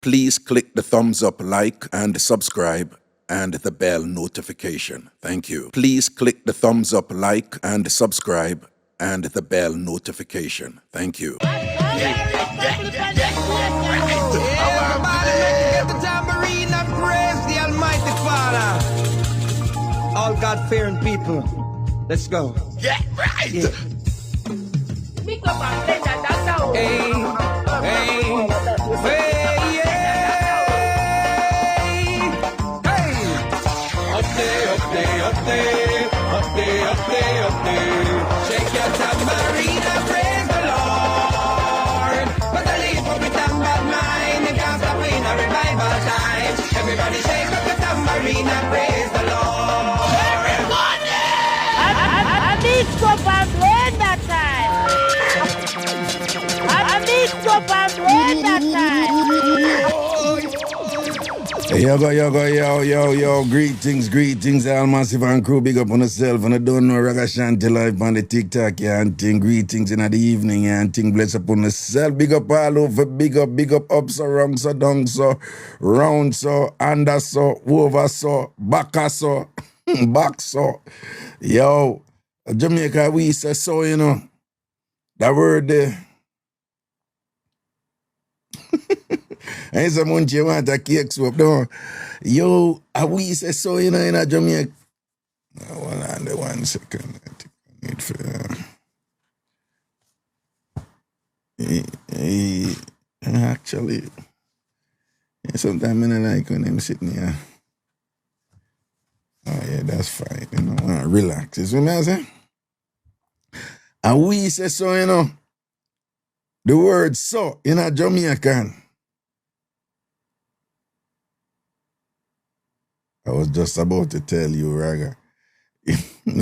Please click the thumbs up, like, and subscribe, and the bell notification. Thank you. Please click the thumbs up, like, and subscribe, and the bell notification. Thank you. Everybody get the tambourine and praise the Almighty Father. All God-fearing people, let's go. Yeah, right. Yeah. Mixup and Blenda, Dancehall. Hey, hey, hey, yeah. Hey. Up there, up there, up there, up there, up there, up there. Shake your tambourine and praise the Lord. But the leaf of it and bad mind, it can't stop in a revival time. Everybody shake up your tambourine and praise the Lord. Everybody! A Mixup and Blenda time. A Mixup and Blenda time. Yo. Greetings, all massive and crew. Big up on yourself. And I don't know Ragashanti live on the TikTok, yeah, and thing. Greetings in the evening, yeah, and thing. Bless up on yourself. Big up all over. Big up, up so, wrong so, down so, round so, under so, over so, back so, back so. Yo, Jamaica, we say so, you know. That word there. And someone you want a cake swap down. Yo, we say so, you know, in a Jamaica. Hold on, 1 second. I think I need for actually, sometimes I don't like when I'm sitting here. Oh yeah, that's fine. You know, relax. Is what I'm saying? And we say so, you know. The word so in a Jamaican. I was just about to tell you, Raga. You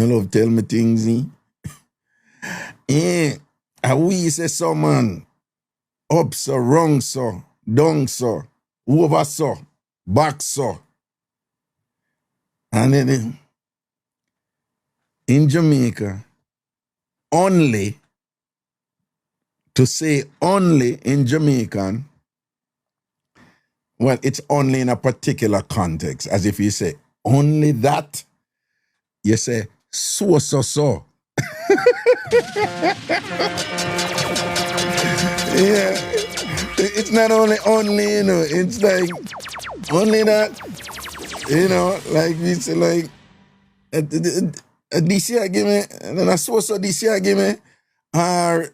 love tell me things, eh? Yeah. And we say so, man. Up so, wrong so, down so, over so, back so. And then in Jamaica, only, to say only in Jamaican, well, it's only in a particular context. As if you say only that, you say so. Yeah. It's not only, you know, it's like only that, you know, like we say like this year give me, and then a so this year give me, or,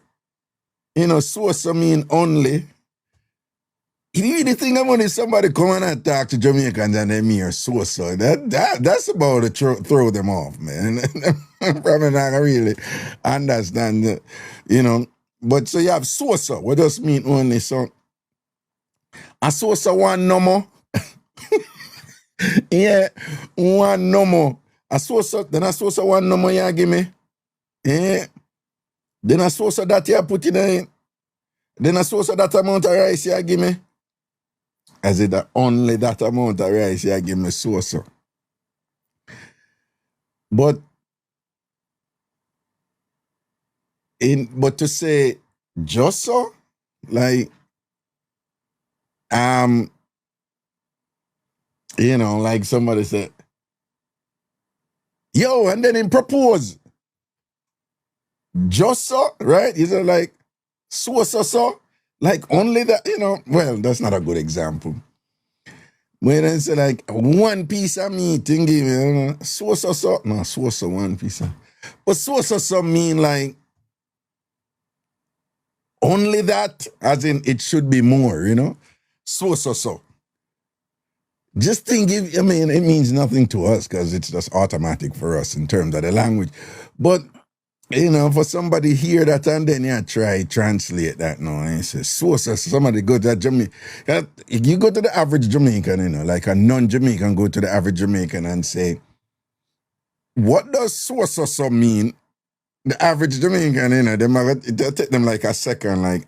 you know, so mean only. You really think I'm only somebody coming and talk to Jamaicans and they mere so. That's about to throw them off, man. Probably not really understand, you know. But so you have so, what does mean only so? A so one no more. Yeah, one no more. A so, then a so one no more you give me. Yeah. Then a so that you put in. Then a so that amount of rice you give me. As it only that amount of rice you give me so. But to say just so, like you know, like somebody said, yo, and then him propose. Just so, right? Is it like so? Like only that, you know, well, that's not a good example. When I say like one piece of meat, you know, so, no, so, one piece of, but so mean like only that, as in it should be more, you know, so. Just think, I mean, it means nothing to us because it's just automatic for us in terms of the language, but you know, for somebody hear that and then you try translate that now and say, so somebody go to Jamaica. You go to the average Jamaican, you know, like a non-Jamaican go to the average Jamaican and say, what does so mean? The average Jamaican, you know, it'll take them like a second, like,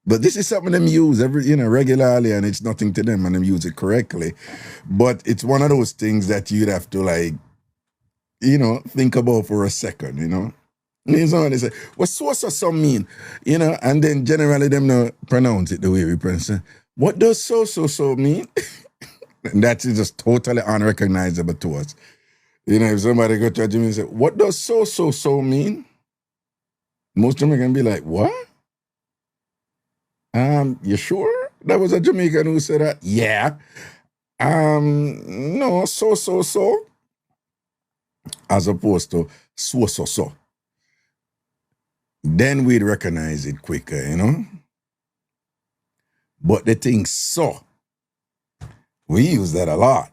but this is something them use regularly and it's nothing to them and them use it correctly. But it's one of those things that you'd have to like, you know, think about for a second, you know. Somebody say, what so mean? You know, and then generally them not pronounce it the way we pronounce it. What does so mean? And that is just totally unrecognizable to us. You know, if somebody go to a Jamaican and say, what does so mean? Most Jamaicans be like, what? You sure? That was a Jamaican who said that? Yeah. No, so. As opposed to so. Then we'd recognize it quicker, you know? But the thing so, we use that a lot.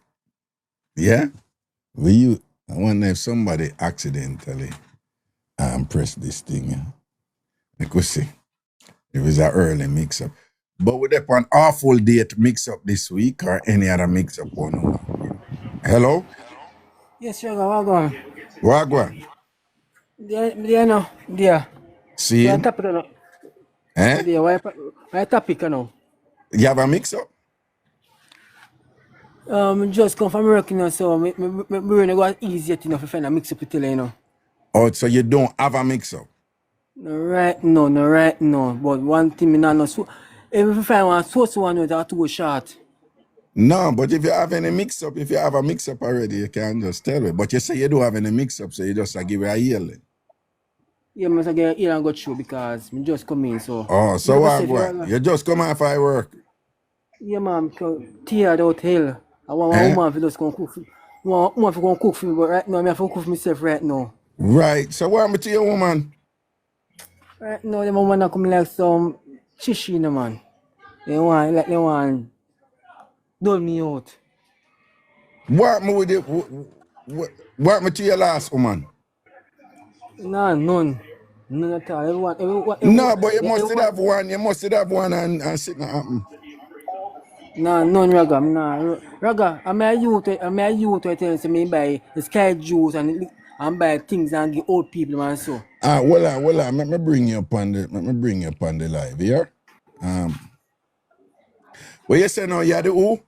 Yeah? I wonder if somebody accidentally pressed this thing. Yeah? I could see. It was an early mix-up. But we're up on awful date mix-up this week or any other mix-up one. Hello? Yes, sugar, Wagwan. Wagwan. Yeah, no, yeah. See? Why topic, no? Eh? Yeah, why topic, no? You have a mix-up? Just come from work, you know, so me really go easier to find a mix up with you know. Oh, so you don't have a mix-up? No right no. But one thing me not know, so if you find one source one, you have to go short. No, but if you have any mix-up, if you have a mix-up already, you can just tell me. But you say you don't have any mix-up, so you just give it a yelling. Yeah, I must get here and go through because me just come in, so. Oh, so what? You just come off I work? Yeah, man, because tired out hell. I want one woman to just come cook for me. One woman to come cook for me, but right now, I have to cook for myself right now. Right, so what happened to your woman? Right now, the woman come like some shishi, you know, man. They want dole me out. What happened with it? What happened to your last woman? Nah, none at all. Everyone, No, but you must have one. You must have one and sit not happen. Nah, none Raga. Nah, Raga. I'm a youth who tell me buy sky juice and buy things and give old people, man. So. Well, let me bring you up on the live here. What you say now? You the who?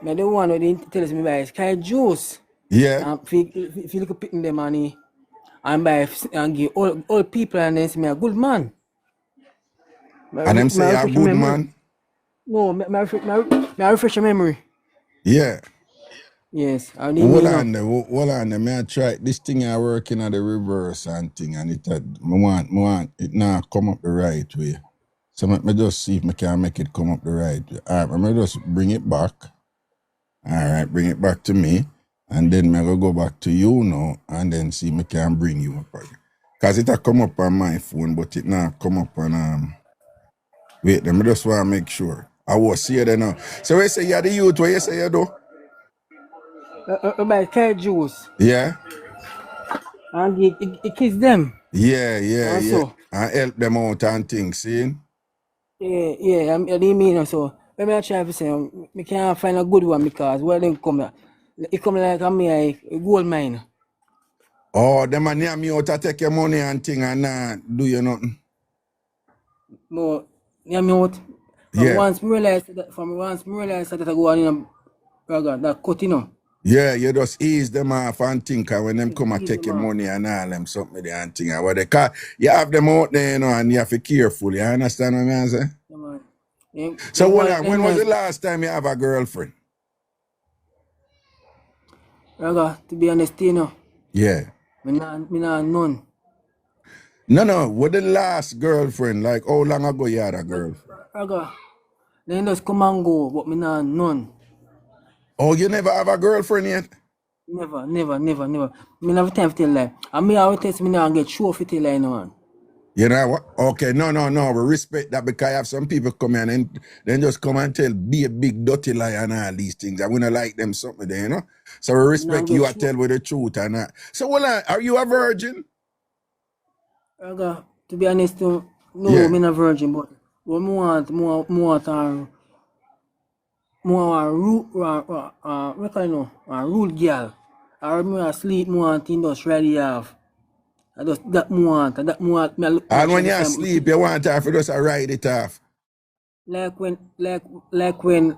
Me the one who tell me buy sky juice. Yeah. If you look picking the money and buy and give old people and then say me a good man. And them say you're a good man? No, my refresh your memory. Yeah. Yes. Hold on there. May I try this thing I working on the reverse and thing and it want it now come up the right way. So me just see if I can make it come up the right way. Alright, let me just bring it back. Alright, bring it back to me. And then I go back to you now and then see if I can bring you up again. Cause it a come up on my phone, but it now come up on wait, let me just want to make sure. I was see there now. So we say you're the youth, what you say you do? Buy sky juice. Yeah. And it kiss them. Yeah. Also. And help them out and things, see? Yeah, I didn't mean so. Let me try to say, I can't find a good one because where they come, it come like a gold mine. Oh, them a near me out to take your money and thing and do you nothing? No, near me out. Yeah. Once me realize that I go on in a that cut, you know. Yeah, you just ease them off and think when them come and take your money and all them something there and thing. What they call, you have them out there, you know, and you have to be careful. You understand what I'm saying? Yeah, man. Yeah, so when was the last time you have a girlfriend? Raga, to be honest, you know. Yeah. Me not none. No. What the last girlfriend? Like how long ago you had a girlfriend? Raga, they just come and go, but me not none. Oh, you never have a girlfriend yet? Never. Me never time to tell lie. And me always tell me now get show for tell lie, no man. You know what? Okay, no. We respect that because I have some people come in and then just come and be a big dirty lie and all these things. I wouldn't like them something there, you know? So we respect you and tell with the truth and that. So are you a virgin? Raga, to be honest, no, Yeah. me not virgin, but what more rude girl. I remember sleep more thing just ready have. I just that more me look. And when you asleep, you want her to just ride it off. Like when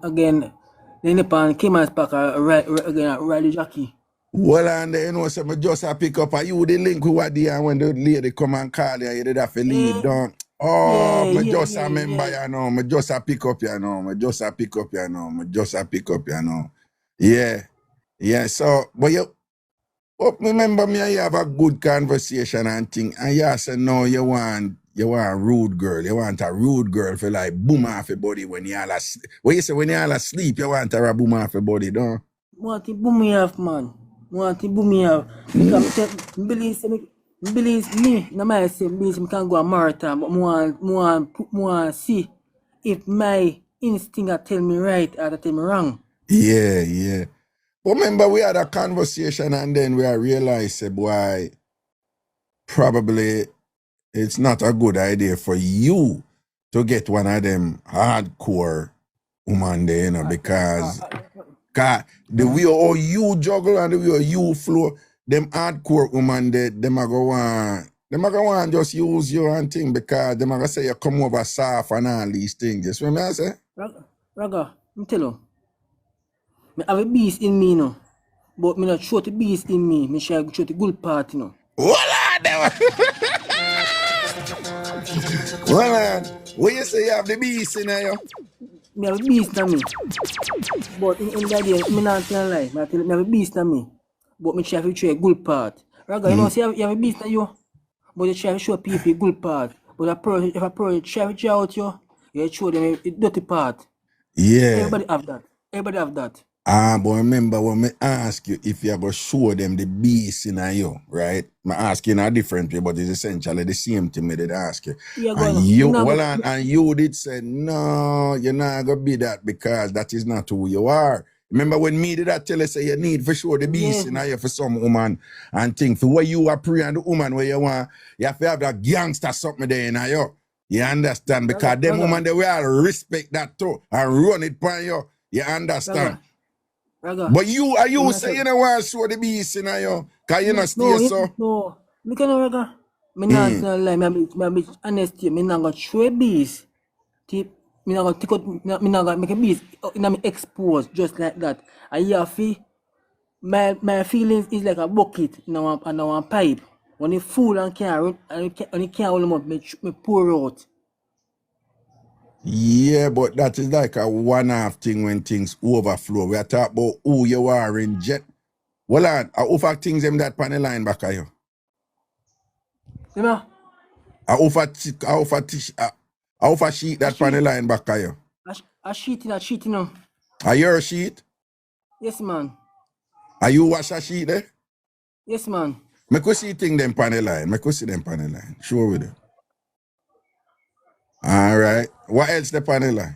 again, then upon Kim's pack ride the jockey. Well, and you know, so I just pick up a you the link with what and when the lady come and call you, you did have to leave, don't. Oh, me just remember, you know, me just pick up, you know, me just pick up, you know, me just pick up, you know. Yeah, yeah. So, but you remember me, you have a good conversation and thing, and you say no, you want a rude girl, you want a rude girl for like boom off your body when you all asleep. What you say when you all asleep, you want her a boom off your body, don't? Want to boom me off, man. Want to boom me off. Because I believe me, no matter say, believe me can go a marathon, but more see if my instinct tell me right or tell me wrong. Yeah, yeah. But remember, we had a conversation and then we realized, say, boy, probably it's not a good idea for you to get one of them hardcore woman there, you know, because the way how you juggle and the way how you flow, them hardcore woman there, them are going to just use you and thing because them are going to say you come over soft and all these things. You see what I say? Raga, I'm tell you, I have a beast in me, no. But me not show the beast in me. Me shall show the good part, you know. Voila! Well, what you say you have the beast in you? Me have a beast in me. But in that day, me not tell a lie. Me have a beast in me. But me try to show a good part. Raga, you know, say you have a beast in you. But you try to show people a good part. But if a person try to show out you show them a dirty part. Yeah. Everybody have that. Everybody have that. But remember when me ask you if you go show them the beast in you, right? I ask you in a different way, but it's essentially the same thing me did ask you. Yeah, And you did say, no, you're not gonna be that because that is not who you are. Remember when me did that tell you say you need for sure the beast in you for some woman and think for what you are praying the woman where you want, you have to have that gangster something there in you. You understand? Because them woman they will respect that too and run it by you. You understand? Raga. But you say you don't want to show the beast in you? Because you not stay so? No. Look at no, Raga. Me not lie. Me be honest. Me not gonna show a beast. Me not gonna take out. Me not gonna make a beast. Me expose just like that. And you feel my feelings is like a bucket in a pipe. When it full and can't hold them up, me pour out. Yeah, but that is like a one-off thing when things overflow. We are talking about who you are in jet. Well, I offer things them that panel line back at you. Remember? I offer sheet that panel line back at you. A sheet no. Are you a sheet? Yes, man. Are you wash a sheet there? Yes, man. I could see thing them panel line. I could see them panel line. Sure with it. All right. What else the panel line?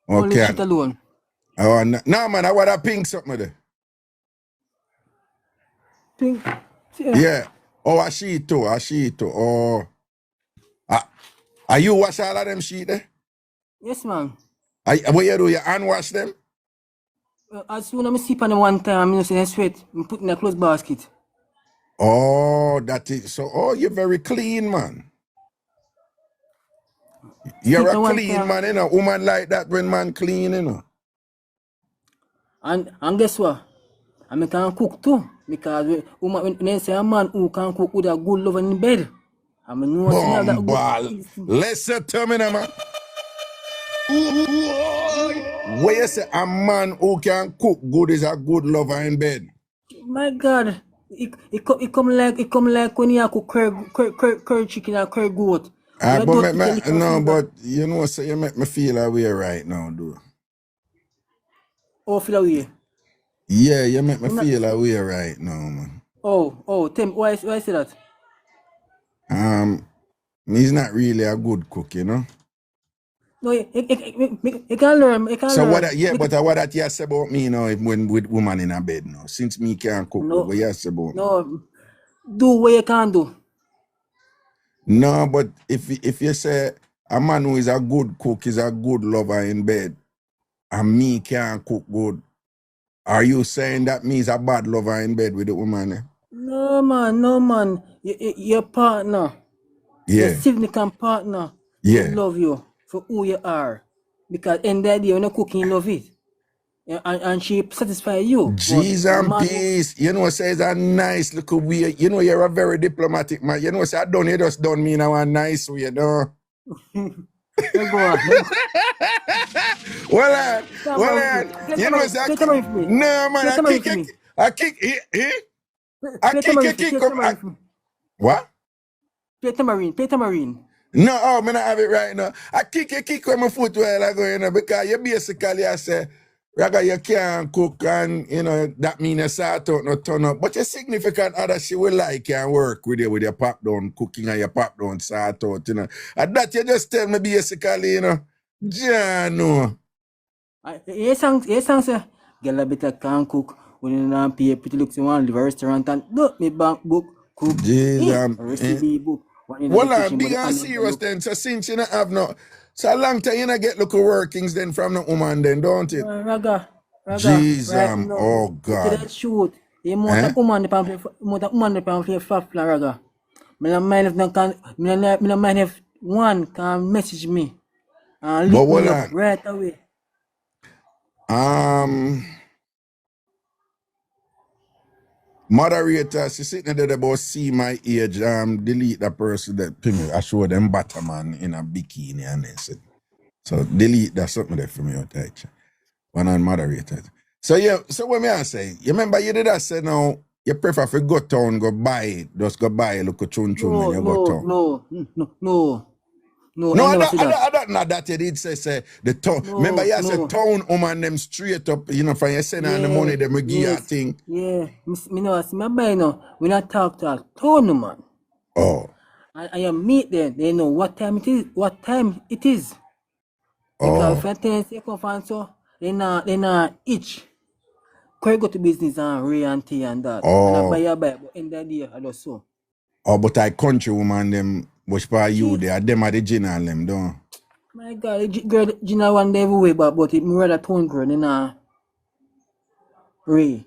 Okay. Only sheet alone. Oh, no, man. I want a pink something there. Pink? Yeah. Oh, a sheet too. Oh. Are you wash all of them sheet there? Yes, man. What you do? You unwash them? As soon as I sleep on them one time, I say sweat. I put in a clothes basket. Oh, that is so. Oh, you're very clean, man. You're a clean man, you know. Woman like that when man clean, you know. And guess what? I can cook too. Because when they say a man who can cook with a good love in bed, I mean, no one that good. Listen to me, man. Where you say a man who can cook good is a good lover in bed? My God, it come like when you cook curry chicken or curry goat. But you know, so you make me feel away right now, dude. Oh, feel away? Yeah, you make me feel away right now, man. Oh, Tim, why say that? He's not really a good cook, you know. No, he can learn. So what? But what that you say about me now? When with woman in a bed now, since me can't cook, what you say about me? No, do what you can do. No, but if you say a man who is a good cook is a good lover in bed, and me can't cook good, are you saying that me is a bad lover in bed with the woman? No, man. Your partner, your significant partner, will love you for who you are. Because in that day, when you're cooking, you love it. and she satisfy you. But Jeez a and man, peace. You know, say it's a nice little way. You know, you're a very diplomatic man. You know, say I don't, you just don't mean a nice way, you know. you go on. Well, Play you know, say I Play kick, Tambourine for me. no man, Play I Tambourine kick, for me. I kick, I Play kick, Tambourine for me. Play Tambourine for me. what? Play Tambourine. No, oh, me not have it right now. I kick with my foot while I go, you know, because you basically, I say, Raga, you can't cook and, you know, that mean you sort out no turn up. But your significant other, she will like you and work with your pop down cooking and your pop down sort out, you know. And that you just tell me basically, you know, Jano. Yes, sir. Get a bit of can cook. When you don't pay pretty looks you want live a restaurant and do me bank book cook. Jeez, Recipe book. One in the well, kitchen, big but and and serious look. then. So since you don't have no, so a long time you not get local workings then from the woman then, don't it? Raga, Jeez, right now. oh You see God. that shoot. You want Eh? a woman the pamphlet, faf la raga. Me no mind if no can, me no mind if one can message me and But lift me hold up on. right away. Moderator, she sitting there about see my age, delete that person that to me. I show them Batman in a bikini and they said, so delete that something there for me out there. One on moderator. So yeah, so what me I say, you remember you did that say now you prefer to go town, go buy, just go buy look a chun when you go town. No, No, I I never see that. don't know that you did say the town. No, Remember you said no. town woman them straight up, you know, from you send on the money, them will give you a thing. Yeah. Me know, see my buy now. When I talk to a town man, Oh. I meet them, they know what time it is. Because if I tell you come from so, they not itch. Quite go to business and Ray and tea and that. And I buy, but end of the day, I just so. Oh, but I country woman them, which part you there, them are the general them, don't. My God, girl, Gina one day everywhere, but it me rather town girl than Ray.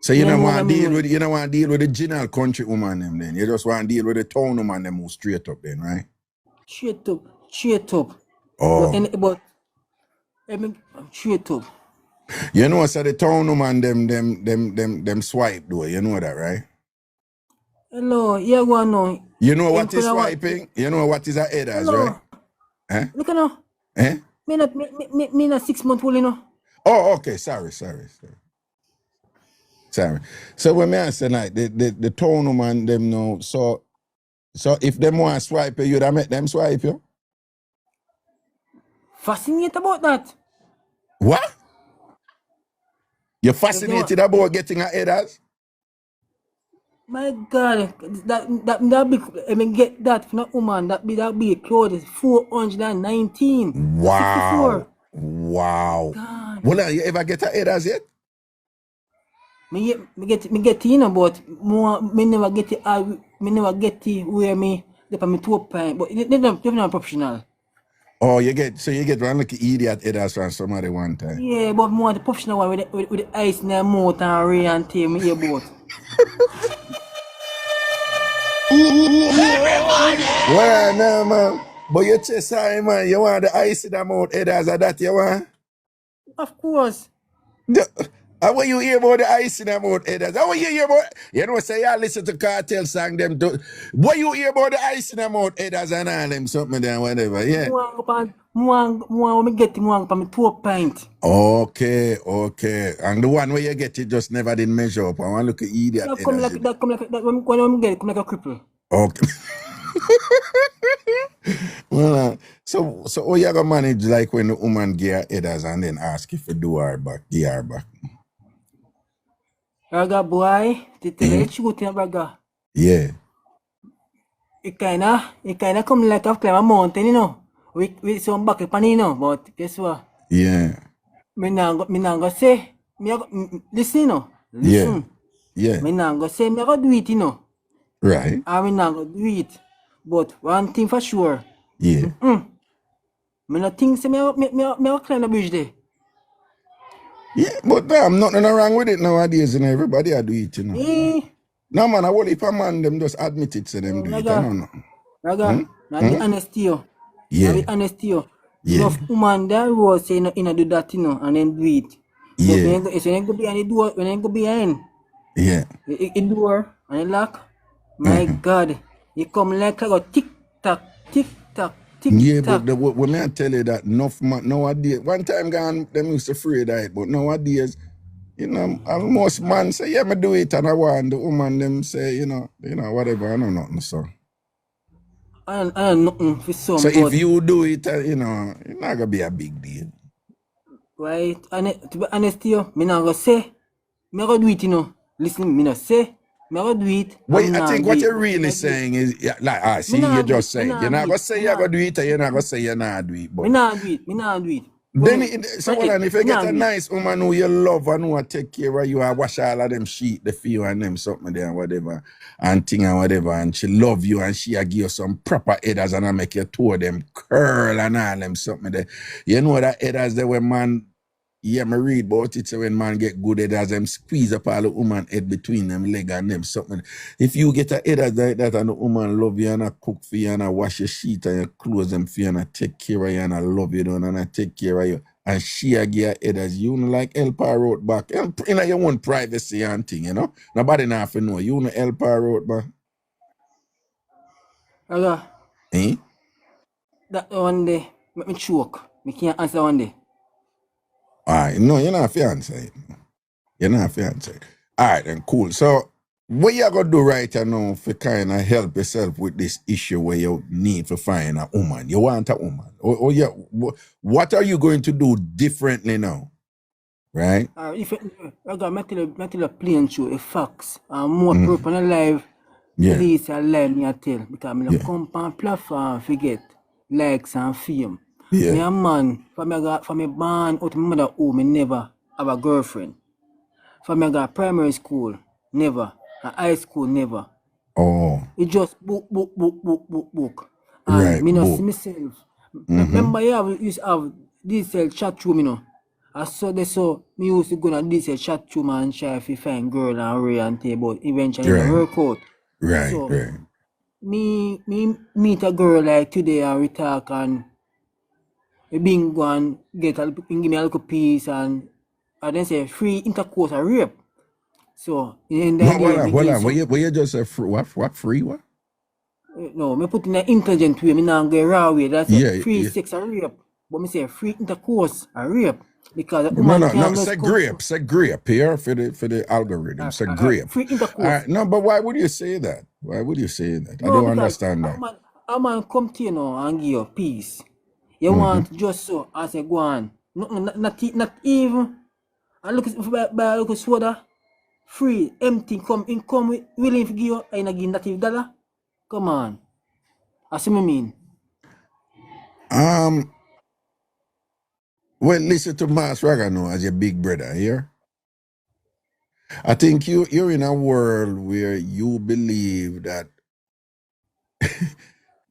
So you Me don't know want that to me deal know with it. you don't want to deal with the general country woman them then. You just want to deal with the town woman them who straight up then, right? Straight up. Oh. But straight up. You know, so the town woman them swipe though, you know that, right? Hello, yeah, go on now. You know what is swiping? You know what is a headers, Hello. right? Eh? Look at now. Eh? Me not 6 months old, you know. Oh, okay. Sorry. So when I say like the town woman them know, so if them want to swipe you, you'd make them swipe you? Fascinated about that. What? You're fascinated about getting a headers? My God, that big, I mean, get that from a woman, that be clothes 419. Wow. 64. Wow. God. Well, you ever get a headers yet? Me get you know, but me never get it. Me never get it where me the me 2 pint, but they not professional. Oh, you get one like idiot headers from somebody one time. Yeah, but more the professional one with the ice in their mouth and Ray and tea me earbud. Well, no, man. But you say sorry, man. You want the ice in the mouth headers or that you want? Of course. How will you hear about the ice in the mouth headers? How will you hear about, you know, say you listen to cartel song them do. What you hear about the ice in the mouth headers and all them something there, whatever, yeah. More me get more me 2 pint. Okay. And the one where you get it just never did measure up. I want to look at idiot That come headers. like when I get it, come like a cripple. Okay. Well, so how you gonna manage like when the woman give her headers and then ask if you do her back, give her back? Raga boy, to tell you the truth, Raga. Yeah. It kinda come like I've climbed a mountain, you know. With some bucket pan, you know. But guess what? Yeah. Me nah go say. Listen, you know. Listen. Yeah. Me nah go say me go do it, you know. Right. I me nah go do it. But one thing for sure. Yeah. Me not think say me climb the bridge there. Yeah, but damn, nothing wrong with it nowadays, and everybody I do it, you know. No man, I will if a man them just admit it to them do it. I don't know. Raga, now be honest to you. Yeah. Now be honest to you. Yeah. Enough woman that was say no do that, you know, and then do it. But Yeah, when you go behind the door, when you go behind yeah. the door and you lock, my God, you come like a tick tock, tick tock, tick Yeah, but tock. when I tell you that enough man nowadays, one time gone, them used to afraid of it, but nowadays, you know, almost man say, yeah, me do it, and I want the woman them say, you know, whatever, I know nothing, so. I don't nothing for some, So if but you do it, you know, it's not gonna be a big deal. right, and to be honest you, me not gonna say, me gonna do it, you know. Listen, me not say, me gonna do it, Well, I'm I not think what do you're it. Me really not do it. saying is, yeah, like, Me see, you not do it, just me say it. You're not not do gonna it, say me you're gonna not, do it, or you're not gonna say you're not do it, me but. not do it, me not do it. Then, When, so hold on, if you me get not a do it. nice woman who you love and who take care of you and wash all of them sheet, the feel and them something there and whatever, and thing and whatever, and she love you and she give you some proper headers and I make you toe them curl and all them something there. You know that headers there when man, yeah, me read about it, so when man get good headers, them squeeze up all the woman head between them leg and them something. If you get a headers like that and the woman love you and I cook for you and I wash your sheet and you clothes them for you and I take care of you and I love you and I take care of you, and she a give her headers, you know, like help her out back. You know, your own privacy and thing, you know. Nobody not have to know. You know help her out back. Raga, Eh? that one day, make me choke. Me can't answer one day. Alright, no, you're not fiance. It. You're not fiance. It. Alright, then cool. So what you gonna do right now for kind of help yourself with this issue where you need to find a woman? You want a woman. Or yeah, what are you going to do differently now? Right? If Raga, me tell you plain true, a facts. More people alive, Yeah. at least I lie me I tell. Because me Yeah. come on platform forget likes and fame. Yeah. Me a man, for me born out of my mother home, me never have a girlfriend. For me I got primary school, never. And high school, never. Oh, It just book. And right, me not see book. myself. Remember you used to have this chat room, you know. I saw this so me used to go on this chat room and try to find girl and Ray and thing, but eventually it Right. work out. Right, So right. me meet a girl like today and we talk and we been go and get a give me a little piece and I then say free intercourse and rape. So in the No, idea hold on. so, Were you just a what free what? no, me put in an intelligent way, me not get raw way. That's Yeah, free yeah. sex and rape. But me say free intercourse and rape. Because a No, woman no. can't Say just come grape here for the algorithm. Say grape. free All intercourse. right, no, but why would you say that? Why would you say that? I No, don't because understand that. a man come to you now and give you peace. You want just so I say go on. Not even. And look buy a little soda. Free, empty, come with willing to give you and I give native dollar. Come on. I see me mean. Well, listen to Mas Ragano as your big brother here. I think you're in a world where you believe that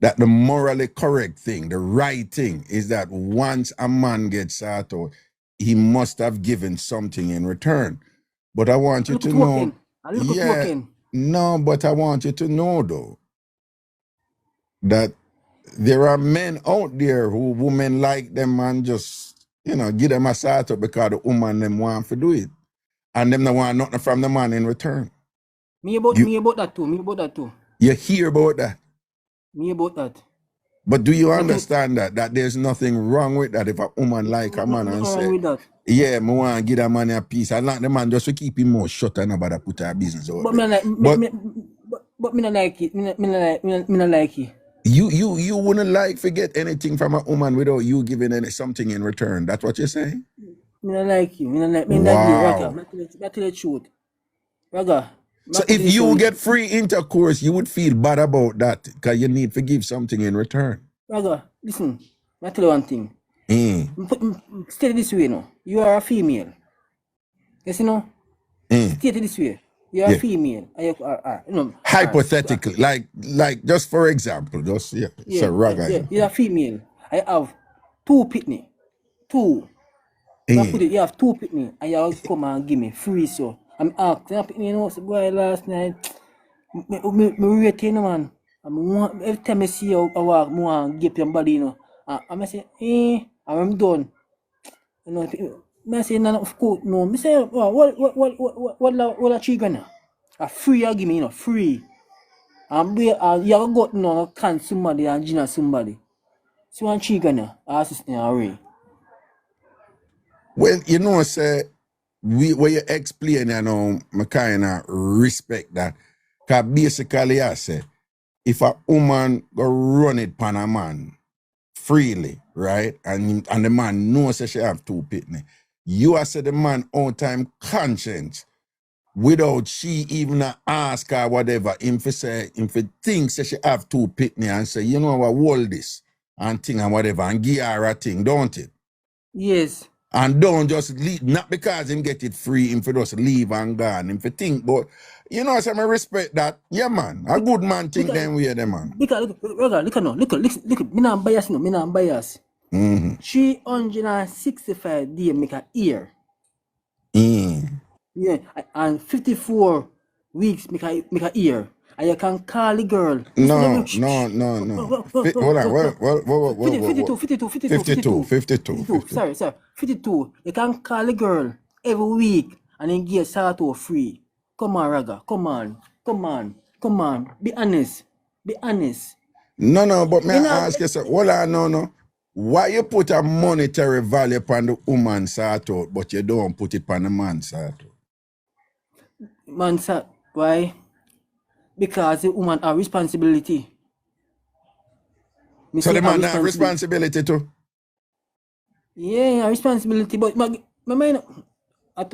that the morally correct thing, the right thing, is that once a man gets out, he must have given something in return. But I want you to know, A little token. no, but I want you to know though that there are men out there who women like them and just, give them a start up because the woman them want to do it. And them don't want nothing from the man in return. Me about that too. You hear about that. Me about that. But do you understand that there's nothing wrong with that if a woman like a man and say, with that. yeah, me want to give that man a piece. I like the man just to keep him more shut and nobody put her business out But there. me not like it. Me not like it. You wouldn't like to get anything from a woman without you giving something in return. That's what you're saying? Me not like you. Me not like me Wow. Raga, tell the truth. Raga. So if you get free intercourse, you would feel bad about that because you need to give something in return. Raga, listen. I tell you one thing. Stay this way now. You are a female. Yes, you know? Stay this way. You are a female. Hypothetically, like just for example, so Raga. You are a female. I have 2 pitney. 2. You have 2 pitney and you come and give me free so. I'm asking pitney, so boy last night. Me rate you, man. Every time I see you I walk, I want to give your body, I'm say, I'm done. I say, no, of course, no. I say, what a chicken? A free, I give me, free. And you have got no can somebody and Gina somebody. So one chicken, assistant array. Well, say when you explain, I kind of respect that. Because basically, I say, if a woman go run it pan a man freely, right, and the man knows that she have two pitney, you are say the man on time conscience without she even ask her whatever, if he thinks that she have two pitney and say, you know what, hold this and thing and whatever and give her a thing, don't it? Yes. And don't just leave, not because him get it free, him for just leave and gone, him for think, but so I respect that. Yeah, man. A good man think them way, them man. Look, me not bias, no, me not bias. 365 days make a year. Yeah, and 54 weeks make a year. And you can call the girl. No. Hold on, 52. Sorry. 52. You can call the girl every week and then get Sato free. Come on, Raga. Come on. Be honest. No, but may I ask you, hold on, no. Why you put a monetary value upon the woman Sato, but you don't put it upon the man Sato? Man, why? Because the woman have responsibility. So the man have responsibility too? Yeah, responsibility, but my mind, a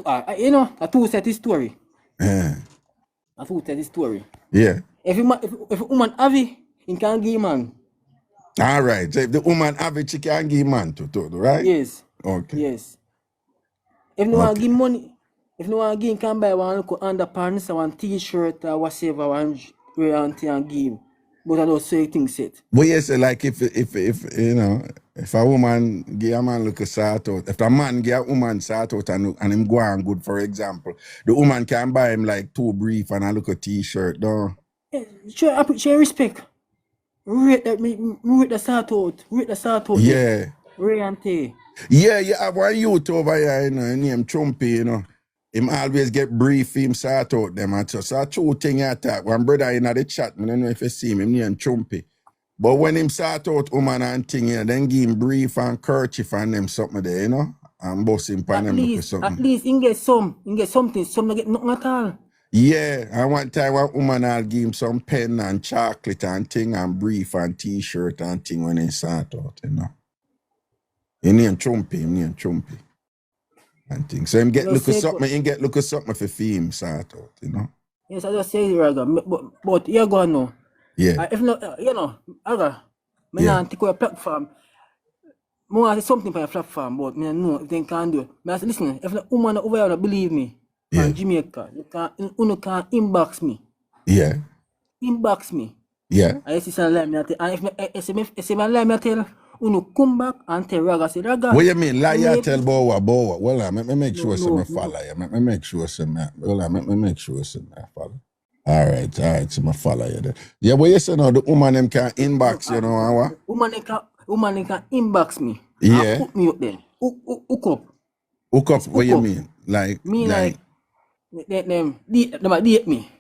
two-set story. Yeah. A two-set story. Yeah. If a woman have it, he can give man. All right. So if the woman have it, she can give man too, right? Yes. Okay. Yes. If no one give money, if no one give, can buy one look underpants or one t-shirt or whatever, one wear and give. But I don't say things set. But yes, like if a woman give a man look a sort out, if a man give a woman sort out and him go on good, for example, the woman can buy him like 2 brief and a look a t-shirt, though. Yeah, she respect. Rate the sort out. Yeah. Ray and Tay. Yeah, you have one youth over here, named Trumpy, Him always get brief, him sort out them. And so a true thing you talk. One brother in the chat, I don't know if you see him named Trumpy. But when him sort out woman and thing, then give him brief and kerchief and them something there, and bust him pan them look something. At least he get something, some not get nothing at all. Yeah, and one time one woman I'll give him some pen and chocolate and thing and brief and t-shirt and thing when he sort out, He named Trumpy. And things. So him get look at something for him sort out, Yes, I just say Raga, but you're going now. Yeah. If not, Raga, I not take a platform. More say something for a platform, but I know if they can do it. I say, listen, if the woman over here don't believe me, from Jamaica, you can inbox me. Yeah. Inbox me. Yeah. I see some lie me tell, and if I lie me tell, come back and tell Raga, say Raga. What you mean? Lie you tell Bowa? Well, let me make sure some follow you. Let me make sure some follow. All right, so I follow you there. Yeah, what you say now? The woman them can inbox, what? Woman can inbox me. Yeah. Put me up there. Hook up. Hook up, what you mean? Like them date me.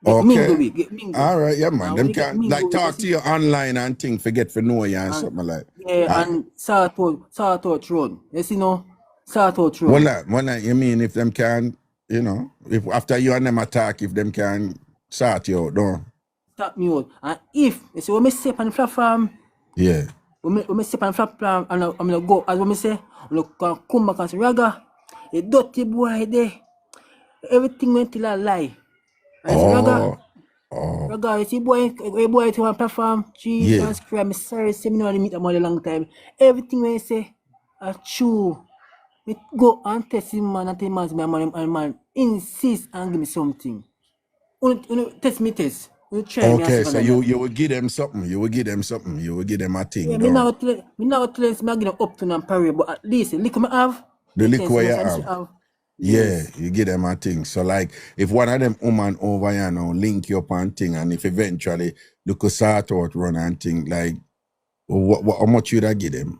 Okay. Mingle. All right, yeah, man. And Them when you get can mingle like with talk the to you online and thing, forget for know you and something like. Yeah, and sort out run. You see no? Sort out run. Well, you mean if them can, if after you and them attack, if them can sort you out, don't. Stop me out. And if you see when me step on the platform, Yeah. when me step on the platform and I'm gonna go, as when me say, I'm gonna come back and say, Raga, you dirty boy there. Everything went till a lie. I say, Raga, you see boy to one platform, Jesus Christ, I'm sorry, say me know I meet them all a long time. Everything when you say, true. Me go and test him man and tell man my man and man insist and give me something. Test. Try me. Okay, so you will give them something. You will give them a thing. Yeah, me now tell me give them up to and parry, but at least the liquor me have. The liquor you have. Yeah, Yes. you give them a thing. So like if one of them woman over here now link you up and thing, and if eventually look a sort out run and thing, like what how much you da give them?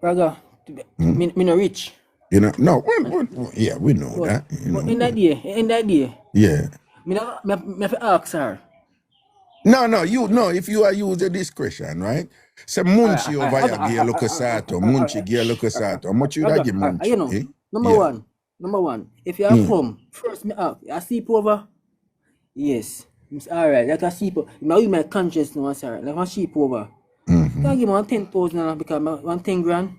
Raga, Me no rich. You know, no, yeah, we know But, that. You but know, in that day, yeah. me have to ask her. No, if you are use your discretion, right? Say Munchi over here, give a look at Sato. Munchi, give a look at Sato. How much you da give Munchi? You know, Eh? number one, if you are come, first me ask, you sleep over? Yes. Alright, like a sleep over. Now you my conscience now, sir. Like a sleep over. Can I give me 10,000 because I want 10 grand?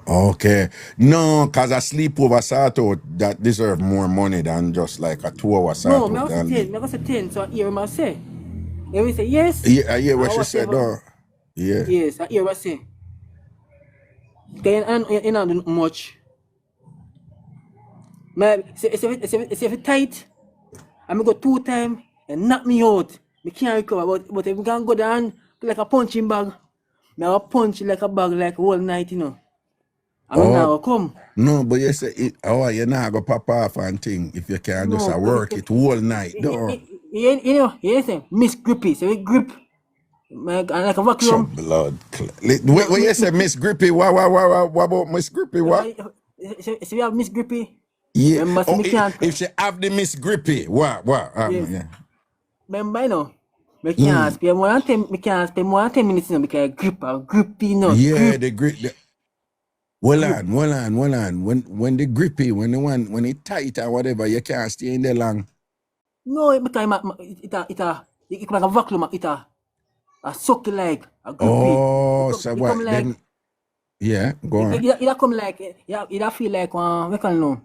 Okay. No, because a sleepover Sato that deserve more money than just like a 2 hour Sato. No, me I say 10, so I hear him say. You say yes? Yeah, I hear what she whatever. said, though. Yeah. Yes, I hear what say. Then you not do much. If it tight, I'm go 2 times and knock me out. Me can't recover. But if we can go down like a punching bag, me will punch like a bag like whole night, you know. I mean now come. No, but you say you not go pop off and thing if you can just work it whole night, though. You say Miss Grippy, so we grip. Like a vacuum. Blood. What you say, Miss Grippy? What about Miss Grippy? What? So we have Miss Grippy. Yeah. Remember, Oh, me can't. if she have the Miss Grippy, what? Yes. Yeah. Remember, you know, me can't spend more than 10 minutes, you know, because grippy, you know. Yeah, grip. the grip. Hold on. When the grippy, when it tight or whatever, you can't stay in there long. No, because it like a vacuum, it a suck like a grippy. Oh, so it what? come like, Then, yeah, go on. it come like, it feel like, we can know.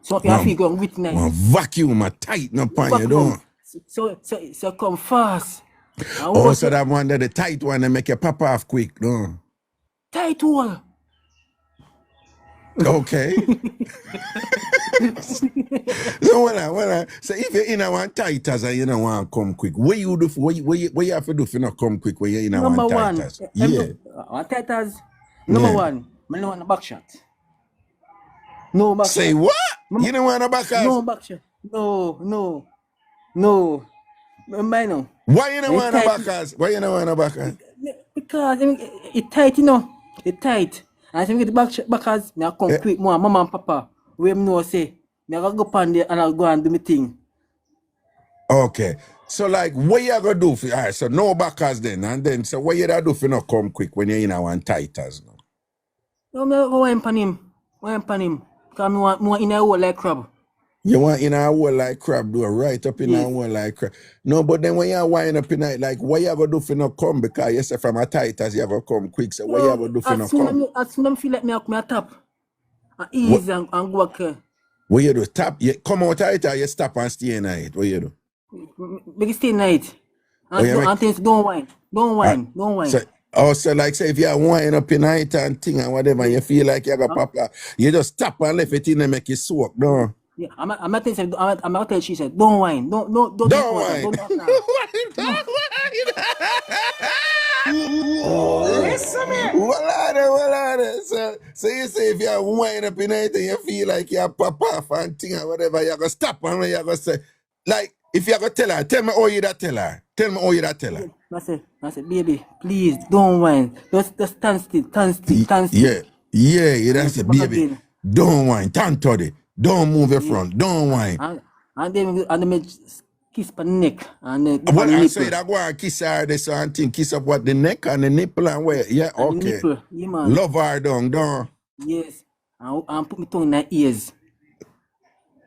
So you feel going with night. One vacuum a tight no pan you don't. So come fast. Oh, so that one that the tight one that make you pop off quick, no? Tight hole. Okay. So when so if you're in a one tighters and you don't want to come quick, what you do? What you have to do for not come quick when you're in a one tighters? Yeah. One tighters. Number one, I don't want a back shot. No back Say shot. what? You don't want a back shot? No back shot. No. Remember, you know. Why you don't want a backers? Why you don't want a backers? Because it tight, you know. It tight. And I think the backers, I come quick more. Mama and Papa, we know say, I gotta go pan there and I'll go and do my thing. Okay. So like what you gonna do for alright, so no backers then, and then so what you do for not come quick when you're in a one tighters now? No, I go wine pan him. Because I want in a hole like crab. You want in a hole like crab, do it right up in a hole like crab. No, but then when you wind up in it, like what you gonna do for not come? Because you say from a tighters you gonna come quick. So what you gonna do for not come? As soon as I feel like I tap. And ease and go back. What you do? Tap, you come out tight or you stop and stay in it? What you do? Make it stay night. And things don't whine. Don't whine. So like say if you are winding up in night and thing and whatever, and you feel like you got pop, you just tap and left it in and make it soak, no? Yeah, I'm not telling she said, don't whine. Don't whine. Listen me. Well, so you say if you're winding up in night and you feel like you pop off and thing and whatever, you're gonna stop and you're gonna say, like, if you're gonna tell her, tell me how you that tell her. I said, baby, please don't whine. Just stand still. Yeah, that's it, baby. Don't whine, tantody. Don't move your front, don't whine. And then kiss her neck and then well, I say that go and kiss her this and thing, kiss up what the neck and the nipple and where, yeah, and okay. nipple. Yeah, man. Love her down. Yes. And put my tongue in her ears.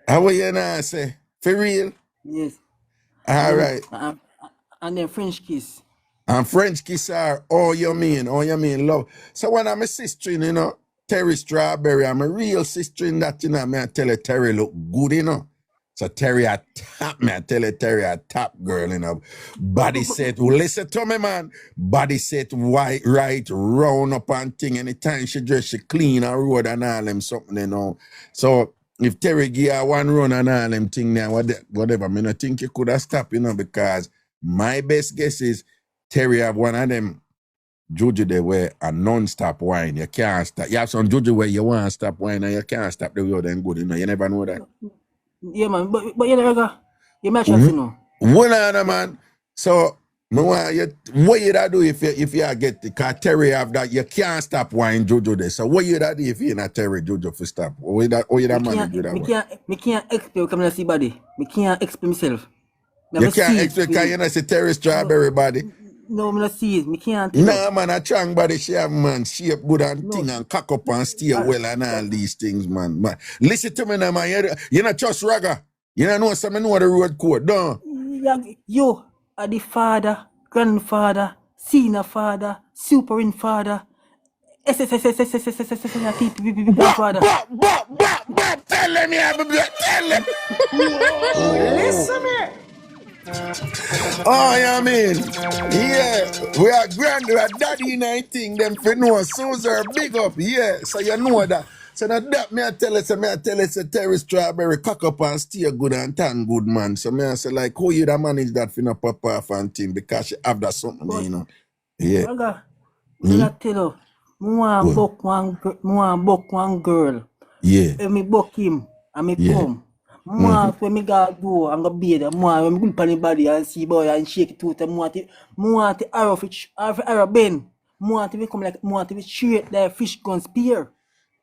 How will you now say? For real? Yes. All right. And then French kiss. And French kiss her, oh you mean love. So when I'm a sister, you know, Terry Strawberry, I'm a real sister in that, you know, I tell her Terry look good, you know. So Terry a top, man. I tell you, Terry a top girl, you know. Body set, listen to me, man. Body set white, right, round up and thing. Anytime she dress, she clean and road and all them something, you know. So if Terry give her one run and all them thing now, whatever, I mean, I think you could have stopped, you know, because my best guess is Terry have one of them juju there where a non-stop wine. You can't stop. You have some juju where you want to stop wine and you can't stop the road and good, you know. You never know that. Yeah, man, but you know, you might have to know. Well, man. So Me want you, what you da do if you get the car Terry have that you can't stop wine Jojo there. So what you da do if you not Terry Jojo for stop? What you da manage with that one? Me can't explain come and see body. Me can't explain myself. Me You have can't see explain it. because you not see Terry Strawberry body. No, me not see it. Me can't tell you. Nah, man, a strong body shape, man. Shape good and No. thing and cock up and stay well and all these things, man. Listen to me now, man. You not trust Raga. You don't know some know the road code, don't You are the father, grandfather, senior father, superin father, grandfather. Bob, tell them, tell them. Listen me. Oh, yeah, I mean, yeah, we are grand, we are daddy in a thing, them for know, Susan, big up, yeah, so you know that. So now that me I tell us, Terry Strawberry cock up and stay good and tan good, man. So me I say like, how you da manage that for no pop off and thing because she have that something, But, you know. Yeah. Raga, I tell you, me want buck one girl. Yeah. If me buck him and me Yeah. come, when me go do and go bathe, when me go on the body and see boy and shake it out, want the arrow bend, want to become like, want to be straight like fish gun spear.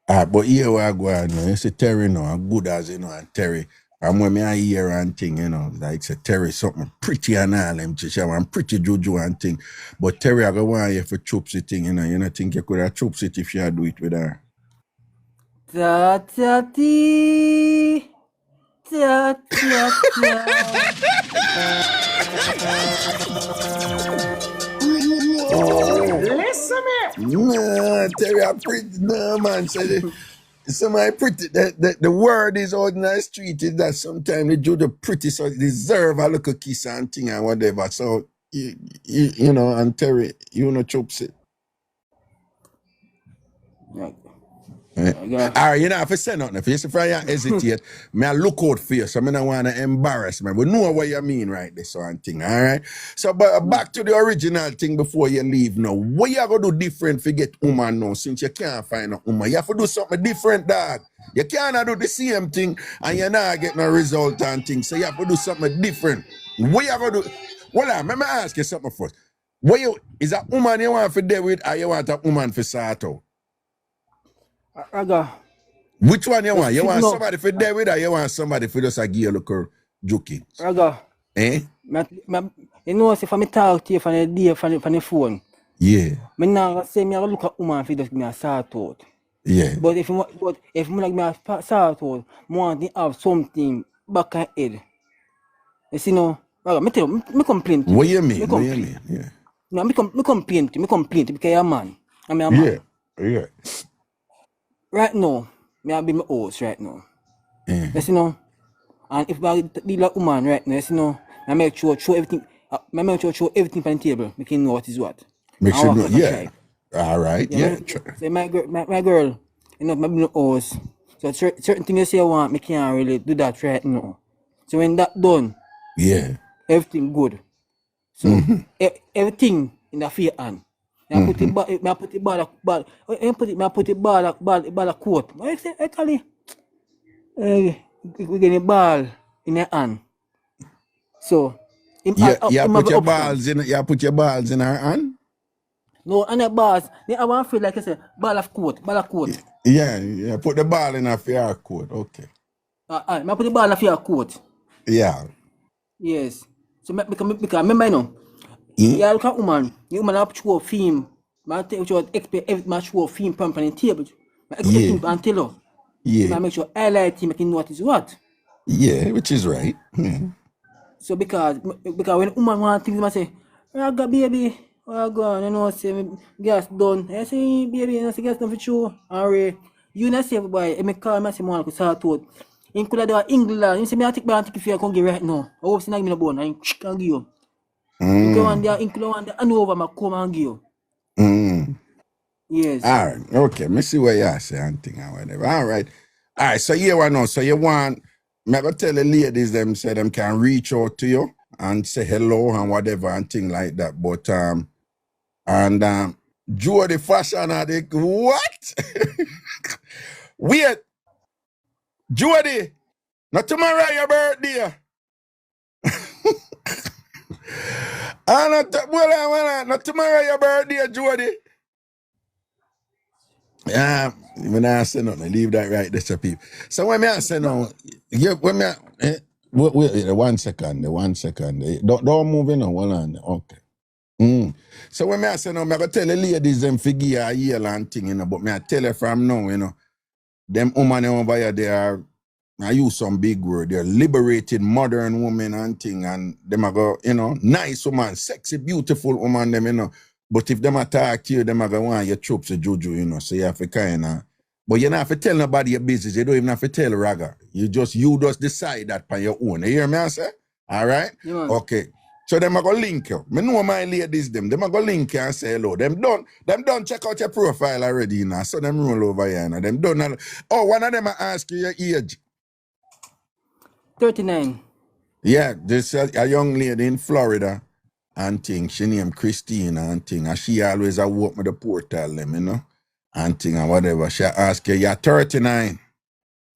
But here we are going, you know, you say Terry now, good as you know, and Terry. And when me I hear and thing, you know, like say Terry something pretty and all them and pretty juju and thing. But Terry I go want you for choops it thing, you know, think you could have choops it if you do it with her. Ta-ta-tee. Listen me. Nah, Terry, I pretty, no man. Somebody pretty, the word is out in the street is that sometimes they do the pretty, so they deserve a little kiss and thing and whatever. So, you know, and Terry, you know, chops it. Yeah. All right, you know, if you say nothing, if you hesitate, me I look out for you, so I don't want to embarrass me. We know what you mean right this and thing, all right? So, but back to the original thing before you leave now. What you going to do different to get woman now, since you can't find a woman? You have to do something different, dog. You can't do the same thing and you're not getting a result and things, so you have to do something different. What you going to do? Well, let me ask you something first. Is a woman you want to deal with or you want a woman for sort out? Raga. Which one you want? You want No. somebody for there with or you want somebody for just a give you a little jokey? Raga. Eh? You know, if I talk to you from the day from the phone, Yeah. I now say me I look at woman if you just give me a sort out. Yeah. But if you like me a sort out, I want to have something back in head. You see no, Raga, me tell you, me complain to What you mean? What you mean? Yeah. No, me complain to because you're a man. I'm a man. Yeah. Right now, me I be my host right now. Yeah. You see no? And if I deal like woman right now, you see no, I make sure show everything. I make sure show everything on the table. Make you know what is what. Make And sure walk know. like a Yeah. tribe. All right. Yeah. So my girl, you know, my be no host. So certain things you say you want, me can't really do that right now. So when that done, Yeah. everything good. So everything in the fear hand. I put it ball court. I say actually we get a ball in the hand. So You put your balls in her hand? No, and the balls, I want to feel like I say ball of court. Yeah. Put the ball in her fair court. Okay. I put the ball of your court. Yeah. Yes. So because remember you know, you look at woman have to show film. I take you expect every match show film on the table. I expect and tell her. Yeah. So I make sure highlight him, making know what is what. Yeah, which is right. Yeah. So because when woman want things, I say, Raga baby, oh God, you know, say gas done. I say baby, you know, say gas done for you. Alright, you not say boy, I make call me say man could start out. In could do England, you say me I take if you can get right now. I hope say not give me no bone, I can give you. You go on there, include on the Hanover, I come and give you. Yes. All right. Okay. Me see what you say and thing and whatever. All right. So you want know. So you want me go tell the ladies them say them can reach out to you and say hello and whatever and thing like that. But Jody fashion are the what? Wait. Jody. Not tomorrow your birthday. Not tomorrow your birthday, Jody. Yeah, when I say nothing, leave that right there, so people. So when I say no, when wait, 1 second, the 1 second. Don't move in on one on. Okay. So when I say no, I'm gonna tell the ladies them figure a year and thing, but me I tell her from now, them women over here, they are, I use some big word, they're liberated modern women and thing, and them are go, nice woman, sexy, beautiful woman, them, But if them attack you, them are going to want your troops to juju, so you have to kind of, but you don't have to tell nobody your business, you don't even have to tell Raga. You just decide that by your own. You hear me, I say? All right? Yeah. Okay. So them are going to link you. I know my ladies, them are going to link you and say hello. Them done check out your profile already, so them roll over here, them done. Oh, one of them ask you your age. 39. Yeah, there's a young lady in Florida and thing, she named Christina and thing, and she always walk with the portal them, and thing and whatever. She ask you, you're 39.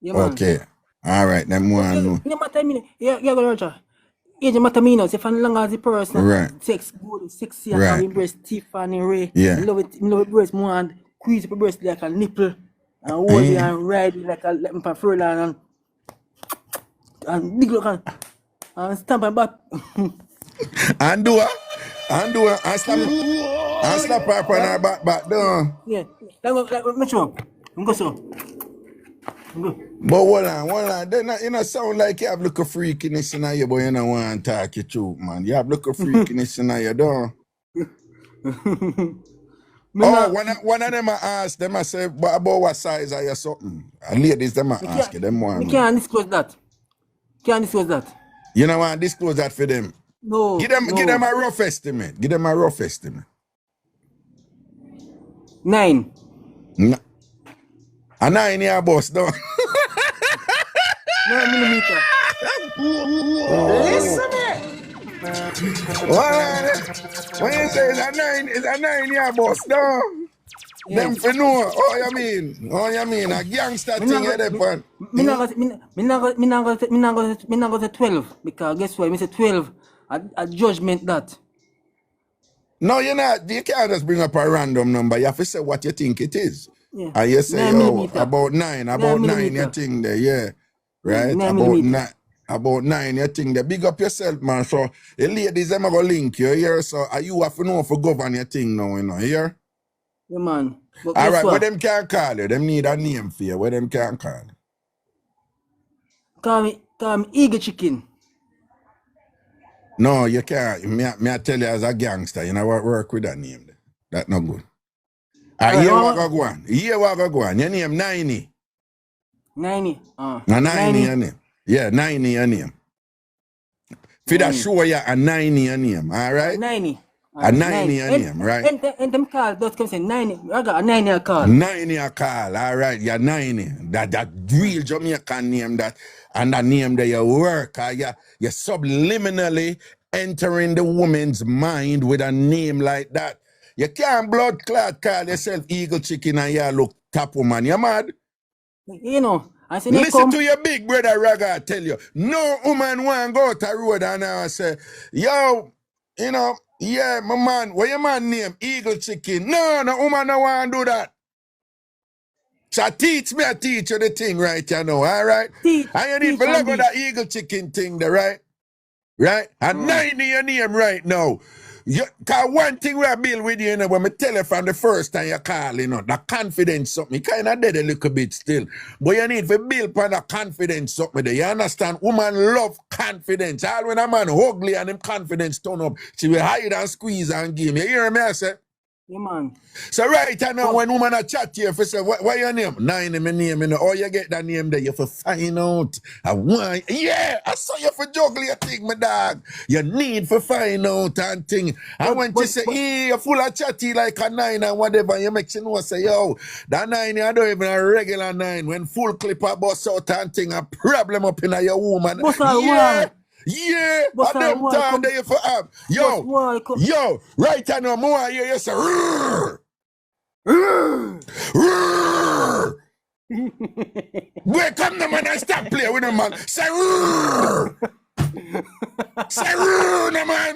Yeah, man. Okay. All right, them one know. No matter me, Roger. Age matter me, if I'm long as the person, Right. sex good, sexy, Right. and embrace Tiffany Ray. Yeah. I love it breast more and squeeze the breast like a nipple, and hold it and ride it like a furlong and big look and stamp my back. And do her. And slap her upon her back down. Yeah, make sure. I'm go so. But hold on. Then sound like you have look of freakiness in you, but you don't want to talk your truth, man. You have look of freakiness in you, don't. One of them I ask them, I say, but about what size are you something? And ladies, them I ask you, them one. You can't disclose that. You know want to disclose that for them? No. Give them a rough estimate. 9. A 9 year boss, though. 9 millimeter. Listen here. When you say it's a 9 year boss, though. Yeah. Them for know. Oh, you mean? A gangster thing you there, pan. Me not go to 12 because guess what? Me say 12. A judgment that. No, you're not. You can't just bring up a random number. You have to say what you think it is. Yeah. And you say, 9 millimeter. about 9 millimeter. you think there, yeah. Right? 9 millimeter. About 9 you think there. Big up yourself, man. So the ladies them are gonna link you here. So you have to know for govern your thing now, here. Yeah, man. But All guess right, what? where them can call you? Them need a name for you. Where them can call you? Call me Eagle Chicken. No, you can't. Me I tell you as a gangster, you know what work with that name there. That not good. Here what go on. Your name 90. 90. 90 your name. Yeah, 90 your name. For that show you a 90 your name, all right? 90. A 90 your name, right? And them call, those come say 90. I got a 90 a call. 90 a call, all right, you're 90. That real Jamaican name that, and that name that you work, you're subliminally entering the woman's mind with a name like that. You can't blood clot call yourself Eagle Chicken and you look top woman, you mad? I say Listen to your big brother Raga tell you, no woman want go to road and I say, yo, yeah, my man, what your man name? Eagle Chicken. No woman no want do that. So I teach you the thing right, all right? And you need to look at that Eagle Chicken thing there, right? Right? And 90 your name right now. Cause one thing we are build with you, when I tell you from the first time you call, the confidence something, you kind of dead a little bit still. But you need to build upon the confidence something there. You understand? Woman love confidence. All when a man ugly and him confidence turn up, she will hide and squeeze and give me. You hear me, I say? Yeah, man. So right now, when woman a chat to you, if you say, what your name? 9 my name, Oh, you get that name there, you have to find out. I saw you for juggle your thing, my dog. You need to find out and thing. And when you say, you're full of chatty like a 9 and whatever, you make you know, say, yo, that 9, you don't even a regular 9. When full clipper bust out and thing, a problem up in your woman. Yeah, but at them time there you for have. Yo, right now, more here, you say, where come the man and stop playing with the man? Say, say, no man.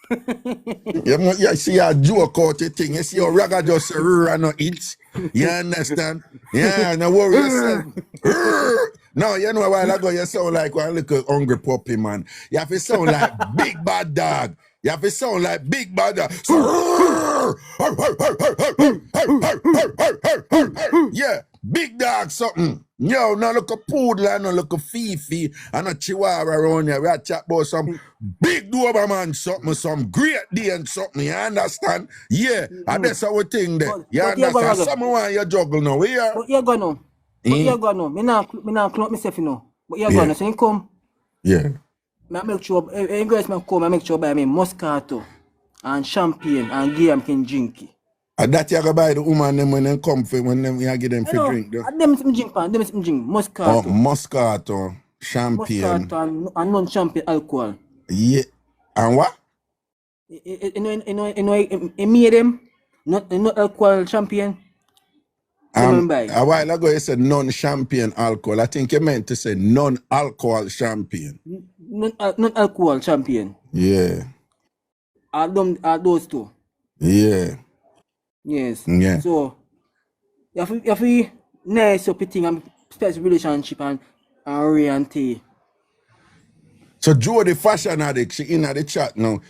You see a joke out the thing. You see how Raga just run no it. You understand? Yeah, no worry yourself. No, you know a while ago you sound like one little hungry puppy, man. You have to sound like big bad dog. You have to sound like big bad dog. Yeah, big dog something. Yo, no look a poodle and no look a fifi and a chihuahua around here. We are chat about some big Doberman something, some great day and something. You understand? Yeah, and that's our thing there. You But you go, understand? Raga. Someone you juggle now. Here. But you go now. But you go now. Me now clock myself, you know. But you go now. So you come. Yeah. I make sure, guys man come, I make sure buy me Moscato and champagne and gear I can drink it. And that you go buy the woman them when they come for when them you give them for drink. Though. Them is drink pan, them is drink Moscato. Oh, Moscato, champagne. Moscato and non-champagne alcohol. Yeah. And what? You made them not alcohol champagne. A while ago you said non-champagne alcohol. I think you meant to say non-alcohol champagne. Non-alcohol champagne. Yeah. Are those two. Yeah. Yes. Yeah. So you have to nice up thing and special relationship and Ray and T. So Joe the fashion addict, she in the chat now.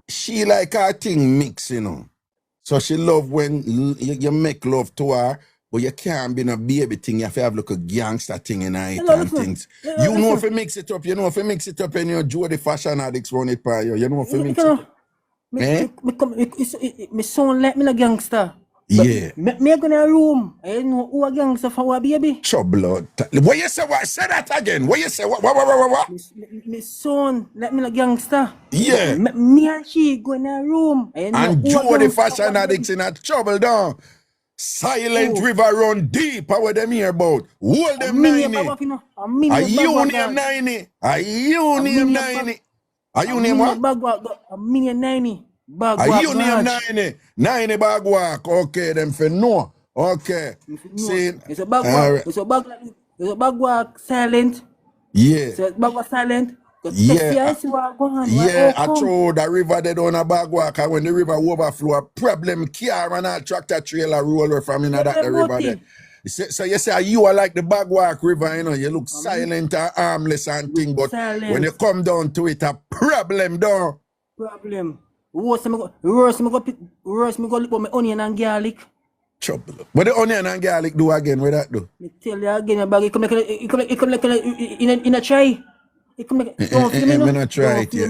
She like her thing mix, you know. So she love when you make love to her, but you can't be no baby thing. You have to have like a gangster thing in it and things. You know if you mix it up, and you Joe the fashion addicts run it by you. You know if you mix it up. Me sound like me a gangster. Yeah. Me go in a room. I know who a gangster for what, baby. Trouble. What you say? What? Say that again. What you say? What? Me sound like me a gangster. Yeah. Me and she go in a room. And Joe the fashion addicts in a trouble down. Silent river run deep. How them hear about? Hold them 90. Are you name 90? Are you name 90? Are you name what? A million 90. Are you name 90? 90 bag walk. Okay, them for no. Okay. See, it's a bag walk. It's a bag walk silent. Yeah. So bag walk silent. Yeah. Yeah, I throw the river they on a bag walk. And when the river overflow, a problem car and a tractor trailer roller from in that the river there. So you say you are like the bag walk river, you know, you look silent and harmless and thing, but when you come down to it, a problem down. Problem. Worse me go look for my onion and garlic. Trouble. What the onion and garlic do again? What that do? Me tell you again, your bag, it come like in a try. It come like don't feel me, me not try it yet.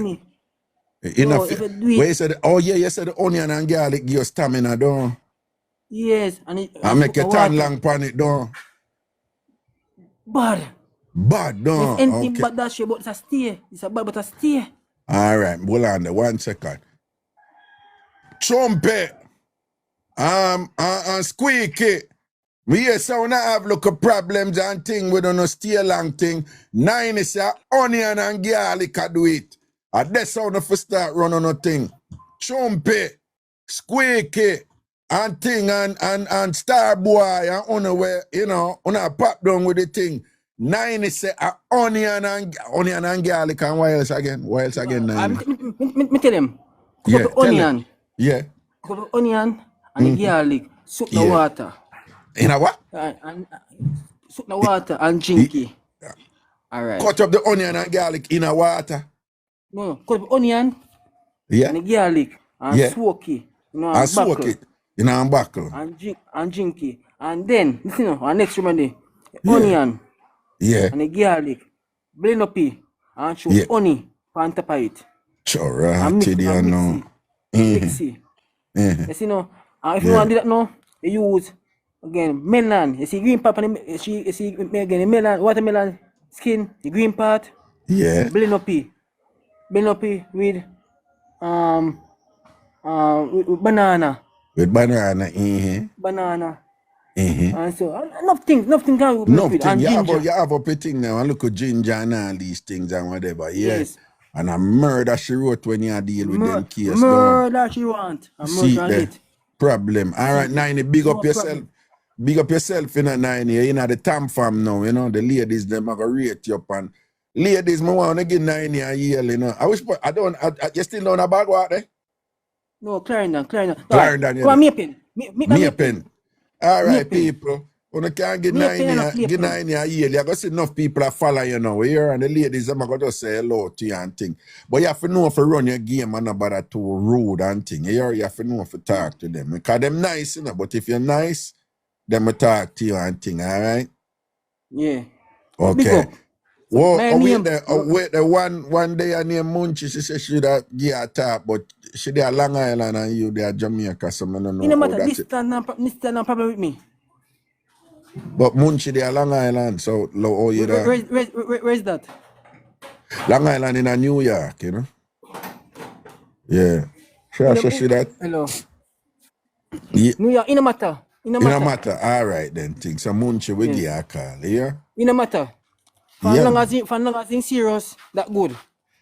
Where you said, oh yeah, you said the onion and garlic give you stamina, don't? Yes, and I make a tan long pan it, don't? Bad, don't? If anything okay. But that shit, but it's a stay. It's a bad, but a stay. All right, hold on there, 1 second. Trumpet, and squeaky. We hear sound I have look of problems and thing with no stay long thing. 9 is a onion and garlic I do it. And that's sound if we start running a thing. Trumpet, squeaky, and thing and star boy and unaware, you know, pop down with the thing. 9 is a onion and garlic and what else again? What else again? Me tell him. Yeah, onion. Yeah. Onion and garlic. Soak the water. In a what? And soak the water and drink it. Alright. Cut up the onion and garlic in a water. No, cut up onion and the garlic and smoke it. And smoke it in a buckle. And drink it. And then, listen now, our next remedy. Onion. Yeah. And the garlic. Blend up it. And show honey on top of it. Sure, mix it. You see now, if you want to do that now, you use again melon. You see green part and you see again melon, watermelon skin, the green part. Yeah. Blend up it with banana. With banana, Banana. And so nothing can with nothing. You ginger. have up a thing now and look at ginger and all these things and whatever. Yes. And a murder she wrote when you deal with them case. Murder she want. See the problem. All right, 90, big up yourself. Problem. Big up yourself in a 90. You know the TamFam now, you know, the ladies, them are going to rate you up. And ladies, I want to get 90 a year, you know. I wish, you still don't have bag walk there? No, Clarendon. Clarendon, Come on, yeah. Maypen. Maypen. All right, Maypen. people. When you can't get Maypen and a get Claypen. 9 year, you got see enough people that follow you now. Here and the ladies, I'm going to say hello to you and thing. But you have to know if you run your game and not bother too rude and thing. Here you have to know if you talk to them. Because them nice, you know. But if you're nice, then we talk to you and thing, all right? Yeah. Okay. Big up. Well, My wait name. there one day her name Munchie, she said she would give her talk, but she there Long Island and you there Jamaica, so I don't know You know how matter. that's it. This time problem with me. But Munchie there Long Island, so how you there? Where's that? Long Island in New York, you know? Yeah. She that? Hello. Yeah. New York. In a matter. It no matter. All right then, thing. So Munchie we give her a call, yeah? In a matter. For Yeah. long as in serious, that good.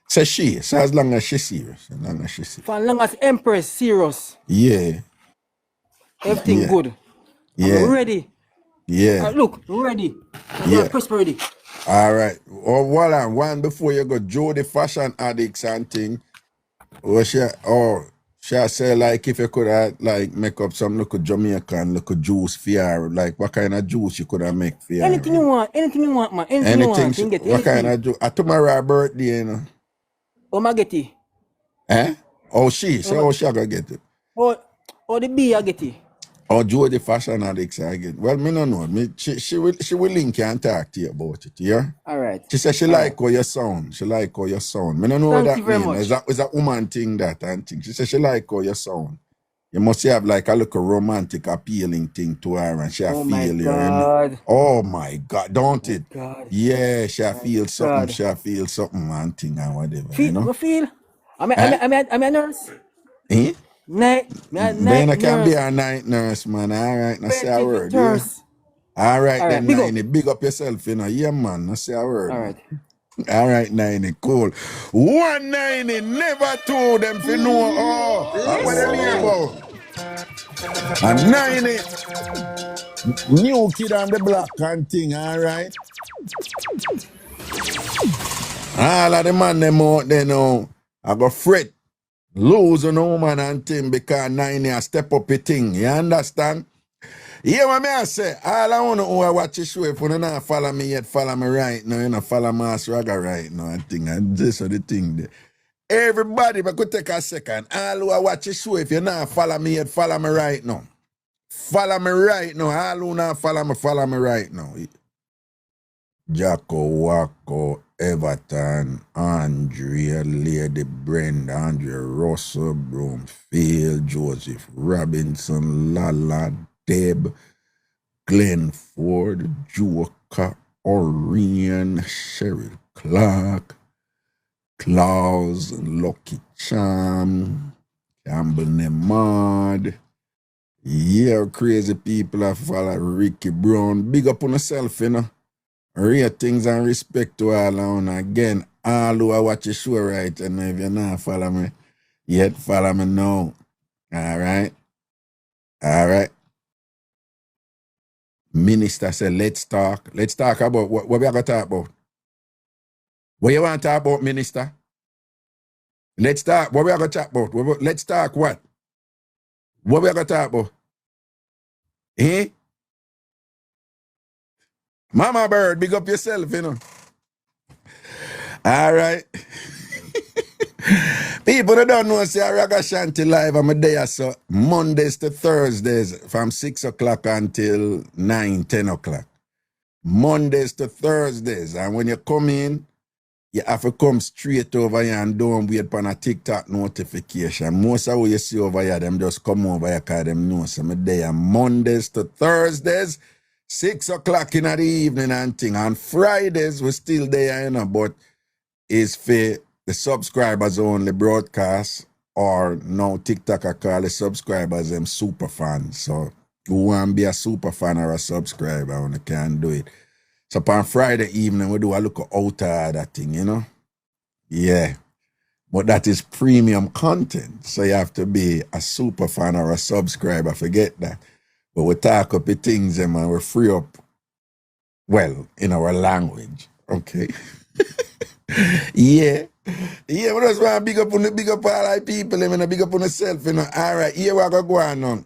So as long as she's serious, as long as she's serious. For long as Empress serious, Yeah. everything Yeah. good. Yeah. I'm ready. Yeah. Look, ready. Yeah. Press ready. All right. Oh, hold on. One before you go, Joe the fashion addicts and thing. She say like if you could like make up some local Jamaican local juice for her, like what kind of juice you could have make for her? Anything you want, man. Anything you want, you can get what kind of juice? Tomorrow her birthday, you know. Oh, my get it. Eh? Oh, she gonna get it. Oh, the bee I get it. Oh, Joe the fashion addicts I get. Well, me no know. She will link you and talk to you about it, yeah? All right. She said she like how you sound. She like how you sound. Me no know what Thank that you very means. much. Is that woman thing that and thing? She said she like how you sound. You must have like a little romantic appealing thing to her and she Oh my feel you. God. Oh my God, don't it? God. Yeah, she feel something. God. She feel something and thing and whatever. Feel, you know? feel. I'm a nurse. Eh? Night Then I can nurse. be a night nurse, man. All right, now say a word. Yeah? Nurse. All right, All right, then, big up. 90. Big up yourself, you know. Yeah, man. Now say a word. All right. All right, 90. Cool. 190, never told them to know. Oh, what them here about? And 90. New kid on the block and thing, all right? All of the man them out there now, I go fret. Lose on a woman and thing because 90 a step up a thing. You understand? Yeah, what me I say, all I want to know watch the show. If you don't follow me yet, follow me right now. You know, follow Master Raga right now and thing. And this is the thing there. Everybody, but could take a second. All who watch the show, if you not follow me yet, follow me right now. Follow me right now. All who not follow me right now. Jacko, Wacko, Everton, Andrea, Lady Brenda, Andrea Russell, Broomfield, Joseph Robinson, Lala, Deb, Glenn Ford, Joker, Orion, Cheryl Clark, Klaus, Lucky Charm, Campbell Nemad. Yeah, crazy people that follow Ricky Brown. Big up on yourself, you know. Real things and respect to all on again. All who watch the show right, and if you not follow me yet, follow me now. All right. Minister said, let's talk. Let's talk about what we are going to talk about. What you want to talk about, Minister? Let's talk. What we are going to talk about? Let's talk what? What we are going to talk about? Eh? Mama Bird, big up yourself, you know. All right. People that don't know, say Ragashanti live. I'm a day so Mondays to Thursdays from 6 o'clock until 9, 10 o'clock. Mondays to Thursdays. And when you come in, you have to come straight over here and don't wait for a TikTok notification. Most of what you see over here, them just come over here because them know some day. Mondays to Thursdays, 6 o'clock in the evening and thing. On Fridays, we're still there, you know, but it's for the subscribers only broadcast, or no TikTok I call the subscribers them super fans. So who want to be a super fan or a subscriber when they can't do it. So on Friday evening we do a look out that thing, you know? Yeah. But that is premium content. So you have to be a super fan or a subscriber. Forget that. But we talk up the things and we free up, well, in our language. Okay. Yeah. Yeah, we just want to big up all our people, you know, big up on yourself, you know. All right, here we go on now.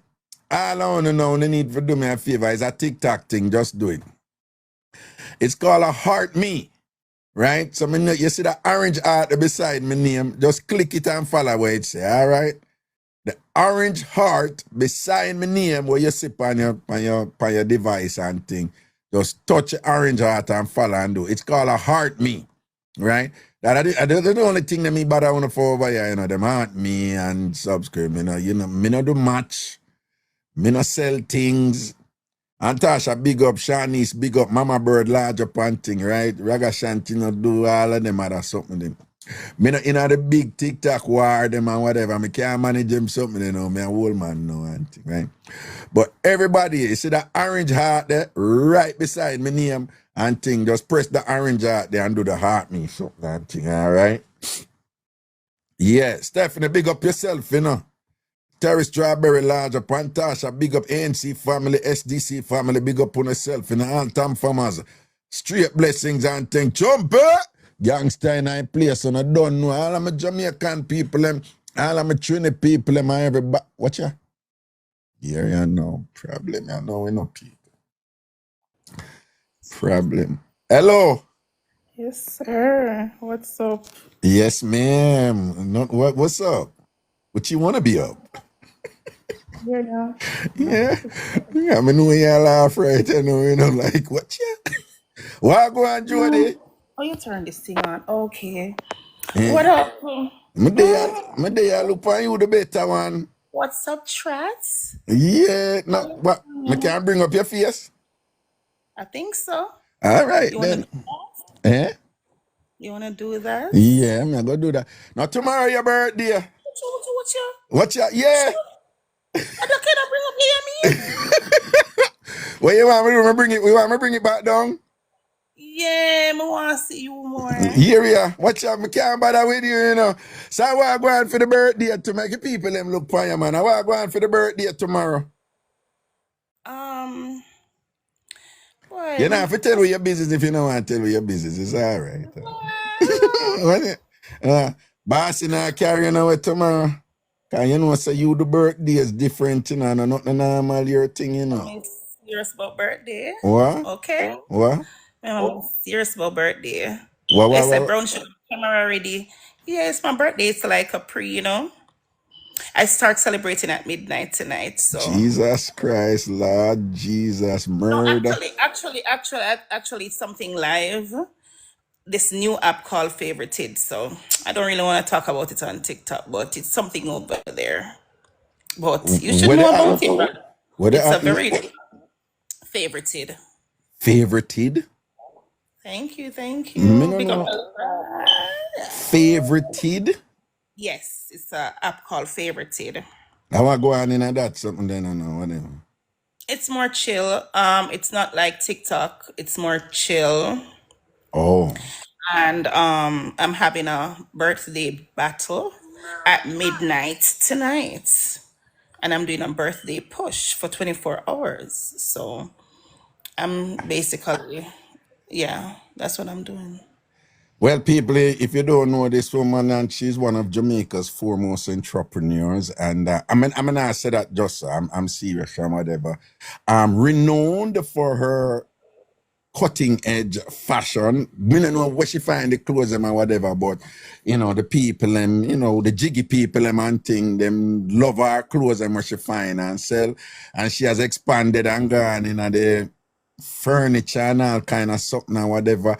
All I want to know, you need to do me a favor. It's a TikTok thing, just do it. It's called a heart me, right? So you see the orange heart beside my name, just click it and follow what it say, all right? The orange heart beside my name where you see on your device and thing. Just touch the orange heart and follow and do. It's called a heart me, right? That's the only thing that me bother on for over here, you know, them heart me and subscribe, you know, me not do much, me not sell things. And Tasha, big up, Shanice, big up, Mama Bird, large up and thing, right? Ragashanti, you know, do all of them other something them. Me not in the big TikTok war them and whatever. Me can't manage them something, you know. Me a old man now and thing, right? But everybody, you see that orange heart there, right beside my name and thing. Just press the orange heart there and do the heart me something and thing, all right? Yeah, Stephanie, big up yourself, you know. Terry Strawberry, large up and Tasha, big up ANC family, SDC family, big up on yourself, you know, all TamFamers. Straight blessings and thing. Jumper! Gangster in a place, and I don't know. All of my Jamaican people, all of my Trinity people, and everybody. Watch ya. Here you know. Problem, you know, we know people. Problem. Hello. Yes, sir. What's up? Yes, ma'am. What's up? What you want to be up? Yeah, yeah. Yeah. Yeah, I know y'all laugh right, you know, like, what ya? What go on, Jody? Oh, you turn this thing on. Okay. Eh. What up? My day, look for you the better one. What's up, Trats? Yeah, no, what? I can't bring up your face. I think so. All right, You wanna then. do that? Eh? You wanna do that? Yeah, I'm gonna do that. Now, tomorrow, your birthday. What you? What ya? Yeah. I don't care to bring up here, me. What you want me to do? We want me to bring it back down? Yeah, I wanna see you more. Here we are. Watch out, I can't bother with you, you know. So I want to go on for the birthday to make the people them look for you, man. I want to go on for the birthday tomorrow. Boy. You know, if you tell me your business, if you don't want to tell me your business, it's all right. Boss, you know, carrying away tomorrow. Because you know, so you the birthday is different, you know, and not the normal your thing, you know. I'm serious about birthday. What? Okay. What? I'm serious about birthday. What? They said brown sugar camera already. Yeah, it's my birthday. It's like a pre, you know. I start celebrating at midnight tonight. So Jesus Christ, Lord Jesus, no, murder. actually, it's something live. This new app called Favorited. So I don't really want to talk about it on TikTok, but it's something over there. But you should know about it. Right? It's a very favorited. Favorited? Thank you. Big up. Favorited? Yes, it's an app called Favorited. I want to go on in that something then, I know, whatever. It's more chill. It's not like TikTok. It's more chill. Oh. And I'm having a birthday battle at midnight tonight. And I'm doing a birthday push for 24 hours. So I'm basically, yeah, that's what I'm doing. Well, people, if you don't know this woman, and she's one of Jamaica's foremost entrepreneurs, and I'm gonna say that just I'm serious or whatever. Renowned for her cutting edge fashion. We don't know where she find the clothes and whatever, but you know the people and you know the jiggy people and thing them love her clothes and what she find and sell, and she has expanded and gone in the furniture and all kind of something and whatever.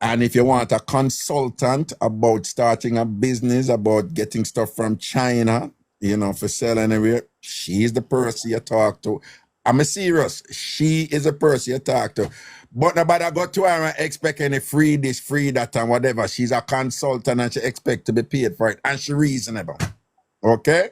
And if you want a consultant about starting a business, about getting stuff from China, you know, for sale anywhere, she's the person you talk to. I'm serious. She is the person you talk to. But nobody go to her and expect any free this, free that, and whatever. She's a consultant and she expect to be paid for it. And she reasonable. Okay?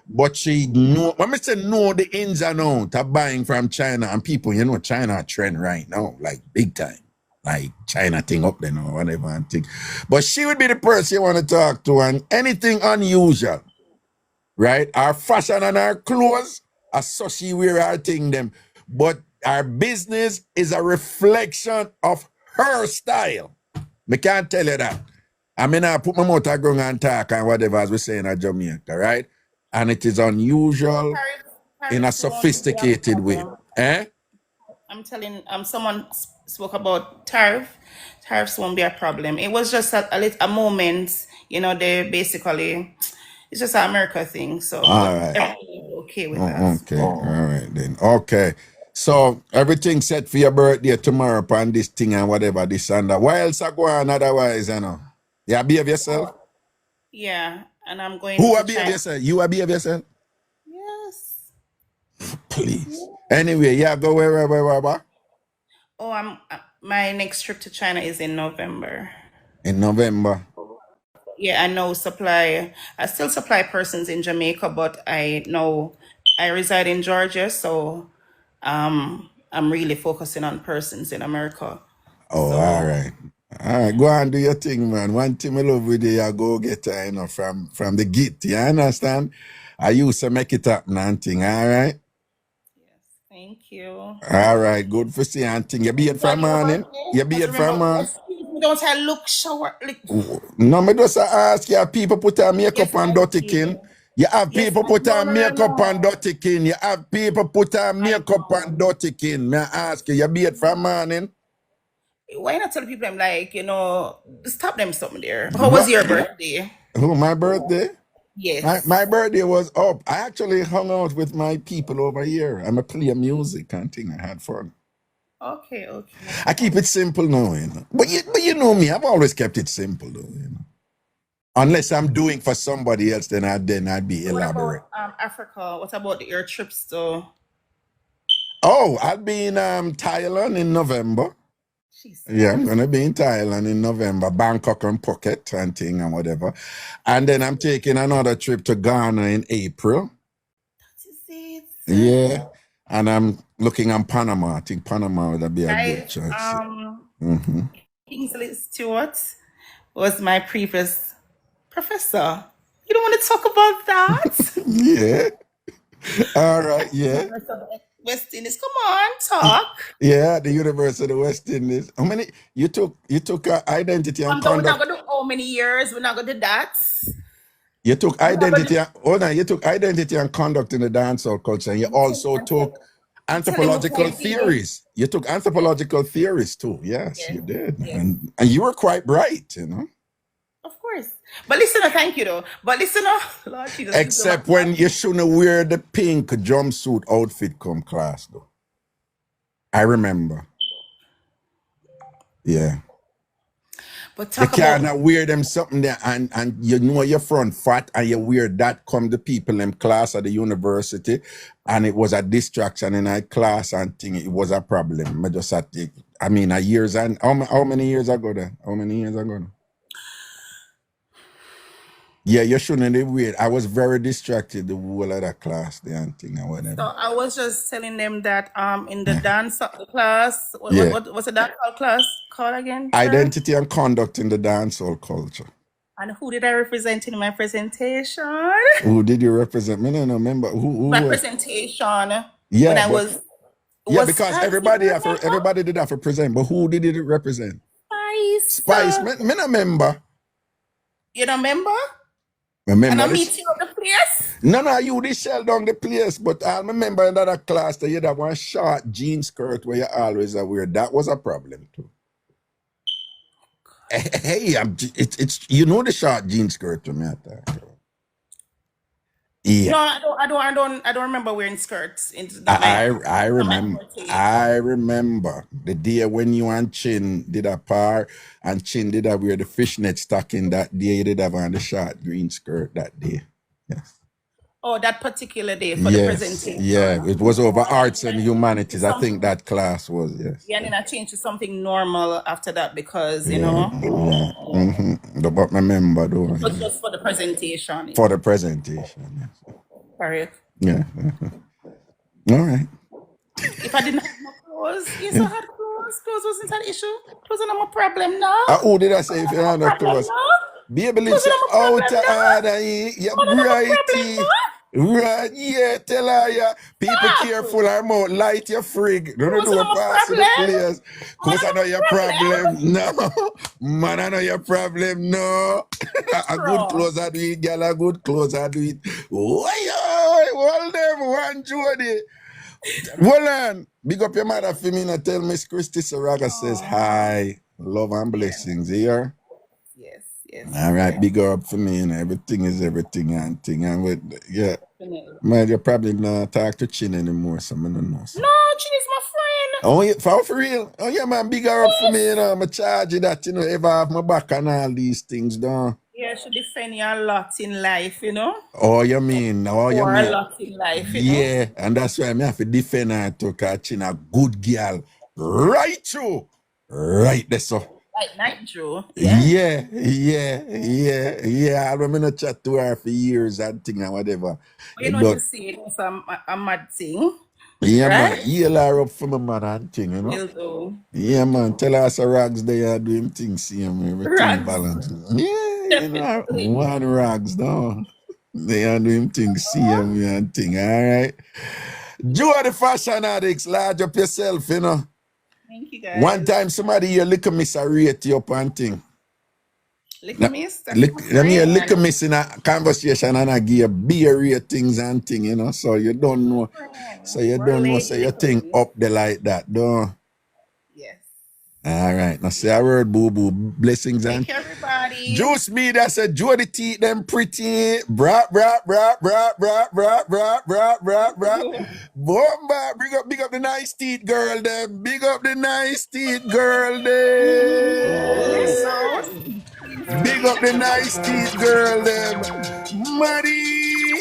But she know, when I say know the ins and outs of buying from China, and people, you know, China trend right now, like big time. Like China thing up there or whatever and thing. But she would be the person you want to talk to, and anything unusual, right? Our fashion and our clothes, as so she wear our thing them. But our business is a reflection of her style. Me can't tell you that. I mean, I put my mouth on ground and talk and whatever, as we say in Jamaica, right? And it is unusual in a Tariffs won't be a sophisticated way. problem. Eh? I'm telling someone spoke about tariffs won't be a problem. It was just a moment, they basically it's just an America thing. So All right. everybody's okay with that. Okay. All right then. Okay. So everything set for your birthday tomorrow upon this thing and whatever, this and that. Why else I go on otherwise, You behave yourself? Yeah, and I'm going Who to behave China. yourself? You behave yourself? Yes. Please. Anyway, yeah, go where? Oh, my next trip to China is in November. In November. Yeah, I still supply persons in Jamaica, but I reside in Georgia, so I'm really focusing on persons in America. Oh, So all right. All right, go and do your thing, man. One thing I love with you, go get her, from the git. You understand? I used to make it happen and thing, all right? yes, thank you. All right, good for seeing and thing. You be it from morning? You be it from morning? Don't I look shower? No, me just ask you, people put on makeup Yes, and I dirty do. kin. You have Yes, people I put know, on no, makeup no. and dirty kin. You have people put on makeup and dirty kin. Me ask you, you be it from morning? Why not tell people I'm like, stop them something there. How was your birthday? Who, my birthday? Yes. My birthday was up. I actually hung out with my people over here. I'm a play music and thing. I had fun. Okay. I keep it simple now, But you know me, I've always kept it simple though, Unless I'm doing for somebody else, then I'd be elaborate. What about Africa? What about your trips to? Oh, I'll be in Thailand in November. Jesus. Yeah, I'm gonna be in Thailand in November, Bangkok and Phuket and thing and whatever. And then I'm taking another trip to Ghana in April. Yeah. And I'm looking on Panama. I think Panama would be a good choice. Kingsley Stewart was my previous professor. You don't want to talk about that? Yeah. All right, yeah. West Indies, come on, talk. Yeah, the University of the West Indies. How many you took identity and We're not conduct? gonna do how many years? We're not gonna do that. You took identity. Hold on, you took identity and conduct in the dancehall culture, and you also took anthropological theories. You took anthropological theories too. Yes, you did, and you were quite bright, Of course. But listen, thank you though. But listen, Lord Jesus. Except when you shouldn't wear the pink jumpsuit outfit come class though. I remember. Yeah. But you cannot wear them something there and you know your front fat and you wear that come the people in class at the university and it was a distraction in a class and thing. It was a problem. I just had to, a years and how many years ago then? How many years ago now? Yeah, you shouldn't have weird. I was very distracted the whole of that class there and thing and whatever. So I was just telling them that in the dance class, what's the dancehall class called again? Identity and conduct in the dancehall culture. And who did I represent in my presentation? Who did you represent? I don't remember. Who my presentation. Yeah, when I was. Yeah, because everybody did have to present, but who did it represent? Spice. Me not remember. You don't remember? Remember? And I meet you at the place? No, you did shell down the place, but I remember in that class that you had one short jean skirt where you always wear. That was a problem too. Hey, it's the short jean skirt to me at that. Yeah. No, I don't remember wearing skirts. I remember. I remember the day when you and Chin did a par, and Chin did wear the fishnet stocking that day. You did have on the short green skirt that day. Yes. Oh, that particular day for the presentation. Yeah, it was over arts and humanities. I think that class was, yes. Yeah, and then I changed to something normal after that because, you know. But remember though. It was just for the presentation. For the presentation, yes. Correct. Yeah. All right. If I didn't have no clothes, yes, I had clothes. Clothes wasn't an issue. Clothes are not my problem now. Who did I say if you had no clothes? Baby lives out of order, you're brighty. Right, yeah, tell her, yeah. People Stop! careful, I'm out. Light your frig. Don't What's do a our pass to the problem? players. What Cause I know our your problem? problem. No. Man, I know your problem. No. A good True. clothes I do it, girl. A good clothes I do it. Why, hold them, one Jody. Hold on. Big up your mother for me and tell Miss Christy Saraga says hi. Love and blessings here. Yes, yes, All right, yes. big her up for me and everything is everything and thing. And with, yeah. Definitely. Man, you probably not talk to Chin anymore, so I don't know. So. No, Chin is my friend. Oh, yeah, for real? Oh, yeah, man, big her up for me, you know. I'm charge you that, you know, ever have my back and all these things, done. Yeah, she defend you a lot in life, you know. Oh, you mean? Oh, you Or a mean? lot in life, you know. Yeah, and that's why I have to defend her to because Chin a good girl. Right, you. Right there, so. Like Night Joe. Yeah. Yeah. I've been not chat to her for years and thing and whatever. But you know what you see, it's a mad thing. Yeah, man. Right? Heal her up for my man and thing, you know. Will do. Yeah, man. Tell us a rags there do him things, see him, everything Rags. balance. Yeah, you know, Definitely. one rags, no. They are doing things, see him and thing, all right. Joe the fashion addicts, large up yourself, you know. Thank you, guys. One time somebody here lick miss a rate you up and thing. Little miss. That's Let my me a friend. little miss in a conversation and I give you beer ratings and thing, you know. So you don't know. So you We're don't know. late So you little think miss. up there like that, don't. Yes. All right. Now say a word, boo boo. Blessings and Thank you, everybody. Juice me that said Jody teeth them pretty. Bomba. Big up the nice teeth girl them. Big up the nice teeth girl them. Listen. Big up the nice teeth girl them. Muddy.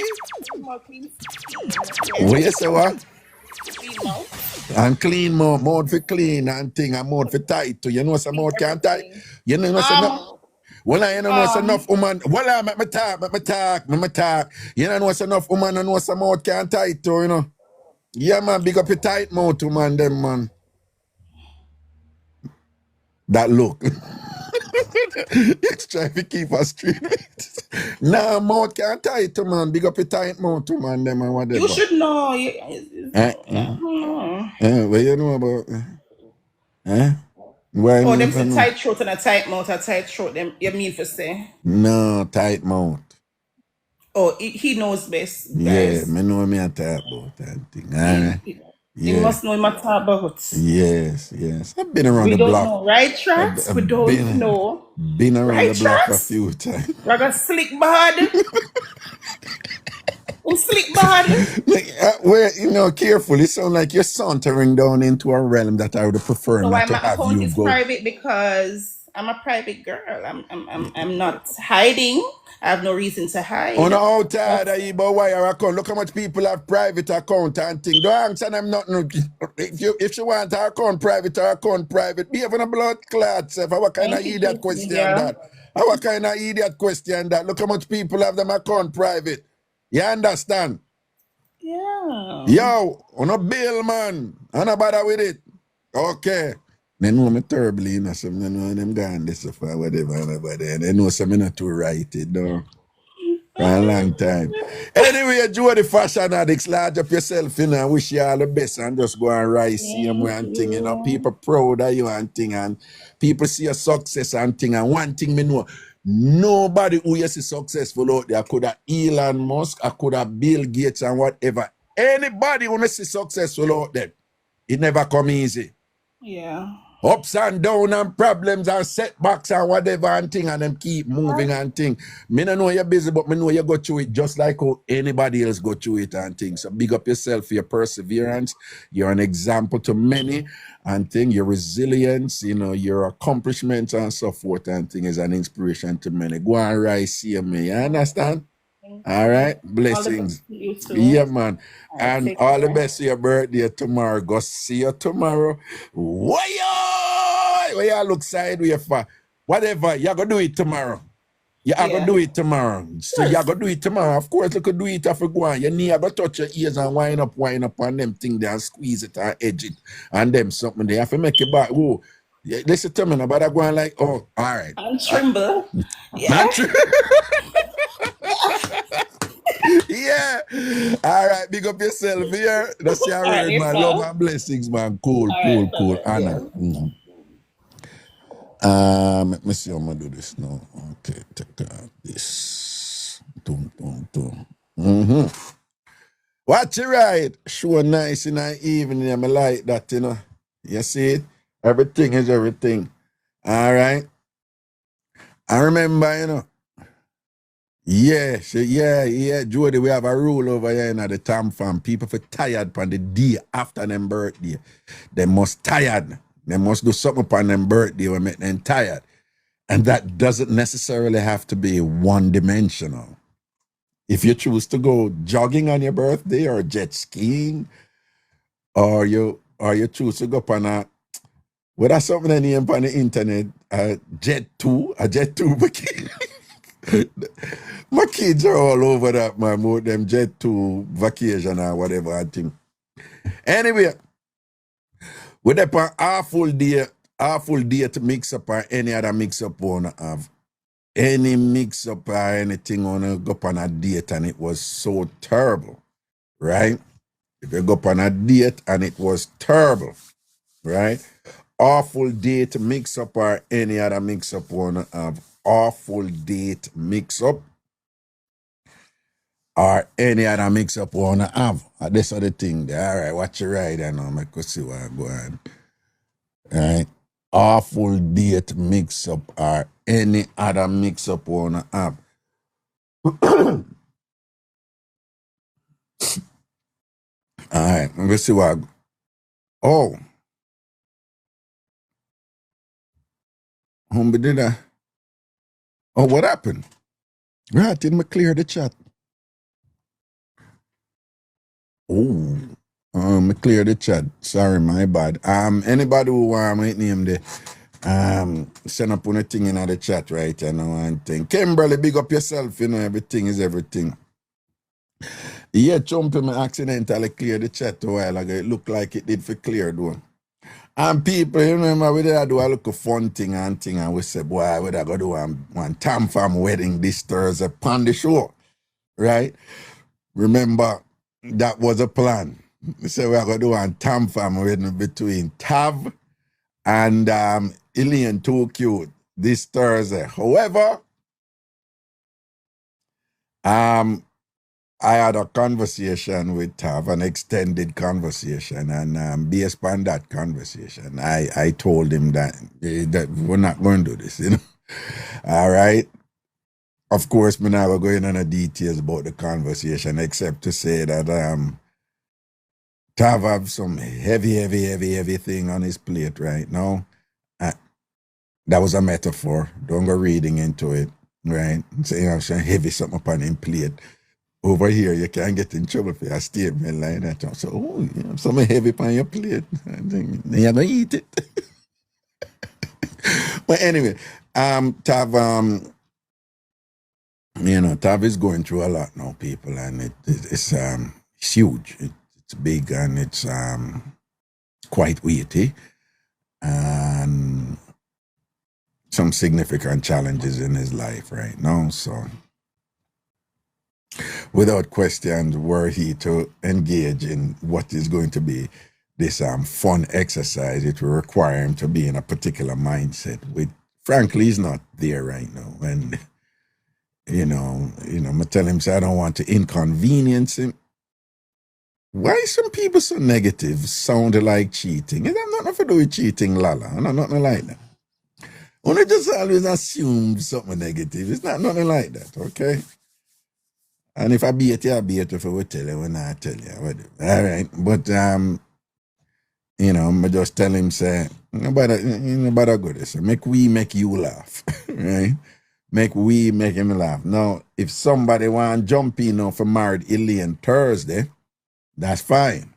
What you say what? Clean mouth. And clean mouth for clean and thing and mouth for tight too. You know some mouth can't tight. You know some no. Well, I know it's enough woman. Well, I make me talk. You know it's enough woman and know some mouth can't tight too, you know. Yeah, man, big up your tight mouth, woman, them, man. That look. It's trying to keep us straight. Nah, mouth can't tight, man. Big up your tight mouth, man, them, and whatever. You should know. What you know about? Why Oh, me them for say know? tight throat and a tight mouth, a tight throat. Them you mean for say? No, tight mouth. Oh, he knows best, Yeah, guys. me know me a talk about that thing. All right. You Yeah. must know him a talk about. Yes. I've been around We the don't block. know, right, Tracks? We don't know. Been around Right, the block a Tracks? few times. Raga slick bad. Slick bad. Where you know, careful. It sounds like you're sauntering down into a realm that I would prefer So not why to my have account you is go. private because I'm a private girl. I'm not hiding. I have no reason to hide. On how tired are you about wire account? Look how much people have private account and thing. Don't answer them nothing. If you want her account private, be having a blood clot. Self. What kind of idiot question that? What kind of idiot question that? Look how much people have them account private. You understand? Yeah. Yo, on a bill, man. I'm not bother with it. Okay. They know me terribly, you know, so they know them gone this stuff or whatever, and they know some not too right it though. For a long time. Anyway, Joe the fashion addicts, large up yourself, you know, I wish you all the best and just go and rise, see them and thing, you know. People proud of you and thing, and people see your success and thing. And one thing me know, nobody who is successful out there could have Elon Musk, I could have Bill Gates and whatever. Anybody who is successful out there, it never come easy. Yeah. Ups and down and problems and setbacks and whatever and thing, and them keep moving and thing. Me no know you're busy, but me know you go through it just like how anybody else go through it and thing. So big up yourself for your perseverance. You're an example to many and thing. Your resilience, you know, your accomplishments and so forth and thing is an inspiration to many. Go and rise, see me. You understand? All right, blessings. Yeah, man. And all the best for your birthday tomorrow. Go see you tomorrow. Why you look sideways for? Whatever, you're going to do it tomorrow. You're going to do it tomorrow. So you're going to do it tomorrow. Of course, you could do it if you go on. Your knee, you're going to touch your ears and wind up on them thing there and squeeze it and edge it. And them something there. You have to make it back. Whoa. Yeah, listen to me now, but I'm going like, oh, all right. And tremble. Yeah. Yeah. All right, big up yourself here. That's your All right, word, man. Love yourself. and blessings, man. Cool, All right, cool, cool. perfect. Honor. Let me see how I'm gonna do this now. Okay, take out this. Boom, boom, boom. Watch it right. Sure nice in the evening. I like that, you know. You see it? Everything is everything. All right. I remember, you know. Yeah, Jody, we have a rule over here in the TamFam. People for tired on the day after them birthday. They must tired. They must do something upon them birthday to make them tired. And that doesn't necessarily have to be one-dimensional. If you choose to go jogging on your birthday or jet skiing, or you choose to go upon a, well, that's something they name on the internet, a jet 2 vacation. My kids are all over that, man. More them jet 2 vacation or whatever I think. Anyway, with that half full day to mix up or any other mix up wanna have. Any mix up or anything wanna go up on a date and it was so terrible, right? If you go up on a date and it was terrible, right? Awful date mix up or any other mix up wanna have. Awful date mix up or any other mix up wanna have. This other thing there. All right, watch your ride and I'll make you see what I'm going. Right? Awful date mix up or any other mix up wanna have. All right, let's see what. Oh, whom did I? Oh, what happened? Right, didn't me clear the chat? Oh, me clear the chat. Sorry, my bad. Anybody who want my name there, send up on a thing in the chat, right? You know, and thing. Kimberly, big up yourself. You know, everything is everything. Yeah, Chumpy, me accidentally cleared the chat a while ago. It looked like it did for clear though. And people, you remember, we did do a little fun thing, and we said, boy, we did go do one TamFam wedding this Thursday on the show, right? Remember, that was a plan. We said we are going to do one TamFam wedding between Tav and Elaine, too cute, this Thursday. However, I had a conversation with Tav, an extended conversation, and based on that conversation, I told him that we're not going to do this, you know. All right. Of course, we're not going into details about the conversation, except to say that Tav have some heavy thing on his plate right now. That was a metaphor. Don't go reading into it, right? So, you know, heavy something upon his plate. Over here, you can't get in trouble for a statement like that. So, oh, you have something heavy upon your plate. You're going to eat it. But anyway, Tav, you know, Tav is going through a lot now, people, and it's huge. It's big and it's quite weighty. And some significant challenges in his life right now, so without question, were he to engage in what is going to be this fun exercise, it will require him to be in a particular mindset, which frankly is not there right now. And you know, I tell him, say, I don't want to inconvenience him. Why some people so negative, sound like cheating? It has nothing to do with cheating, Lala. Nothing like that. Only just always assume something negative. It's not nothing like that, okay? And if I beat you, I beat you if I will tell you when I tell you. All right. But, you know, I just tell him, say, nobody go this. Make you laugh, right? Make him laugh. Now, if somebody want to jump in for married Elaine Thursday, that's fine,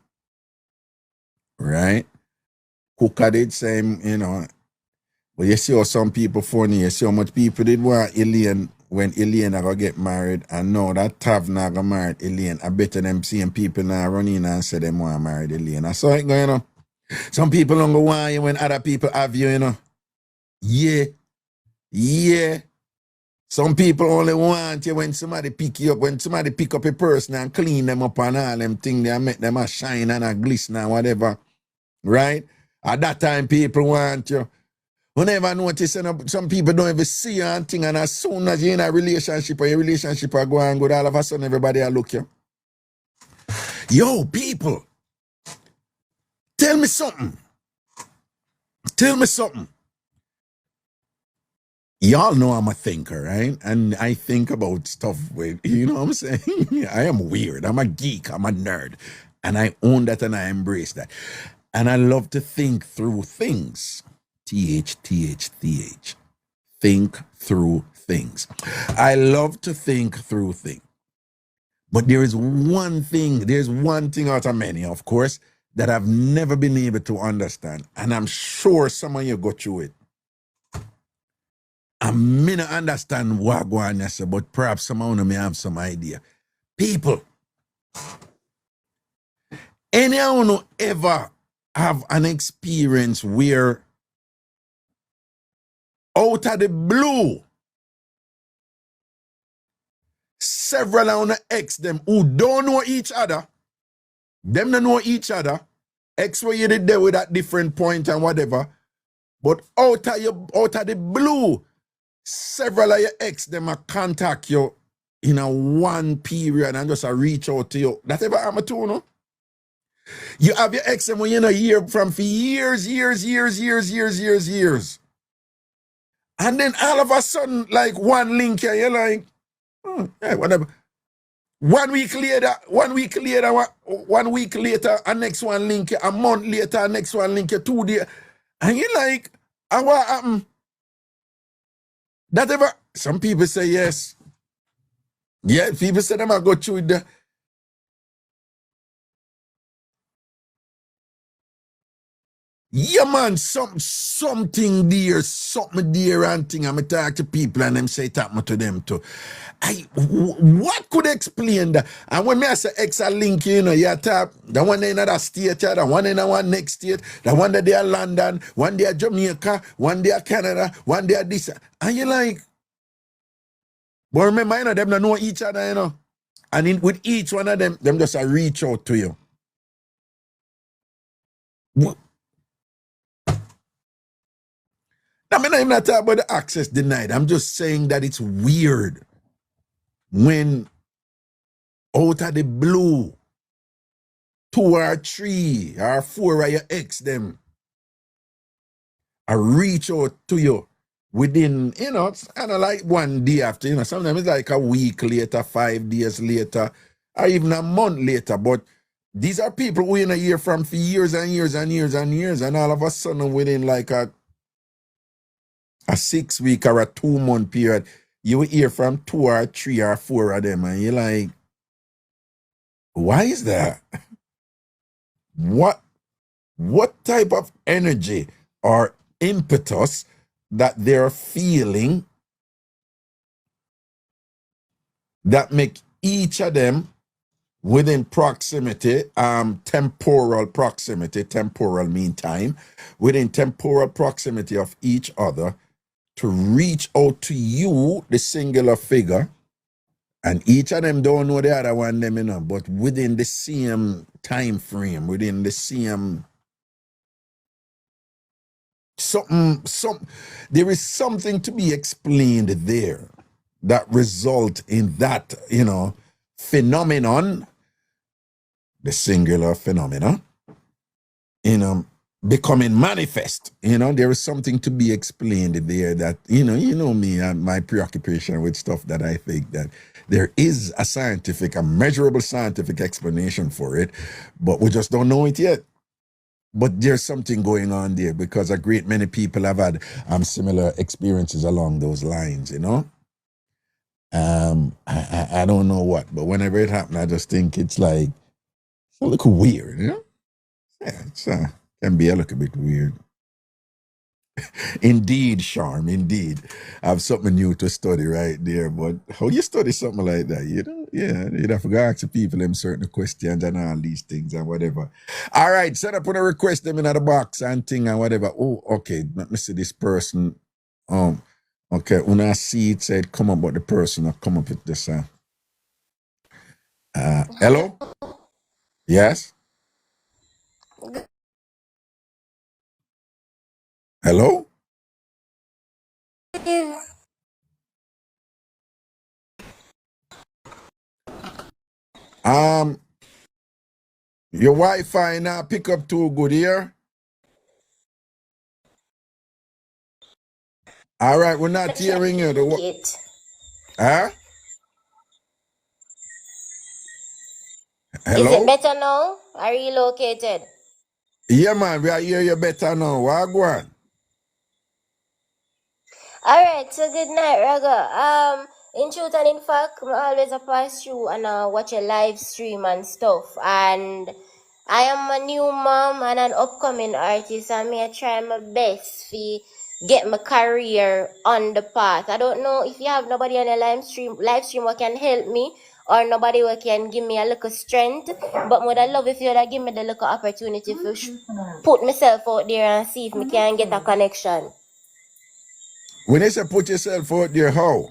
right? Cooker did same, you know. But you see how some people funny. You see how much people did want Elaine when Elaine are going to get married, and now that Tav not going to marry Elaine, I bet them seeing people now run in and say them want to marry Elaine. I saw it going, you know. Some people don't go want you when other people have you, you know. Yeah. Some people only want you when somebody pick you up, when somebody pick up a person and clean them up and all them things, they make them a shine and a glisten and whatever, right? At that time, people want you. We never notice, some people don't even see you and thing, and as soon as you're in a relationship or your relationship are going good, all of a sudden everybody will look you. Yo, people, tell me something. Tell me something. Y'all know I'm a thinker, right? And I think about stuff with, you know what I'm saying? I am weird. I'm a geek. I'm a nerd. And I own that and I embrace that. And I love to think through things. TH. Think through things. I love to think through things. But there's one thing out of many, of course, that I've never been able to understand. And I'm sure some of you go through it. I may not understand what going on, but perhaps some of you may have some idea. People, anyone who ever have an experience where out of the blue, several of the ex them who don't know each other, them don't know each other, ex where you did there with that different point and whatever, but out of the blue, several of your ex them a contact you in a one period and just a reach out to you. That ever happen to you, no? You have your ex them when you know hear from for years. And then all of a sudden, like one link here, you're like, yeah, whatever. 1 week later, a next one link, a month later, a next one link, 2 days. And you're like, what happened? That ever, some people say yes. Yeah, people say them I go through the. Yeah, man, something there and thing. I'm talk to people and them say it happened to them too. What could explain that? And when me I say extra link, you know, you tap the one in another state, the one in one next state, the one that they are London, one day Jamaica, one day Canada, one day this. And you're like, but remember, you know, them don't know each other, you know. And with each one of them just reach out to you. I'm not talking about the access denied. I'm just saying that it's weird when out of the blue, 2 or 3 or 4 of your ex them I reach out to you within, you know, it's kind of like 1 day after, you know, sometimes it's like a week later, 5 days later, or even a month later. But these are people who in a year from for years and years, and all of a sudden within like a 6 week or a 2 month period, you will hear from 2 or 3 or 4 of them, and you're like, why is that? What type of energy or impetus that they're feeling that make each of them within proximity, temporal mean time, within temporal proximity of each other, to reach out to you, the singular figure, and each of them don't know the other one, them, you know, but within the same time frame, within the same there is something to be explained there that result in that, you know, phenomenon, the singular phenomena, you know, becoming manifest. You know, there is something to be explained there that, you know me and my preoccupation with stuff that I think that there is a measurable scientific explanation for it, but we just don't know it yet. But there's something going on there because a great many people have had similar experiences along those lines, you know. I don't know what, but whenever it happens, I just think it's like, it's a little weird, you know. Yeah, it's can be a little bit weird. Indeed, Charm, indeed. I have something new to study right there, but how you study something like that? You know, yeah, you'd have to ask the people them certain questions and all these things and whatever. All right, set up on a request them in the box and thing and whatever. Oh, okay, let me see this person. Okay, when I see it said come up, but the person not come up with the sound. Hello? Yes? Hello? Your Wi-Fi now pick up too good here. All right, we're not hearing you. Huh? Is it Hello? better now? I relocated. Yeah, man, we are hear you better now. Wagwan. Alright, so good night, Raga. In truth and in fact, I always a pass through and watch a live stream and stuff. And I am a new mom and an upcoming artist, and me I try my best to get my career on the path. I don't know if you have nobody on a live stream who can help me, or nobody who can give me a little strength. But what I love if you would give me the little opportunity to put myself out there and see if me can get a connection. When you say put yourself out there, how?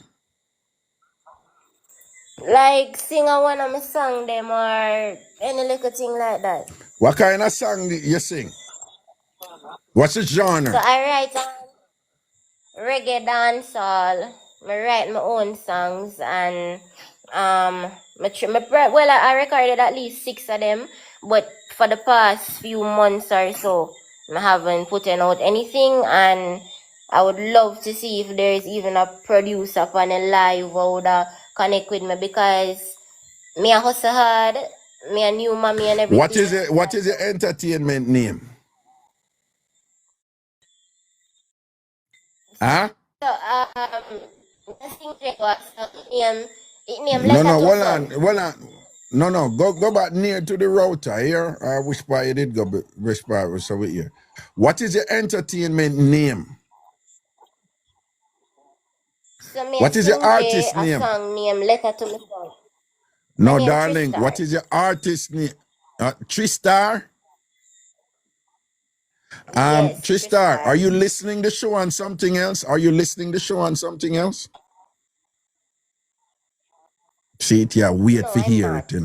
Like sing a one of my song them or any little thing like that. What kind of song you sing? What's the So genre? I write reggae dancehall. I write my own songs and I recorded at least 6 of them, but for the past few months or so, I haven't put out anything, and I would love to see if there is even a producer on a live who would connect with me, because me a hustle hard, me a new mommy and everything. What is your entertainment name? Huh? So I think it was it name No, Letter to hold Son. on. No, go back near to the router here. Which part you did go, which part was over here. What is your entertainment name? So me What is your sing artist a name? song named Letter to My Son. No, My name darling, Tristar. what is your artist name? Tristar? Yes, Tristar, are Tristar. you listening the show on something else? Are you listening the show on something else? See it, yeah, wait No, for I'm hear not. it,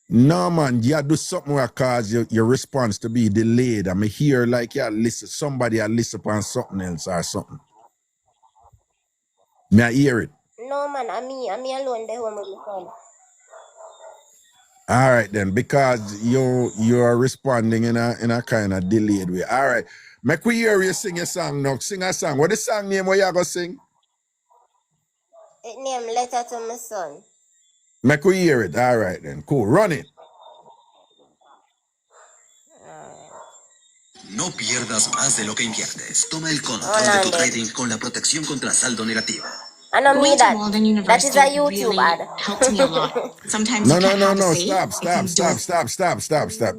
No, man, you do something where cause your response to be delayed. I'm hear like listen, somebody I listen upon something else or something. May I hear it? No man, I'm me alone there home with my son. All right then, because you are responding in a kind of delayed way. All right, make we hear you sing a song now. Sing a song. What the song name? What you gonna sing? It named Letter to My Son. Make we hear it. All right then, cool. Run it. No pierdas más de lo que inviertes. Toma el control de tu trading con la protección contra saldo negativo. I don't Going mean to that. Walden That University is a YouTube really ad. helped me a lot. Sometimes you can't have a No. say Stop.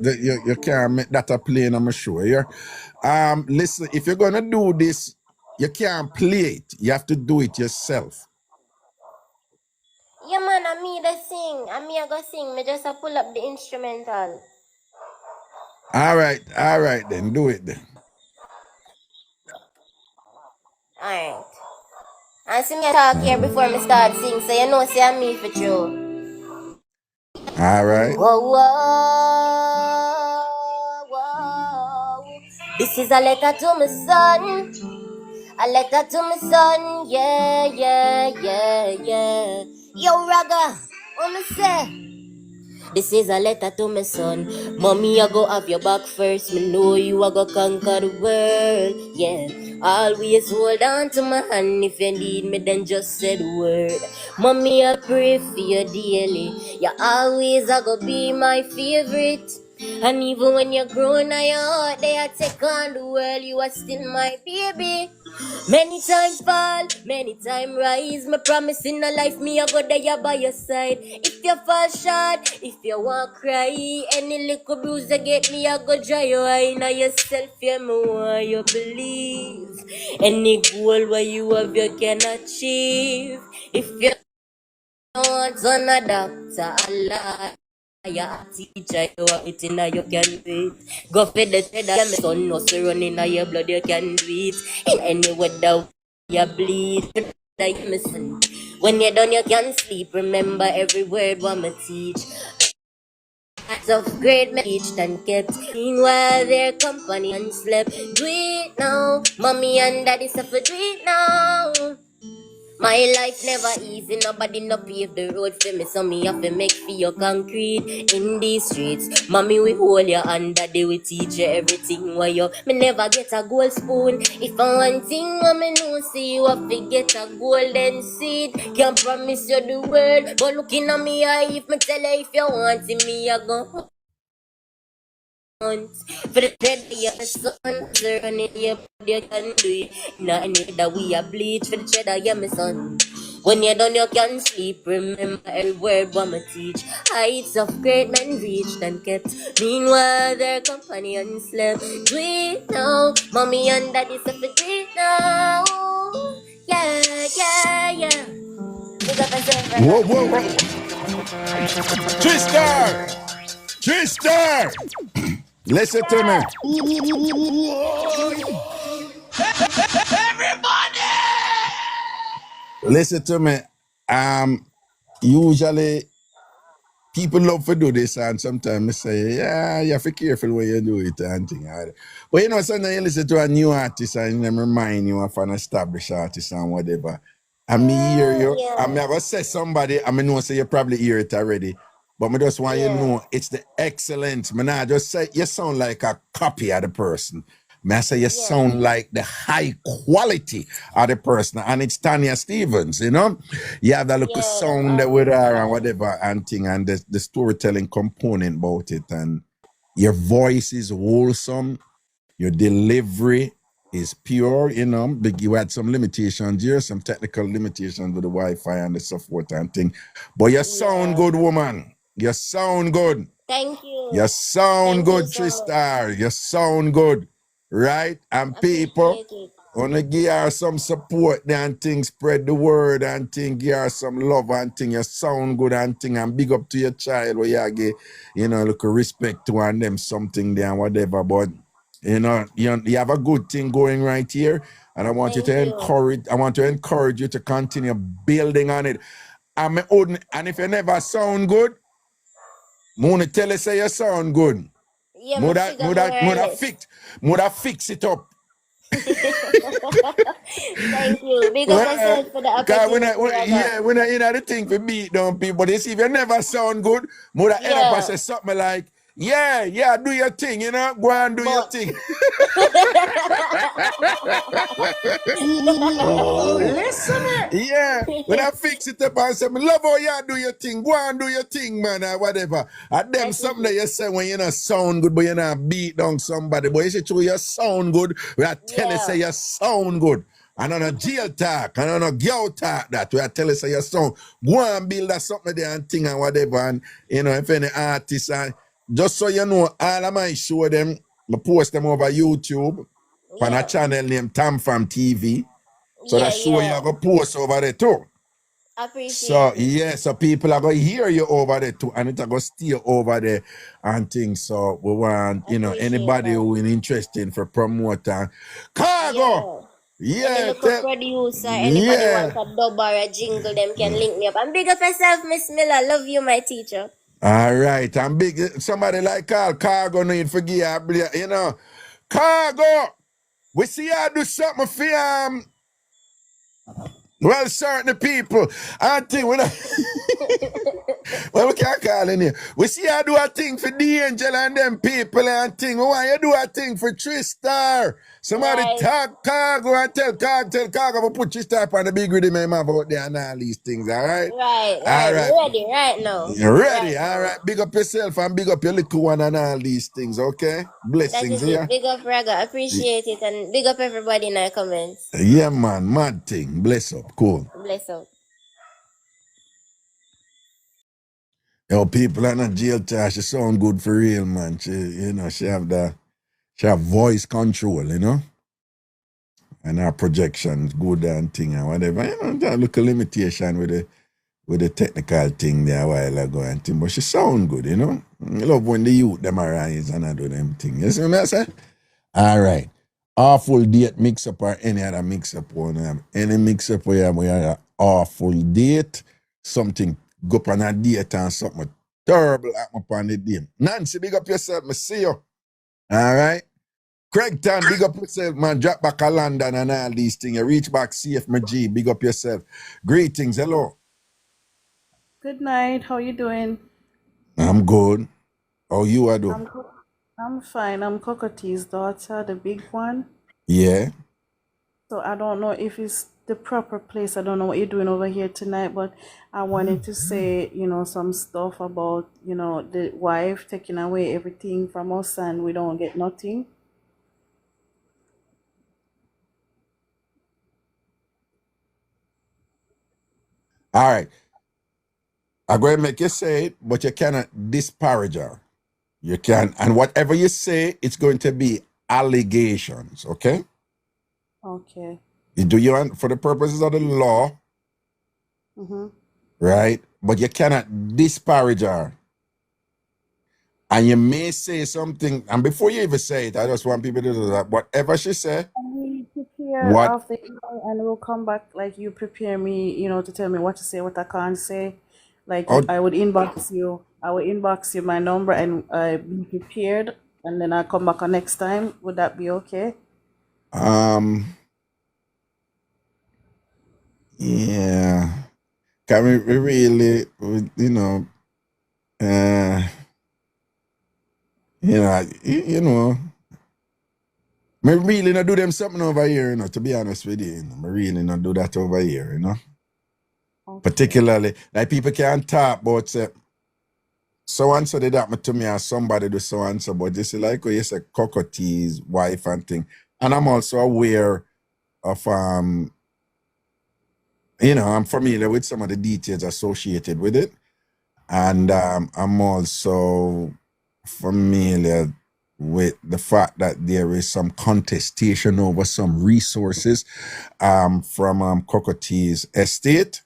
You can't make that a play on my show here. Listen, if you're gonna do this, you can't play it. You have to do it yourself. Yeah man, I me the sing. I me I go sing. Me just pull up the instrumental. All right then, do it then. Alright. And see me talk here before me start sing, so you know say I'm me for true. All right. Whoa, whoa. This is a letter to my son. A letter to my son. Yeah. Yo, Raga, what me say? This is a letter to my son. Mommy, I go have your back first. Me know you are go conquer the world. Yeah. Always hold on to my hand. If you need me, then just say the word. Mommy, I pray for you daily. You always are go be my favorite. And even when you're grown and your heart, they are take on the world. You are still my baby. Many times fall, many times rise. Me promise in a life, me I go there by your side. If you fall short, if you want cry, any little bruise you get me, I go dry your eye. Now yourself, yeah, me want you believe. Any goal where you have, you can achieve. If you want on a doctor, Allah. Yeah, teacher, you have it in you can do it. Go for the cheddar, my son, no running in your blood, you can do it. In any weather. you bleed. When you're done, you can't sleep. Remember every word what me teach. Acts of great men reached and kept. Meanwhile, their company and slept. Do it now, mommy and daddy suffer. Do it now. My life never easy, nobody no pave the road for me, so me have to make for your concrete in these streets. Mommy, we hold your hand, daddy, we teach you everything why you. Me never get a gold spoon. If I want thing, mommy know, see you have to get a golden seed. Can't promise you the world, but looking at me eye, if me tell you if you want it, me I go. For the dead, you have son, learning your body, you can do it. Not any that we are bleach for the cheddar, yeah, my son. When you're done, you can sleep. Remember every word what me teach. Heights of great men reached and kept. Meanwhile, their companions slept. Do it now, mommy and daddy suffer. Do it now. Yeah, yeah, yeah. Big up yourself, Whoa, brother. whoa, whoa. Tristar! Tristar! Listen to me. Listen to me. Usually people love to do this, and sometimes they say, yeah, you have to be careful when you do it and thing. But you know, sometimes you listen to a new artist and them remind you of an established artist and whatever. And me hear you, and me ever say somebody, I mean, know say you probably hear it already, but me just want you to know it's the excellence. Me not just say you sound like a copy of the person. Me I say you sound like the high quality of the person, and it's Tanya Stevens, you know? You have that little sound that with her and whatever and thing, and the storytelling component about it, and your voice is wholesome, your delivery is pure, you know. You had some limitations here, some technical limitations with the Wi-Fi and the support and thing. But you sound good, woman. You sound good. Thank you. You sound Thank you good, so much. Tristar. You sound good. Right? And people, Appreciate it. wanna give her some support and thing, spread the word and thing, give her some love and thing. You sound good and thing, and big up to your child where you give, you know, look respect to and them something there and whatever. But you know, you have a good thing going right here. And I want you to encourage you to continue building on it. And if you never sound good, I want to tell you say you sound good. Yeah, Would fix it up. Thank you. Big up yourself for the opportunity. We're not in the thing for beat down people. But you see, if you never sound good, would I end up and say something like, yeah, do your thing, you know, go and do your thing. Listen it. Yeah, when I fix it up and say, me love how you do your thing, go and do your thing, man, or whatever. And them something that you say when you not sound good, but you not beat down somebody. But you say, true, you sound good, we are tell you say you sound good. And on a jail talk, and on a girl talk that, we are tell you say you sound. Go and build that something there and thing and whatever. And, you know, if any artists, and just so you know, all of my show them, I post them over YouTube, on a channel named TamFam TV. So that show you have a post over there too. Appreciate so people are going to hear you over there too, and it's going to stay over there and things. So we want, you know, anybody who is interested for promoter. Cargo! Any local producer, anybody want a dub or a jingle, them can link me up. And big up yourself, Miss Miller. Love you, my teacher. All right. And big, somebody like Cargo need forgive, you know. Cargo! We see you do something for well, certain people, I think when well, we can't call in here. We see you do a thing for the angel and them people and thing. We want you do a thing for Tristar. Somebody talk Cargo and tell Cargo to put Tristar on the big rhythm about there and all these things, all right? Right. We're ready right now. You're ready, all right. Big up yourself and big up your little one and all these things, okay? Blessings here. Yeah? Big up Raga, appreciate it, and big up everybody in the comments. Yeah, man, mad thing. Bless up, cool. Bless up. Yo, people are not jail time. She sound good for real, man. She have voice control, you know? And her projections good and thing and whatever. You know, that look a limitation with the technical thing there a while ago and thing. But she sound good, you know? I love when the youth them arise and I do them things. You see what I say? All right. awful date mix up or any other mix up one. Any mix up where we have an awful date, something go up on a date and something terrible happen upon the day. Nancy, big up yourself, me see you. All right. Craig Tan, big up yourself, man. Drop back to London and all these things. You reach back safe, my G. Big up yourself. Greetings, hello. Good night. How you doing? I'm good. How you are doing? I'm fine. I'm Cocotee's daughter, the big one. Yeah. So I don't know if it's the proper place. I don't know what you're doing over here tonight, but I wanted to say, some stuff about, the wife taking away everything from us and we don't get nothing. All right. I'm going to make you say it, but you cannot disparage her. You can, and whatever you say, it's going to be allegations, okay? Okay. Do you, for the purposes of the law, right? But you cannot disparage her. And you may say something, and before you even say it, I just want people to do that. Whatever she said, We prepare off the email and we'll come back like you prepare me, to tell me what to say, what I can't say. Like I would inbox you. I will inbox you my number and be prepared, and then I'll come back on next time. Would that be okay? Yeah. Can we really, me really not do them something over here, to be honest with you. Me really not do that over here, Okay. Particularly, like people can't talk about say, so-and-so did that to me or somebody do so-and-so, but this is like, you say Cocotee's wife and thing. And I'm also aware of, I'm familiar with some of the details associated with it. And I'm also familiar with the fact that there is some contestation over some resources from Cocotee's estate.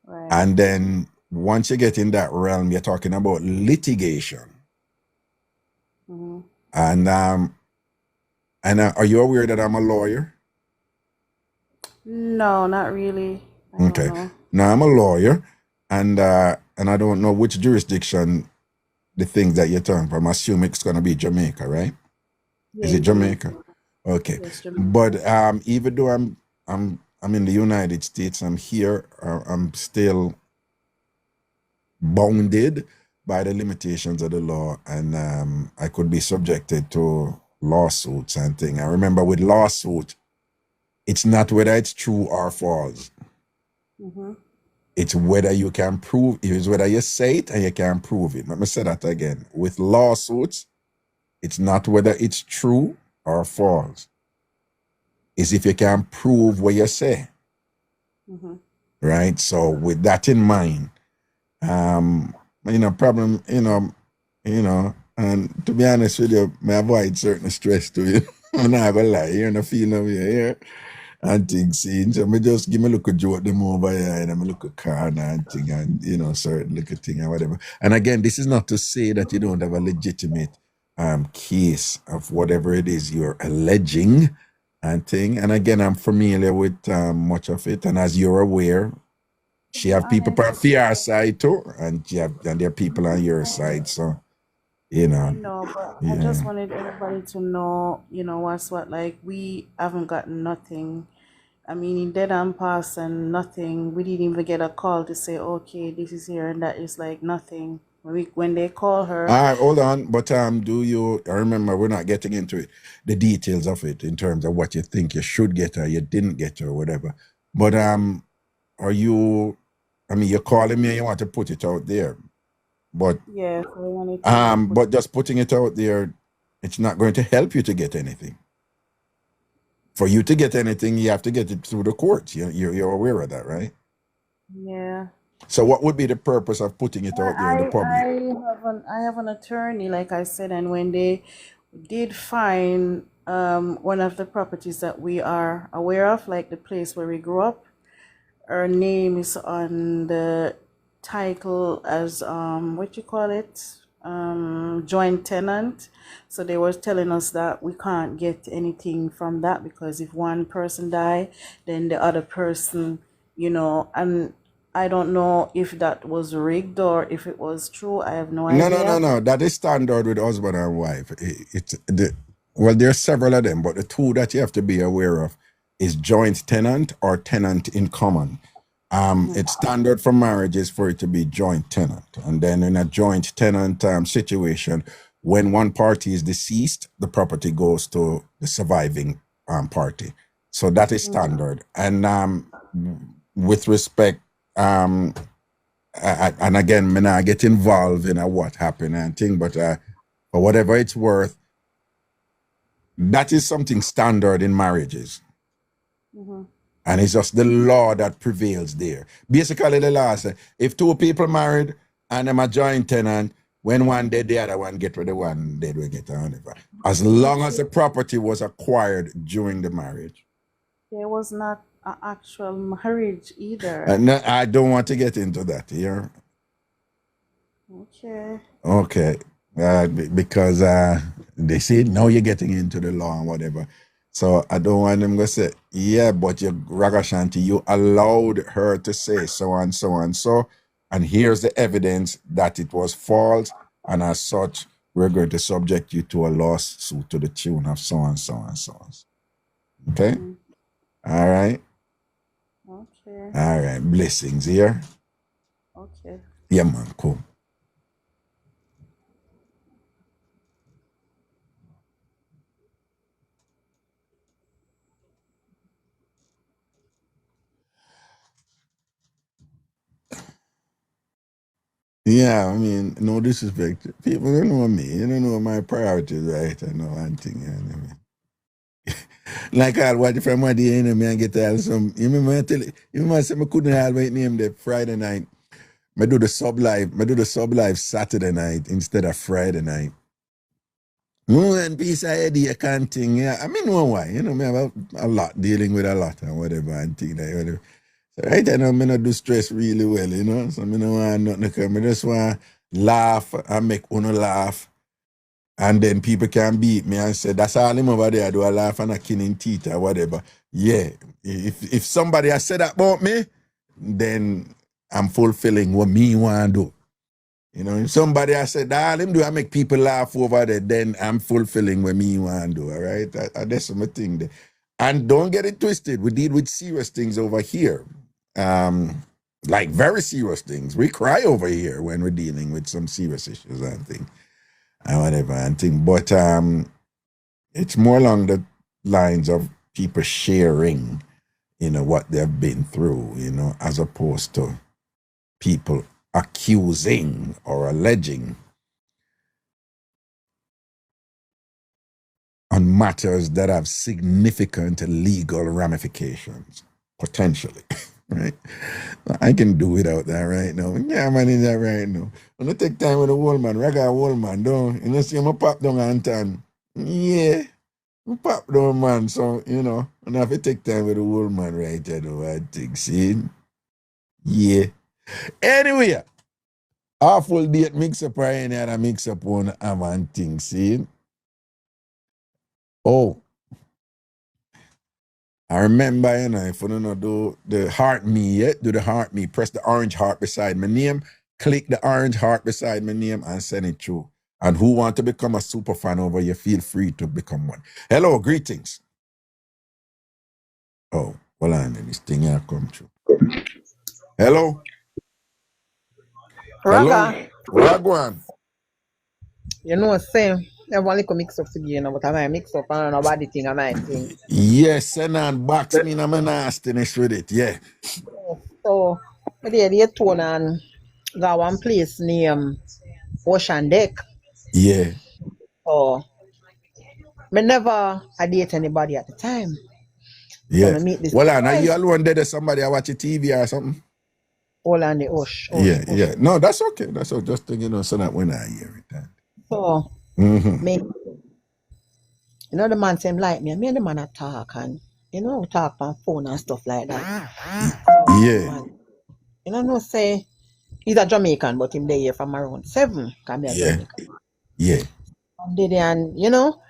Right. And then once you get in that realm, you're talking about litigation. And are you aware that I'm a lawyer? No, not really. Okay. Now I'm a lawyer, and I don't know which jurisdiction the things that you're talking from. I assume it's gonna be Jamaica, right? Yeah, is it Jamaica? Okay. Yes, Jamaica. But even though I'm in the United States, I'm here. I'm still bounded by the limitations of the law, and I could be subjected to lawsuits and things. I remember with lawsuit, it's not whether it's true or false. It's whether you can prove, it's whether you say it and you can prove it. Let me say that again. With lawsuits, it's not whether it's true or false. It's if you can prove what you say. Right? So with that in mind, problem, and to be honest with you, I avoid certain stress to you. I'm not gonna lie, you're not feeling me here. And things seen. So me just give me a look at joke them over here and I look at corner and thing and certain little thing and whatever. And again, this is not to say that you don't have a legitimate case of whatever it is you're alleging and thing. And again, I'm familiar with much of it. And as you're aware, she have people on her side too, and there are people on your side. So I know, but I just wanted everybody to know, what's what. Like, we haven't gotten nothing. I mean, in dead and past and nothing. We didn't even get a call to say, okay, this is here and that is like nothing. When they call her. All right, hold on. But I remember we're not getting into it, the details of it in terms of what you think you should get or you didn't get or whatever. But are you, you're calling me and you want to put it out there. But yes, I wanted to but just putting it out there, it's not going to help you to get anything. For you to get anything, you have to get it through the courts. You're aware of that, right? Yeah. So what would be the purpose of putting it out there in the public? I have an attorney, like I said, and when they did find one of the properties that we are aware of, like the place where we grew up, her name is on the title as what you call it, joint tenant. So they were telling us that we can't get anything from that because if one person die, then the other person, and I don't know if that was rigged or if it was true. I have no idea. No. That is standard with husband and wife. Well, there are several of them, but the two that you have to be aware of is joint tenant or tenant in common. It's standard for marriages for it to be joint tenant. And then in a joint tenant situation, when one party is deceased, the property goes to the surviving party. So that is standard. And with respect, and again, me not get involved in what happened and thing, but for whatever it's worth, that is something standard in marriages. And it's just the law that prevails there. Basically, the law says, if two people married and them a joint tenant, when one dead, the other one get rid of one dead, we get on it. As long as the property was acquired during the marriage. There was not an actual marriage either. No, I don't want to get into that here. Okay. Because they say now you're getting into the law and whatever. So I don't want them to say, yeah, but you Ragashanti, you allowed her to say so and so and so. And here's the evidence that it was false. And as such, we're going to subject you to a lawsuit to the tune of so and so and so. Okay? All right? Okay. All right. Blessings here. Okay. Yeah, man. Cool. Yeah, I mean, no disrespect. People don't know me. You don't know my priorities, right? I know one thing. Like I'll watch from one day and get some. You remember I tell you? You remember I said I couldn't have my name the Friday night. I do the sub live Saturday night instead of Friday night. No, and piece of idea can't thing. Yeah, I mean, no why. You know, me have a lot dealing with a lot and whatever and thing like whatever. So right now, I not do stress really well, you know. So I don't want nothing to come. I just want laugh and make uno laugh. And then people can beat me and say, that's all him over there. I do a laugh and a killing teeth or whatever. Yeah. If somebody has said that about me, then I'm fulfilling what me want to do. You know, if somebody has said, him do I make people laugh over there, then I'm fulfilling what me want to do, all right? That's my thing there. And don't get it twisted. We deal with serious things over here. Like very serious things. We cry over here when we're dealing with some serious issues and things. And whatever and thing. But it's more along the lines of people sharing, you know, what they've been through, you know, as opposed to people accusing or alleging on matters that have significant legal ramifications, potentially. Right? I can do without that right now. Yeah, man, is that right now. When I take time with a old man, Reggae old man, don't you know, see him pop down and turn. Yeah, pop down, man. So, you know, and I have to take time with the old man right there, though, I think, see? Yeah. Anyway, awful date Mixup or any other Mixup one have and thing, see? Oh. I remember, you know, if you don't do the heart me yet, do the heart me, press the orange heart beside my name, click the orange heart beside my name and send it through. And who want to become a super fan over here, feel free to become one. Hello, greetings. Oh, well, I know this thing here come through. Hello? Raga. Ragwan. You know, same. I want to mix up together, you know, but I might mix up and about the thing I might think. Yes, send and box me in my nastiness with it, yeah. So, the tone and got one place named Ocean Deck. Yeah. So, I never date anybody at the time. Yeah. So, I meet this well, now you alone there somebody I watch a TV or something? All on the Osh. Yeah. No, that's okay. That's all. Just, you know, so that when I hear it. So, me, you know, the man same like me. Me and the man a talk and, you know, talk on phone and stuff like that. So, yeah. Man, you know, say, He's a Jamaican, but him there here from around 7. Can be a Yeah. Jamaican. Yeah. And you know,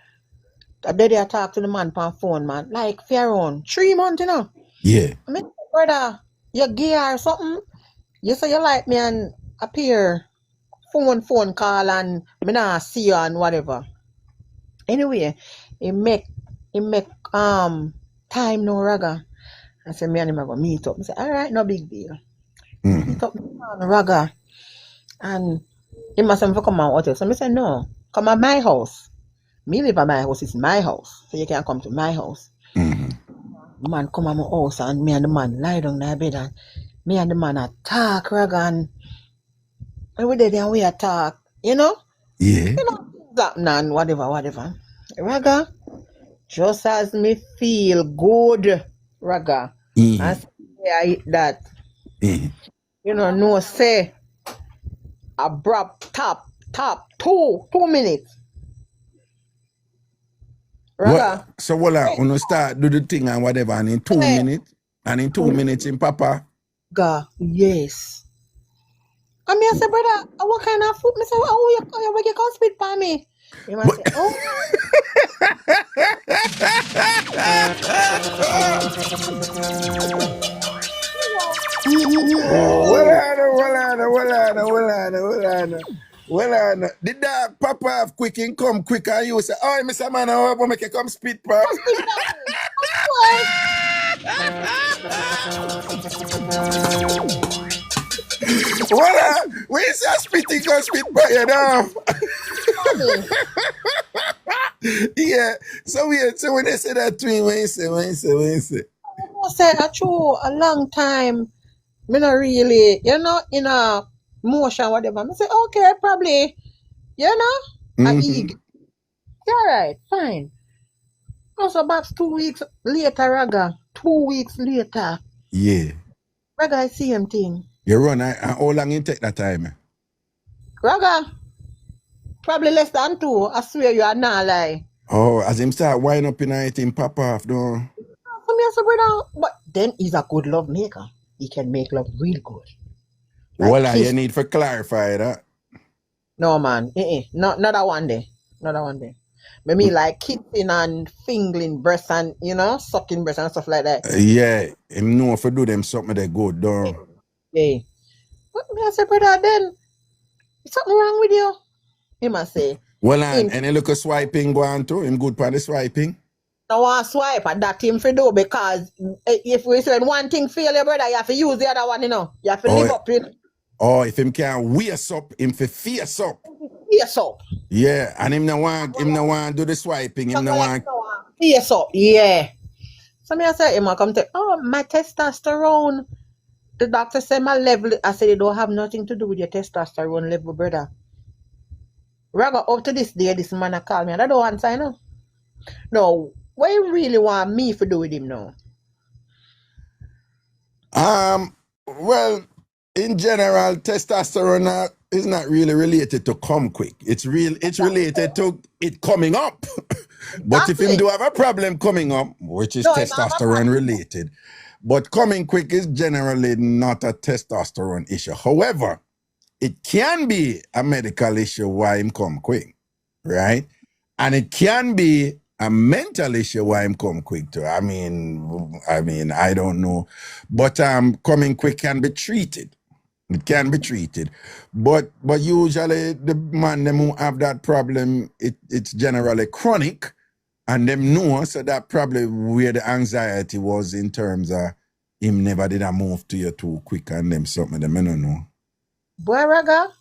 I talk to the man on phone, man. Like for around 3 months, you know. Yeah. I mean, brother, you gay or something? You say you like me and appear phone call and me not see you and whatever. Anyway, he make time no Raga. I say me and him go meet up. I say, all right, no big deal. Meet up on Raga. And he must have come out hotel. So I say, no, come at my house. Me live at my house, it's my house. So you can come to my house. The man come at my house and me and the man lie down in the bed and me and the man attack Raga and we did and we attack, you know? Yeah. You know, that and whatever. Raga, just as me feel good, Raga. I say I eat that. You know, no say abrupt top 2 minutes. Raga. So when you start do the thing and whatever, and in 2 minutes, in Papa. God, yes. I mean, I say, brother, what kind of food? I say, oh, you can't spit by me. You must say, oh. Well, the dog pop off quick and come quick and you say, oh, Mr. Man, I want to make you come spit, bro. Well, we say spitting, come spit by you now. Yeah, so when they say that to me, when you say? I say, a long time, me not really, you know, in a motion, whatever. I say, okay, probably, you know, I eat. All right, fine. Also, about 2 weeks later, Raga. 2 weeks later. Yeah. Raga, I see him thing. You run, and how long you take that time? Raga, probably less than 2. I swear you are not lie. Oh, as him start wind up in it, him pop off, no. But then he's a good love maker. He can make love real good. Like well, you need to clarify that. No, man. Not that one day. Not that one day. Maybe like kissing and fingering breasts and, you know, sucking breasts and stuff like that. Yeah. Him know if you do them something they good, though. Yeah. But I say, brother, then, something wrong with you? He must say. Well, and any look at swiping go on too? Him good for the swiping? No one swipe at that him for do because if we said one thing fail your brother, you have to use the other one, you know. You have to live up, you know. Oh, if him can waist up, him for face up. Face up. Yeah, and him no want do the swiping, him no want face up, yeah. So me I say him come to, oh, my testosterone. The doctor said my level, I said it don't have nothing to do with your testosterone level, brother. Raga, up to this day, this man call me and I don't answer, you know. No, what you really want me to do with him now? Well, in general, testosterone is not really related to come quick. It's related to it coming up. But if him do have a problem coming up, which is testosterone related, but coming quick is generally not a testosterone issue. However, it can be a medical issue why him come quick, right? And it can be a mental issue why him come quick too. I mean, I don't know. But coming quick can be treated. It can be treated. But usually the man them who have that problem, it's generally chronic. And them know, so that probably where the anxiety was in terms of him never did a move to you too quick and them something them I don't know. Boy, Raga,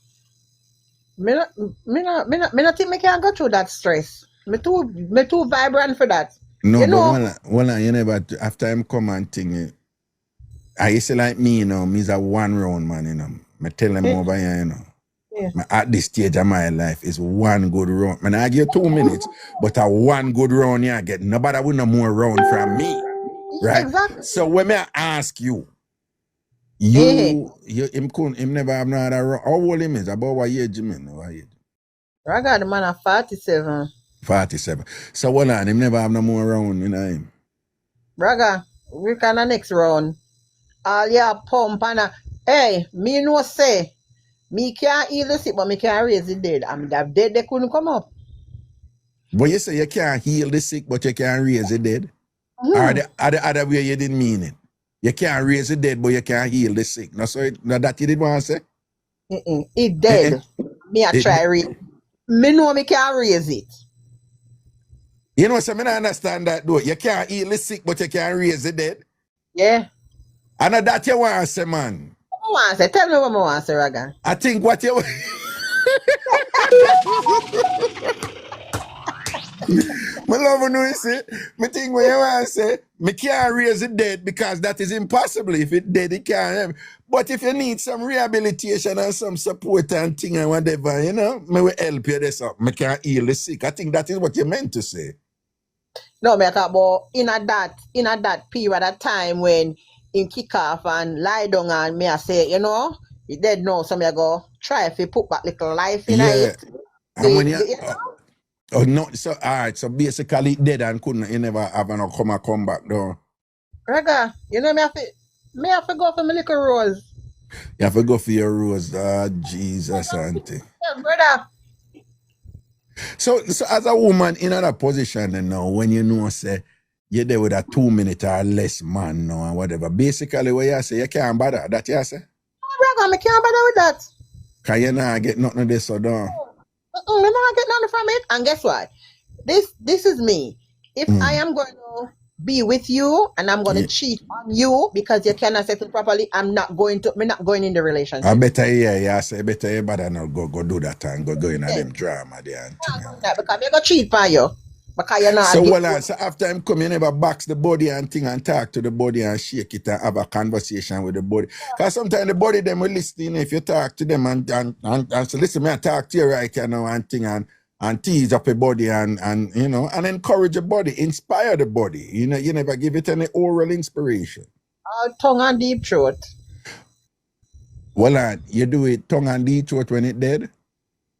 me not think me can go through that stress. Me too vibrant for that. No, you but know? well, you never, after him come and thing, I used to like me, you know, me's a one round man, you know. Me tell him over here, you know. Yeah. At this stage of my life is one good round. Man, I give 2 minutes, but a one good round you get. Nobody will no more round from me. Right? Exactly. So when me ask you, him never have no other round. How old him is? About what age, man? What age? Raga, the man at 47. 47. So what on, him never have no more round, you know him? Raga, we can the next round. All your pump and hey, me no say, Me can't heal the sick, but me can raise the dead. I'm that dead, they couldn't come up. But you say you can't heal the sick, but you can raise the dead. Or Mm-hmm. the other way you didn't mean it. You can't raise the dead, but you can't heal the sick. No, so now that you did want to say? It dead. Me I try raise. Me know me can raise it. You know, so I don't understand that though. You can't heal the sick, but you can raise the dead. Yeah. And that you want to say, man. What I want to say? Tell me what I want to say, Raga. I think what you... My love when you say, me think what you want to say, me can't raise the dead because that is impossible. If it dead, it can't. But if you need some rehabilitation and some support and thing and whatever, you know, me will help you this up. Me can't heal the sick. I think that is what you meant to say. No, me talk about in a that period of time when him kick off and lie down and me I say, you know, he dead now, so me I go try if he put back little life in it. And when you oh no, so all right, so basically it dead and you never have no come back though. Raga, you know me have to go for my little rose. You have to go for your rose. Jesus, auntie. Yeah, brother. So as a woman in that position then now, when you know say you're there with a 2 minute or less man now and whatever, basically what you say, you can't bother. That you say? Raga, me can't bother with that. Cause you not get nothing of this or down. Me not get nothing from it. And guess what? This is me. If I am going to be with you and I'm going to cheat on you because you cannot settle properly, I'm not going in the relationship. I better say better you better not go do that and go in them drama there and thing. Because I'm going to cheat on you. Because you're not. So after I'm coming, you never box the body and thing and talk to the body and shake it and have a conversation with the body. Because sometimes the body them will listen if you talk to them and so listen, me I talk to you right now and thing and tease up a body and you know and encourage the body, inspire the body. You know, you never give it any oral inspiration. Tongue and deep throat. Well, you do it tongue and deep throat when it dead?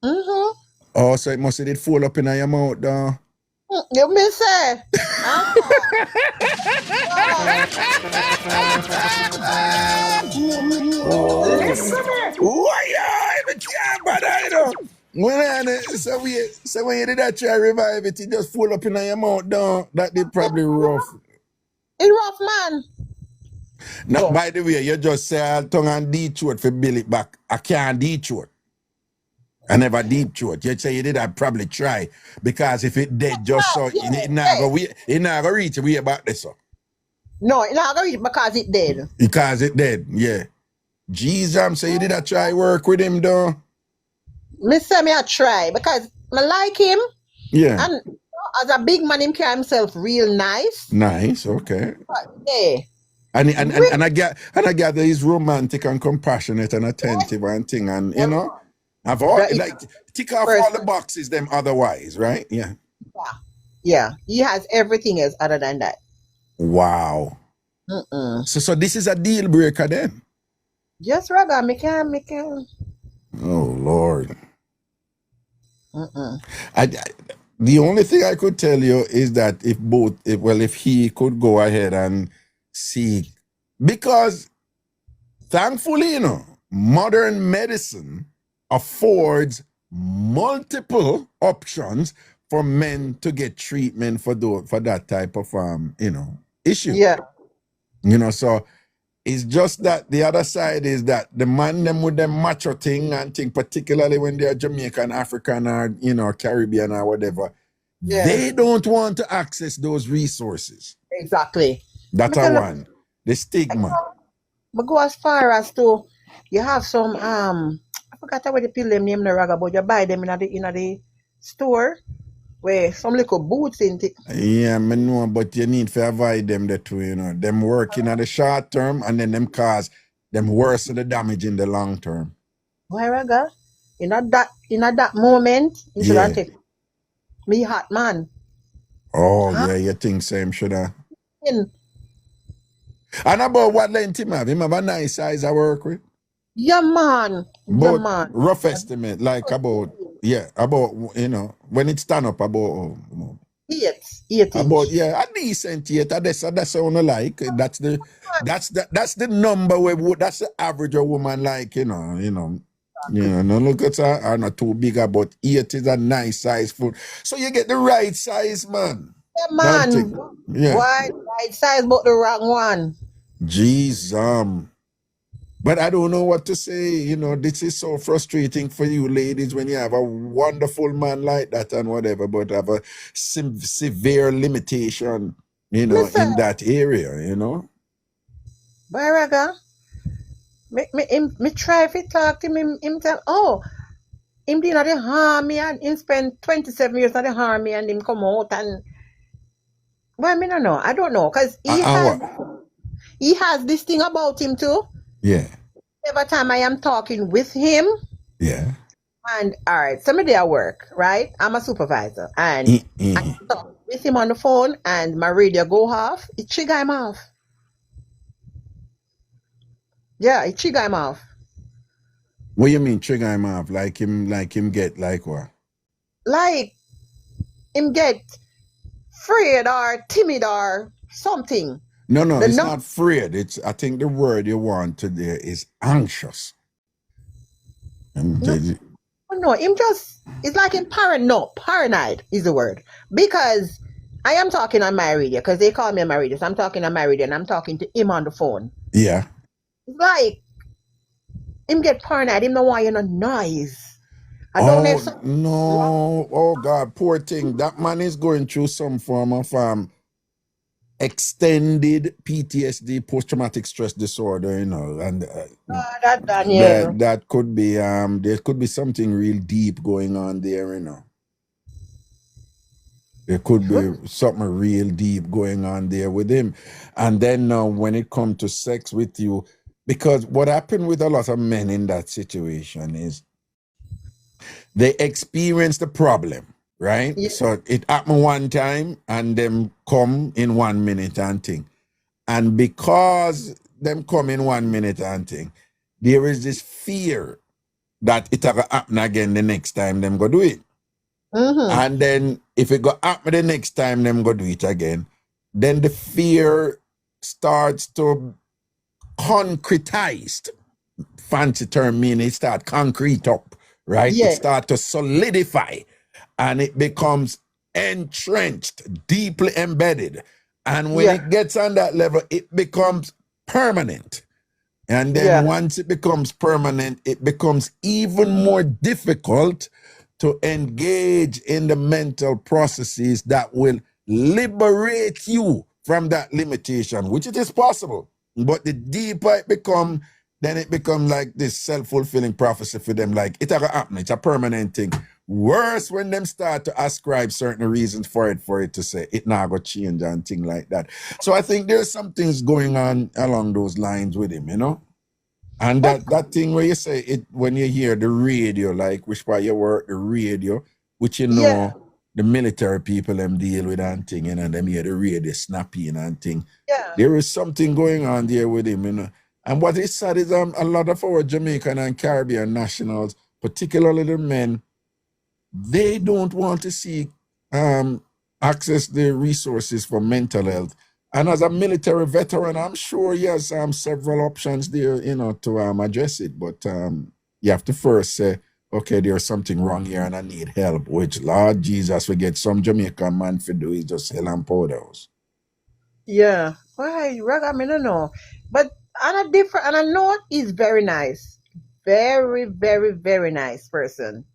Mm-hmm. Oh, so it must have fall up in your mouth though. You may say. Why I can't bother, you know. So when you did that try revive it, it just fall up in your mouth down. That did probably rough. It's rough, man. Now, by the way, you just say tongue and deep throat for build it back. I can't deep throat. I never deep throat. You say you did I probably try. Because if it dead just so it not go reach way back this so. No, it not go reach because it dead. Because it dead, yeah. Jesus, so you did I try work with him though? Me say me I try because I like him. Yeah. And as a big man, him carry himself real nice. Nice, okay. Yeah. And I gather he's romantic and compassionate and attentive and thing and you know. I've all like tick off all the boxes them otherwise, right? Yeah. Yeah. He has everything else other than that. Wow. So this is a deal breaker then. Just Raga, me can. Oh Lord. The only thing I could tell you is that if he could go ahead and see, because thankfully, you know, modern medicine affords multiple options for men to get treatment for that type of issue. Yeah. You know, so it's just that the other side is that the man them with them macho thing and thing, particularly when they're Jamaican, African, or you know, Caribbean or whatever, they don't want to access those resources. Exactly. That's one. The stigma. But go as far as to you have some I forgot what the pill them name the Raga, but you buy them in the store where some little boots in it. Yeah, I know, but you need to avoid them the two, you know. Them working at the short term and then them cause them worse the damage in the long term. Why Raga? In that moment, you should have take me hot man. Oh yeah, you think same should have. And about what length him have? Him have a nice size I work with? Yeah, man. But rough estimate, like about, you know, when it stand up about 8 inch. About a decent 8. That's what I like. That's the number where that's the average of woman like, you know. You know, no lookers are not too big, but 8 is a nice size food. So you get the right size, man. Yeah, Don't man. think. Yeah. Right size, but the wrong one. Jeez, but I don't know what to say. You know, this is so frustrating for you ladies when you have a wonderful man like that and whatever, but have a severe limitation, you know, Listen, in that area, you know. Baraga, me try if he talk to him tell, oh, him did not harm me and him spend 27 years not the harm me and him come out and well, me no know. I don't know. Because And what? he has this thing about him too. Yeah. Every time I am talking with him, Yeah. and all right, somebody at work, right? I'm a supervisor, and I talk with him on the phone, and my radio go off. It trigger him off. Yeah, it trigger him off. What you mean trigger him off? Like him get like what? Like him get afraid or timid or something. No, it's not afraid. It's I think the word you want to there is anxious. No, him just it's like him paranoid is the word. Because I am talking on my radio, because they call me on my radio. So I'm talking on my radio and I'm talking to him on the phone. Yeah. It's like him get paranoid, him no want you no noise. I don't know if no. Oh God, poor thing. That man is going through some form of extended PTSD, post-traumatic stress disorder, you know, and that could be there could be something real deep going on there, you know. There could be something real deep going on there with him. And then when it comes to sex with you, because what happened with a lot of men in that situation is they experience the problem, right? Yeah. So it happened one time and them come in 1 minute and thing. And because them come in 1 minute and thing, there is this fear that it will happen again the next time them go do it. Mm-hmm. And then if it go happen the next time them go do it again, then the fear starts to concretize. Fancy term meaning it start concrete up, right? Yeah. It start to solidify and it becomes entrenched, deeply embedded. And when it gets on that level, it becomes permanent. And then once it becomes permanent, it becomes even more difficult to engage in the mental processes that will liberate you from that limitation, which it is possible. But the deeper it becomes, then it becomes like this self-fulfilling prophecy for them. Like, it's a happen. It's a permanent thing. Worse when them start to ascribe certain reasons for it to say it not going to change and thing like that. So I think there's some things going on along those lines with him, you know? And that thing where you say it when you hear the radio, like which part you work the radio, which you know the military people them deal with and thing, and them hear the radio snapping and thing. Yeah. There is something going on there with him, you know. And what is sad is a lot of our Jamaican and Caribbean nationals, particularly the men, they don't want to see access the resources for mental health. And as a military veteran, I'm sure he has several options there, you know, to address it. But you have to first say, okay, there's something wrong here and I need help, which, Lord Jesus, we get some Jamaican man to do is just hell and powders. Yeah. Why, Raga, I don't know. But on a different, and I know he's very nice. Very, very, very nice person.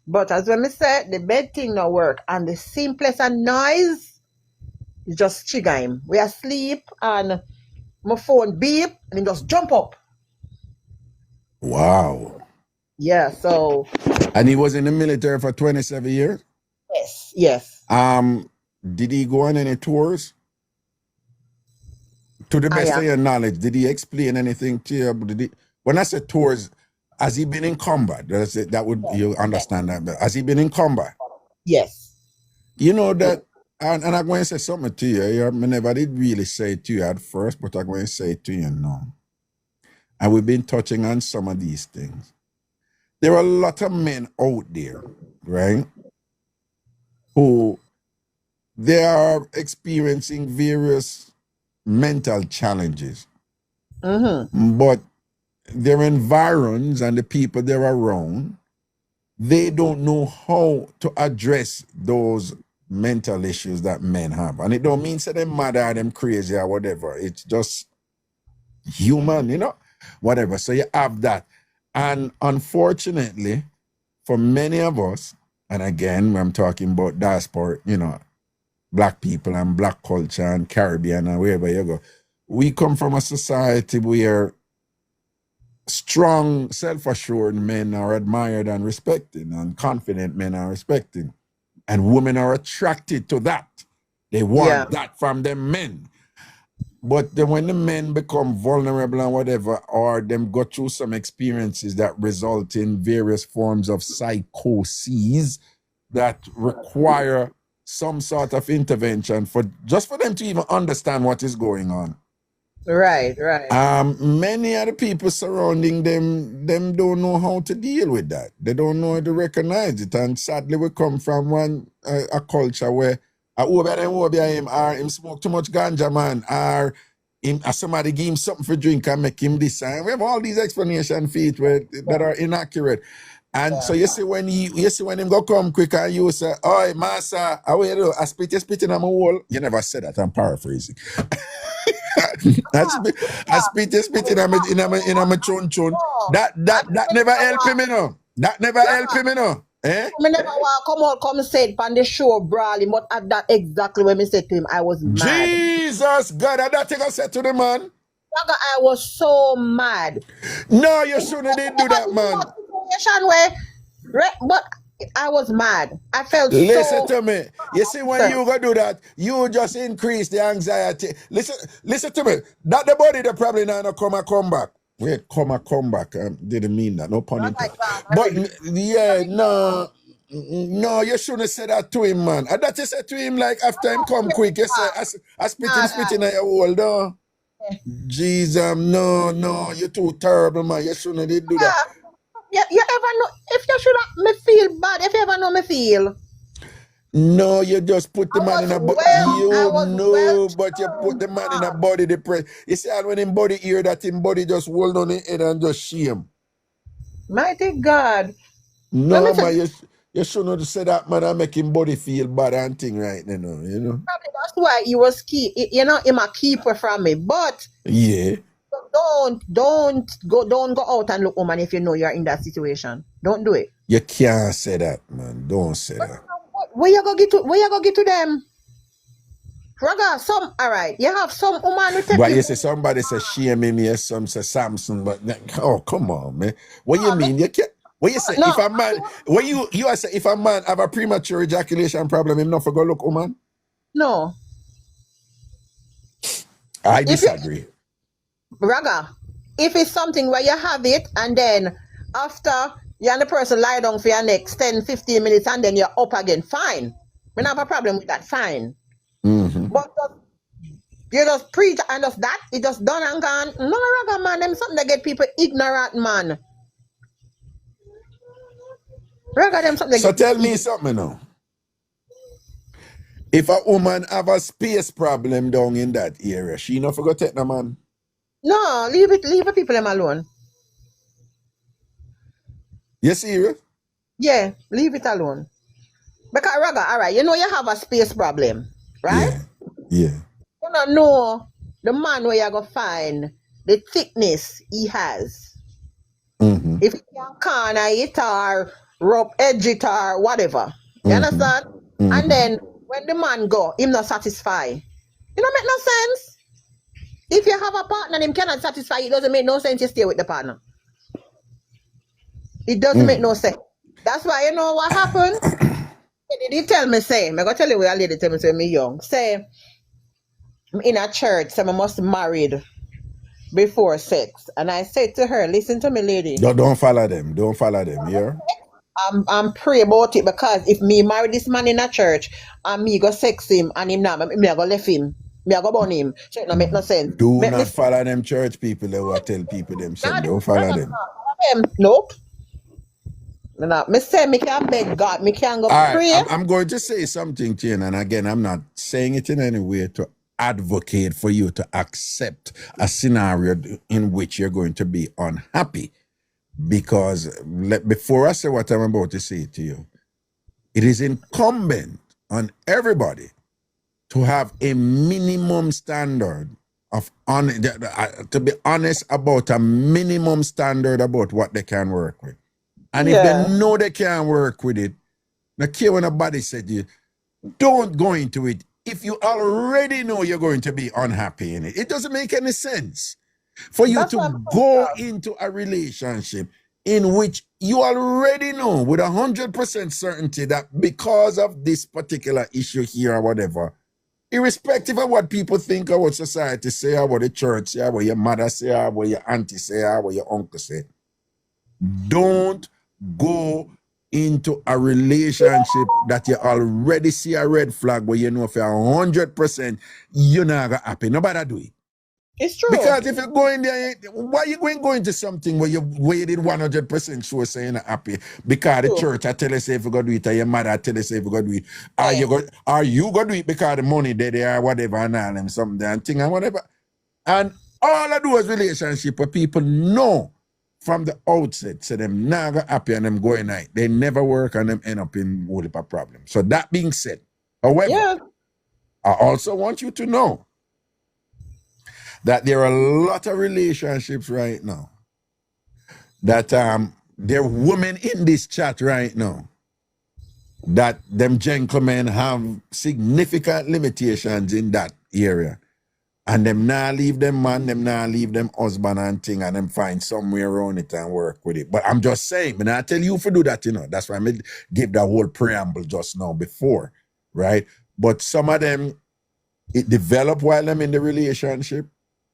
But as when I said, the bed thing not work. And the simplest and noise, you just trigger him. We are asleep and my phone beep and he just jump up. Wow. Yeah, so. And he was in the military for 27 years? Yes. Did he go on any tours? To the best of your knowledge, did he explain anything to you? When I say tours, has he been in combat? That would you understand that? But has he been in combat? Yes. You know that. And I'm going to say something to you. I never did really say it to you at first, but I'm going to say it to you now. And we've been touching on some of these things. There are a lot of men out there, right, who they are experiencing various mental challenges. Mm-hmm. But their environs and the people they're around, they don't know how to address those mental issues that men have. And it don't mean say them mad or them crazy or whatever. It's just human, you know, whatever. So you have that. And unfortunately, for many of us, and again, when I'm talking about diaspora, you know, black people and black culture and Caribbean and wherever you go, we come from a society where strong, self-assured men are admired and respected, and confident men are respected. And women are attracted to that. They want that from them men. But then when the men become vulnerable and whatever, or them go through some experiences that result in various forms of psychoses that require some sort of intervention for them to even understand what is going on. Right. Many of the people surrounding them don't know how to deal with that. They don't know how to recognize it. And sadly, we come from a culture where him smoke too much ganja, man, or somebody give him something for drink and make him this. And we have all these explanations for it that are inaccurate. And so you see when him go come quick and you say, "Oi, massa, I spit in my wall." You never said that. I'm paraphrasing. I spit in my chun. That never help him, you know. That never help him, you know. Eh? I never want come say it on the show brawling, but at that exactly when I said to him, I was mad. Jesus God, and that thing I said to the man. I was so mad. No, you shouldn't did do that, man. But I was mad. I felt Listen to me. You see, when you go do that, you just increase the anxiety. Listen to me. That the body that probably not come back. Wait, come back. Didn't mean that. No pun intended. But yeah, no, you shouldn't say that to him, man. And that you said to him like after him come quick. You say, I spitting at your wall, though. Jesus, no, you're too terrible, man. You shouldn't did do that. You ever know if you should me feel bad? If you ever know me feel. No, you just put the man in a body. But you put the man in a body depressed. You see, when him body hear that, him body just hold on his head and just shame. Mighty God. No, man, you shouldn't have said that, man, and make him body feel bad and thing right now, you know. Probably that's why he was him a keeper from me. But yeah. Don't go out and look, woman, if you know you're in that situation. Don't do it. You can't say that, man. Don't say that. Where you go get to them? Raga, all right. You have some woman who take but you say somebody say shame me, some say Samson, but oh come on, man. What you mean? You can't. What you say? If a man, what you say? If a man have a premature ejaculation problem, him not for go look, woman. No. I disagree. Raga, if it's something where you have it and then after you and the person lie down for your next 10-15 minutes and then you're up again, fine. We don't have a problem with that, fine. Mm-hmm. But you just preach and just that, it just done and gone. No, Raga, man, them something that get people ignorant, man. Raga, them something. So tell me something now. If a woman have a space problem down in that area, she not forgot take no man. No, leave the people them alone. You serious? Yeah, leave it alone. Because Raga, all right, you know you have a space problem, right? Yeah. You don't know the man where you're going to find the thickness he has. Mm-hmm. If he can corner it or rub edge it or whatever. You understand? Mm-hmm. And then when the man go, him not satisfied. It don't make no sense. If you have a partner and him cannot satisfy, it doesn't make no sense to stay with the partner. It doesn't make no sense. That's why you know what happened? He tell me, say, I'm going to tell you where a lady tell me, say, me young. Say, I'm in a church, so I must be married before sex. And I said to her, listen to me, lady. Don't follow them. Don't follow them, yeah? I'm pray about it because if me marry this man in a church and me go sex him and him not, me go left him. Me go burn him. So it don't make no sense. Do not follow them church people that will tell people them. Don't follow them. Nope. No, me say me can beg God. Me can go pray. I'm going to say something to you, and again, I'm not saying it in any way to advocate for you to accept a scenario in which you're going to be unhappy. Because before I say what I'm about to say to you, it is incumbent on everybody to have a minimum standard of to be honest about a minimum standard about what they can work with. And if they know they can't work with it, now care when a body said you, don't go into it if you already know you're going to be unhappy in it. It doesn't make any sense for you to go into a relationship in which you already know with 100% certainty that because of this particular issue here or whatever, irrespective of what people think or what society say or what the church say or what your mother say or what your auntie say or what your uncle say, don't go into a relationship that you already see a red flag where you know for 100% you're not gonna happy. Nobody do it. It's true. Because if you go in there, why are you going into something where you did 100% sure saying you're not happy? Because the church I tell you say if you go do it, or your mother I tell you say if you go do it, are you go do it because the money there or whatever and all them something and thing and whatever. And all I do is relationship where people know from the outset, say them never happy and them going night. They never work and them end up in whole heap of problems. So that being said, however, I also want you to know that there are a lot of relationships right now that there are women in this chat right now that them gentlemen have significant limitations in that area. And them now leave them man, them now leave them husband and thing, and them find somewhere around it and work with it. But I'm just saying, but I tell you to do that, you know. That's why I give that whole preamble just now before, right? But some of them, it develop while I'm in the relationship.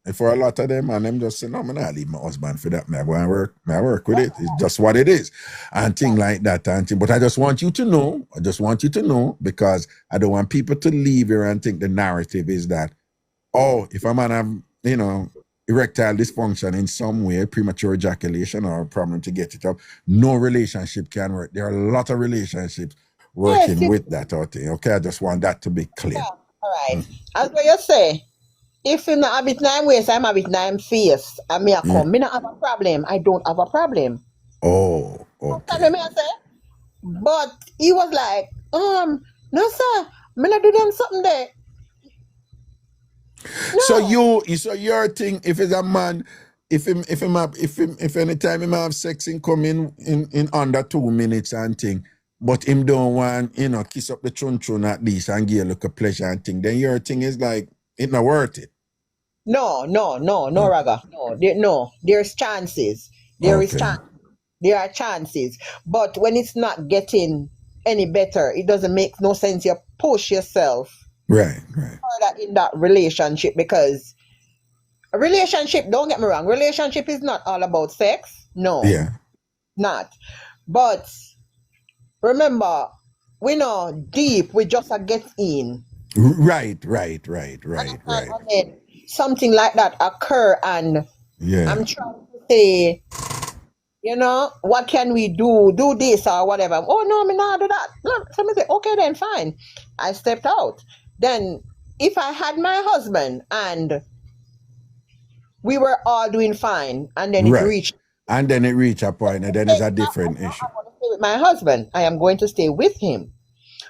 And for a lot of them, and them just say, no, I'm not leave my husband for that. I work with it. It's just what it is. And things like that. And thing. But I just want you to know, because I don't want people to leave here and think the narrative is that, oh, if a man have, you know, erectile dysfunction in some way, premature ejaculation or a problem to get it up, no relationship can work. There are a lot of relationships working with that out there. Okay, I just want that to be clear. Yeah, all right. As what you say, if you not have it nine ways, I'm have it nine face. I may come. Me not have a problem. I don't have a problem. Oh, okay. Me I say, but he was like, no sir, me not do them something there. No. So your thing, if it's a man, if anytime him have sex in coming in under 2 minutes and thing, but him don't want, you know, kiss up the chun at least and give a look of pleasure and thing, then your thing is like, it's not worth it. No, Raga. No, there's chances. There are chances. But when it's not getting any better, it doesn't make no sense. You push yourself right further in that relationship, because a relationship, don't get me wrong, relationship is not all about sex. No. Yeah. Not. But remember, we know deep, we just get in. Right. And then something like that occur, and yeah. I'm trying to say, you know, what can we do? Do this or whatever. Oh no, me not do that. So me say, okay then, fine. I stepped out. Then if I had my husband and we were all doing fine, and then it reached a point, and then it's a different issue. I want to stay with my husband. I am going to stay with him.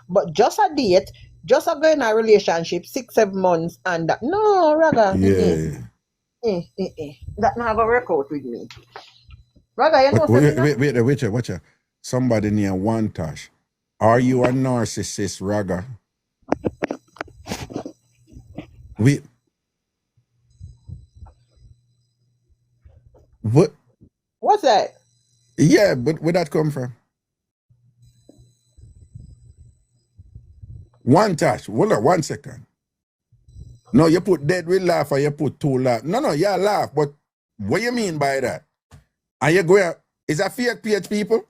But just a date, just a go in a relationship, 6-7 months, and that. No, Raga. Yeah. That not gonna work out with me. Raga, you know wait, watch out. Somebody near one Tosh. Are you a narcissist, Raga? What? What's that? Yeah, but where that come from? One Tosh. Hold on 1 second. No, you put dead with laugh or you put two laugh. No, yeah, laugh, but what you mean by that? Are you going, is that fake page, people?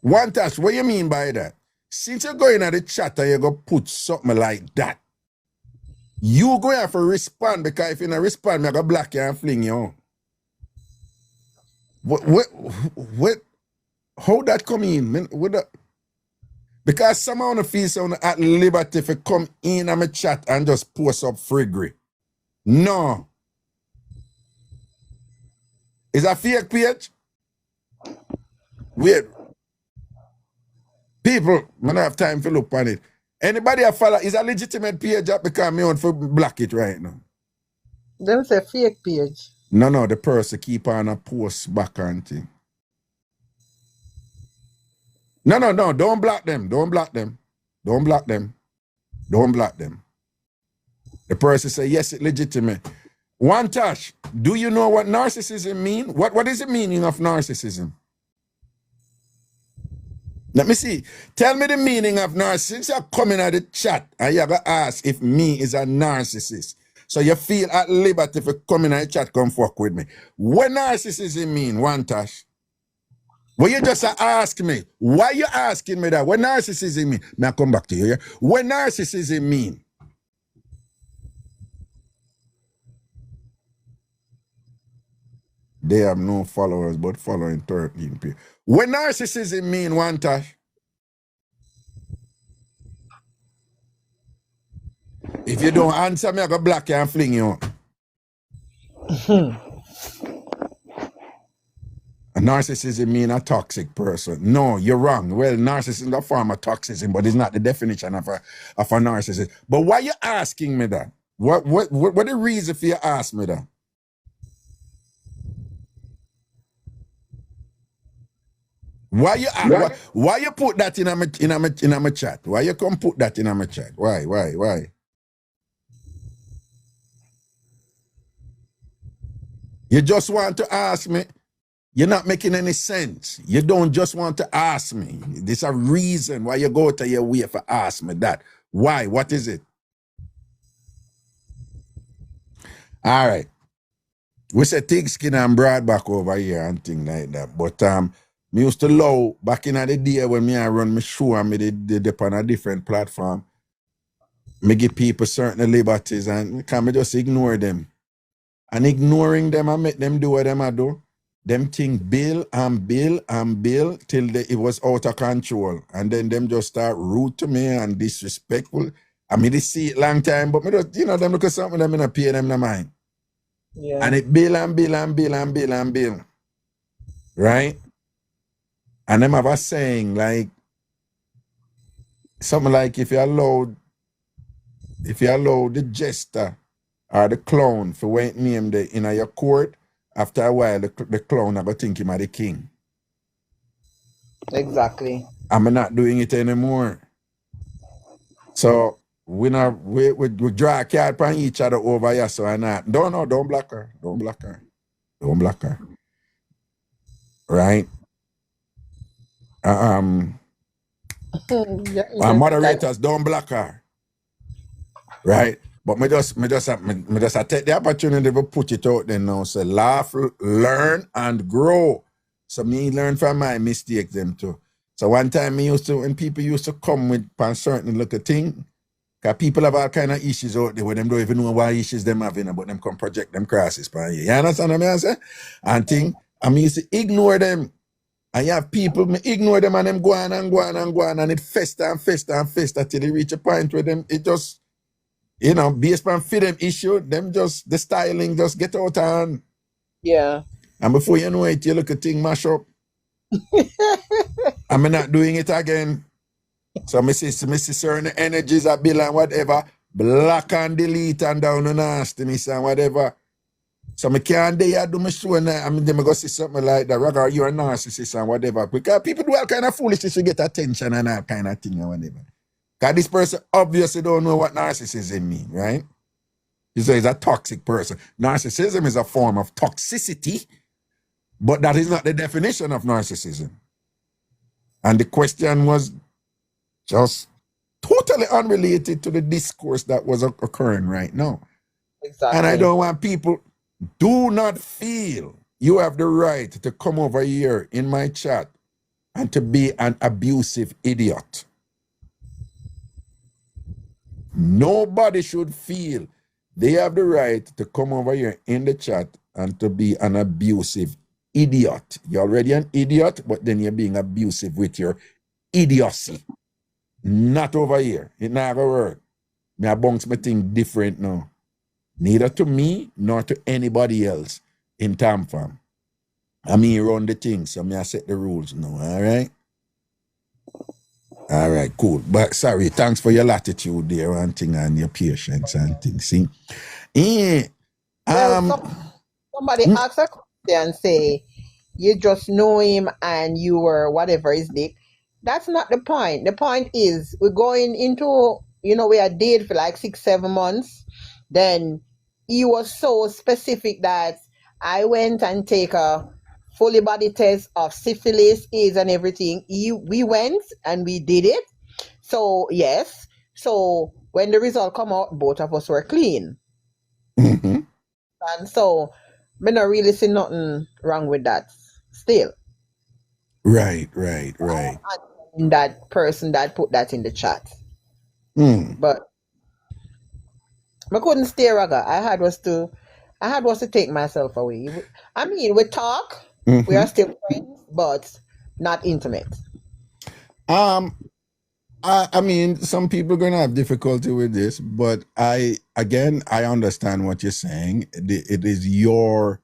One Tosh, what you mean by that? Since you're going at the chat and you go put something like that, you going to have to respond, because if you don't respond, I'm going to block you and fling you on. What, how that come in? Because some of you feel so at liberty to come in on my chat and just post up friggery. No. Is that fake page? Wait. People, I don't have time to look on it. Anybody a follow is a legitimate page up because me want to block it right now. Them say fake page. No, the person keep on a post back on thing. No, don't block them. Don't block them. Don't block them. Don't block them. The person say, yes, it's legitimate. One touch, do you know what narcissism mean? What is the meaning of narcissism? Let me see. Tell me the meaning of narcissism. Since you're coming at the chat and you ever ask if me is a narcissist. So you feel at liberty for coming at the chat, come fuck with me. What narcissism mean, one touch? Well, you just ask me. Why you asking me that? What narcissism mean? May I come back to you, yeah? What narcissism mean? They have no followers, but following 13 people. What narcissism mean, one touch? If you don't answer me, I go block you and fling you out. A narcissism mean a toxic person. No, you're wrong. Well, narcissism is a form of toxicity, but it's not the definition of a narcissist. But why you asking me that? What the reason for you ask me that? Why you put that in a chat? Why you come put that in a chat? Why? You just want to ask me. You're not making any sense. You don't just want to ask me. There's a reason why you go to your way for ask me that. Why? What is it? All right. We say thick skin and broad back over here and things like that. But me used to love back in the day when I run my show and me did on a different platform. Me give people certain liberties and can me just ignore them. And ignoring them, I make them do what them I do. Them think bill till it was out of control. And then them just start rude to me and disrespectful. I mean, they see it long time, but me just, them look at something them in a pay them no mind. Yeah. And it bill. Right? And them have a saying like, something like if you allow the jester or the clown for wait name in your court, after a while the clown are going to think him the king. Exactly. I'm not doing it anymore. So we draw a card from each other over here, so I not. Don't block her. Don't block her. Right? Moderators, don't block her. Right? But me just take the opportunity to put it out there now. Say laugh, learn, and grow. So me learn from my mistakes them too. So one time when people used to come with a certain look at thing, because people have all kind of issues out there where them don't even know why issues them having, but them come project them crosses by you. You understand what I say? And thing, I used to ignore them. And you have people, me ignore them and them go on, and it fester till they reach a point where them, it just, based on for them issue, them just, the styling just get out and. Yeah. And before you know it, you look at thing mash up. I'm not doing it again. So I see certain energies that bill and whatever, block and delete and down and nastiness and whatever. So I can't dare do my show and then I go see something like that. Raga, you're a narcissist and whatever. Because people do all kind of foolishness to get attention and that kind of thing and whatever. Because this person obviously don't know what narcissism means, right? He's a toxic person. Narcissism is a form of toxicity, but that is not the definition of narcissism. And the question was just totally unrelated to the discourse that was occurring right now. Exactly. And I don't want people, do not feel you have the right to come over here in my chat and to be an abusive idiot. Nobody should feel they have the right to come over here in the chat and to be an abusive idiot. You're already an idiot, but then you're being abusive with your idiocy. Not over here. It not gonna work. Me a bounce my thing different now. Neither to me nor to anybody else in TamFam. I mean run the thing, so me I set the rules now, all right? All right, cool. But sorry, thanks for your latitude there and thing and your patience and things. See? Somebody asked a question and say, you just know him and you were whatever his name. That's not the point. The point is we're going into, we are dated for like 6-7 months. Then he was so specific that I went and take a fully body test of syphilis, AIDS and everything. We went and we did it. So yes. So when the result come out, both of us were clean. Mm-hmm. And so me not really see nothing wrong with that still. Right. And that person that put that in the chat. But I couldn't stay, Raga. I had was to take myself away. I mean, we talk, we are still friends, but not intimate. I mean, some people are gonna have difficulty with this, but I understand what you're saying. It is your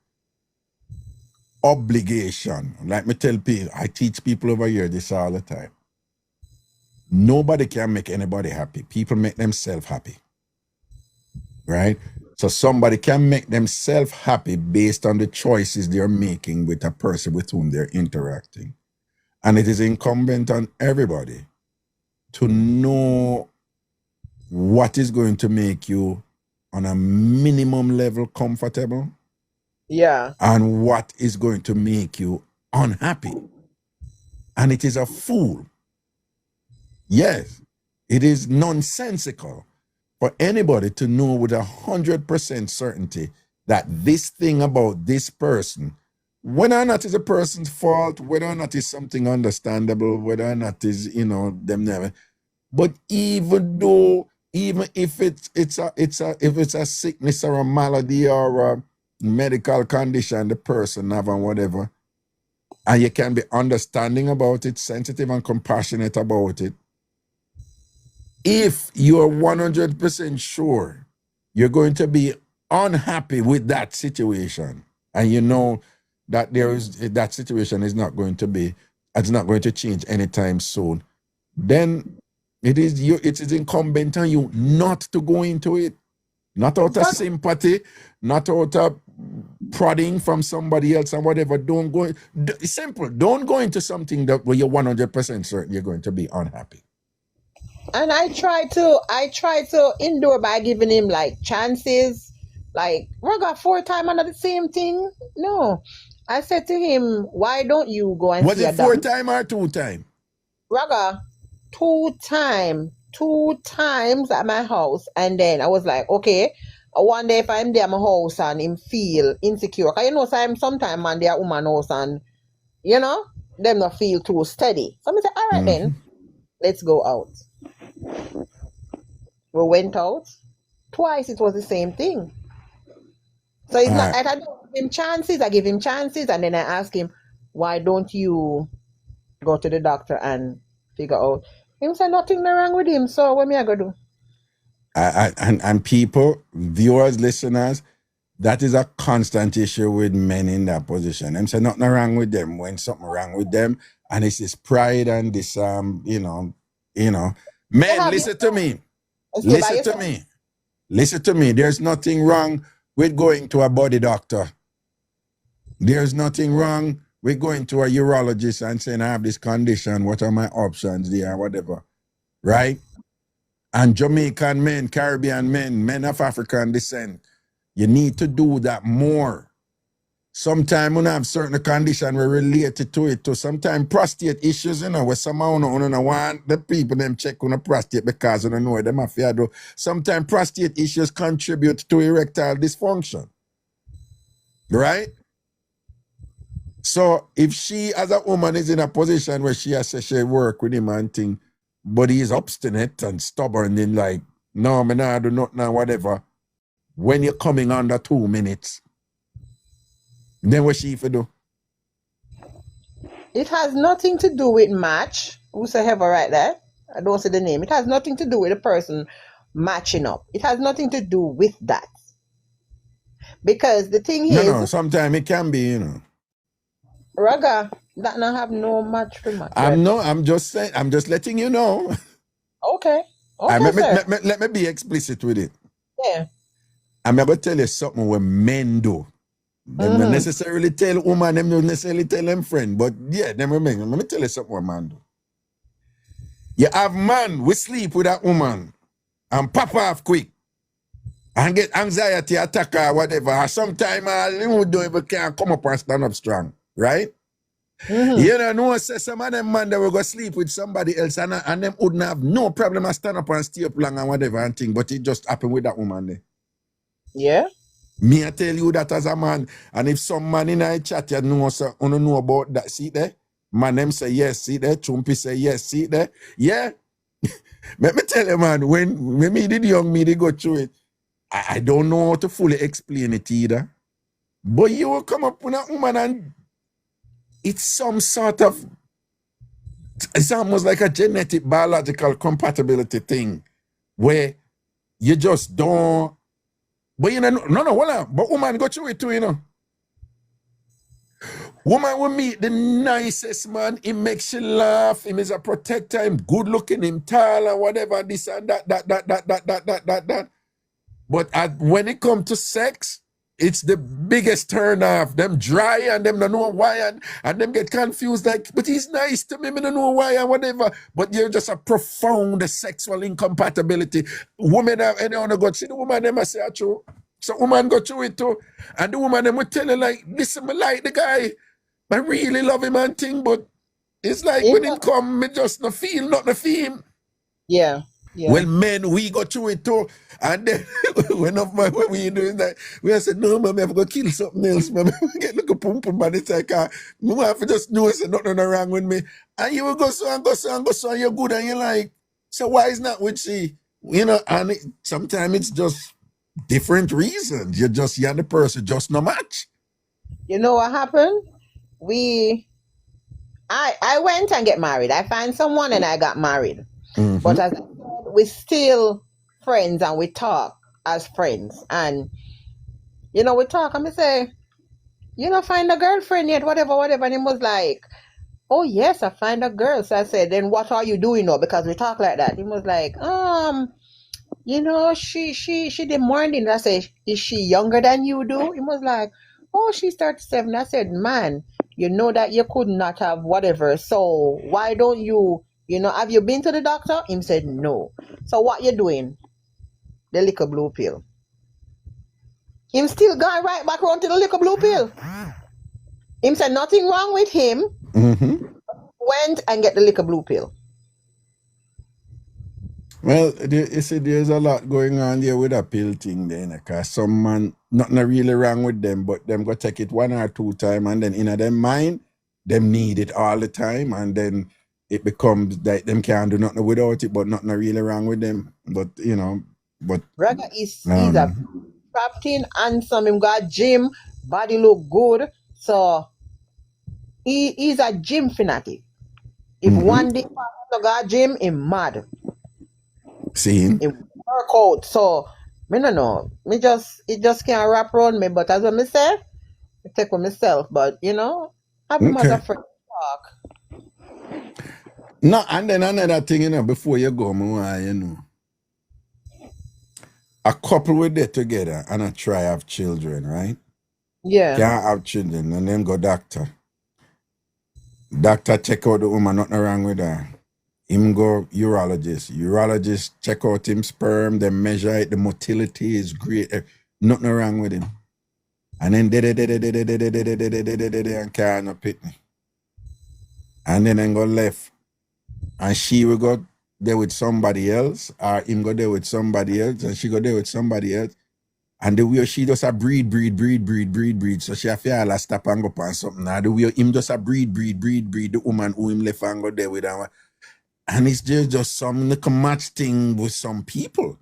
obligation. Like me tell people, I teach people over here this all the time. Nobody can make anybody happy. People make themselves happy. Right? So somebody can make themselves happy based on the choices they're making with a person with whom they're interacting. And it is incumbent on everybody to know what is going to make you on a minimum level comfortable. Yeah. And what is going to make you unhappy. And it is a fool. Yes, it is nonsensical for anybody to know with 100% certainty that this thing about this person, whether or not it's a person's fault, whether or not it's something understandable, whether or not it's, them never. But even if it's a sickness or a malady or a medical condition the person have and whatever, and you can be understanding about it, sensitive and compassionate about it, if you're 100% sure you're going to be unhappy with that situation, and you know that that situation is not going to change anytime soon, then it is incumbent on you not to go into it. Not out of sympathy, not out of prodding from somebody else and whatever. Don't go. Simple. Don't go into something where you're 100% certain you're going to be unhappy. And I try to endure by giving him like chances. Like, we got 4 times under the same thing. No. I said to him, why don't you go and was see a it 4 doctor? times or 2 times? Raga, 2 times. 2 times at my house. And then I was like, okay, I wonder if I'm there at my house and him feel insecure. Because sometimes man there at woman house and, them not feel too steady. So I said, all right then, let's go out. We went out. Twice it was the same thing. So it's not, I don't give him chances. I give him chances. And then I ask him, why don't you go to the doctor and figure out? Him say nothing wrong with him. So what me I go do? And people, viewers, listeners, that is a constant issue with men in that position. Them say nothing wrong with them when something wrong with them, and it's this pride and this Men, listen to me. Listen to me. There's nothing wrong with going to a body doctor. There's nothing wrong with going to a urologist and saying I have this condition. What are my options there? Whatever, right? And Jamaican men, Caribbean men of African descent, you need to do that more. Sometimes when I have certain condition we related to it. Sometimes prostate issues, where somehow don't want the people them check on a prostate because they don't know them have to do. Sometimes prostate issues contribute to erectile dysfunction. Right? So if she as a woman is in a position where she has to she work with him and thing, but he's obstinate and stubborn and like, no, me nah do nothing or whatever. When you're coming under 2 minutes, then what she for do? It has nothing to do with match. Whosoever right there. I don't say the name. It has nothing to do with the person matching up. It has nothing to do with that. Because the thing is, No, sometimes it can be, you know. Raga, that not have no match for match. I'm just saying, I'm just letting you know. Okay. Let me be explicit with it. Yeah. I'm going to tell you something what men do. They don't necessarily tell woman, them don't necessarily tell them friend, but yeah, them remember. Let me tell you something what man do. You have man, we sleep with that woman and pop off quick and get anxiety attack or whatever. Sometimes you don't even can't come up and stand up strong, right? You know, say some of them man that will go sleep with somebody else and them wouldn't have no problem and stand up and stay up long and whatever and thing, but it just happened with that woman there. Yeah. Me, I tell you that as a man, and if some man in a chat you know, so, you know about that, see there? Man, them say yes, see there? Chumpy say yes, see there? Yeah. Let me tell you, man, when me did young, me did go through it, I don't know how to fully explain it either. But you will come up with a woman and it's some sort of, it's almost like a genetic, biological compatibility thing where you just don't, but you know, hold on, but woman go through it too, you know. Woman will meet the nicest man, he makes you laugh, him is a protector, him good looking, him tall and whatever, this and that. But when it comes to sex, it's the biggest turn off. Them dry and them don't know why and them get confused like, but he's nice to me, I don't know why and whatever. But you're just a profound sexual incompatibility. Women have any other God. See the woman them I say true. So woman go through it too. And the woman them will tell her like, listen, I like the guy. I really love him and thing, but it's like when him come, me just no feel, not no feel. Yeah. Yeah. Well, men, we go through it too. And then when we doing that, we said, no, man, I have to go kill something else, man. Get like a pum pum, man. It's like, I have to just know there's nothing wrong with me. And you will go so and go so and go so, and you're good, and you're like, so why is not with she? You know, and sometimes it's just different reasons. You and the person just no match. You know what happened? I went and get married. I find someone and I got married. But as I said, we're still friends and we talk as friends. And, you know, we talk and we say, you know, find a girlfriend yet, whatever. And he was like, oh, yes, I find a girl. So I said, then what are you doing now? Because we talk like that. He was like, you know, she did morning. I said, is she younger than you do? He was like, oh, she's 37. I said, man, you know that you could not have whatever. So why don't you, you know, have you been to the doctor? Him said, no. So what you doing? The liquor blue pill. Him still gone right back around to the liquor blue pill. Him said nothing wrong with him. Went and get the liquor blue pill. Well, you see, there's a lot going on there with a pill thing then, because some man, nothing really wrong with them, but them go take it 1 or 2 times, and then in their mind, them need it all the time, and then it becomes that them can't do nothing without it, but nothing really wrong with them. But, you know, but... Raga he's a captain, handsome, him got gym, body look good, so he's a gym fanatic. If one day he got gym, him mad. See? It work out. So, me no know. It just can't wrap around me. But as I say, I take for myself. But, you know, have him as a friend talk. No, and then another thing, you know, before you go, you know, a couple were there together and I try have children, right? Yeah. Can't have children and then go doctor. Doctor check out the woman, nothing wrong with her. Him go urologist check out him sperm, they measure it, the motility is great, nothing wrong with him. And then and can't pit me. And then go left. And she will go there with somebody else, or him go there with somebody else, and she go there with somebody else. And the way she just a breed. So she have to stop and go on something. Now the way him just a breed, the woman who him left and go there with her. And it's just some little match thing with some people.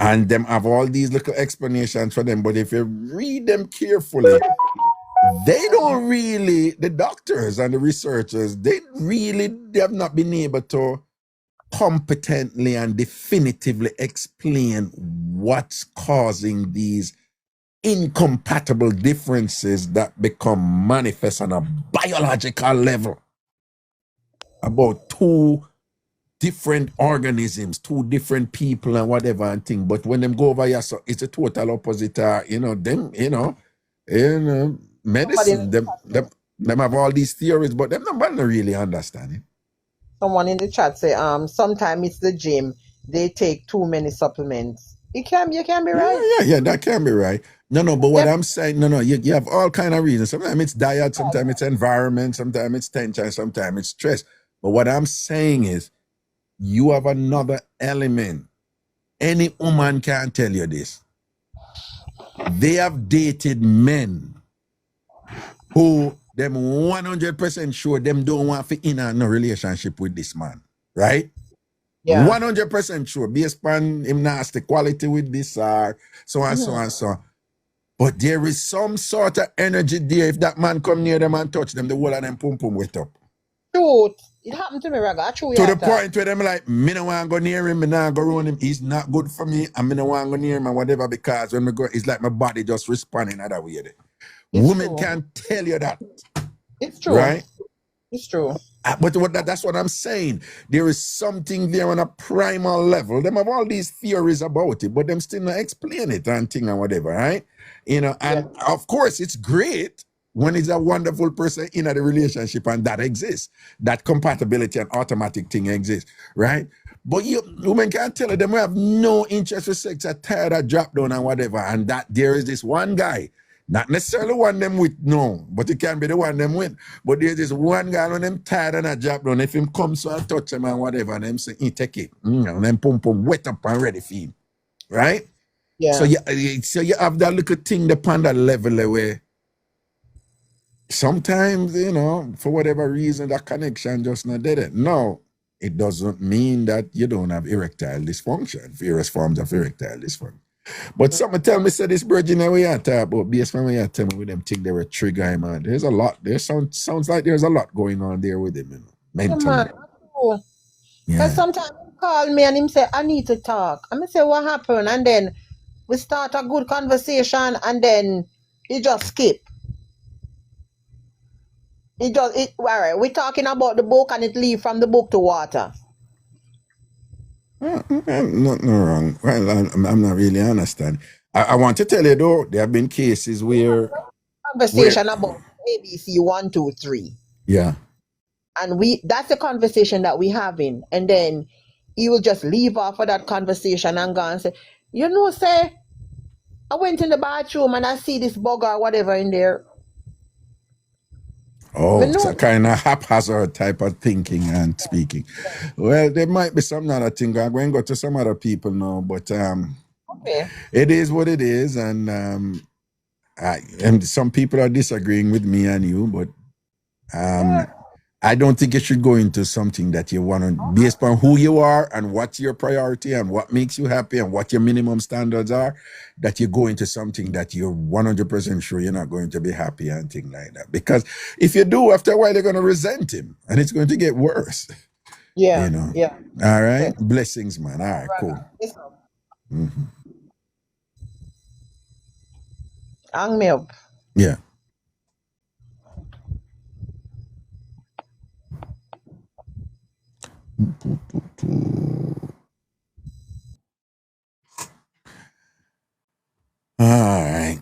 And them have all these little explanations for them. But if you read them carefully, they don't really, the doctors and the researchers, they have not been able to competently and definitively explain what's causing these incompatible differences that become manifest on a biological level about two different organisms, two different people and whatever and thing. But when them go over here, so it's a total opposite. Medicine, them have all these theories, but them not really understand it. Someone in the chat say, sometimes it's the gym. They take too many supplements. You can be right. Yeah, that can be right. No, but what I'm saying, you have all kind of reasons. Sometimes it's diet, sometimes it's environment, sometimes it's tension, sometimes it's stress. But what I'm saying is, you have another element. Any woman can tell you this. They have dated men who them 100% sure them don't want to in a no relationship with this man, right? Yeah. 100% sure, based on him nasty quality with this or so and so and so. But there is some sort of energy there. If that man come near them and touch them, the whole of them pum pum wet up. Truth. It happened to me, Raga. To the point where them like, me no want to go near him, me not go around him. He's not good for me, and me no want to go near him and whatever, because when me go, it's like my body just responding that way. Women can tell you that. It's true. Right? It's true. But that's what I'm saying. There is something there on a primal level. Them have all these theories about it, but them still not explain it and thing and whatever, right? And of course it's great when it's a wonderful person in a relationship and that exists. That compatibility and automatic thing exists, right? But women can't tell them we have no interest for sex, are tired of drop down and whatever, and that there is this one guy. Not necessarily one them with, no, but it can be the one them with. But there's this one guy when them tired and a job done. If him comes so I touch him and whatever, and them say, take it. And then pum wet up and ready for him. Right? Yeah. So you have that little thing upon that level where sometimes, for whatever reason, that connection just not did it. No, it doesn't mean that you don't have erectile dysfunction, various forms of erectile dysfunction. But someone tell me, say this virgin that we are talking about, based on what you tell me with them think they were trigger, man. There's a lot. There sounds like there's a lot going on there with him, mentally. Because sometimes he call me and him say, I need to talk. And I say, what happened? And then we start a good conversation and then he just skip. All right, we're talking about the book and it leave from the book to water. Nothing wrong. Well, I'm not really understand. I want to tell you though, there have been cases where conversation about ABC 1, 2, 3. Yeah. And that's the conversation that we having. And then he will just leave off of that conversation and go and say, say, I went in the bathroom and I see this bug or whatever in there. Oh, it's a kind of haphazard type of thinking and speaking. Well, there might be some other thing. I'm going to go to some other people now, but it is what it is, and some people are disagreeing with me and you, but I don't think you should go into something that you want to, based on who you are and what's your priority and what makes you happy and what your minimum standards are, that you go into something that you're 100% sure you're not going to be happy and things like that. Because if you do, after a while, they're going to resent him and it's going to get worse. Yeah. Yeah. All right. Blessings, man. All right, cool. Hang me up. Yeah. All right.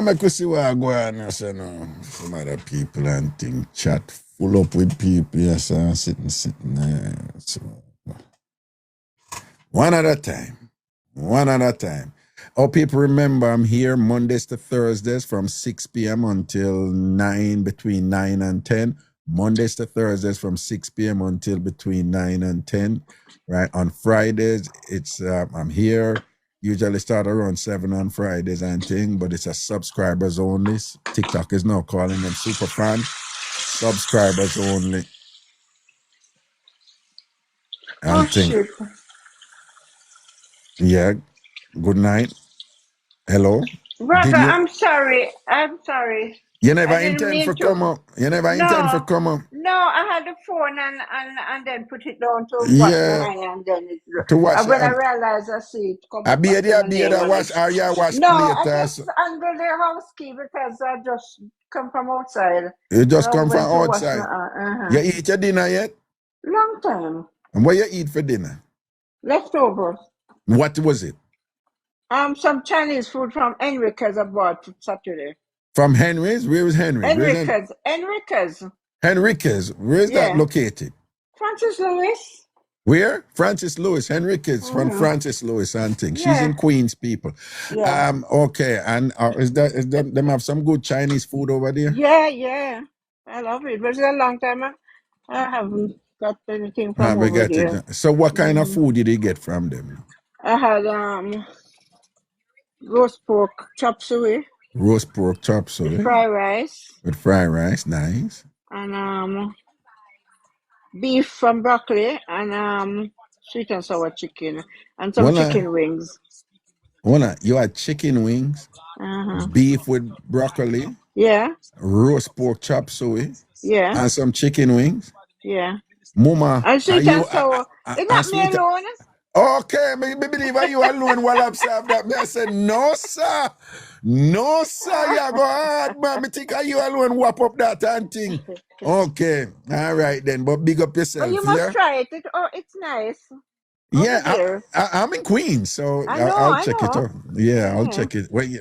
I could see where I go on. Some other people and things chat full up with people. Yes, sitting there. So. One at a time. Oh, people remember I'm here Mondays to Thursdays from 6 p.m. until 9, between 9 and 10. Mondays to Thursdays from 6 p.m. until between 9 and 10. Right. On Fridays, it's I'm here. Usually start around 7 on Fridays and thing, but it's a subscribers only. TikTok is now calling them super fan. Subscribers only. And thing. Yeah. Good night. Hello. Brother, I'm sorry. You never I didn't intend mean for to. come up. You never intend for No, come up. no, I had the phone and then put it down to watch Yeah, behind and then it. to watch. And when I realized I see it come I up be and say there, my name on watch. it. Are you watch No, play I task? just under the house key because I just come from outside. You So just I come from went to wash my outside. You eat your dinner yet? long time. And what you eat for dinner? Leftovers. What was it? Some Chinese food from Enriquez I bought Saturday. From Henry's? Where is Henry's? Enriquez. Henriquez. Where is that Yeah. located? Francis Lewis. Where? Francis Lewis. Henriquez from Francis Lewis and things. She's Yeah. in Queens, people. Yeah. Okay. And is that them have some good Chinese food over there? Yeah. I love it. But it's a long time I haven't got anything from We over got there. it. So what kind of food did you get from them? I had roast pork chop suey Roast pork chop suey. with fried rice. With fried rice, nice. And beef from broccoli and sweet and sour chicken and some chicken wings. You had chicken wings, beef with broccoli, Yeah. roast pork chop suey, Yeah. and some chicken wings. Yeah. Mama, And sweet and sour. It's not me sweet. alone. Okay, me believe you alone while observe that. Me I said, no, sir. No, sir, you go hard, man. Me think you alone whap up that and thing. Okay, all right then. But big up yourself. But you must try it. It's nice. I'm in Queens, so I check know. it out. Yeah, I'll check it. Wait,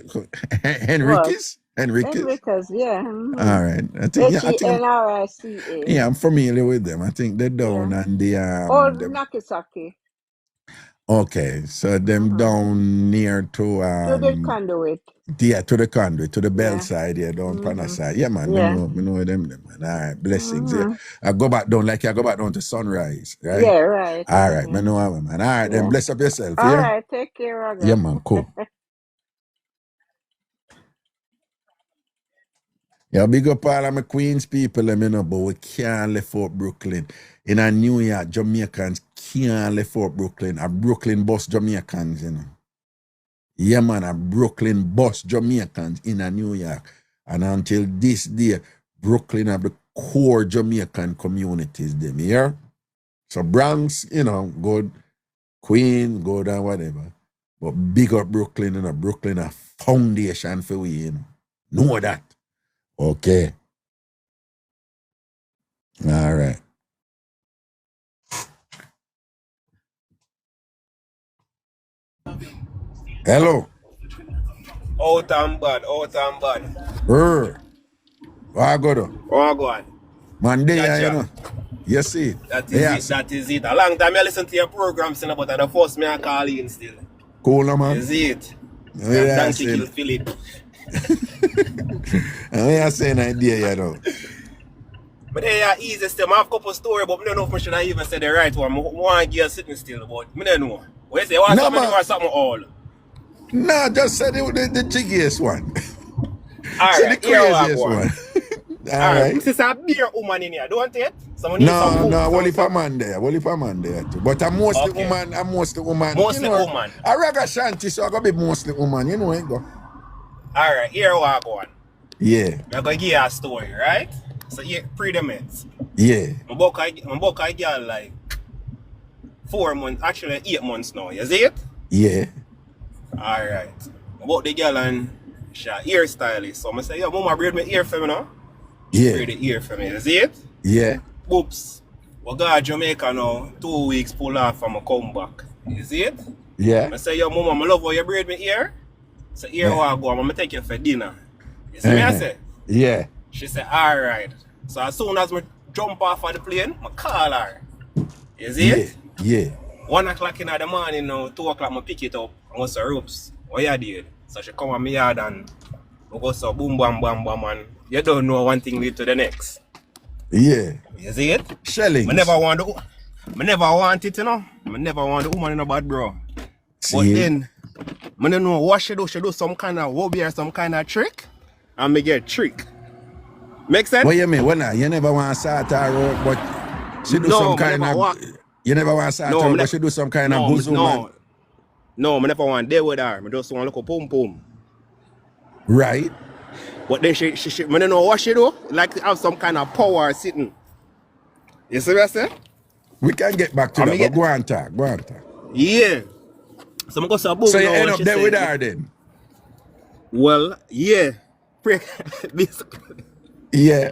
Henriquez? Enriquez, yeah. All right. I think Henrica. yeah, I'm familiar with them. I think they're down on the Nakisaki. Okay, so them down near to the conduit. Yeah, to the conduit, to the bell side, down Pana side. Yeah, man. Yeah. Me know them, man. All right, blessings. Yeah. I go back down to Sunrise, right? Yeah, right. All right, me know how, man. All right, then bless up yourself. All right, take care, Raga. Yeah, man, cool. Yeah, big up all of my Queens people, let me know, but we can't left out Brooklyn. In a New York, Jamaicans can't left out Brooklyn. A Brooklyn bus Jamaicans, you know. Yeah, man, a Brooklyn bus Jamaicans in a New York. And until this day, Brooklyn have the core Jamaican communities, them here. So Bronx, good. Queens, good and whatever. But big up Brooklyn, Brooklyn a foundation for we, Know that. Okay. All right. Hello. Out and bad. What I go to? Oh, go on. Monday, You see? That is it. A long time I listen to your programs, but the first me I call in still. Cool, man. Is it? Thank you, Philip. I say an idea, But they are easy still. I have a couple stories, but I don't know if I should even say the right one. I want to get sitting still, but I don't know. What you say? Want something or something all? No, just say the jiggiest one. Alright, the craziest one. Alright. This is a beer woman in here, don't it? No, only for man there. Too. But I'm mostly woman. Mostly woman. A Ragashanti, so I gotta be mostly woman, it go. Alright, here we go on. Yeah. I'm gonna give you a story, right? So here, pre-the-meds. Yeah. I'm book a girl like 4 months, actually 8 months now, you see it? Yeah. Alright. About the girl and she hairstylist. So I say, yo, mama braid my hair for me now. Yeah. Braid the hair for me, you see it? Yeah. Oops. We got to Jamaica now, 2 weeks pull off and I come back. You see it? Yeah. I say, yo, mama, I love how you braid my hair. So here I go, I'm gonna take you for dinner. You see me I say? Yeah. She said, alright. So as soon as I jump off of the plane, I call her. You see it? Yeah. 1 o'clock in the morning now, 2 o'clock I pick it up. I go say, Ropes, what you did? So she come on my yard and we go so boom, bam, bam, bam, and you don't know one thing lead to the next. Yeah. You see it? Shelling. I never want it, I never want the woman in a bad bro. But then, I don't know what she do. She do some kind of hobby or some kind of trick. And me get trick. Make sense? What you mean? Well, you never want to start her out, but she do some kind of... You never want to start her out, but she do some kind of good woman. No, I never want to deal with her. I just want to look a pum pum. Right. But then she I don't know what she do. Like to have some kind of power sitting. You see what I say? We can get back to that, but go on talk. Yeah. So I'm going to boom. So you end up there with her then? Well, yeah. Basically. Yeah.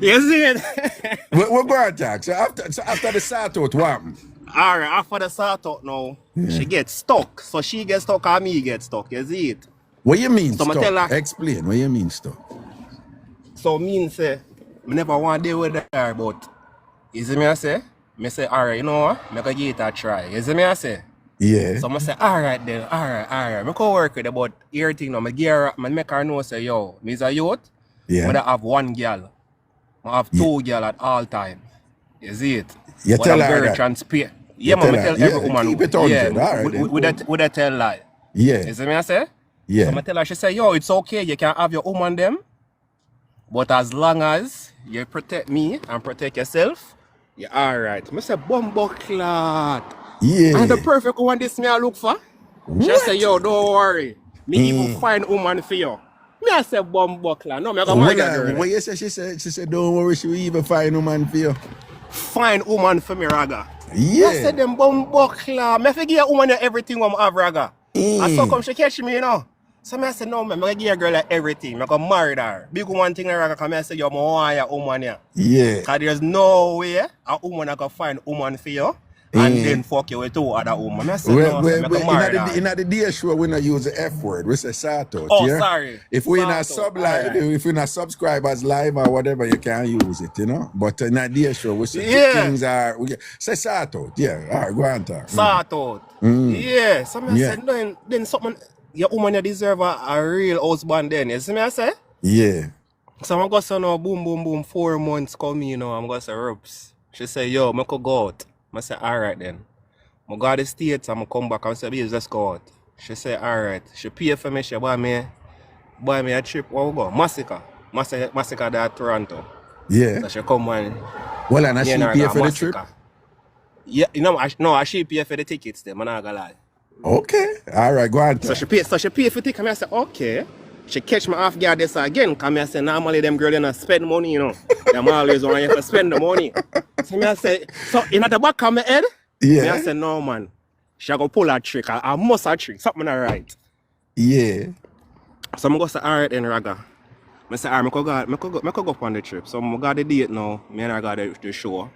You see it? We're going to talk. So after the sort out, what happened? Alright, after the sort out now, she gets stuck. So she gets stuck and me get stuck. You see it? What you mean so stuck? Tell her, explain. What you mean stuck? So mean say, I never want to deal with her, but you see me I say? I say, alright, you know what? I'm going to give it a try. You see me I say? Yeah. So I say, alright then, alright. I can work with her, but everything now, I make her know say, yo, me is a youth. Yeah. I have one girl. I have two girls at all time. You see it? You but tell I'm her very that. transparent. Yeah, man, I tell every woman. Keep it 100. Alright. Would I tell lie? Yeah. You see me I say? Yeah. So I tell her, she say, yo, it's okay, you can have your woman them. But as long as you protect me and protect yourself, you're alright. I say, bumbo clot. Yeah. And the perfect one this me I look for. What? She say, yo, don't worry. Me even find woman for you. Me I say, bumbo clot. No, me I go marry that girl. What you say? She said, don't worry, she will even find woman for you. Find woman for me, Raga. Yeah. I said, them bumbo clot. Me forget a woman everything I'm have, Raga. And so come she catch me, you know. So I said, no, man, I give a girl like everything. I can marry her. Big one thing I come and say, yo, I want your woman here. Yeah. Because there's no way a woman can find a woman for you and then fuck you with two other women. I said, no, I can marry her. In the day show, we not use the F word. We say sort out. Oh, yeah? sorry. If we're not if we're not subscribers live or whatever, you can use it, you know. But in the day show, we say things are. Say sort out. Yeah. All right, go on talk. Sort out. Yeah. So I said, no, then something. Your woman you deserve a real husband then. You see me I say? Yeah. So I'm going to say now, boom, 4 months come, you know, I'm going to say, Rubs. She say, yo, I could go out. I say, alright then. I go to the States, I'm going to come back. I say, babe, let's go out. She say, alright. She pay for me, she buy me a trip. Where we go? Massacre there at Toronto. Yeah. So she come and... Well, and she pay for the trip? Yeah, you know, she pay for the tickets then, I'm not going to lie. Okay. All right, go on. So she pay for the ticket. I say, okay. She catch me off guard this again. Come I say, normally them girls don't spend money, you know. Them always want you to spend the money. So I say, so in the back of my head, I say, no man. She gonna pull a trick. I must a trick. Something not right. Yeah. So I'm gonna say, alright then, Raga. I say, alright, I could go up on the trip. So I got the date now. Me and I got the show.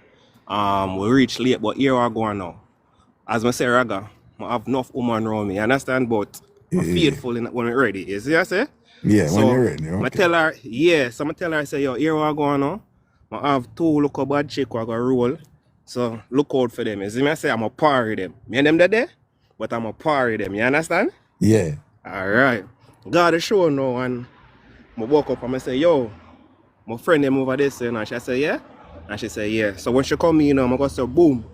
We reach late, but here we going now. As I say, Raga, I have enough woman around me, you understand? But I'm faithful when we're ready. You see what I say? Yeah, so when you're ready. Okay. I tell her, so I tell her, I say, yo, here we go now. I have 2 local bad chick who are going to roll. So look out for them. You see me? I say, I'm a party them. Me and them there, but I'm a party them. You understand? Yeah. Alright. Got the show now and I woke up and I say, yo, my friend them over this, and she say, yeah? And she say, yeah. So when she come in, I'm going to say, boom.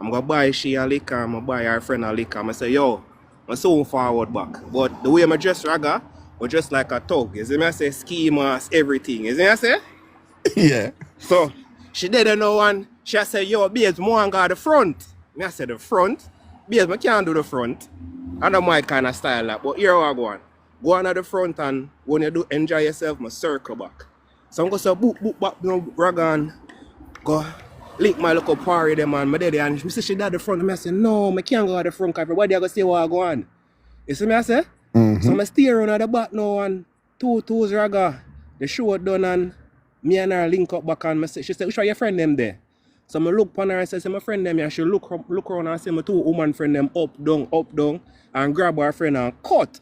I'm going to buy she a liquor, I'm going to buy her friend a liquor. I say, yo, I'm so forward back. But the way I dress Raga, was just like a thug. You see me? I say, ski mask, everything. You see me? I say? Yeah. So, she didn't know and she say, yo, babes, more and got the front. Me I say, the front? Babes, I can't do the front. I don't my kind of style that. But here I go on. Go on at the front and when you do enjoy yourself, I circle back. So I'm going to say, boop, back, you know, Raga and go link my local party them and my daddy and she say she at the front and I say no, I can't go at the front because everybody are going to see what I go on. You see me I say? So I stay around at the back now and 2 Raga. The show done and me and her link up back and she said, which are your friend them there? So I look upon her and say, my friend them here. She look around and say my 2 woman friend them up, down and grab her friend and cut.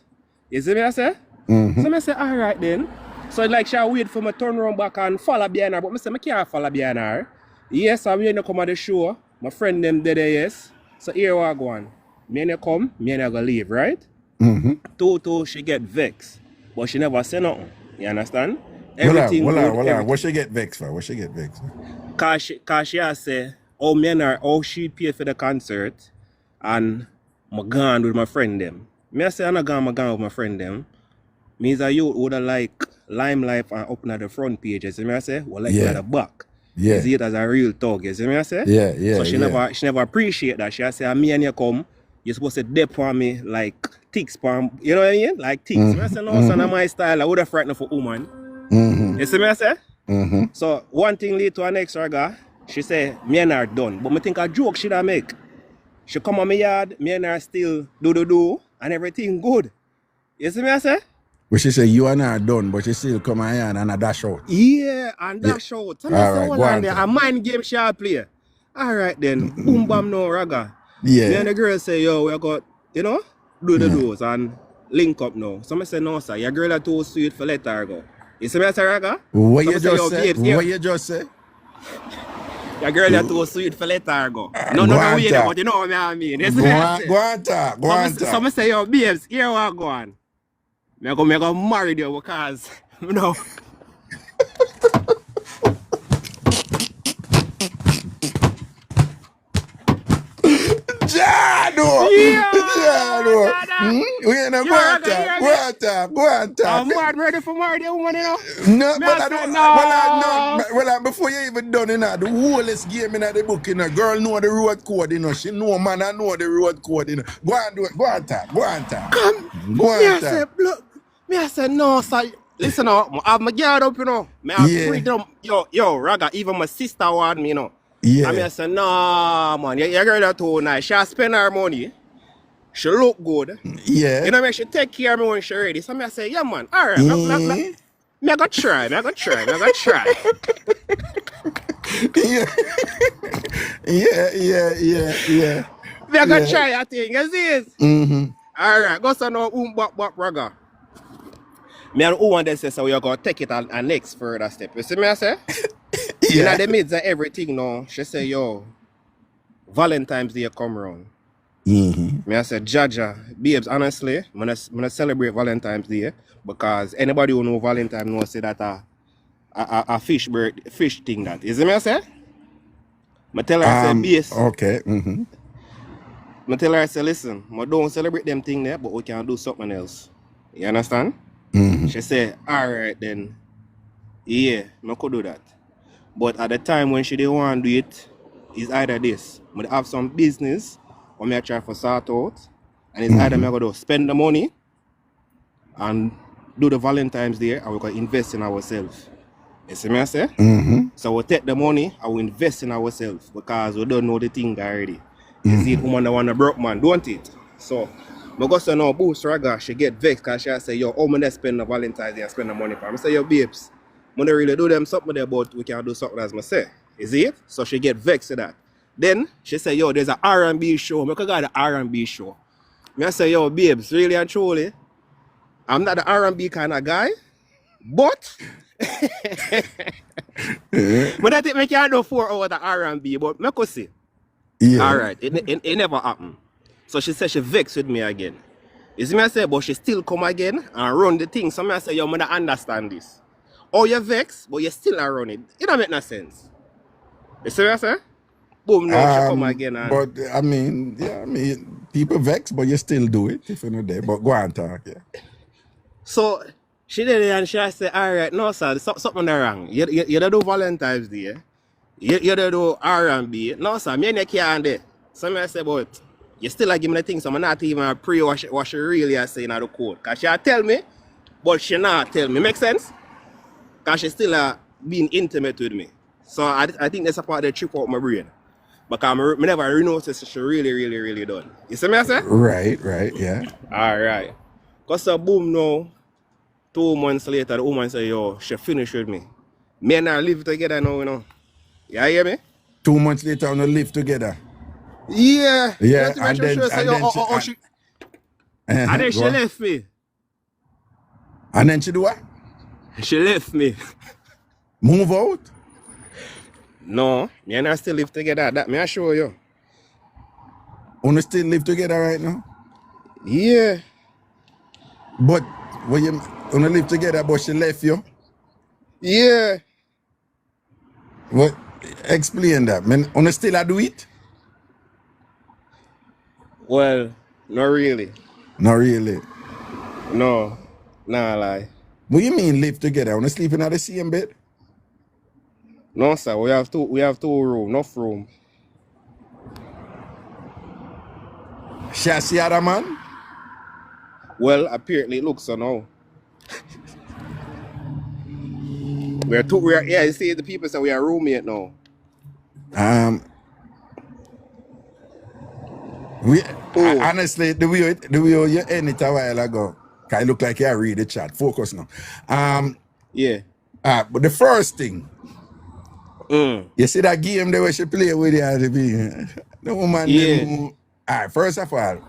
You see me I say? So I say, alright then. So like she wait for me to turn around back and follow behind her. But I say, I can't follow behind her. Yes, I'm going to come at the show. My friend them there, yes. So here we go on. Me and you come, me and you go leave, right? 2 she get vexed. But she never say nothing. You understand? Everything hold on. What she get vexed for? Cause she has say, oh me and her, oh she paid for the concert and I'm gone with my friend them. Me I say I'm not gone with my friend them. Means that you would have like limelight and open at the front page. You see me I say? Well like at the back. Yeah. You see it as a real talk, you see me I say? Yeah. So she never appreciate that. She say, me and you come, you're supposed to dip on me like ticks, you know what I mean? Like ticks. I say, no, son, my style, I would have frightened for woman. You see me, I say? So, one thing lead to an next Raga. She say, me and her done. But I think a joke should I make. She come on my yard, me and her still do, and everything good. You see me, I say? But she say, you and her done, but she still come on yard and a dash out. Yeah, and dash out. So I say, hold on there, a mind game shall play. All right then, boom bam no Raga. Yeah. Me and the girl say, yo, we got, you know, do the doors and link up now. So I say, no, sir, your girl are too sweet for let her go. You see me, Sir Raga? What you just say? What you just say? Your girl are too sweet for let her go. No, but you know what I mean. Go on, talk. So I say, yo, babes, here we go on. Me go marry you because, you know. Jado! We ain't no go on talk. I'm ready for marry the woman, you know? No, well, before you even done, you know, the wholest game in the book, you know, girl know the road code, you know, she know man, I know the road code, you know. Go on, do it, go on talk. Me I say, no, sir. Listen, I have my guard up, you know. Me have freedom. Yo, Raga, even my sister want me, you know. Yeah. And me I say, no, man, your girl is too nice. She spend her money. She look good. Yeah. You know, me she take care of me when she ready. So me I say, yeah, man, all right. Me I go try. Yeah. Me I go try that thing, you see? All right, go so now, bop, Raga. Me and who want to say, so we're going to take it a next further step. You see me I say? Yeah. In the midst of everything now, she say, yo, Valentine's Day come around. Me I say, Jaja, babes, honestly, I'm gonna celebrate Valentine's Day because anybody who know Valentine's knows say that a fish thing that. You see me I say? I tell her, I say, babes. Okay. I tell her, I say, listen, I don't celebrate them thing there, but we can do something else. You understand? She say, all right then. Yeah, I could do that. But at the time when she didn't want to do it, it's either this. I have some business or I try to sort out. And it's either I'm going to spend the money and do the Valentine's Day and we're going to invest in ourselves. You see me I say? So we'll take the money and we'll invest in ourselves because we don't know the thing already. You see, woman that want a broke man, don't it? So I go say no, boost Raga, she get vexed because she say, yo, how many spend the Valentine's Day and spend the money for? I say, yo, babes, I don't really do them something there, but we can do something as I say. Is it? So she get vexed to that. Then she say, yo, there's an R&B show. I could go to the R&B show. I say, yo, babes, really and truly, I'm not the R&B kind of guy, but but I think I can do 4 hours of R&B, but I could see. Yeah. All right, it never happened. So she said she vexed with me again. You see me I say, but she still come again and run the thing. So I say, yo, I don't understand this. Oh, you're vexed, but you still are running. It don't make no sense. You see what I say? Boom, no, she come again. And but I mean, people vex, but you still do it if you're not there. But go on, talk, yeah. So she did it and she said, all right, no, sir, something wrong. You don't do Valentine's Day. You don't do R&B. No, sir, me and you can't do it. So I say, but you still give me the thing, so I'm not even pre what she really is saying at the code. Because she tell me, but she not tell me. Make sense? Because she still being intimate with me. So I think that's a part of the trip out my brain. Because I never noticed she really done. You see me I say? Right, yeah. All right. Because boom now, 2 months later, the woman say, yo, she finished with me. Me and her live together now, you know. You hear me? 2 months later, we live together. Yeah. Yeah, and then she left me. And then she do what? She left me. Move out? No, me and her still live together. That me I show you. You still live together right now? Yeah. But when you live together, but she left you? Yeah. What? Explain that. You still do it? Well, not really. Not really? No, nah lie. What do you mean live together? You sleeping at the same bed? No, sir. We have two rooms, enough room. She see other man? Well, apparently it looks so now. Yeah, you see the people say we are roommate now. Honestly, the way you end it a while ago, can look like you read the chat. Focus now. Yeah. But the first thing, you see that game the way she play with you, the woman. Yeah. Alright, first of all,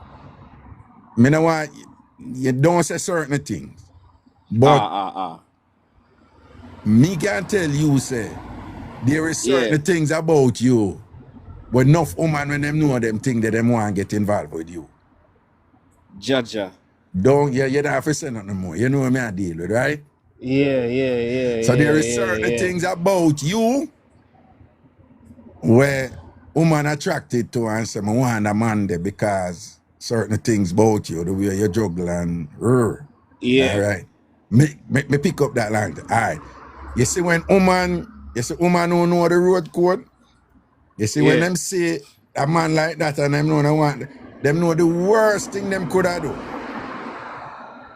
me know want you don't say certain things, but me can tell you say there is certain things about you. But enough woman when them know them things that them want to get involved with you. Jaja. You don't have to say nothing more. You know what I deal with, right? Yeah. So there is certain things about you where woman attracted to and say, I want a man there because certain things about you, the way you juggle and yeah. All right. Me pick up that line. All right. You see when woman don't know the road code, you see when them say a man like that and them know the worst thing them could have do.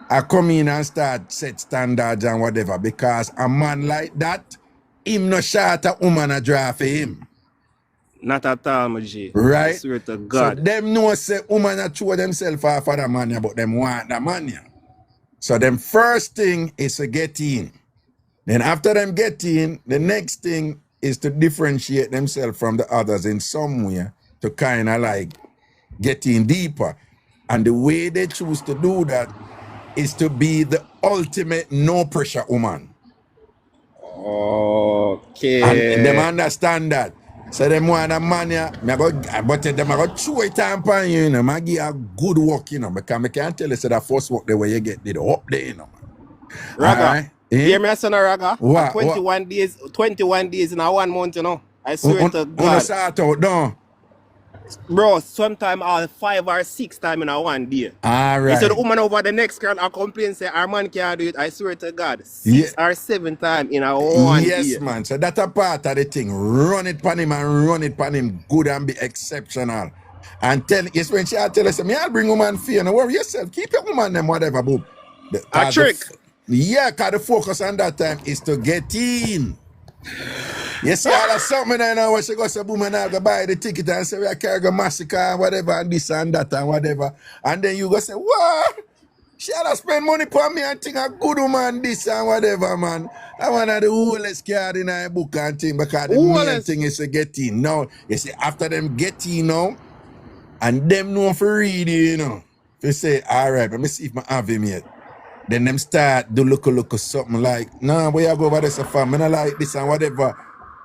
I come in and start set standards and whatever because a man like that, him no shot a woman a draw for him. Not at all, my G. Right? I swear to God. So them know say woman a throw themselves off of the man, but them want the man. So them first thing is to get in. Then after them get in, the next thing is to differentiate themselves from the others in some way to kind of like get in deeper. And the way they choose to do that is to be the ultimate no pressure woman. Okay. And them understand that. So them want a man but them are going to throw it on you, you know, I give a good work, you know, because I can't tell you so that first work the way you get it up there, you know. Raga. Hear me, son, Raga? What? 21 days in a 1 month, you know. I swear to God. Start out, no. Bro, sometimes all 5 or 6 times in a 1 day. All right. So the woman over the next girl I complain say our man can't do it. I swear to God, 6 or 7 times in a 1 day. Yes, man. So that's a part of the thing. Run it pan him and run it pan him good and be exceptional. And tell when she tell us, I'll bring woman fear. No worry yourself. Keep your woman them whatever, boo. A trick. Because the focus on that time is to get in. You see, all of something I know when she goes to boom and I'll go buy the ticket and say, I carry a massacre and whatever, and this and that and whatever. And then you go say, what? She had to spend money for me and think a good woman this and whatever, man. I want the oldest card in a book and thing because the main thing is to get in. Now, you see, after them get in now, and them know for read, you know, they say, all right, let me see if I have him yet. Then them start do look something like, nah, where you go over this fam, I don't like this and whatever.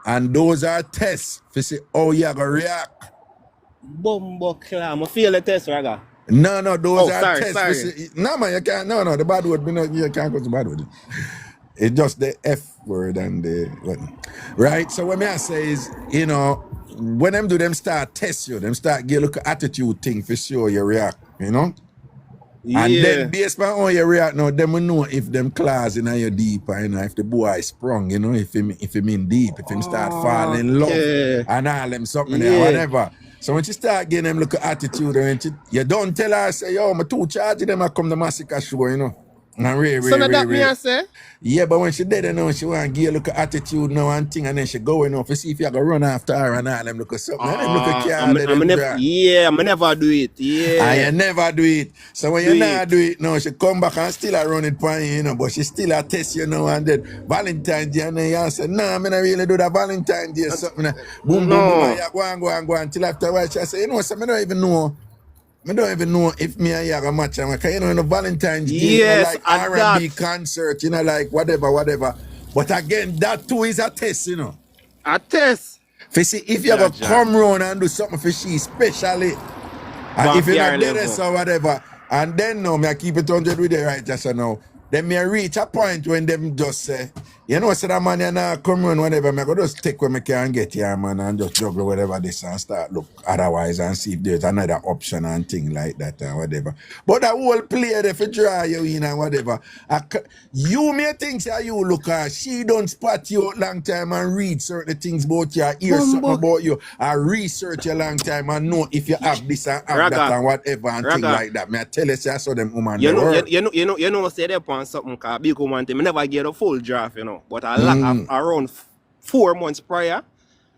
And those are tests to see how you gonna react. Bumbo clam, I feel the test, Raga. No, those are tests. Sorry. No, man, you can't. No, the bad word. You can't go to bad word. It's just the F word and the what. Right. So what I say is, you know, when them start test you, them start get look at attitude thing for sure you react. You know. Yeah. And then based on how you react now, them will know if them claws in your deep, you know, if the boy sprung, you know, if him in deep, if him start falling in love and all them something there, whatever. So when you start getting them look at attitude, and you don't tell her, say, yo, I'm too charging them, I come the massacre show, you know. And I say? Yeah, but when she dead, you know, she want to give a look at attitude now and thing, and then she go, you know, to see if you go run after her and all them look at something. And them look at I'm never do it. Yeah. And you never do it. So when you not do it, no, she come back and still run it for you, you know, but she still a test you know, and then Valentine's Day, and then you say, nah, I'm not really do that Valentine's Day or something. Boom, and you go until after a while, she say, you know, so I don't even know if me and you are match. Because you know, in a Valentine's Day, you know, like R&B concert, you know, like whatever. But again, that too is a test, you know. A test. For see, if you ever come round and do something for she, especially, and if you not do this or whatever, and then no, me I keep it 100 with you right just now. Then me reach a point when them just say, You know, so that man, you know, come run whenever, I go just take what I can get here, man, and just juggle whatever this and start look otherwise and see if there's another option and thing like that and whatever. But that whole player, if you draw you in and whatever, you may think that you look at, she don't spot you a long time and read certain things about you, hear something about you, and research a long time and know if you have this and have that and whatever and thing like that. May I tell you, I saw them woman you know, say they on something called big woman thing. I never get a full draft, you know. But around 4 months prior,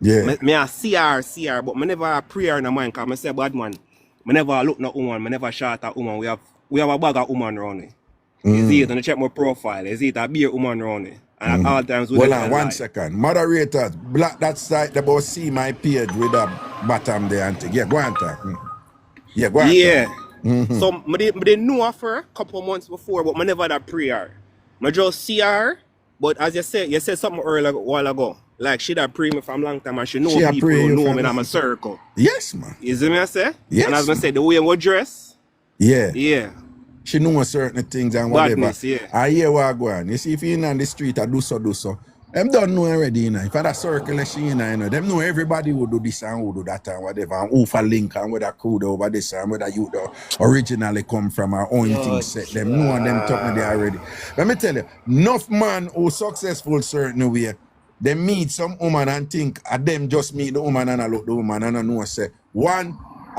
me a CR, but I never a prayer in my mind because I say bad man. I never look at woman, I never shot at woman. We have a bag of woman around me. You see it and check my profile. You see it a beer woman around me. And at all times we hold on, 1 second. Moderators, black that side about see my page with the bottom there and thing. Yeah, go on talk. Yeah, go on. Yeah. So I didn't know her for a couple months before, but I never had a prayer. I just see her. But as you said something earlier a while ago. Like she that pray me from long time and she know people who know me in my circle. Yes, man. You see me I say? Yes. And as I said, the way I dress. Yeah. Yeah. She knows certain things and whatever. Badness, yeah. I hear what I go on. You see, if you're in the street, I do so. Them don't know already, you know. If I had a circle, she you know, them know everybody will do this and will do that and whatever. And who for link and whether crew over this and whether you originally come from our own thing set. Them know and them talk me there already. Let me tell you, enough man who successful certain way, they meet some woman and think them just meet the woman and I look the woman and I know say, 1,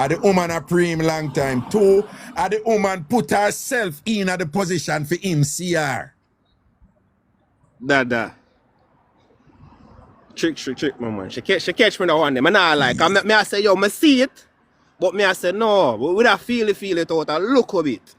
the woman a pray him long time. 2, the woman put herself in the position for him see her. Dada. Trick, my man. She catch me that one day. I not like. I say, yo, I see it. But I say, no. We don't feel it out and look a bit.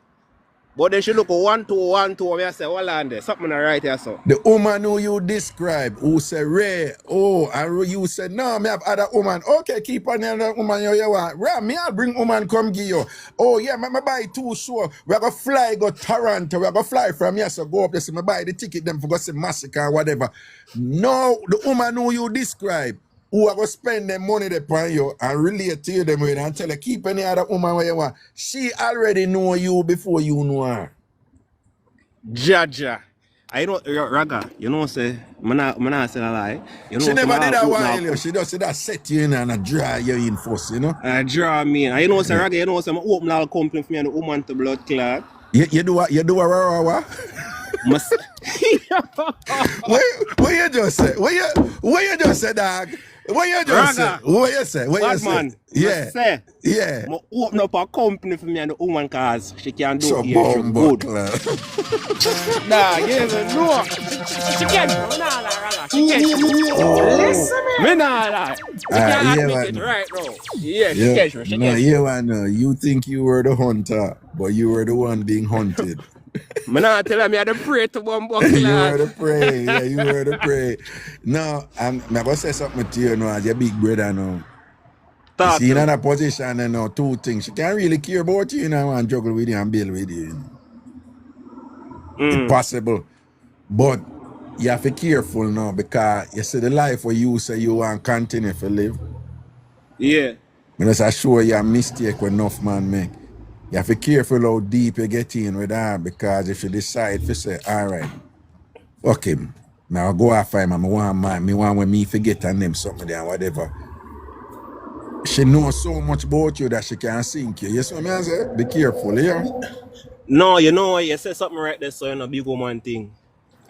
But then she look 1, 2, 1, 2. I say, hold on there. Something right here, so. The woman who you describe, who say, Ray, and you said, no, me have other woman. Okay, keep on the woman you want. Ray, me I'll bring woman come give you. Oh, yeah, me buy 2 show. We're going to fly, go Toronto. We're going to fly from here, so go up there, so me buy the ticket, them for go see massacre or whatever. No, the woman who you describe, who are going to spend them money upon you and relate to you them with and tell her, keep any other woman where you want. She already know you before you know her. Jaja. I don't, Raga, you know, say, I'm not saying a lie. You know, she never did that while, she just said that set you in and draw you in first, you know? Draw me in. I know, say, Raga, you know, say, I open all company for me and the woman to blood clot. You do a what? What you just say? What you just say, dog? What you just say? What you say? What you say? Yeah. Yeah. I open up a company for me and the woman cause she can do so it here. She good. Nah, yes, no. She can't. Nah, Raga. She can't. Listen, me nah lie. She can't admit it right now. Yeah, she catch me. No, you think you were the hunter, but you were the one being hunted. I'm not telling me I had to pray to one buck. You were the prey. Yeah, you were the prey. No, I'm going to say something to you now as your big brother now. You see, in a position and now 2 things. She can't really care about you, you know, and juggle with you and build with you. It's possible. But you have to be careful now because you see the life where you say you want to continue to live. Yeah. I'm just sure you a mistake when enough man make. You have to be careful how deep you get in with her because if you decide to say, all right, fuck him. Now I'll go after him and me want when me forget her name something there whatever. She knows so much about you that she can sink you. You see what I say? Be careful, yeah? No, you know, you said something right there, so you know, big woman thing.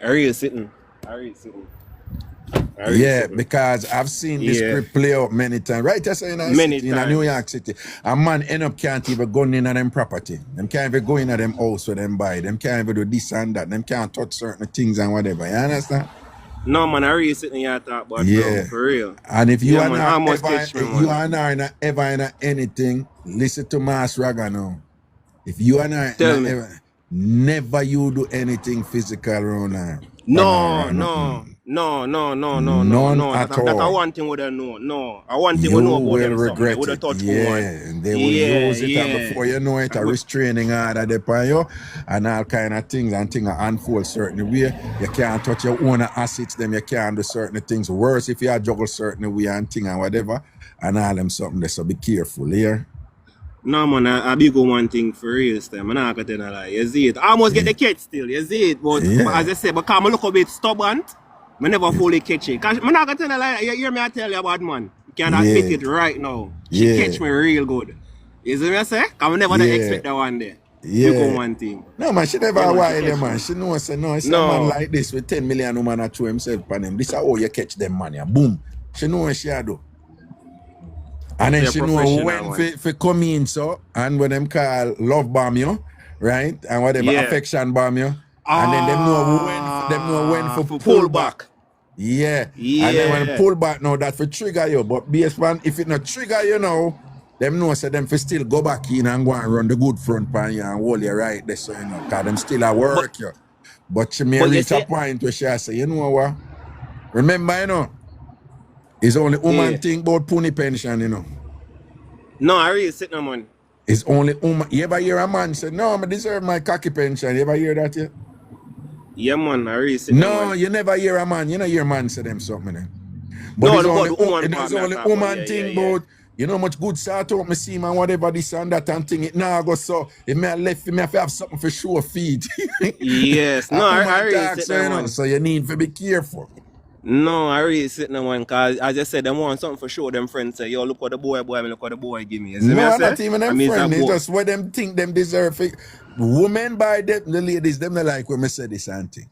I really sitting. Yeah, because I've seen this script play out many times. Right, just in New York City. A man end up can't even go in them property. Them can't even go in them house where them buy. Them can't even do this and that. Them can't touch certain things and whatever. You understand? No, man, I really sitting here talk about bro, for real. And if you are not ever in anything, listen to Mas Raga now. If you are not never you do anything physical around her. No. That's one thing we don't know. No, I want thing we know about them. Regret would have touched and they will use it and before you know it, a restraining order upon you and all kind of things and things unfold certain way. You can't touch your own assets, them you can't do certain things. Worse if you juggle certain way and thing and whatever and all them something there. So be careful here. No man, I big one thing for real time. I'm not gonna tell you lie. You see it. I almost get the catch still, you see it, but as I say, because I look a bit stubborn. I never fully catch it. Cause I'm not gonna tell you like you hear me I tell you about man. You can admit it right now. She catch me real good. You see me I say? Cause I never expect that one day. You go one thing. No man, she never wild them man. She knows say no, it's a man like this with 10 million woman that throw himself on him. This is how you catch them man, yeah. Boom. She know what she do. And then she know when for come in so and when them call love bomb you, right? And whatever affection bomb you. And then them know when for pull back. Yeah. And then when pull back now that for trigger you. But based on if it not trigger you now, them know say them for still go back in and go and run the good front pan you and hold you right there so you know, cause them still at work you. But she may reach a point where she say, you know what? Remember, you know, it's only woman think about pony pension, you know. No, I really sit no man. It's only woman. You ever hear a man say, no, I deserve my cocky pension? You ever hear that yet? Yeah, man, I really sit no, you never hear a man. You know hear a man say them something. But no, it's only woman thing about, you know much good start out me see man, whatever this and that and thing. It now go so, it may have left, it may have something for sure feed. Yes, no, I really sit so, you know, so you need to be careful. No, I really sit in one because I just said them want something for sure. Them friends say, yo, look what the boy, I mean, look what the boy give me. No, not even them friends. It's just what them think them deserve. Women by the ladies, them not like when me say this and thing.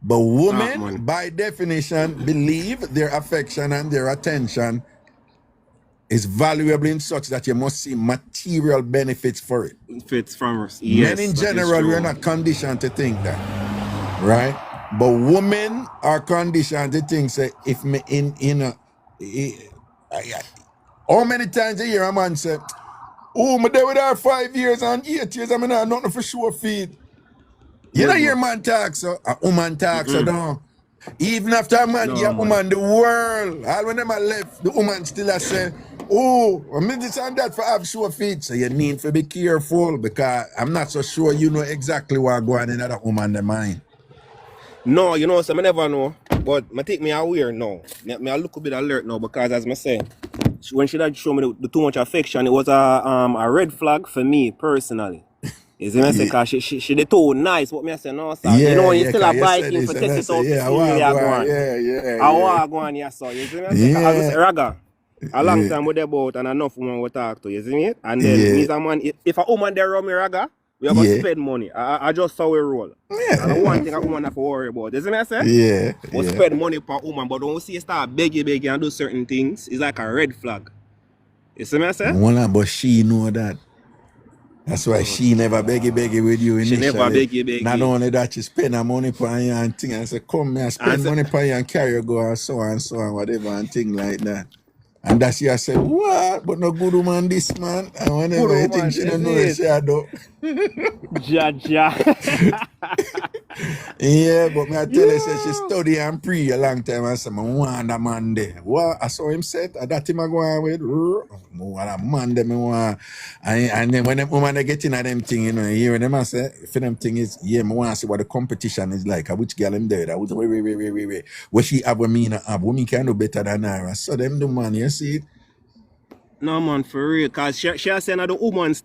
But women, by definition, believe their affection and their attention is valuable in such that you must see material benefits for it. Benefits from us. Yes, men in general, we're not conditioned to think that, right? But women are conditioned to think, say, if me how many times a year a man say, oh, me there with her 5 years and 8 years, I mean, I nothing for sure feed. You know, your man talks, so a woman talks, so no. Even after a man give a woman the world, all when them are left, the woman still a say, oh, I mean this and that for have sure feet. So you need to be careful because I'm not so sure you know exactly what going on in that woman's mind. No, you know, so I never know. But I take me aware now. Me I look a bit alert now because as I say, when she did show me the too much affection, it was a red flag for me personally. You see me say, cause she did too nice. What me I say, no, sir. You know, you still a biting for test it out. Yeah, I go on, yes, sir. You see me? As I say, Raga, a long time with about and enough woman we talk to. You see me? And then me's a man. If a woman there around me, Raga, we have to spend money. I just saw we roll. And the one thing a woman have to worry about. You see me I say? We spend money per woman, but when we see you start begging and do certain things, it's like a red flag. You see me I say? But she know that. That's why she never beggy with you initially. She never beggy. Not only that, she spend her money for you and thing and say, come here, spend money for you and carry you go and so on, whatever and thing like that. And that's you say, what? But no good woman this man. And whenever you think she don't know what she do. Yeah, but me I tell her, say she study and pray a long time and say, I want a man there. What? I saw him set, that him I go on with. I want a man there, I want. And then when them woman they get in at them thing, you know, you hear them I say, for them thing is, I want to see what the competition is like. Which girl them there? That was wait. What she have with me not have. Women can do better than her. So them the man, you see it? No man, for real, cause she said another woman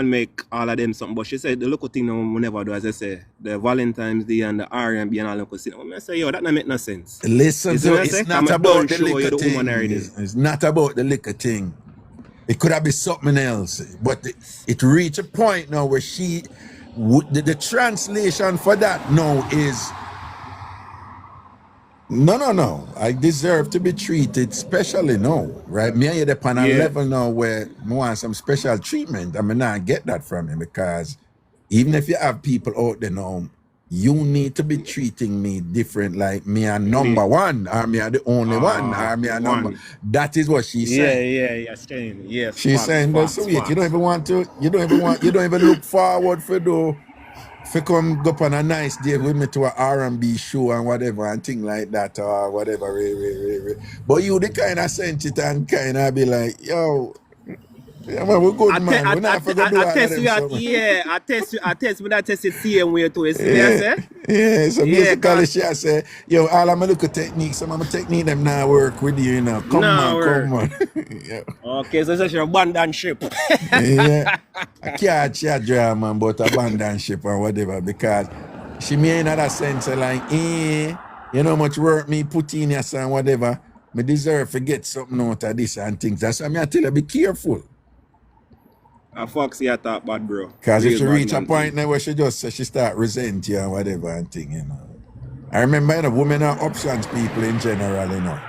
make all of them something, but she said the local thing no we never do, as I say, the Valentine's Day and the R&B and all local thing. I say, yo, that don't make no sense. Listen, so it's not about the liquor thing. It's not about the liquor thing. It could have been something else, but it reached a point now where the translation for that now is, no. I deserve to be treated specially now, right? Me and you upon a level now where I want some special treatment. I mean, not get that from you because even if you have people out there now, you need to be treating me different, like me a number one, or me a the only one, or me a number. That is what she's saying. Yes. She's saying, but so wait, you don't even look forward for though. If you come go on a nice day with me to an R&B show and whatever and thing like that or whatever. But you the kind of sent it and kind of be like, yo, yeah, man, we're good, man. We're not going to do all of them. I test me that test it same way too. You see me, I say? Yeah, so basically she say, yo, all of my look at techniques, some of my technique them now work with you, you know. Come on. Yeah. Okay, so it's a abandoned ship. Yeah. I can't chat drama about abandoned ship or whatever because she may in that sense like, You know how much work me put in your son, whatever. Me deserve to get something out of this and things. That's why I tell you, be careful. A Foxy attack bad, bro. Because if Real she bad reach a man point thing. now where she just say she start resent you and whatever and thing, you know. I remember, you know, women are options people in general, you know.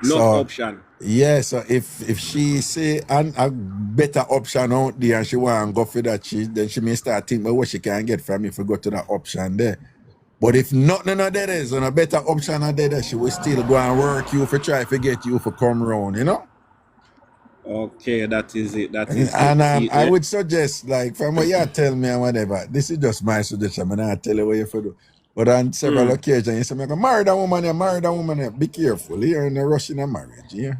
Enough option. Yeah, so if she say a better option out there and she want to go for that, then she may start thinking about what she can get from if we go to that option there. But if nothing of that is, and a better option of that, she will still go and work you for try to get you for come round, you know? Okay, that is it. That is And it. I would suggest, like, from what you tell me and whatever, this is just my suggestion, I'm not tell you what you have to do. But on several occasions, you say, I'm marry that woman, be careful, you're in a rush in a marriage, yeah?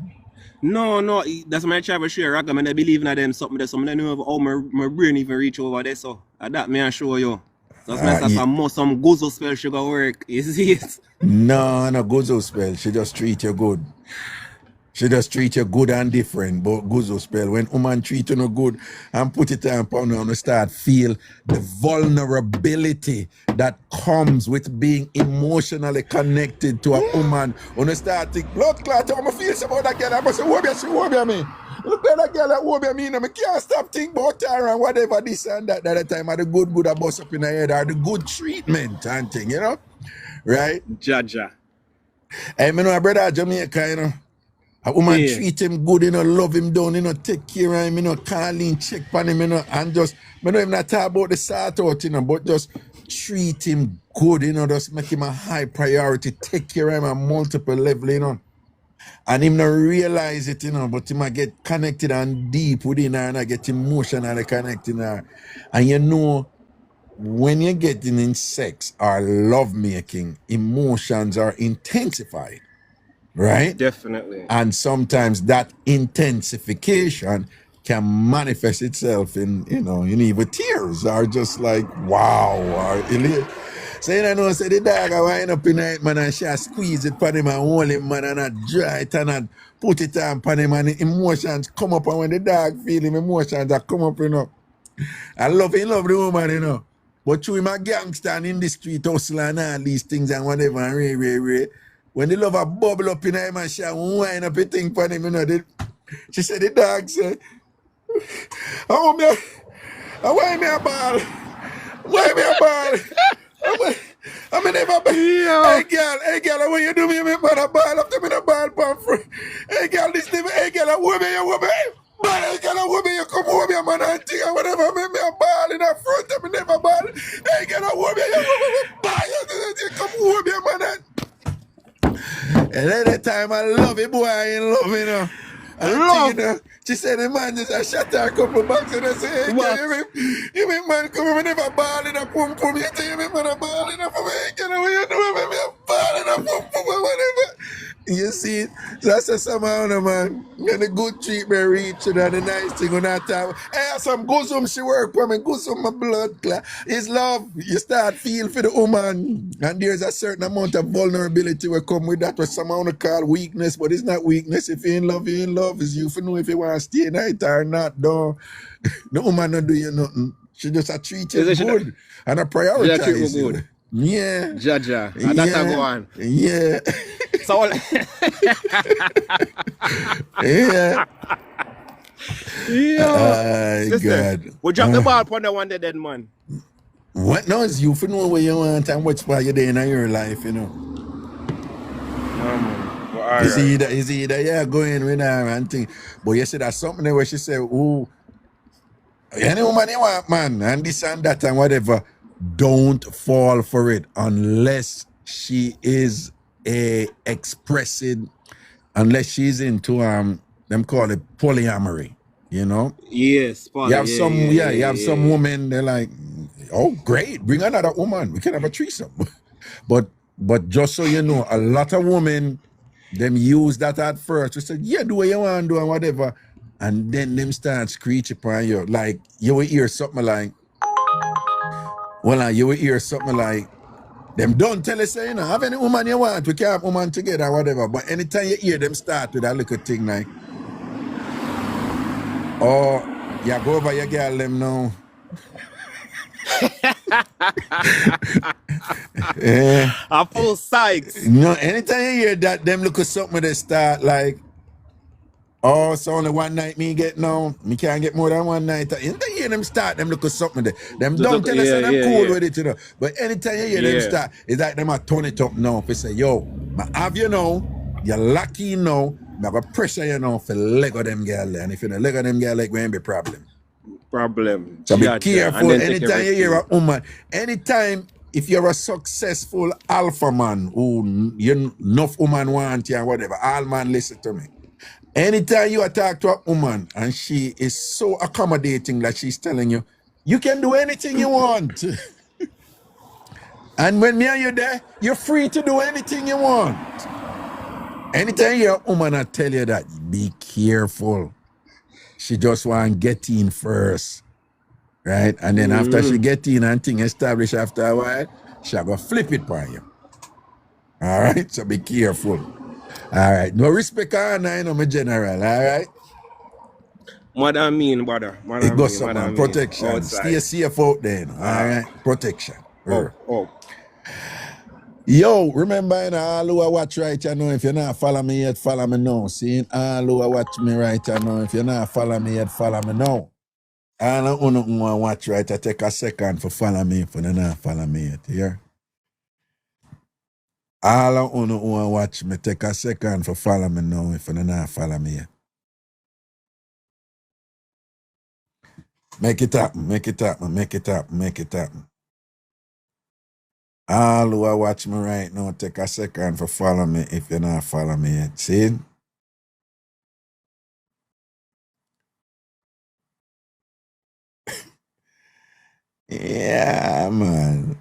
No, that's my travel share. I believe in them something that some know how my brain even reach over there. So that may I show you. That's some gozo spell sugar work. You see it? No gozo spell. She just treat you good. She just treat you good and different, but gozo spell. When woman treat you no good and put it on you and start feel the vulnerability that comes with being emotionally connected to a woman. When you start think, blood clot, I'm feel about that girl. I must say, she wobia me. Look at that girl that wobia me. I can't stop thinking about her and whatever this and that. At the time, of the good I bust up in her head or the good treatment and thing, you know? Right? Jaja. Hey, me know a brother Jamaica, you know. A woman treat him good, you know, love him down, you know, take care of him, you know, call in, check on him, you know, and just, I know him not talk about the sort out, you know, but just treat him good, you know, just make him a high priority, take care of him at multiple level, you know. And him not realize it, you know, but him might get connected and deep within her and I get emotionally connected her. And you know, when you're getting in sex or love making, emotions are intensified. Right? Definitely. And sometimes that intensification can manifest itself in, you know, in either tears or just like, wow. Or, so you know, say the dog I wind up in it, man, and she squeeze it for him and hold him, man, and I dry it and I put it on for him and emotions come up. And when the dog feel him, emotions that come up, you know. I love the woman, you know. But through him a gangster and in the street hustle and all these things and whatever and ray. When the lover bubble up in him and she wind up a thing for him, you know, she said the dog said, why me a ball? Why me a ball? I'm never ball. Hey girl, when you do me, man, a ball after me a ball pan free. Hey girl, this thing, hey girl, a woman. Man, hey girl, a woman, you come home, your man, and thing and whatever, me a ball in the front, I never ball. Hey girl, a woman, you come home, your man, and any time I love it, boy, I ain't love, you know. You know, she said the man just shot her a couple bucks and I said, hey, girl, you make man come here, never ball in a pum pum. You tell me, man, a ball in a pum. Hey, girl, what you doing? Me a ball in a pum pum or whatever. You see it? So that's a somehow, man. And the good treatment reach and the nice thing on that time. Hey, some goosum she work for me, goosum my blood clot. It's love. You start feel for the woman. And there's a certain amount of vulnerability will come with that, what some want to call weakness, but it's not weakness. If you're in love, you're in love. It's you for know if you want to stay night or not, though. The woman not do you nothing. She just a treat you good. And a prioritize you. Good. Yeah. Jaja. And that's a go on. Yeah. So yeah. God. We drop the ball upon the one dead man. What now is you for know what you want and what's part you're doing in your life, you know. Well, is either yeah going with her and thing. But you see that's something where she said, oh, any woman you want, man, and this and that and whatever, don't fall for it unless she is unless she's into them call it polyamory, you know. Yes, you have you have some women, they're like, oh great, bring another woman, we can have a threesome. but just so you know, a lot of women, them use that at first. They say, yeah, do what you want to do and whatever, and then them start screeching upon you, like you will hear something like, them don't tell us, you know, have any woman you want, we can have woman together or whatever. But anytime you hear them start with that little thing like, oh, you go over your girl them now. A full sides. You know, anytime you hear that, them look at something they start like, oh, it's only one night me get now. Me can't get more than one night. Anytime you hear them start, them look at something there. Them Just don't look, tell us that them yeah, cool yeah. with it, you know. But anytime you hear them Yeah. start, it's like them a turn it up now. If they say, yo, I have you now, you're lucky now, I'm going to pressure you now for leg of them girl there. And if you don't leg of them girl, like, going to be problem. So be careful anytime you hear a woman. Anytime, if you're a successful alpha man who enough woman want you and whatever, all man listen to me. Anytime you attack to a woman and she is so accommodating that she's telling you, you can do anything you want. And when me and you there, you're free to do anything you want. Anytime you hear a woman I tell you that, be careful. She just want to get in first. Right? And then after she get in and thing established after a while, she'll go flip it for you. All right? So be careful. All right. No respect on I know my general, all right? What I mean, brother. What It I goes mean, what I some mean. protection. Outside. Stay safe out there, all right? Protection. Oh. Yo, remember, you know, all who watch right, you know, if you're not follow me yet, follow me now. See, all who watch me right, you know, if you're not follow me yet, follow me now. All of you who watch right, I take a second for follow me if you not follow me yet, here. All of you who watch me, take a second for follow me now if you not follow me yet. Make it happen, make it happen, make it happen, make it happen. All who watch me right now, take a second for follow me if you not follow me yet. See? Yeah, man.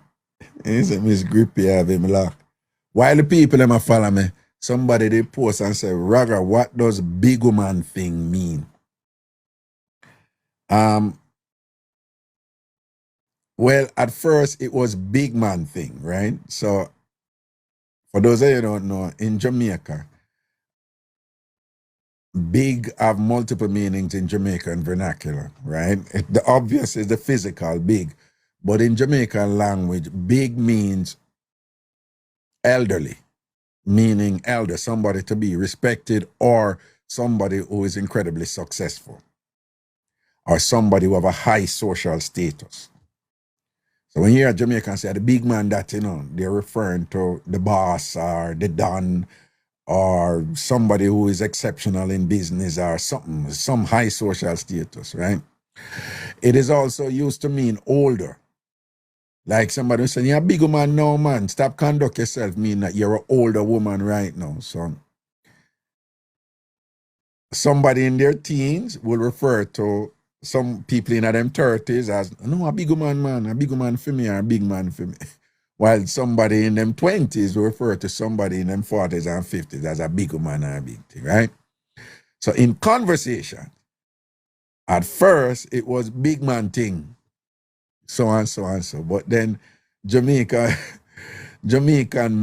It's a Miss Grippy have him lock. While the people them a follow me, somebody they post and say, Raga, what does big woman thing mean? Well, at first it was big man thing, right? So for those of you who don't know, in Jamaica, big have multiple meanings in Jamaican vernacular, right? The obvious is the physical, big. But in Jamaican language, big means elderly, meaning elder, somebody to be respected, or somebody who is incredibly successful, or somebody who have a high social status. So when you hear a Jamaican say the big man, that, you know, they're referring to the boss or the don or somebody who is exceptional in business or something, some high social status, right? It is also used to mean older. Like somebody saying, you're a big woman now, man. Stop conduct yourself, mean that you're an older woman right now. So somebody in their teens will refer to some people in them 30s as, no, a big woman, man, a big woman for me or a big man for me. While somebody in them 20s will refer to somebody in them 40s and 50s as a big woman or a big thing, right? So in conversation, at first it was big man thing, so and so and so. But then Jamaican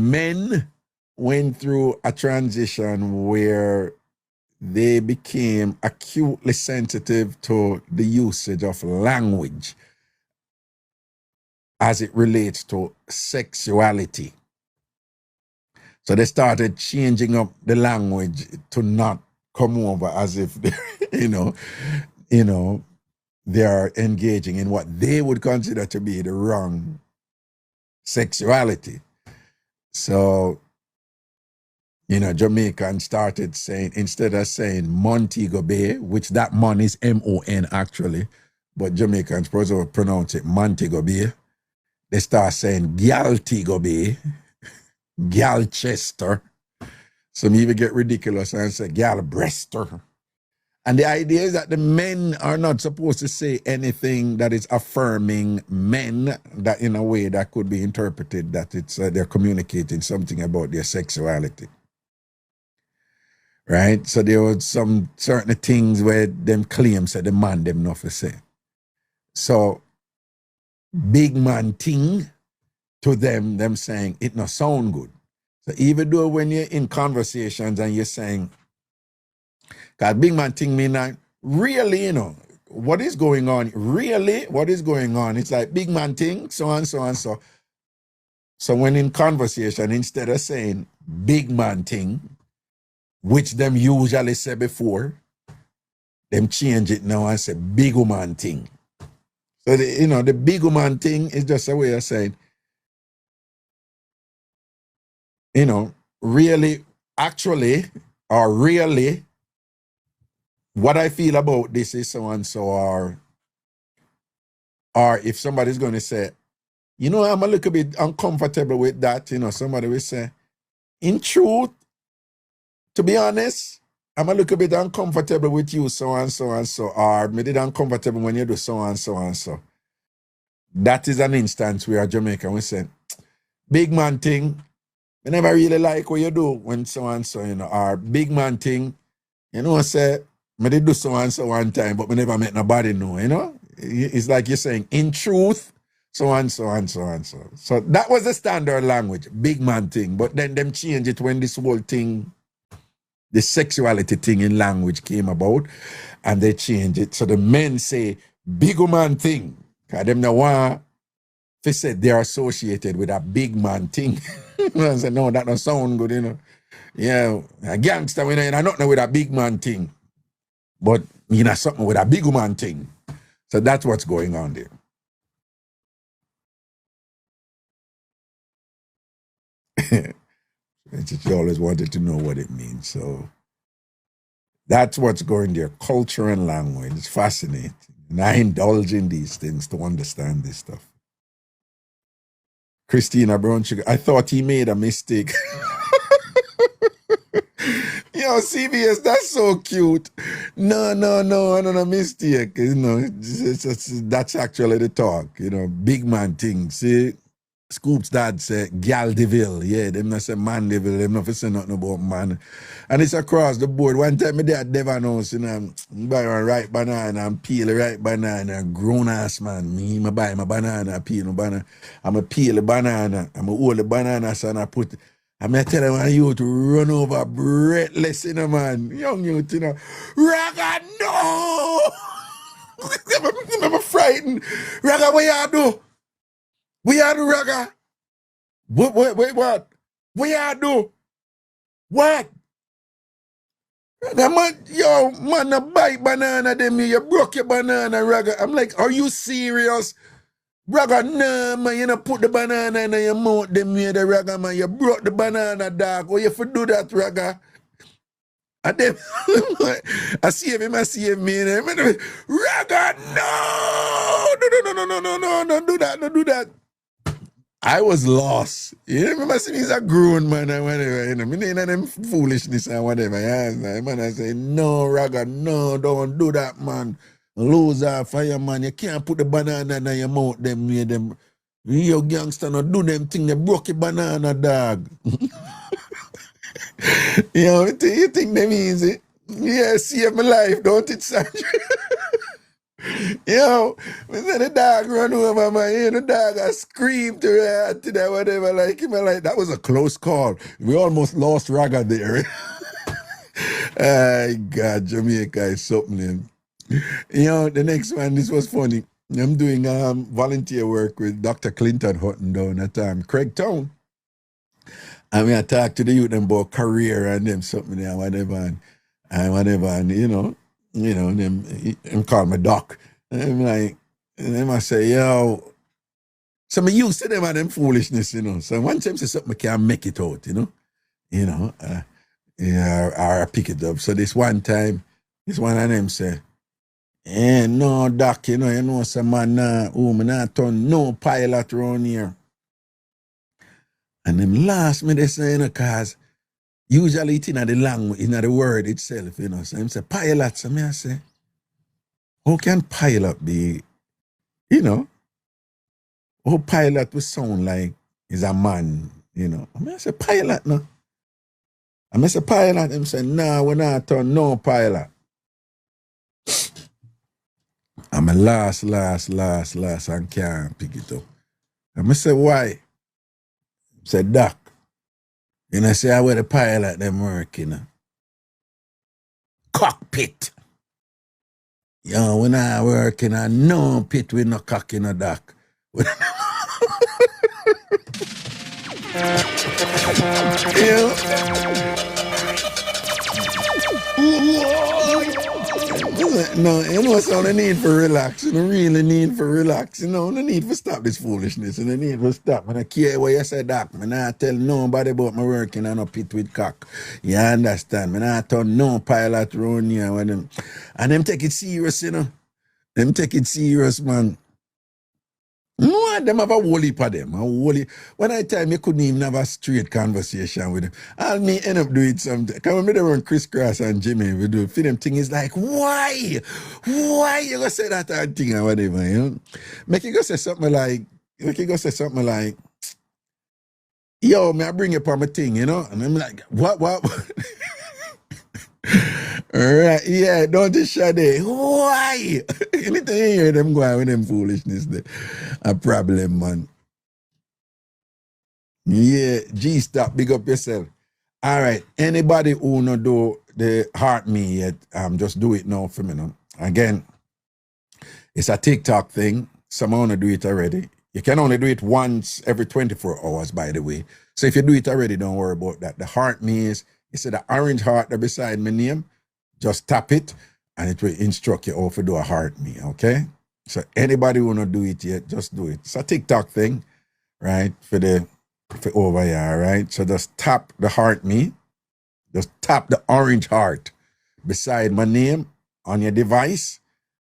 men went through a transition where they became acutely sensitive to the usage of language as it relates to sexuality. So they started changing up the language to not come over as if they, they are engaging in what they would consider to be the wrong sexuality. So, Jamaican started saying, instead of saying Montego Bay, which that mon is M-O-N actually, but Jamaicans pronounce it Montego Bay, they start saying Galtego Bay, Galchester. Some even get ridiculous and say Galbrester. And the idea is that the men are not supposed to say anything that is affirming men, that in a way that could be interpreted that it's they're communicating something about their sexuality. Right? So there was some certain things where them claims that the man them not to say. So big man thing to them saying it not sound good. So even though when you're in conversations and you're saying, because big man thing mean that really, what is going on? Really, what is going on? It's like big man thing, so and so and so. So when in conversation, instead of saying big man thing, which them usually say before, them change it now and say big woman thing. So the big woman thing is just a way of saying, really, actually, or really, what I feel about this is so and so, or if somebody's going to say, I'm a little bit uncomfortable with that, somebody will say, in truth, to be honest, I'm a little bit uncomfortable with you, so and so and so, or maybe uncomfortable when you do so and so and so. That is an instance where Jamaica will say, big man thing, I never really like what you do when so and so, or big man thing, say, I did do so and so one time, but I never met nobody know, It's like you're saying, in truth, so and so and so and so. So that was the standard language, big man thing. But then them change it when this whole thing, the sexuality thing in language came about, and they change it. So the men say, big man thing. Because them the one, they said they're associated with a big man thing. I said, no, that don't sound good, Yeah, a gangster, I not know with a big man thing. But, something with a big man thing. So that's what's going on there. She always wanted to know what it means. So that's what's going there. Culture and language. It's fascinating. And I indulge in these things to understand this stuff. Christina Brown Sugar, I thought he made a mistake. CBS, that's so cute. No, not a mistake. That's actually the talk. Big man thing. See, Scoop's dad said, gal devil. Yeah, them not say man devil. Them not say nothing about man. And it's across the board. One time my dad never knows, buy a ripe banana and peel a ripe banana. Grown ass man. Me, I buy my banana, peel my banana. I'm a peel a banana. I'm a hold the banana, so I put. I'm going to tell them you to run over breathless, man. Young youth, Raga, no! I'm frightened. Raga, what you do? What you do, Raga? What? What you do? What? Raga, man, a bite banana, them you broke your banana, Raga. I'm like, are you serious? Raga, nah, man, you not put the banana in your mouth, them here, the Raga, man. You broke the banana, dog. What you for do that, Raga? And then, I save him, me. Raga, no, don't do that. I was lost. You remember, see, he's a grown man and whatever, me ain't them foolishness and whatever. Yeah, man, I say, no, Raga, no, don't do that, man. Loser, fireman, you can't put the banana in your mouth, them. You gangster, no do them thing, they broke your banana, dog. You think them easy? Yeah, save my life, don't it, Sandra? We said the dog run over, man. The dog I screamed to that, whatever, like him, like that was a close call. We almost lost Raga there. Ay, God, Jamaica is something. The next one, this was funny. I'm doing volunteer work with Dr. Clinton Hutton down at Craig Town. And I talk to the youth about career and them something and whatever and them call me doc. And I'm like, and then I say, so I'm used to them and them foolishness, So one time say something I can't make it out, or I pick it up. So this one time, this one of them say, no, doc, some man me not turn no pilot around here. And them last me they say, cause usually it's in the language, in the word itself, So I'm say pilot, so me I say, how can pilot be, how pilot will sound like is a man, I say pilot, no. I say pilot, him say, nah, we not turn no pilot. I'm a last, and can't pick it up. And I say, why? I say, doc. I say, I wear the pilot them work, Cockpit. When I work in a no pit with no cock in a dock. No, you know, so the need for relax. You know, really need for relax. You know, the need for stop this foolishness. And the need for stop. I don't care what you say, Doc. I not tell nobody about my working on a pit with cock. You understand? I not tell no pilot around here. And them take it serious, you know. Them take it serious, man. No, them have a whole heap of them. When I tell you couldn't even have a straight conversation with them, I'll me end up doing something. Come remember when Chris Cross and Jimmy we do for them thing is like, why? Why you gonna say that thing or whatever, you know? Make you go say something like, yo, may I bring you up my thing, you know? And I'm like, what? Right, yeah, don't just shut it. Why? You need to hear them go with them foolishness there. A problem, man. Yeah, G stop, big up yourself. All right, anybody who no do the heart me yet, just do it now for me now. Again, it's a TikTok thing. Some wanna do it already. You can only do it once every 24 hours, by the way. So if you do it already, don't worry about that. The heart me is, you see the orange heart there beside my name, just tap it and it will instruct you how to do a heart me, okay? So anybody who wanna do it yet, just do it. It's a TikTok thing, right? For over here, right? So just tap the heart me, just tap the orange heart beside my name on your device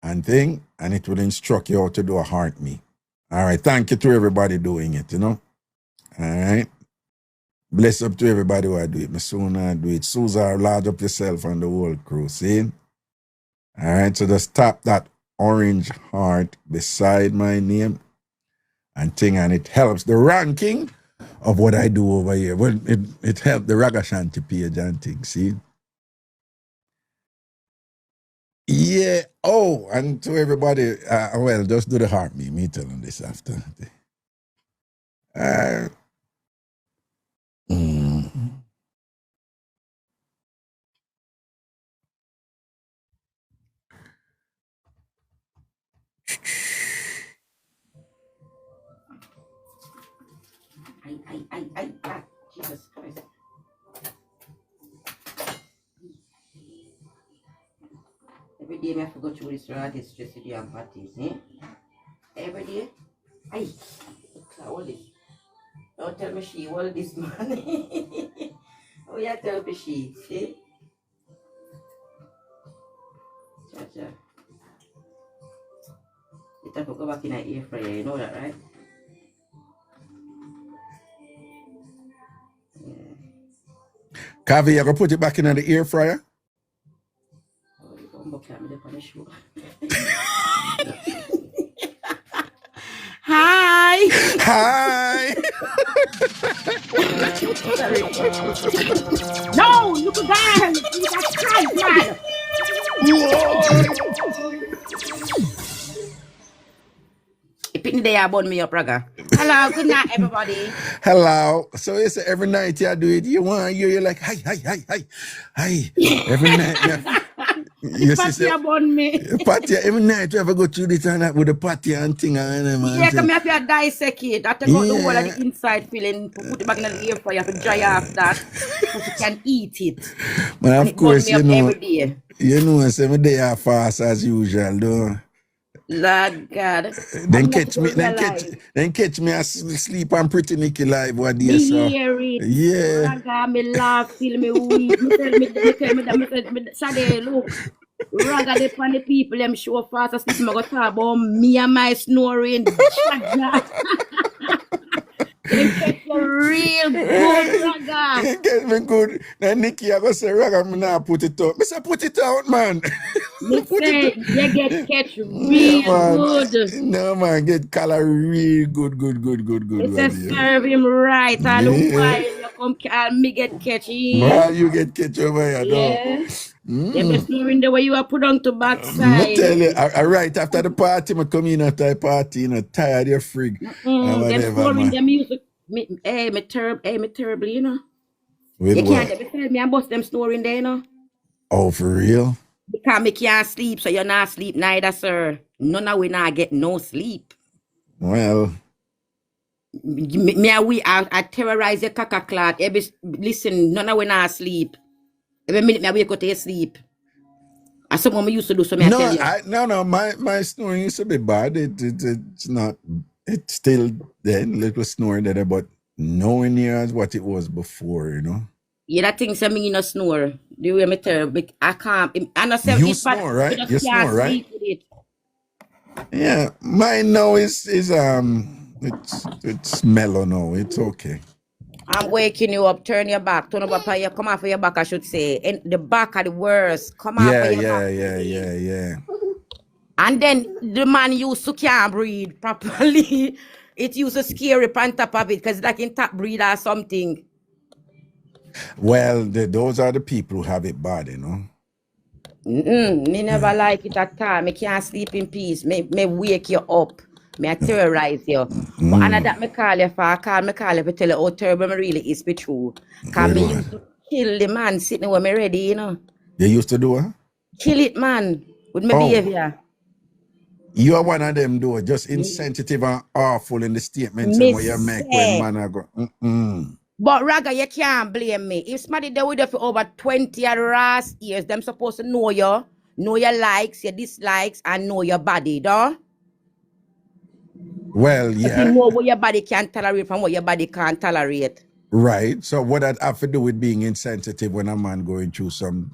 and it will instruct you how to do a heart me. All right, thank you to everybody doing it, you know? All right. Bless up to everybody who I do it. My son I do it. Susan, large up yourself and the whole crew, see? All right, so just tap that orange heart beside my name and it helps the ranking of what I do over here. Well, it helped the Ragashanti page and things, see? Yeah, oh, and to everybody, well, just do the heart me tell them this after. Jesus Christ. Every day I have to go through this ragged stress with you and parties, eh? Every day. Aye. All this. Don't tell me she all this man. Oh yeah, tell me she. See? Cha. You have to go back in an air fryer, you know that, right? Kavi, you gonna put it back in the air fryer? Oh, you come back at me on the show. Hi! Hi! No! Look at that! Jesus Christ, man! You pick me there, burn me up, Raga. Hello, good night, everybody. Hello. So you say every night you do it, you want to hear you like, hi. Every night, yeah. The party upon me. Party, every night you ever go through this and that with the party and thing and man. Yeah, come here if you dissect it. I take out the whole of the inside filling, put it back in the air fryer, you have to dry off that, so you can eat it. But and of course, you know, every day. You know, 7 days are fast as usual, though. Lord God. Then catch me asleep and pretty Nicky live one day. Me hear it. Yeah. Raga, me laugh, feel me weak. Me tell me, Sade, look. Raga, they funny people, them show fast asleep. Me go talk about me and my snoring. They catch me real good, Raga. They get me good. Now Nicky, I go say, Raga, me now put it out. Me say, put it out, man. Me say, you get catch real good. No, man, get color real good. It's a serve him right. All while you come and me get catch him. Well, you get catch over here, yeah. Them just snoring the way you are put on to backside. I tell you, right after the party, I come in after the party, you know, tired, you're freak. Them snoring the music. Me terribly, you know. With you what? Can't tell me and bust them snoring there, you know. Oh, for real? Because me can't sleep, so you're not sleep neither, sir. None of we not get no sleep. Well, I terrorize the clot. Listen, none of when I sleep. Every minute I wake up to sleep. And someone used to do so, I tell you. My snoring used to be bad. It's not. It's still then little snoring there, but nowhere near as what it was before. You know. Yeah, that thing say me no snore. The way me tell, I can't. I not say You it's bad. snore, right? I just You can't snore, right? sleep with it. Yeah, mine now is it's mellow now. It's okay. I'm waking you up. Turn your back. Turn over by your. Come off of your back, I should say. And the back are the worst. Come off of your back. Yeah. And then the man used to can't breathe properly. It used to scare up on top of it because like in top breathe or something. Well, those are the people who have it bad, you know. Me never like it at all. Me can't sleep in peace. Me wake you up. Me terrorize you. But another that me call you for, me call you to tell you how terrible me really is be true. Because me used to kill the man sitting where me ready, you know. You used to do what? Kill it, man, with my behavior. You are one of them, though, just insensitive and awful in the statements and what you make when man are go. But Raga, you can't blame me. If somebody there with you for over 20 years, them supposed to know you, know your likes, your dislikes, and know your body, though. Well, yeah. You know what your body can tolerate from what your body can't tolerate. Right. So what that have to do with being insensitive when a man going through some.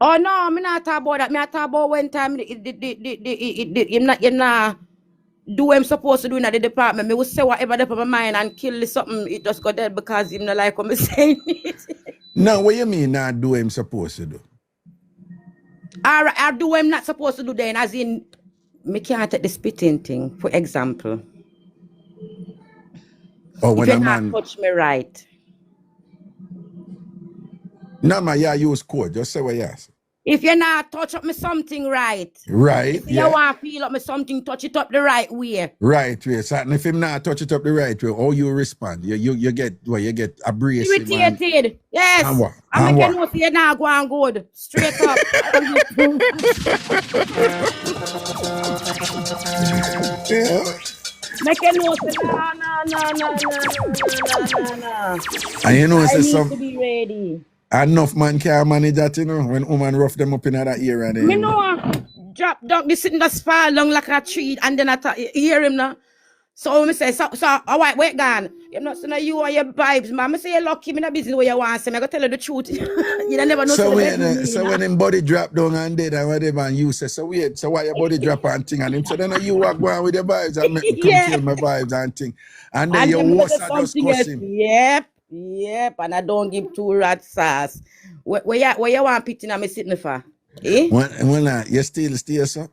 Oh no, I'm not talking about that. I'm talking about when time you're not do what I'm supposed to do in the department. Me will say whatever they put my mind and kill something. It just got dead because him not like what I'm saying it. No, what you mean not do what I'm supposed to do? Alright, I do what I'm not supposed to do then, as in me can't take the spitting thing, for example. Oh, when if a you man not touch me right. No, man, yeah, use code. Just say what you ask. If you not touch up me something right. Right, if you want to feel up me something, touch it up the right way. Right way. So if him not touch it up the right way, how you respond? You get abrasive. Irritated. Yes. I'm making no say now go on good. Straight up. Make a note. No. And you know, I need to be ready. Enough man can't manage that, you know, when woman rough them up in that area. Me know, drop down, this sitting just fall long like a tree, and then I hear him now. So me say, so all right, wait, gone. You're not saying you or your vibes, man. I say you're lucky, me in a business where you want to say, I gotta tell you the truth. You never know. So when him body drop down and dead and whatever, and you say, so wait, so why your body drop and thing, and him say, then you walk going with your vibes and make me come kill my vibes and thing. And then your worst just cuss him. Yep, and I don't give two rats sass. Where you want pitting and me sitting for? Eh? When you still stay, sir?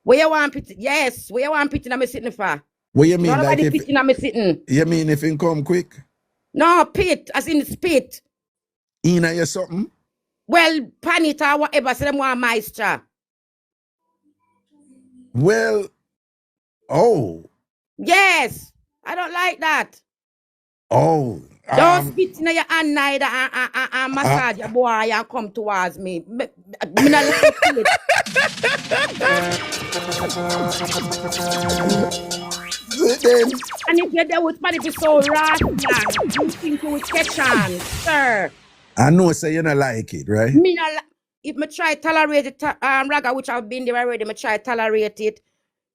Where you want pitting? Yes, where you want pitting and me sitting for? What you mean? Like if pitting and me sitting? You mean if it come quick? No, pit, as in spit. In you something? Well, pan it or whatever, so them want moisture. Well, oh. Yes, I don't like that. Oh. Don't spit in your hand neither and massage your boy and come towards me. Me not like it. And if you're there with somebody be so rough, you think you will catch on, sir. I know, say you don't like it, right? Me not if me try tolerate it, Raga, which I've been there already, me try tolerate it.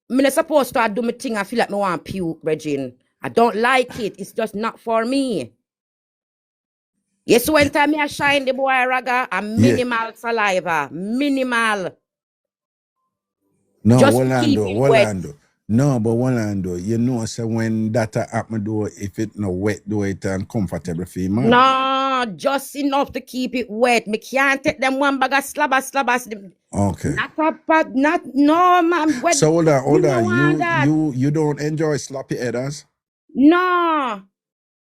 Me not supposed to do my thing. I feel like me want puke, Regine. I don't like it. It's just not for me. Yes, when time I shine the boy Raga, a minimal saliva. Minimal. No, just Orlando. No, but Orlando, you know, so when that happen, do if it no wet, do it and comfortable for you, man. No, just enough to keep it wet. Me can't take them one bag of slabbers. Okay. No, man. Wet. So hold on. You don't enjoy sloppy headers? No.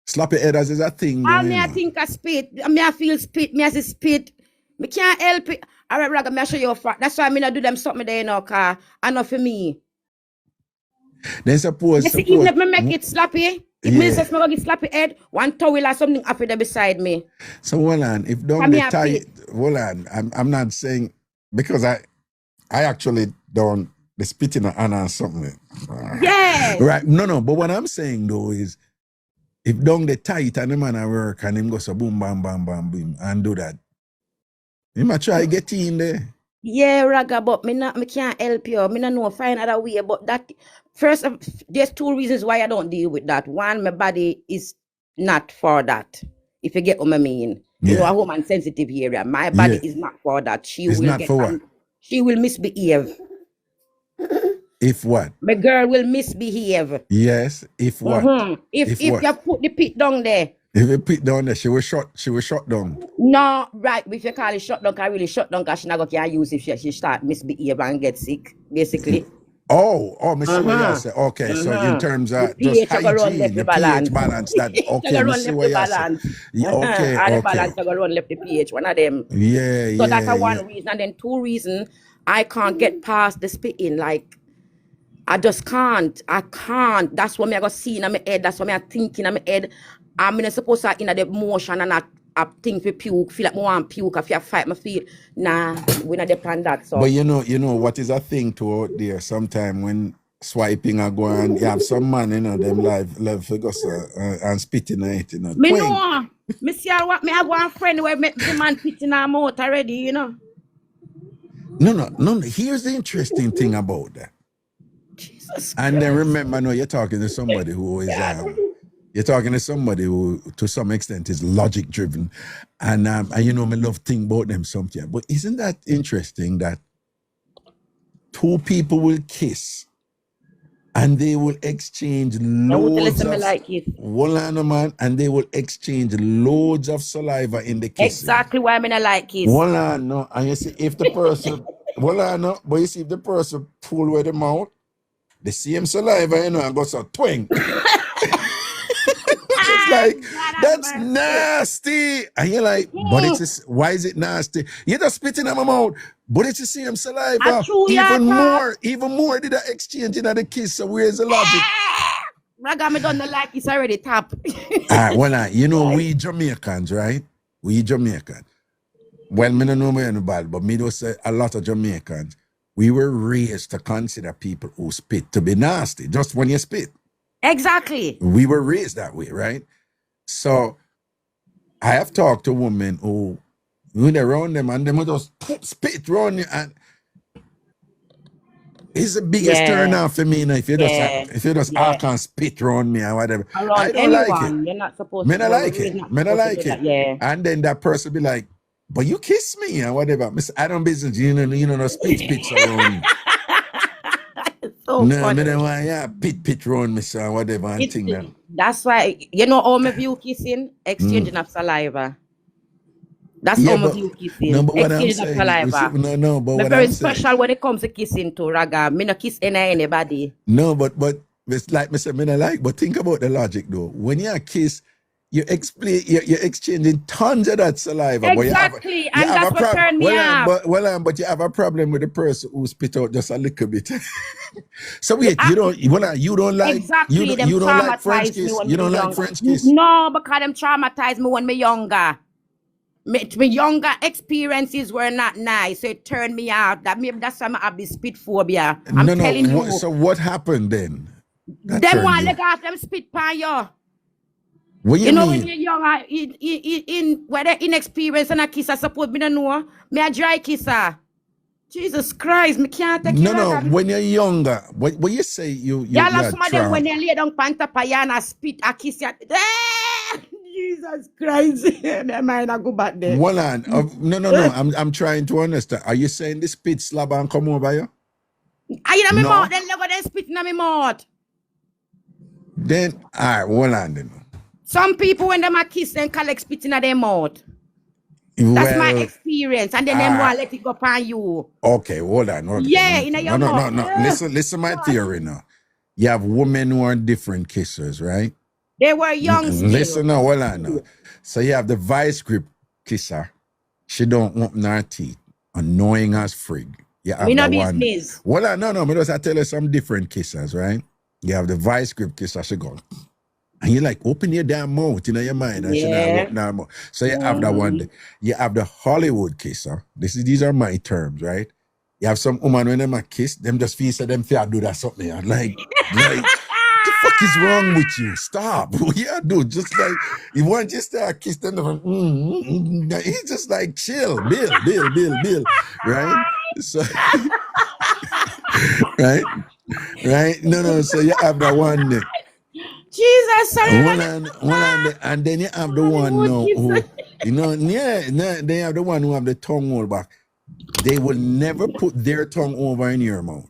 Sloppy headers is a thing. I think I spit. I feel spit. I say spit. Me can't help it. All right, Raga, me show you a fact. That's why I not do them something there in our car. And not for me. Then suppose. Even if me make it sloppy, if me says me go get sloppy head, one towel or something up there beside me. So hold on, if don't be tight, hold on. I'm not saying because I actually don't the spitting on Anna and something. Yes. Right. No. But what I'm saying though is, if down the tight and the man at work and him go so boom, bam, bam, bam, boom, and do that, he might try get in there. Yeah, Raga, but me can't help you. Me not know find other way. But that first, there's two reasons why I don't deal with that. One, my body is not for that. If you get what I mean, you know, a woman sensitive area. My body is not for that. She It's will not get for what? She will misbehave. If what? My girl will misbehave. Yes. If what? If what? you put the pit down there. If you put down there, she was shot down. No, right. If you call it shut down, I really shut down because she not can use if she start misbehave and get sick, basically. Miss what you say. Okay, so in terms of just hygiene, the pH balance, that okay, Miss what you say. Okay, the balance to go run left the pH, one of them. So that's one reason. And then two reasons, I can't get past the spitting. Like, I just can't. I can't. That's what I got see in my head. That's what I'm thinking in my head. I'm not supposed to in the emotion and I think for puke, feel like I want puke, I feel fight my feel. Nah, we're not depend that. So. But you know what is a thing to out there sometimes when swiping or going, you have some man, you know, them live figures and spitting it, you know. Me know. Me see what me have one friend where the man spitting her mouth already, you know. No. Here's the interesting thing about that. Jesus and then remember, no, you're talking to somebody who is you're talking to somebody who, to some extent, is logic driven, and you know, me love think about them something. But isn't that interesting that two people will kiss and they will exchange loads of and they will exchange loads of saliva in the kiss. Exactly why I mean I like kiss. No, and you see if the person but you see if the person pull with the mouth, the same saliva, you know, and go so twing. It's like, that's nasty. And you're like, but it's why is it nasty? You're just spitting in my mouth, but it's the same saliva. Even more did I exchange in the kiss. So where's the logic? Raga, me done the like it's already tap. You know, we Jamaicans, right? We Jamaicans. Well, me don't know me any bad, but me do say a lot of Jamaicans, we were raised to consider people who spit to be nasty, just when you spit. Exactly. We were raised that way, right? So I have talked to women who, when they're around them and they will just spit around you, and it's the biggest turn off for me. You know, if you just I can't spit around me or whatever. I don't like it. You're not supposed to. I like it. Yeah. And then that person be like, but you kiss me or whatever. I don't business, you know, no spit around me. So no, me don't want pit around me, so whatever. And thing that. That's why, you know, all my view kissing, exchanging of saliva. That's all my view kissing. No, but exchanging of saliva. But what very I'm special saying, when it comes to kissing to Raga. Me no kiss anybody. No, but it's like me say, me not like. But think about the logic though. When you kiss, you're exchanging tons of that saliva. Exactly, and that's what turned me off. But you have a problem with the person who spit out just a little bit. So wait, you don't like exactly. you don't like French kiss. You don't like French kiss. No, because them traumatized me when me younger. My younger experiences were not nice, so it turned me out. That's why I have this spit phobia. I'm telling you. So what happened then? Them one leg off them spit pan you. What you know mean? when you're young, in whether inexperienced and a kiss, I suppose me don't know. Me a dry kisser. Jesus Christ, me can't take No, when you're younger, what you say you love some of them when they lay down panta payana spit a kiss you. Jesus Christ. My mind I go back there. Hold on. No. I'm trying to understand. Are you saying the spit slab and come over you? Are you in my mouth? Then look at them spitting in my mouth. Then alright, hold on then. Some people when them a kiss them collect spitting in their mouth. That's my experience. And then them want let it go upon you. Okay, hold on. In your mouth. No. Listen my theory now. You have women who are different kissers, right? They were young still. Listen now, hold on now. So you have the vice grip kisser. She don't open her teeth. Annoying as frig. You have the one. Business. Well, no. Because I tell you some different kissers, right? You have the vice grip kisser. She go. And you like, open your damn mouth in your mind. And she not open her mouth. So you have that one. You have the Hollywood kisser. These are my terms, right? You have some woman when them a kiss, them just feel so them feel do that something. And like, the fuck is wrong with you? Stop. Yeah, dude. Just like you want just to kiss them. He's just like chill, Bill. Right? So right? No. So you have the one there. Jesus, sorry. And then you have the one now who, they have the one who have the tongue all back. They will never put their tongue over in your mouth.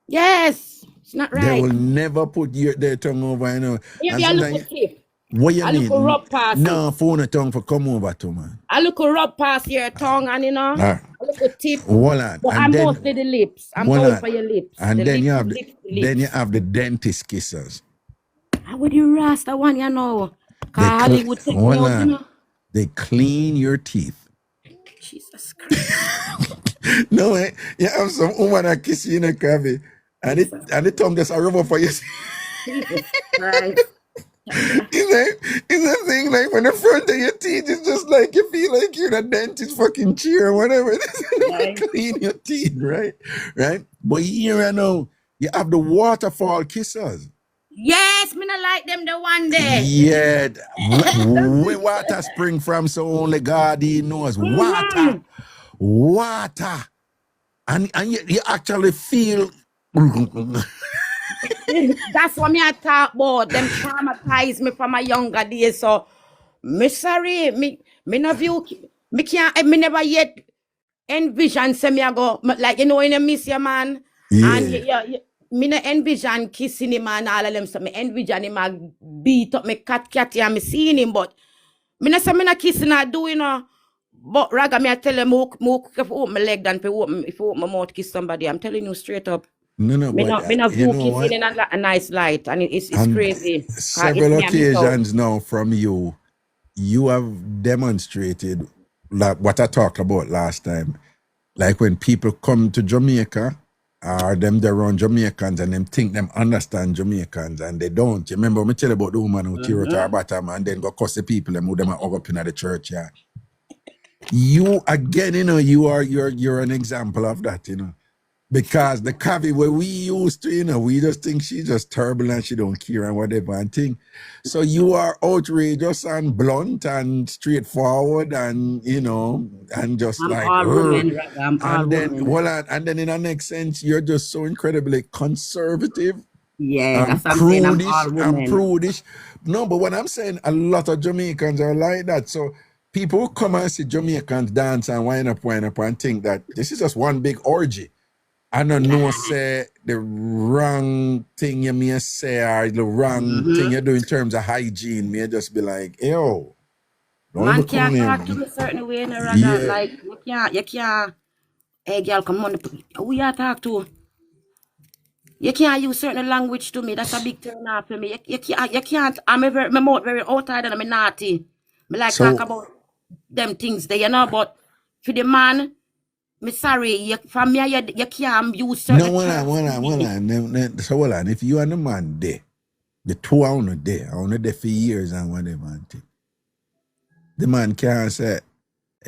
Yes, it's not right. They will never put their tongue over in your mouth. Maybe I look at tip. What you mean? Rub past no, phone a tongue for come over to, man. I look rub past your tongue and I look at tip. But I'm mostly the lips. I'm going for your lips. And then you have you have the dentist kisses. How would you rasta one, you know? Hollywood take me out, you know? They clean your teeth. Jesus Christ. No, you have some woman that kiss you in a cavity, and the tongue just a rub for you. Jesus Christ. It's a thing like when the front of your teeth is just like you feel like you're in a dentist fucking chair or whatever. Clean your teeth, right? But here I know you have the waterfall kisses. Yes, me not like them the one day. Yeah, where water spring from, so only God he knows. Water. And you actually feel. That's what me I talk about. Them traumatized me from my younger days. So, me sorry, me no view, me can't, me never yet envision say me I go, like, you know, when you miss your man. Yeah. And me no envision kissing him and all of them. So me envision him a beat up me cat and me seeing him. But me no say me no kissing or do, you know. But Raga, me I tell him, if open my leg than if open my mouth kiss somebody. I'm telling you straight up. No, me not view kissing in a nice light, and it's crazy. Several occasions now from you have demonstrated like what I talked about last time. Like when people come to Jamaica, or them they run Jamaicans and them think them understand Jamaicans and they don't. You remember me tell you about the woman who tear out her bottom and then go cuss the people and move them and hug up in the church, yeah. You again, you know, you're an example of that, you know. Because the Kavi where we used to, you know, we just think she's just terrible and she don't care and whatever and thing. So you are outrageous and blunt and straightforward and, you know, and just I'm like, all women, and then in the next sense, you're just so incredibly conservative. Yeah, that's what I'm saying. I'm all women. And prudish. No, but what I'm saying, a lot of Jamaicans are like that. So people who come and see Jamaicans dance and wind up and think that this is just one big orgy. I don't know, say the wrong thing you may say or the wrong thing you do in terms of hygiene. May just be like, yo. Man can't talk to me a certain way in a Raga. Like, you can't, hey girl, come on, who you talk to? You can't use certain language to me. That's a big turn off for me. You can't, I'm very outside and I'm naughty. Me like talk about them things there, you know, but for the man, me sorry, from me, you can't use certain hold on. So hold on, if you and the man there, the two are on there for years and whatever, the man can't say,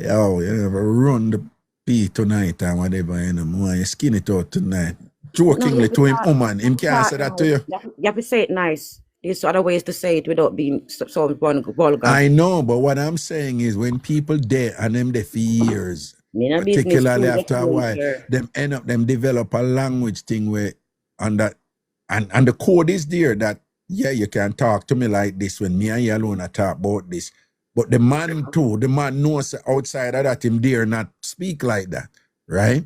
oh, you never run the pee tonight and whatever, you know, you skin it out tonight. Jokingly to him, woman, him can't say that to you. You have to say it nice. There's other ways to say it without being so vulgar. I know, but what I'm saying is when people there and them there for years, particularly after a while, them develop a language thing where and the code is there that you can talk to me like this when me and you alone are talk about this. But the man knows outside of that him dare not speak like that, right?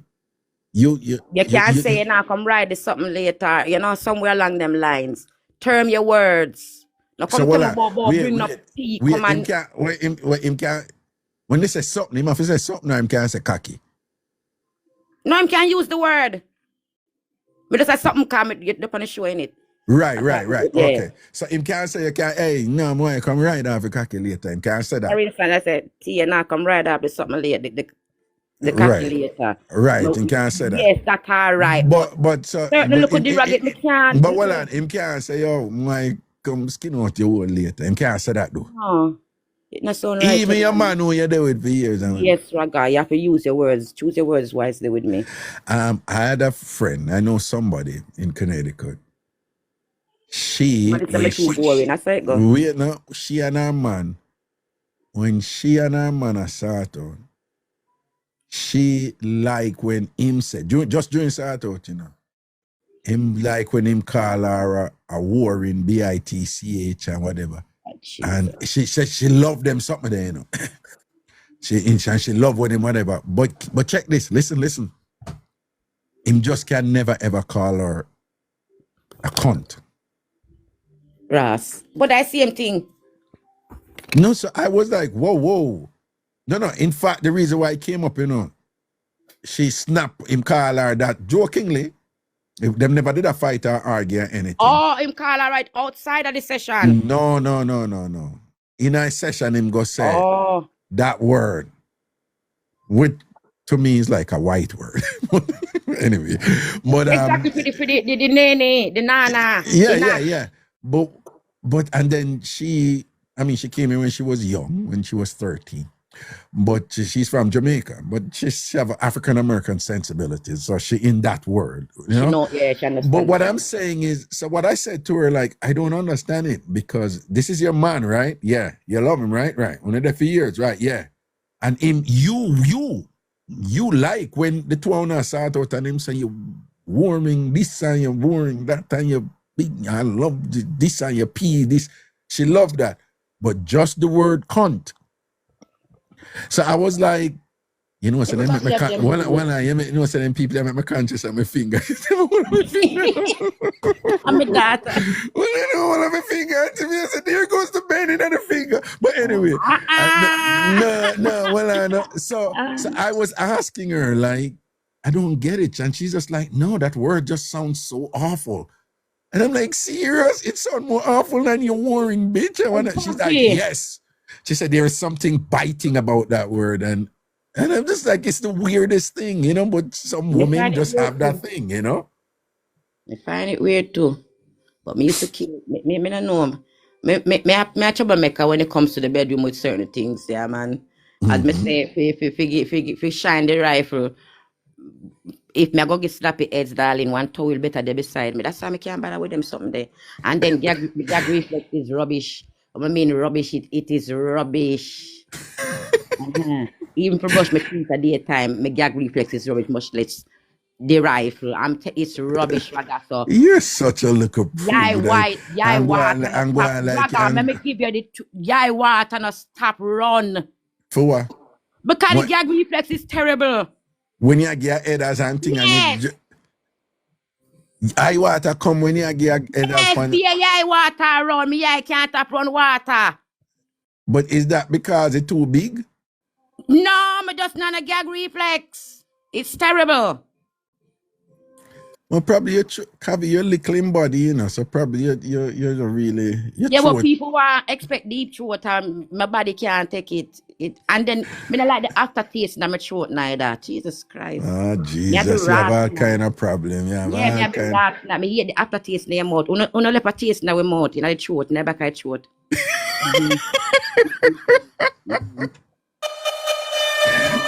You can't say you now come write this something later, you know, somewhere along them lines. Term your words. Now come bring up tea, come and when they say something, him have to say something or him can't say cocky. No, him can't use the word. But just say something come get up on the show in it. Right. Okay. So him can't say hey, no, I'm going to come right off the cocky later. Him can't say that. I said, tea now come right off the something later. The calculator. Right, him can't say that. Yes, that's all right. But so look at the rugged, me can't. But well, him can't say, yo, my come skin out your own later. Him can't say that though. No. It not sound right. Even your man who you're there with for years. Yes, Raga, you have to use your words. Choose your words wisely with me. I had a friend, I know somebody in Connecticut. She boring. I said go. Wait, no, she and her man, when she and her man are sort out, she like when him said, just during sort out, you know, him like when him call her a warring bitch and whatever. And she said she loved them something there, you know. she loved with him, whatever. But check this, listen. Him just can never ever call her a cunt. Ras. But I see him thing. No, so I was like, whoa. No. In fact, the reason why it came up, you know, she snapped him call her that jokingly. If them never did a fight or argue or anything. Oh, him call her right outside of the session. No. In a session, him go say that word, which to me is like a white word. Anyway, but exactly for the nene, the nana. Yeah. But and then she came in when she was young, when she was 13. But she's from Jamaica, but she have African American sensibilities, so she in that world, you know. She understands. But what I'm saying is, so what I said to her, like, I don't understand it because this is your man, right? Yeah, you love him, right? Only there for years, right? Yeah, and him, you like when the two of us sort out and him say you warming this and you're warming that and you big. I love this and you pee this. She loved that, but just the word cunt. So I was like, you know, so they make me so them people that make me conscious of my finger. I'm a data. Well, they don't want my finger to me. I said, there goes the bending of the finger. But anyway, no. So I was asking her, like, I don't get it. And she's just like, no, that word just sounds so awful. And I'm like, serious? It sounds more awful than your warring bitch. She's like, yes. She said there is something biting about that word, and I'm just like, it's the weirdest thing, you know. But some women just have that thing, you know. I find it weird too, but me used to keep me don't know. Me a troublemaker when it comes to the bedroom with certain things, yeah, man. As me say, if you shine the rifle, if me go get slappy heads, darling, one towel better there beside me. That's why I can't bother with them something there. And then gag reflex is rubbish. I mean rubbish, it is rubbish. Even for brush my teeth at daytime, my gag reflex is rubbish, much less the rifle. It's rubbish, Raga. You're such a little prude. Yai water. Let me give you the yai water and stop run. For what? Because the gag reflex is terrible. When you get head as something and you I water come when you get head as fun. Yai water run, me I can't tap run water. But is that because it's too big? No, me just not a gag reflex. It's terrible. Well, probably you're lickling body, you know, so probably you're really... But people want expect deep throat and my body can't take it. And then, me don't like the aftertaste in my throat neither. Jesus Christ. Oh, Jesus, you have all kind of problem. Me hear the aftertaste in your mouth. Uno let a taste in our mouth, in the throat, in the back of the throat.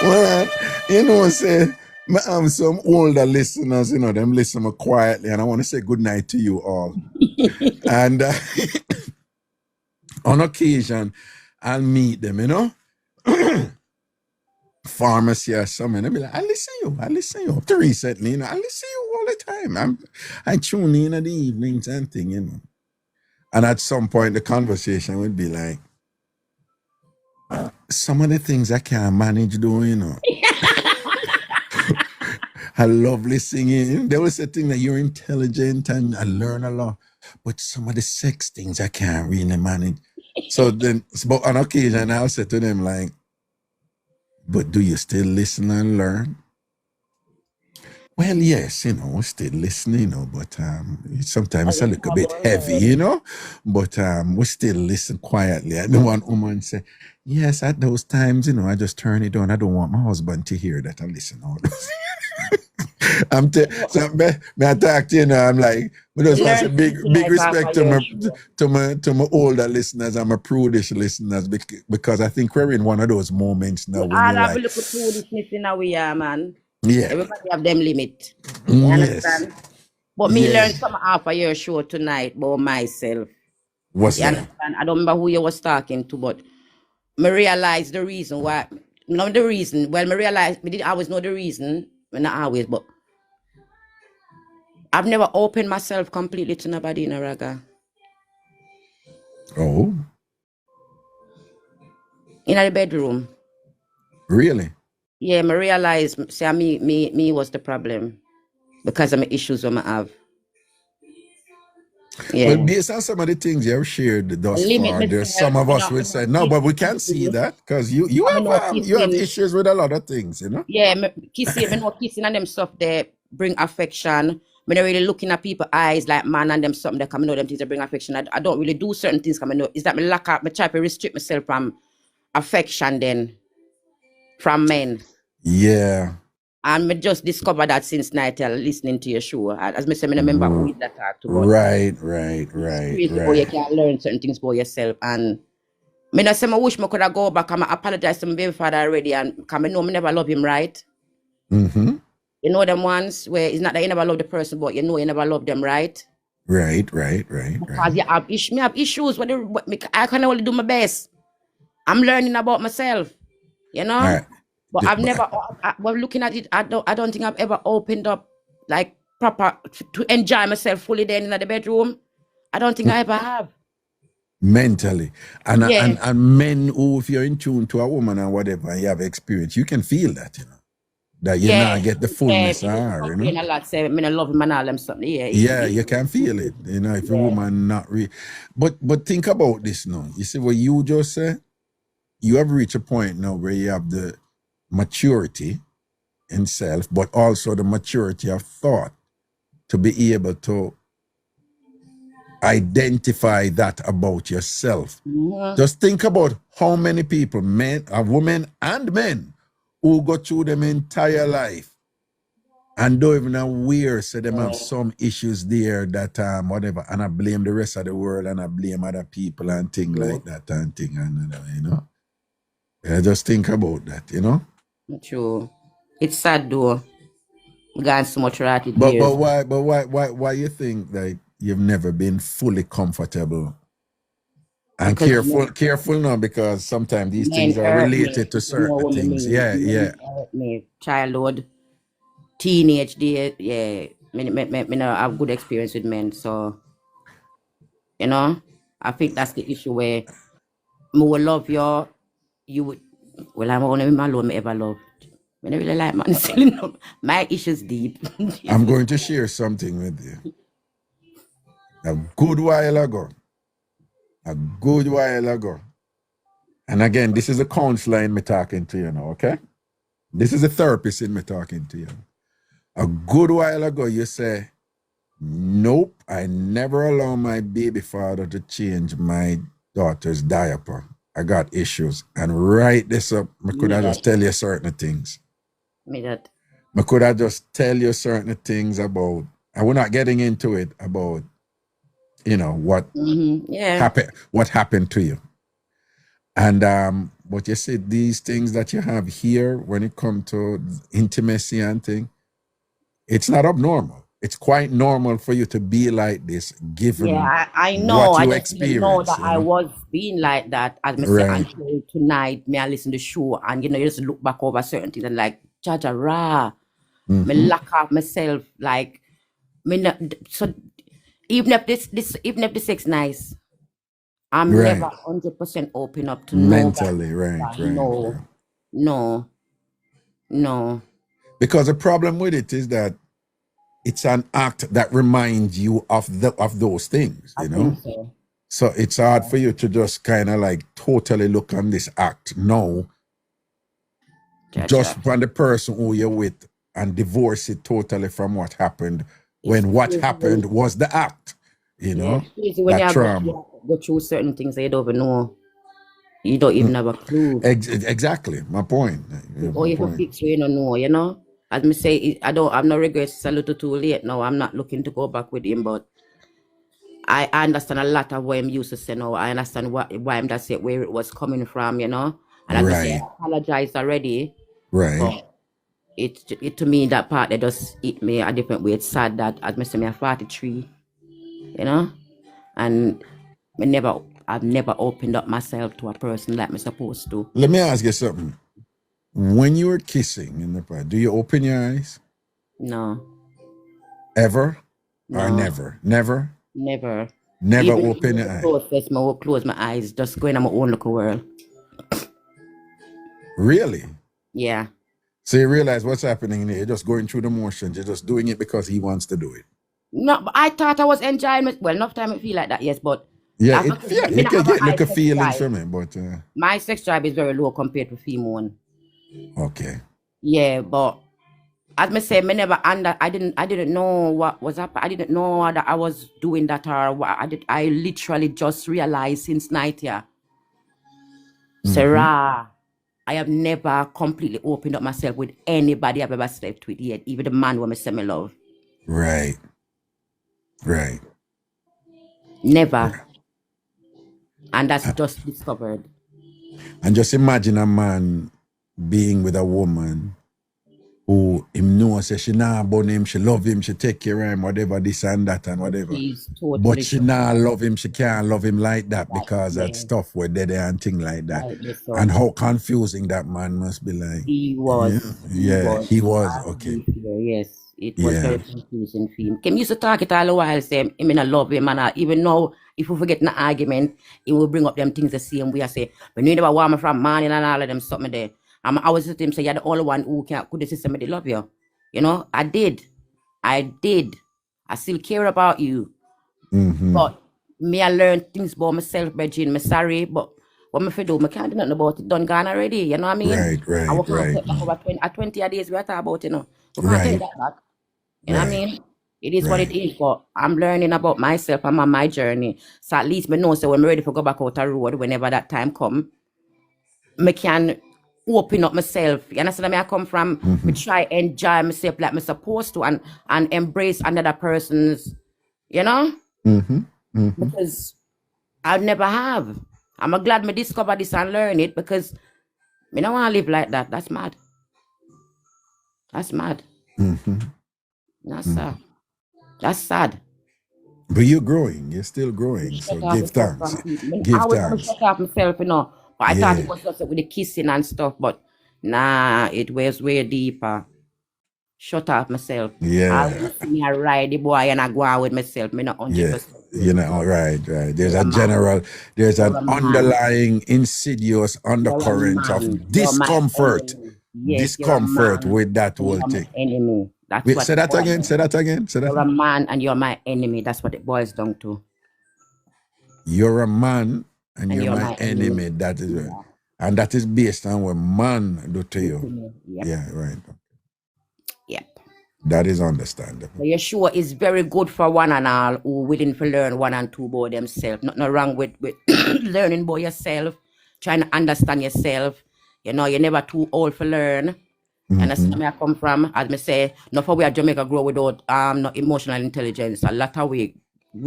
Well, you know, say... I some older listeners, you know, them listen more quietly, and I want to say good night to you all. And on occasion, I'll meet them, you know. Pharmacy or something. They'll be like, I listen to you. Up to recently, you know, I listen to you all the time. I tune in at the evenings and thing, you know. And at some point, the conversation would be like, some of the things I can't manage doing, you know. I love listening. They will say things that you're intelligent and I learn a lot. But some of the sex things I can't really manage. So then, but on occasion, I'll say to them like, but do you still listen and learn? Well, yes, you know, still listening, you know, but sometimes it's a little bit heavy, you know, but we still listen quietly. And the one woman say, yes, at those times, you know, I just turn it on. I don't want my husband to hear that I listen all those. So me I talk to you now. I'm like, we just want to say Learn big something big like half respect a to year, my sure. to my older listeners and my prudish listeners because I think we're in one of those moments now We when all you're have a like, little foolishness in our year, man. yeah, Everybody have them limit. You yes, understand? But me yeah. learn some half a year show tonight about myself. What's You that? understand? I don't remember who you was talking to, but me realize the reason why. Not the reason. Well, me realize me didn't always know the reason. Well, not always, but I've never opened myself completely to nobody in a raga. Oh, In the bedroom. really? Yeah, me realize say me was the problem because of my issues that I have. Well, Yeah. based on some of the things you've shared I thus limit far, there's myself, some of me us not, would say no, but we can't see that because you know have kissing. issues with a lot of things, you know. Yeah, kissing, me know kissing and them stuff there bring affection. Me not really looking at people's eyes like man and them something that come know them things that bring affection. I don't really do certain things come know. Is that me lack up, me try to restrict myself from affection then from men. Yeah. And me just discovered that since night listening to your show. As me say, me remember who is that talk to, but Right. it's crazy how you can learn certain things about yourself. And me not say I wish me could have go back and I apologize to my baby father already and because I know me never love him right. Mm-hmm. You know them ones where it's not that you never love the person, but you know you never love them, right? Right. Because you have me have issues with I can only do my best. I'm learning about myself, you know? All right. But I've never well looking at it, I don't think I've ever opened up like proper to enjoy myself fully then in the bedroom. I don't think I ever have. Mentally. And Yeah. and men who, if you're in tune to a woman and whatever and you have experience, you can feel that, you know. That you now get the fullness of her, you know. A lot say me not love him and all them something. Yeah. Yeah, you can feel it, you know, if a woman not real. But think about this now. You see what you just said? You have reached a point now where you have the maturity in self, but also the maturity of thought to be able to identify that about yourself. Mm-hmm. Just think about how many people, men, women and men, who go through them entire life and don't even aware, so them have some issues there that whatever, and I blame the rest of the world and I blame other people and things like that and thing and you know. Yeah, just think about that, you know. True. It's sad though. Gone so much right But years. why you think that you've never been fully comfortable and Because careful now because sometimes these things are related to certain things. Yeah. Hurt me. Childhood, teenage days, yeah. Me know have good experience with men, so you know, I think that's the issue where me will love you would. Well, I'm only man alone me ever loved. I don't really like man selling up. My issues deep. I'm going to share something with you. A good while ago. And again, this is a counselor in me talking to you now, okay? This is a therapist in me talking to you. A good while ago, you say, nope, I never allow my baby father to change my daughter's diaper. I got issues. And write this up. I could have just tell you certain things. I could have just tell you certain things about, and we're not getting into it about, you know, what happened to you. And but you see, these things that you have here when it comes to intimacy and thing, it's not abnormal. It's quite normal for you to be like this, given I know. what you I just didn't know that I was being like that. As I said, until tonight, me I listen to the show and you know, you just look back over certain things and like, Jaja Ra, me lock up myself like, me not, so even if the sex nice, I'm never 100% open up to mentally, No. Because the problem with it is that it's an act that reminds you of those things, you know. So it's hard for you to just kind of like totally look on this act now, just from the person who you're with, and divorce it totally from what happened when what happened was the act, you know. When you go through certain things that you don't even know. You don't even have a clue. Exactly, my point. Or you can fix what you don't know, you know? as me say, I'm not regrets. It's a little too late now. I'm not looking to go back with him, but I understand a lot of what I'm used to say now. I understand why I'm just say where it was coming from, you know. And as me say, I apologized already. Right. But it to me that part that just hit me a different way. It's sad that as me say, I'm 43, you know, and I've never opened up myself to a person like I'm supposed to. Let me ask you something. When you were kissing in the part, do you open your eyes? No. Ever? No. Or never? Never? Never. Never Even open your eyes? I will close my eyes, just going on my own local world. Really? Yeah. So you realize what's happening there. You're just going through the motions. You're just doing it because he wants to do it. No, but I thought I was enjoying it. Well, enough time I feel like that, yes, but yeah, you can get like a feelings from it, but my sex drive is very low compared to female one. Okay. Yeah, but as me say, I didn't know what was happening. I didn't know that I was doing that or what I literally just realized since night here. Sarah, I have never completely opened up myself with anybody I've ever slept with yet, even the man who I say me love. Right. Right. Never. Right. And that's just discovered. And just imagine a man being with a woman who him know say she nah born him, she love him, she take care of him, whatever, this and that and whatever. Totally but she nah love him, she can't love him like that because that stuff were dead and thing like that. And how confusing that man must be like. He was. He was. Okay. Yes. It was very confusing for him. Kim used to talk it all the while, say, I mean, I love him, and even now, if we forget an argument, he will bring up them things the same way. I say, but you never want me from morning and all of them something there. I was with him say, you're the only one who could say somebody love you. You know, I did. I still care about you. But me, I learned things about myself, Regine. I'm sorry, but what me do, I can't do nothing about it. Done gone already. You know what I mean? Right. I can't take back over 20 days we are talking about, you know. We can't take that back. You know what I mean? It is what it is, but I'm learning about myself. I'm on my journey. So at least I know, so when I'm ready to go back out the road, whenever that time come, I can open up myself. You understand where I come from? I try enjoy myself like I'm supposed to and embrace another person's, you know? Because I never have. I'm glad I discover this and learn it because I don't want to live like that. That's mad. That's mad. That's sad. That's sad. But you're growing. You're still growing. So give thanks. Give thanks. Shut off myself, you know. But I thought it was just with the kissing and stuff. But nah, it was way deeper. Shut off myself. Yeah. I will see me a ride the boy and I go out with myself. Me not 100%. You know, right. There's an underlying insidious undercurrent of discomfort. Discomfort with that whole thing. Enemy. Wait, say that again. You're a man and you're my enemy. That's what it boils down to. You're a man and you're my enemy. That is right. And that is based on what man do to you. Yeah, right. Yep. That is understandable. So you're sure it's very good for one and all who willing to learn one and two about themselves. Nothing wrong with learning about yourself, trying to understand yourself. You know, you're never too old for learn. And that's where I come from. As I say, not for we at Jamaica grow without not emotional intelligence. A lot of we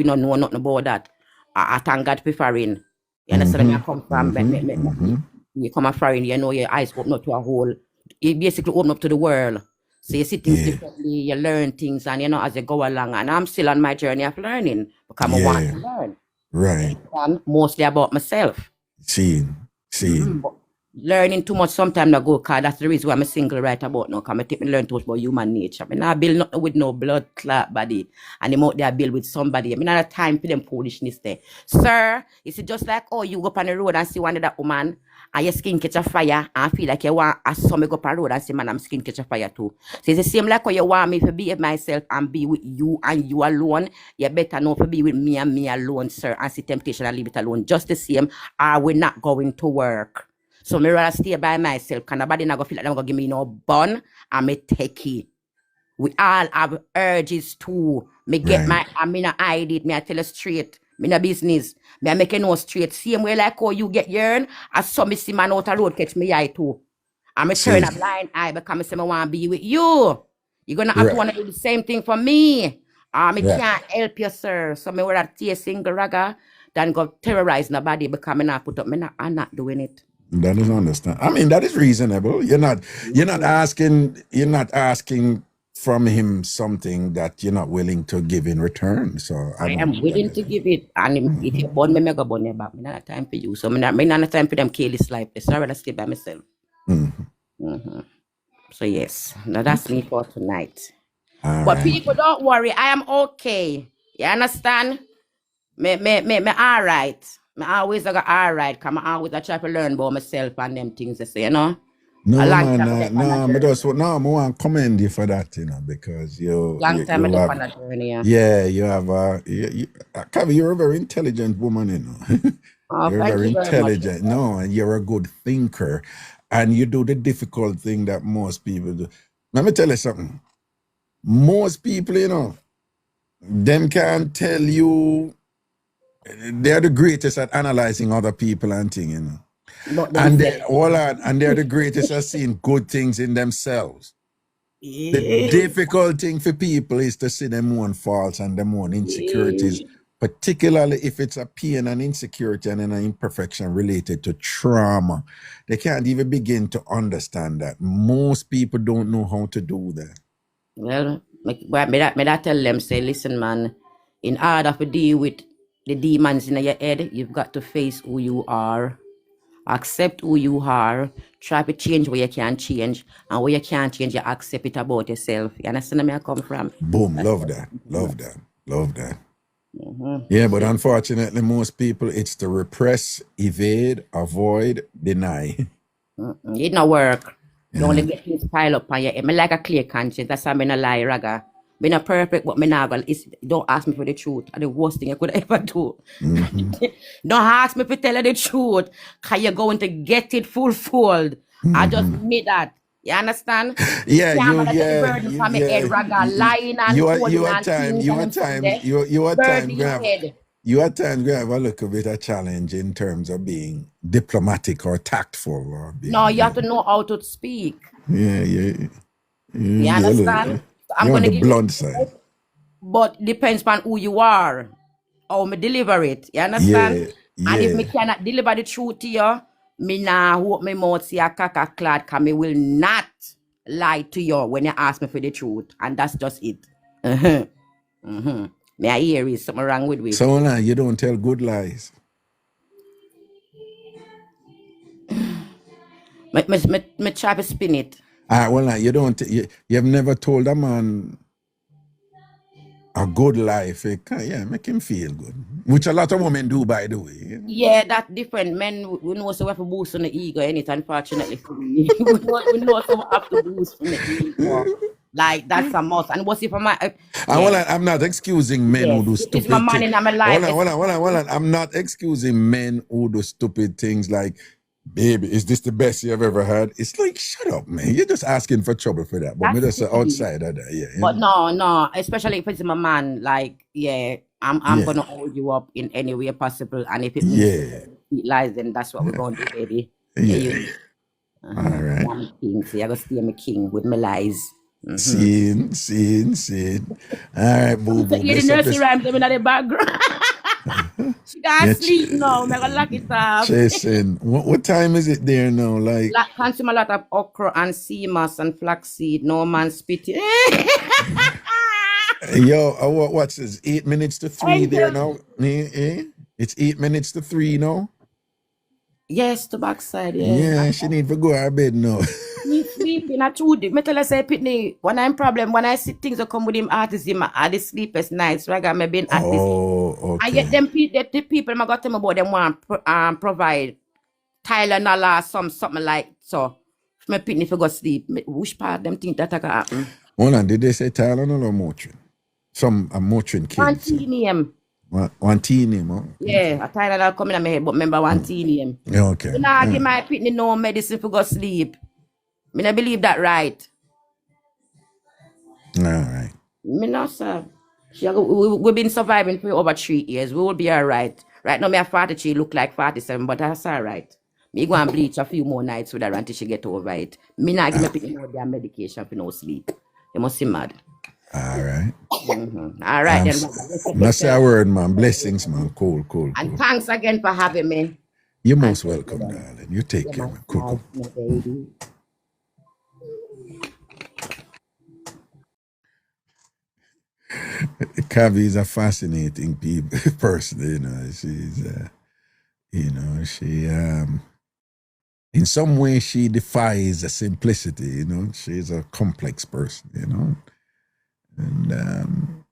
don't know nothing about that. I thank God for foreign. You understand where I come from? You come a foreign, you know your eyes open up to a whole. You basically open up to the world. So you see things differently, you learn things, and you know as you go along. And I'm still on my journey of learning because I want to learn. Right. And mostly about myself. Seeing. Learning too much sometimes ago, because that's the reason why I'm single right about now, because I take me learn too much about human nature. I mean, I build nothing with no blood clot body, and I'm out there build with somebody. I mean, I have time for them foolishness there. Sir, is it just like, oh, you go up on the road and see one of that woman, and your skin catch a fire, and feel like you want, I saw me go up on the road and see, man, I'm skin catch a fire too. So it's the same like how you want me to be myself and be with you and you alone. You better know to be with me and me alone, sir, and see temptation and leave it alone. Just the same, are we not going to work? So me rather stay by myself, because nobody not gonna feel like they're gonna give me no bun and me take it. We all have urges too. Me get I mean I hide it, me I tell you straight. Me no business. Me I make you know straight. Same way like how you get yearn, I saw me see man out the road catch me eye too. I'm turn a blind eye because I say I want to be with you. You're gonna have to want to do the same thing for me. I can't help you, sir. So me would have take a single ragga than go terrorize nobody because I'm not doing it. That is understand. I mean, that is reasonable. You're not asking from him something that you're not willing to give in return. So I am willing to give it. And if you born me, I go born you back. I not time for you. So I not time for them careless life. So I rather stay by myself. So yes, now that's me for tonight. But people, don't worry, I am okay. You understand? Me all right. Me always go all right. Cause I always try to learn about myself and them things. I say, you know. No, man, I want to commend you for that, you know, because you you're a very intelligent woman, you know. You're very intelligent. No, and you're a good thinker, and you do the difficult thing that most people do. Let me tell you something. Most people, you know, them can't tell you they're the greatest at analyzing other people and things, you know. And they're the greatest at seeing good things in themselves. The difficult thing for people is to see them own faults and them own insecurities, particularly if it's a pain and insecurity and an imperfection related to trauma. They can't even begin to understand that. Most people don't know how to do that. Well, me that tell them, say, listen, man, in order to deal with the demons in your head, you've got to face who you are, accept who you are, try to change where you can change, and where you can't change, you accept it about yourself. You understand where I come from? Boom, love that. Yeah, but unfortunately, most people, it's to repress, evade, avoid, deny. It not work. You only get things pile up on your head. Me like a clear conscience. That's why I'm not lie, Raga. Me not perfect, but me not gonna. Don't ask me for the truth. That's the worst thing I could ever do. Don't ask me to tell you the truth, cause you're going to get it full-fold. I just admit that. You understand? Yeah, you at times have a little bit of challenge in terms of being diplomatic or tactful. Or being, no, you have to know how to speak. You understand? I'm on gonna the give blunt side. But depends on who you are, how me deliver it. You understand? And if me cannot deliver the truth to you, me nah hope me mouth see a caca clad, cause me will not lie to you when you ask me for the truth. And that's just it. Me I hear is something wrong with me. So you don't tell good lies. Me try to spin it. You don't. You have never told a man a good life. Make him feel good. Which a lot of women do, by the way. Yeah, that's different. Men, we know so we have to boost on the ego, and it unfortunately for me. we know so we have to boost on the ego. Like that's a must. And what's if I'm not excusing men who do stupid things. Hold on. I'm not excusing men who do stupid things like, baby, is this the best you have ever had? It's like, shut up, man. You're just asking for trouble for that. But me just outside of that, But no, especially if it's my man, like, I'm gonna hold you up in any way possible. And if it means lies, then that's what we're gonna do, baby. All right. I'm king, so I gotta stay my king with my lies. Scene. All right, boo. The nursery rhymes in the background. She can't sleep now. I'm gonna lock it up. Jason, what time is it there now? Like consume a lot of okra and sea moss and flaxseed. No man spitting. Yo, what's this? 8 minutes to 3 there now. It's 8 minutes to 3 now. Yes, to backside. Yeah, she need to go to bed now. Me sleeping at 2 days. Me tell her say Pitney, when I'm problem, when I see things that come with him autism, I had the sleepless nights. So I got me being artist. Okay. I get them the people I got them about them want provide Tylenol or something like so. If me Pitney if I go sleep, which part them think that I can happen? Hold on, did they say Tylenol or Motrin? Some Motrin kids. Wantinium, yeah, a Tylenol coming in my head, but remember Wantinium. Okay. You know, give my Pitney no medicine for go sleep. Me not believe that right. All right. Me not, sir. We've been surviving for over 3 years. We will be all right. Right now, me have 43, look like 47, but that's all right. Me go and bleach a few more nights with her until she get over it. Me not give me pick more damn medication for no sleep. You must be mad. All right. All right, then. Not say a word, man. Blessings, man. Cool. And thanks again for having me. You're most welcome, darling. You take care, man. Cool. Baby. Kavi is a fascinating person, you know. She's, she, in some way, she defies the simplicity, you know. She's a complex person, you know. And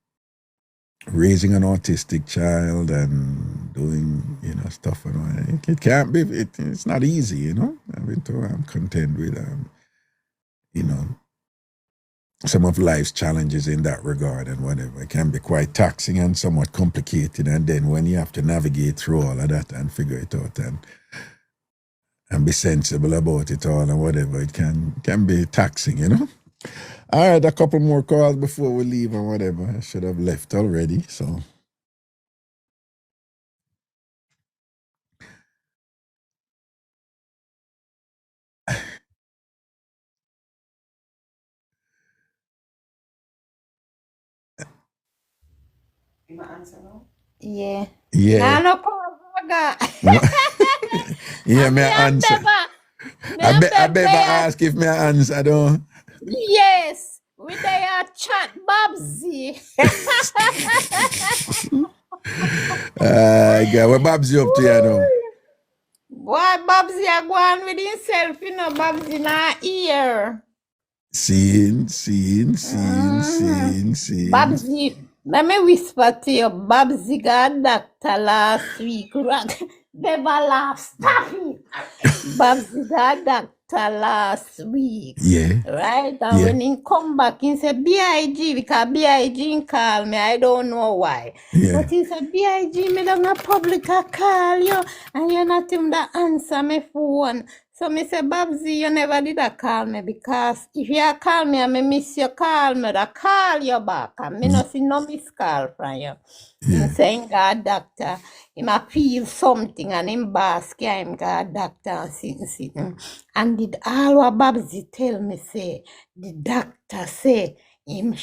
raising an autistic child and doing, you know, stuff and all, it can't be, it's not easy, you know. I'm content with, you know, some of life's challenges in that regard and whatever. It can be quite taxing and somewhat complicated. And then when you have to navigate through all of that and figure it out and be sensible about it all and whatever, it can be taxing, you know. All right, a couple more calls before we leave and whatever. I should have left already, so. You want to answer now? Yeah. Yeah. Nah, no call, Raga. Yeah, may I answer? I better ask if may I answer, though. Yes, we there chat Babsy. God, what Babsy up to you now? Boy, Babsy a go on with himself, you know, Babsy not here. Seeing. Babsy, let me whisper to you, Babsy got a doctor last week. Never laugh, stop it. Babsy got a doctor last week. Yeah. Right? And when he come back, he said, B.I.G. because B.I.G. call me. I don't know why. Yeah. But he said, B.I.G. me don't have public a call you. And you're not him that answer my phone. So me say, Babsy, you never did a call me because if you call me and me miss your call, me da call you back. And me no see no miss call from you. Him saying God doctor, him a feel something and him boss him God doctor and sitting. And did all what Babsy tell me say, the doctor say, him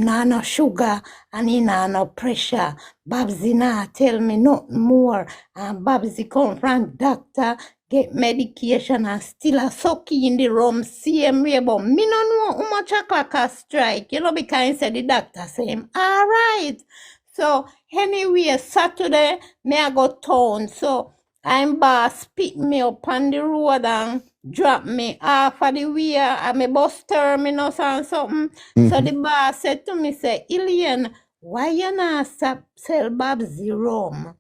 nah no sugar and he nah no pressure. Babsy nah tell me nothing more. And Babsy come from doctor, get medication and still a sucky in the room same way. But me no know how much a clock a strike, you know, because he said the doctor say him all right. So anyway, Saturday me I go town. So I'm boss pick me up on the road and drop me half of the way at my bus terminus and something. So the boss said to me, say, Ilian, why you not stop sell Babsy rum?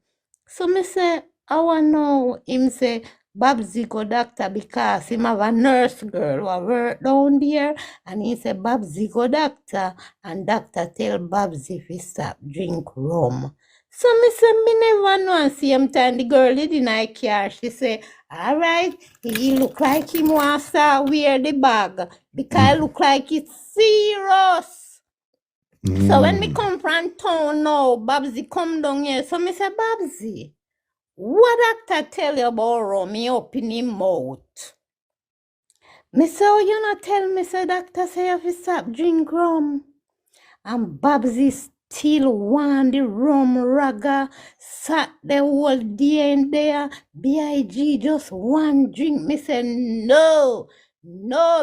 So me say, I want to know. Him say, Babsy go doctor because him have a nurse girl who work down there. And he say, Babsy go doctor. And doctor tell Babsy if he stop drink rum. So me say, me never know. And same time the girl did in my car. She say, all right, he look like him wants to wear the bag. Because it look like it's serious. So when me come from town now, Babsy come down here. So me say, Babsy, what doctor tell you about rum? Me open him mouth. Me say, oh, you not tell me, say doctor say you have to stop drink rum. And Babsy still want the rum Raga. Sat the whole day in there. B.I.G. just one drink. Me say, no,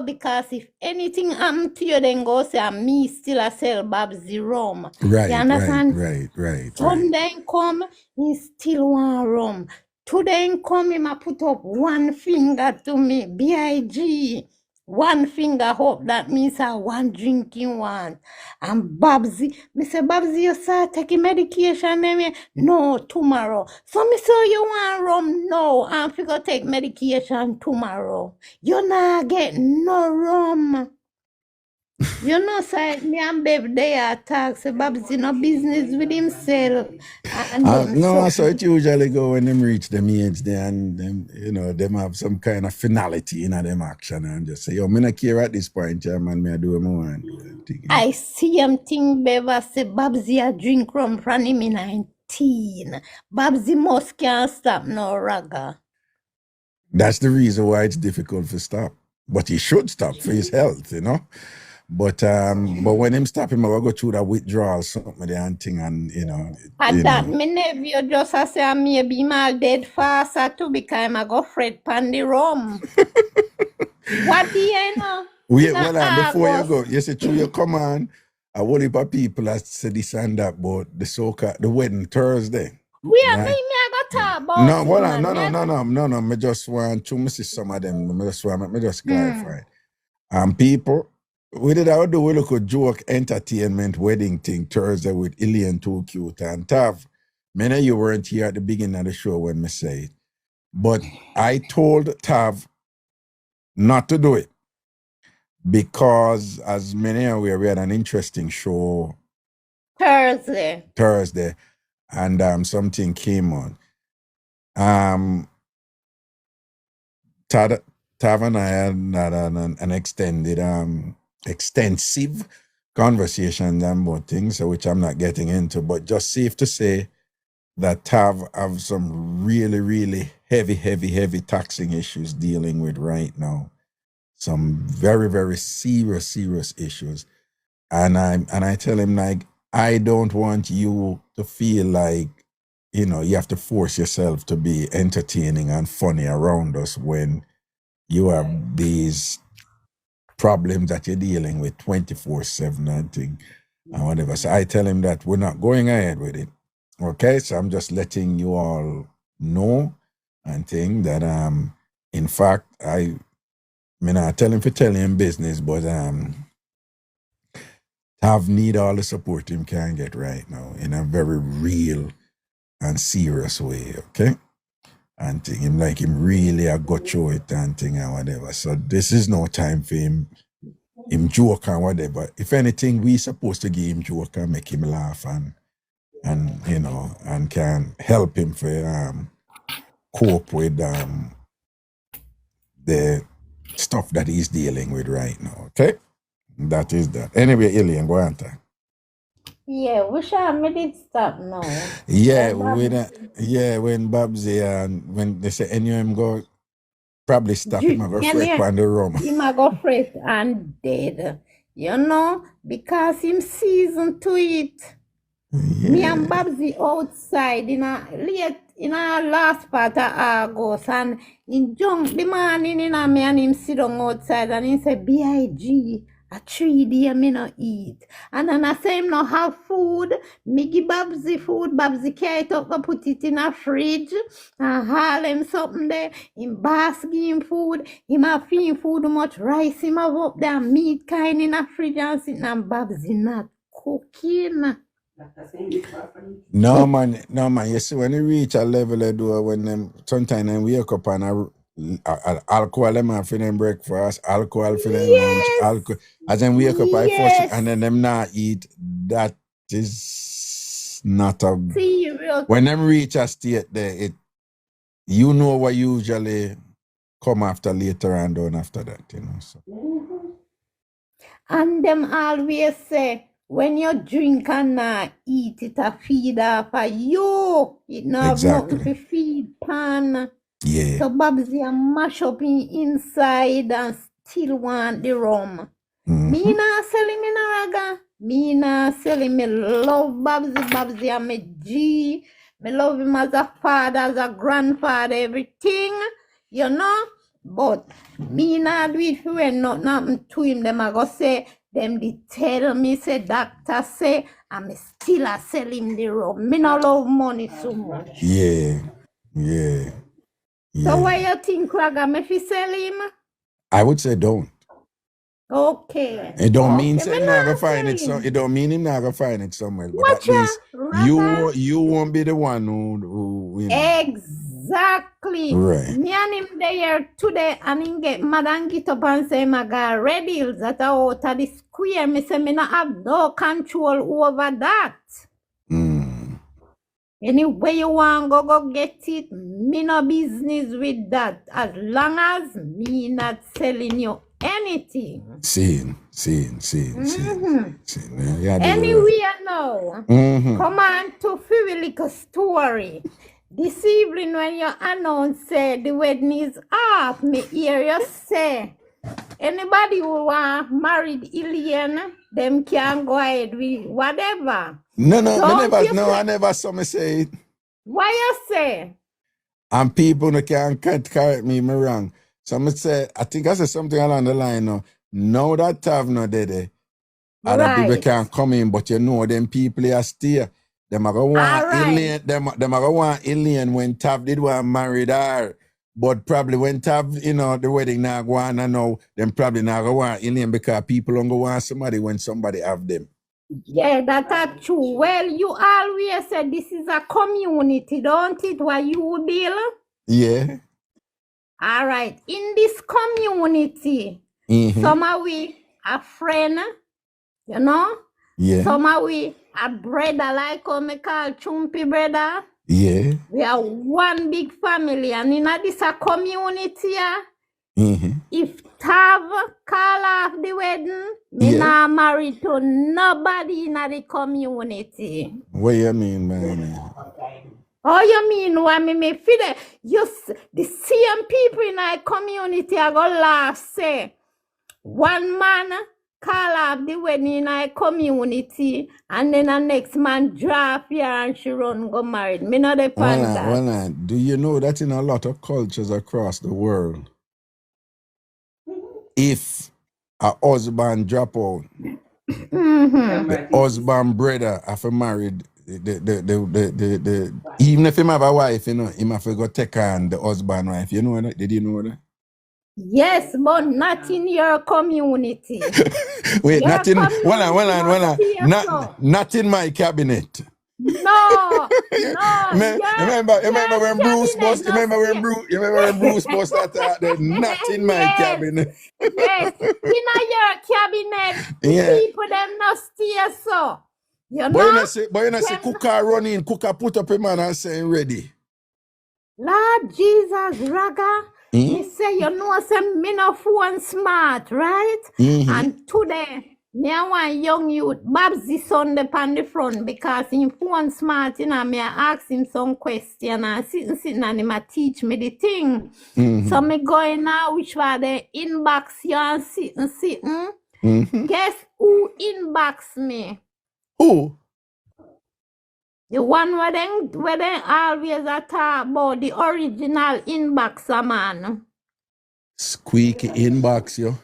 because if anything happen to you, then go say, me still a sell Babsy rum. Right, you understand? right. Sunday come, he still want rum. Today come, him a put up one finger to me, B.I.G. One finger up, that means I one drinking one. And Babsy, me say, Babsy, you start taking medication, maybe? No, tomorrow. So me say, you want rum? No, I'm figure take medication tomorrow. You not get no rum. You know, say, me and baby, they are talk, say, Babsy no business with himself. And them no, so it usually go when them reach them age there and them, you know, them have some kind of finality in them action and just say, yo, me not care at this point, yeah, man, me I do what I want to do. I see him think, baby, say, Babsy a drink rum from him in 19. Babsy must can't stop no Raga. That's the reason why it's difficult to stop. But he should stop for his health, you know. But when him stop him, I will go through that withdrawal, something and thing, and you know. And that me nephew just a say maybe my dead faster too because I go fret pan the rum. What do you know? Wait, hold on, before you go, you say through your command, a whole heap of people that say this and that about the wedding Thursday. I got talk about No, hold on, no. Me just want to see some of them. Me just clarify. People, we look at joke entertainment wedding thing Thursday with Ilian Too Cute and Tav. Many of you weren't here at the beginning of the show when me say it. But I told Tav not to do it. Because as many are aware, we had an interesting show Thursday, and something came on. Tav and I had an extensive conversation about things, which I'm not getting into, but just safe to say that Tav have some really, really heavy taxing issues dealing with right now. Some very, very serious issues. And I tell him, like, I don't want you to feel like, you know, you have to force yourself to be entertaining and funny around us when you have these problems that you're dealing with 24/7 and thing and whatever. So I tell him that we're not going ahead with it. Okay, so I'm just letting you all know and think that in fact I tell him for telling him business, but Tav need all the support him can get right now in a very real and serious way, okay? And thing him like him really a got through it and thing and whatever. So this is no time for him joke and whatever. If anything, we supposed to give him joke and make him laugh and you know, and can help him for cope with the stuff that he's dealing with right now, okay? That is that. Anyway, Alien, go on. Yeah, wish I made it stop now. Yeah, when Babsy and when they say NUM go probably stop him and go fret on the rum. Him a go fret and dead. You know, because him season to it. Yeah. Me and Babsy outside in a last part of August and in junk the morning me and him sit down outside and he say BIG a 3 day me no eat. And then I say him no have food. Me give Babsy food. Babsy carry it up and put it in a fridge and haul him something there. Him boss give him food. Him have feed much rice. Him have up there meat kind in a fridge and sitting and Babsy not cooking. No man. You see, when you reach a level of do when them sometimes they wake up and alcohol them have for them breakfast, alcohol for them lunch, alcohol. As them wake up I first and then them not eat. That is not a serious. When them reach a state there, you know what usually come after later and on after that, you know. So. And them always say, when you drink and not eat it, a feed off of you. It not exactly. Nothing to feed pan. Yeah. So Babsy a mash up inside and still want the rum. Mm-hmm. Me not selling me no raga. Me not selling me love Babsy. Babsy and me G. Me love him as a father, as a grandfather, everything. You know? But me not do it for when nothing happen to him. Them I go say, them they tell me, say doctor say, I'm still a sell him the rum. Me not love money so much. Yeah. So why you think Raga me fi sell him? I would say don't. Okay. It don't mean say him not gonna find it. So it don't mean him not gonna find it somewhere. But at least you won't be the one who you know. Exactly. Right. Me and him there today and him get mad and get up and say my God red hills that are out of the square. Me say me not have no control over that. Anyway you want go get it, me no business with that. As long as me not selling you anything. Seen. Yeah, anyway now, come on to feel like a story. this evening when you announce the wedding is off, me hear you say, anybody who want married alien, them can go ahead with whatever. No, Don't you I say, never saw me say it. why you say? And people no can't correct me wrong. So I say, I think I said something along the line now that have no dede, other people Right. can come in, but you know them people are still. Them are gonna want alien, them are gonna want alien when Tav did want married her. But probably when Tav, the wedding now go on and now, them probably not gonna want alien because people don't go want somebody when somebody have them. Yeah, that's true. Well, you always said this is a community, don't it? What you Bill? Yeah. All right. In this community, some of we are friend, Yeah. Some of we are brother, like how me call Chumpy brother. Yeah. We are one big family, and in this a community, if Tav call off the wedding, me not married to nobody in the community. What you mean, man? Oh, you mean what me feel it? The same people in our community are gonna laugh, say, one man call off the wedding in our community, and then the next man drop here and she run go married. Me not depend that. Well, do you know that in a lot of cultures across the world, if a husband drop out, the husband brother after married, the even if him have a wife, him have to go take on the husband wife. You know that? Did you know that? Yes, but not in your community. Wait, Your not in community not in my cabinet. No. Remember when Bruce was supposed to attack the not in my cabinet. Yes, in your cabinet, people them not stay so. You know? But you know see Cooker run in, Cooker put up a man and saying ready. Lord Jesus, Raga, me say you know say me no phone smart, right? And today, me I want young youth, Babsy son on the front because in phone smart, me I ask him some question and sitting and him a teach me the thing. So me going now, which was the inbox you and sitting. Guess who inbox me? Who? The one where they always talk about the original inbox, man. Squeaky inbox, yo.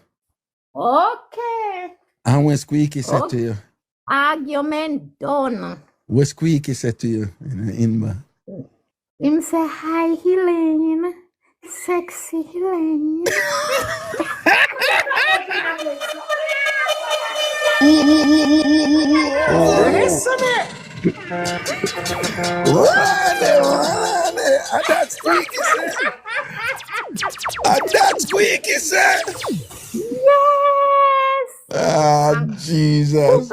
Okay. And when Squeaky said to you? Argument done. What Squeaky said to you in the inbox? Him say, hi, Helene. Sexy Helene. Listen Run it. And that's Squeaky said. And that's Squeaky said. Yes. Ah, Jesus.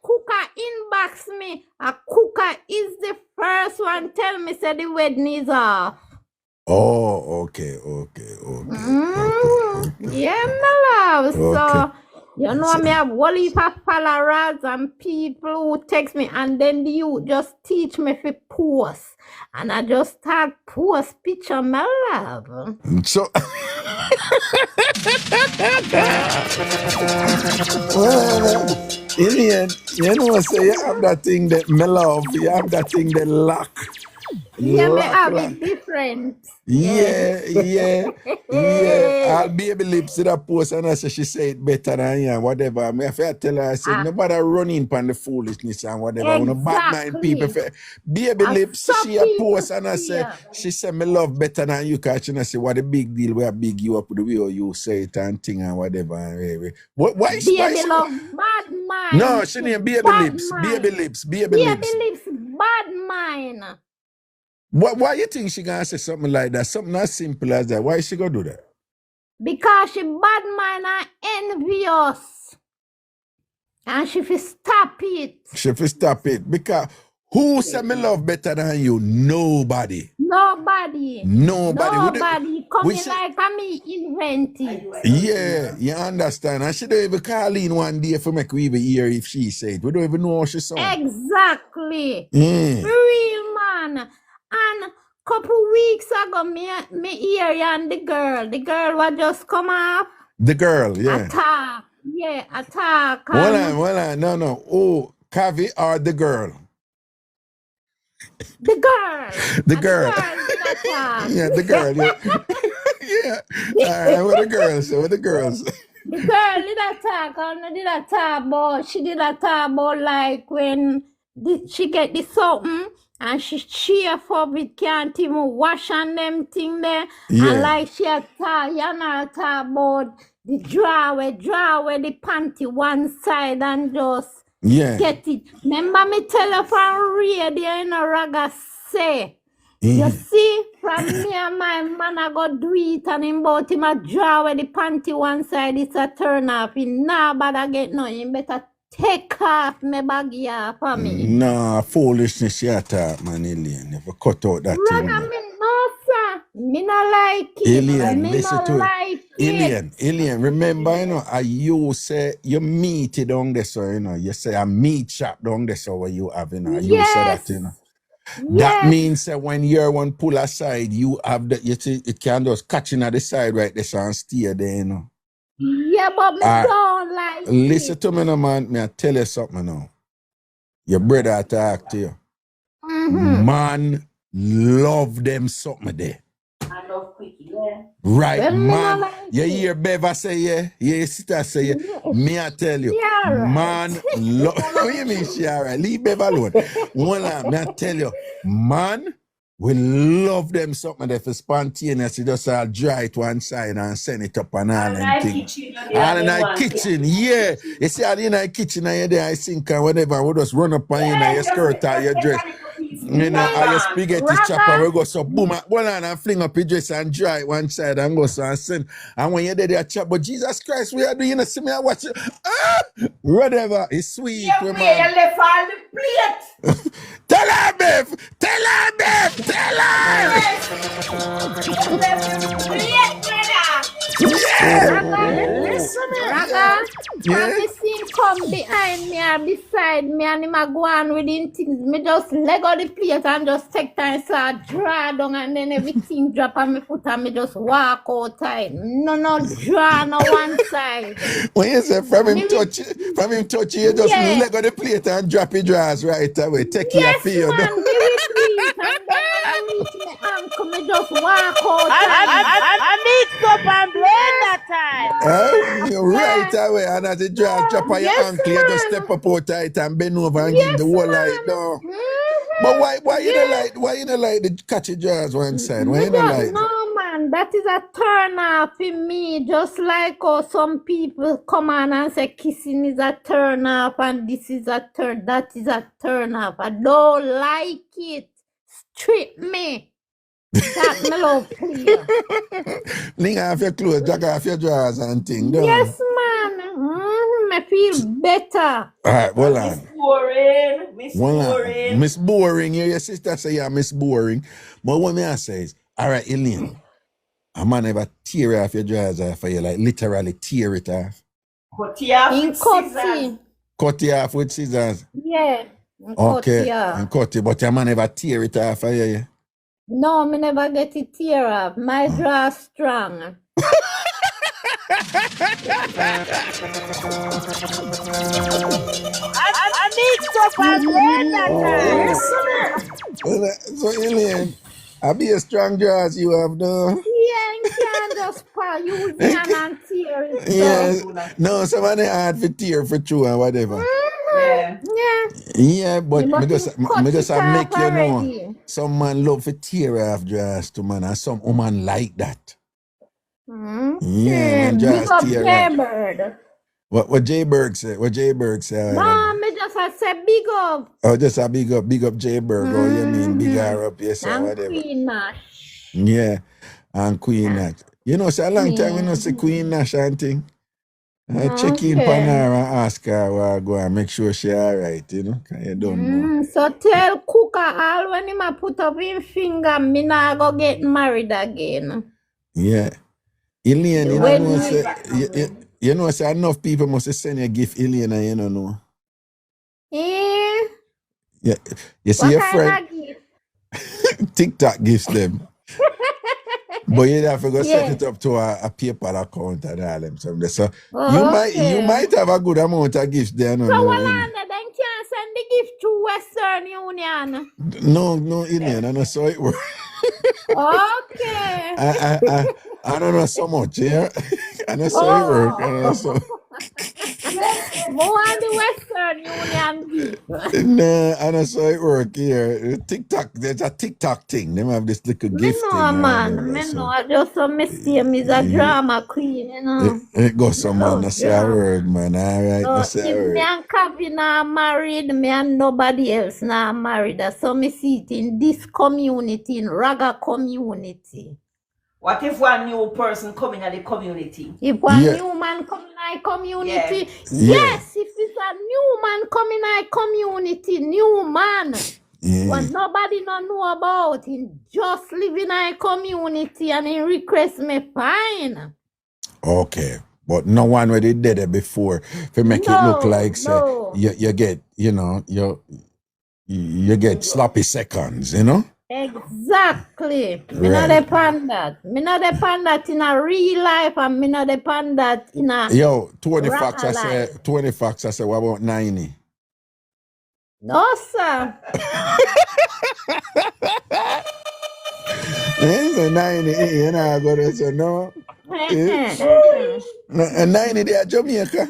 Cooker inbox me. A Cooker is the first one tell me say the wedding is off. Oh, okay. Yeah, my love. So, you know, me have one heap of followers and people who text me, and then you just teach me to post. And I just start post picture, my love. So, in the end, you know, say you have that thing that me love, you have that thing that lock. Yeah, me have it different. Yeah. I'll baby lips to that post and I say she say it better than you and whatever. I mean, if I tell her, I say, nobody running upon the foolishness and whatever. Exactly. Bad mind people. Baby lips, she a post and I say, she say me love better than you because she say, what a big deal, where big you up with the way you say it and thing and whatever. Why baby love bad mind. No, she named baby lips. Baby lips. Bad mind. Why you think she gonna say something like that? Something as simple as that. Why is she gonna do that? Because she bad mind and envious. And she fi stop it. She fi stop it. Because who say me love better than you? Nobody. Nobody. Coming like me invent it. Yeah, you understand. And she don't even call in one day for make we even hear if she say it. We don't even know how she sound. Exactly. Yeah. Real man. And couple weeks ago, me hear you and the girl was just come up. The girl, yeah. Attack. Yeah, attack. Hold on. No. Oh, Kavi or the girl? The girl. The girl. Yeah, the girl, yeah. Yeah. All right, what the girls say? What the girls say? The girl did attack, and did attack, but she did attack about like when she get the something and she cheer for it, can't even wash on them thing there. Yeah. And like she attack, you know, attack about the draw the panty one side and just get it. Remember me tell her from radio in a Raga say. You see, from me and my man, I go do it and him about him a draw where the panty one side, it's a turn off. He nah bother get nothing, better take off me baggy off for me. Nah, foolishness you talk, man, Alien. Never cut out that thing. Raga, me no, sir. Me not like it. Alien, me listen not to like it. Alien, remember, you know, you say you meet it down there, so, you know, you say a meat shop down there, so where you have, you know, you say that, you know. That means that when you're one pull aside, you have the, you see, it can just catch in at the side right there and stay there, you know. Yeah, but me don't like listen to me now, man. Me I tell you something now. Your brother talk to you. Man, love them something there. I love quickie, yeah. Right, Well, man. like You hear Beva say yeah? You sister say yeah? Me I tell you. Yeah, right. Man, what you mean she alright? Leave Beva alone. One line, me I tell you, man, we love them something there for spontaneous. You just all dry it one side and send it up and all and things. All in the kitchen, yeah. You see, all in the kitchen and you're there, I sink and whatever, we just run up on you and your skirt or your dress. You know, or your spaghetti chopper, we go so boom, one on and fling up your dress and dry it one side and go so and send. And when you're there, they chop, but Jesus Christ, we are doing, you know, see me, I watch it. Whatever, it's sweet. Yeah, you left all the plate. Tell her, Bev! Tell her, Bev! Tell her! Raga, when me see him come behind me or beside me and him a go on with him things, me just leg out the plate and just take time so I draw down and then everything drop on my foot and me just walk outside. No draw no one side. When you say from him touch you just leg out the plate and drop your drawers right away. Take your feet. Yes, man, give it please. And then I reach my ankle, me just walk outside. I Mixup and Blenda time. Right away, and as the drawers drop on your ankle, you just step up outside and bend over and give the whole light down. But why you don't like the catchy drawers one side? Why you don't like? No, man, that is a turn off in me. Just like how some people come on and say kissing is a turn off and this is a turn, that is a turn off. I don't like it. Strip me. That me love clear. Ling off your clothes, drag off your drawers and things. Yes, man. I feel better. All right, well on. Miss Boring. Your sister say yeah, Miss Boring. But what me I say is, all right, Elaine, a man ever tear off your drawers off for you, like literally tear it off. Cut it off with scissors. Cut it off with scissors. Yeah. Okay, and cut it, but your man ever tear it off for you. No, me never get it tear up. My draw strong. I Mixup and Blenda time. So, Elaine, I be a strong draw as you have, no? Yeah, you can't just use it and tear it. Yeah, no, somebody hard for tear for true and whatever. Yeah, but me just make you know, some man love for tear off dress to man, and some woman like that. Yeah, man, just tear off. What J-Berg say? What J-Berg say? No, me just say big up. Oh, just a big up J-Berg. Oh, you mean big her up, yes, or whatever. Queen Nash. Yeah, and Queen Nash. You know, it's a long time we don't see Queen Nash and thing. I check in upon her and ask her where I go and make sure she alright, you know, because you don't know. So tell Cooker all when him a put up him finger, me not go get married again. Yeah. Elaine, you know, say enough people must send you a gift, Elaine, and you don't know. Yeah. Yeah. You see what your kind friend. of gift? TikTok gives them. But you have to go set Yeah. it up to a PayPal account and all them something. So Okay. you might have a good amount of gifts there. No, So no, Walanda, then can't send the gift to Western Union. no, Indian. I know so it works. Okay. I don't know so much, yeah. I know so it works. I don't know so. More on the Western Union gift. No, I know so it works here. TikTok, there's a TikTok thing. They have this little Me gift know, thing. man. Me know. I just saw me see him. He's a drama queen, you know. It goes some man, Love I say a drama. word, man. All right, I So say a if me word. and Kavi not married, me and nobody else not married. So me see it in this community, in Raga community. What if one new person coming at the community? If one Yeah. new man come in our community, Yeah. yes, if it's a new man come in our community, new man, what nobody don't know about, him just live in our community and he request me fine. Okay. But no one where they did it before. If you make it look like say you get, you know, you get sloppy seconds, you know? Exactly. Me not Right. depend that. Me not depend that in a real life and me not depend that in a Yo, 20 facts, I Raga say, life. 20 facts, I say, what about 90? No, sir. It's a 90, you know, I go to say no. And 90 they are Jamaica.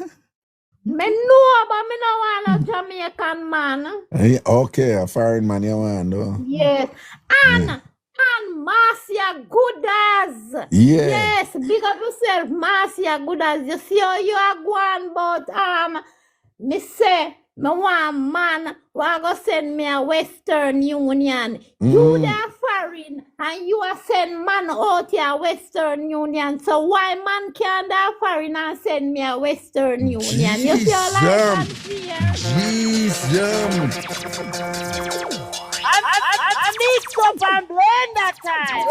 Me know, but me no want a Jamaican man. Okay, a foreign man you want, though. Yes. And Marcia Goodas. Yeah. Yes, big up yourself, Marcia Goodas. You see how you are going, but me say, me want man who a go send me a Western Union. You there foreign and you are send man out here Western Union. So why man can't there foreign and send me a Western Union? You see how like I Mixup and Blenda time.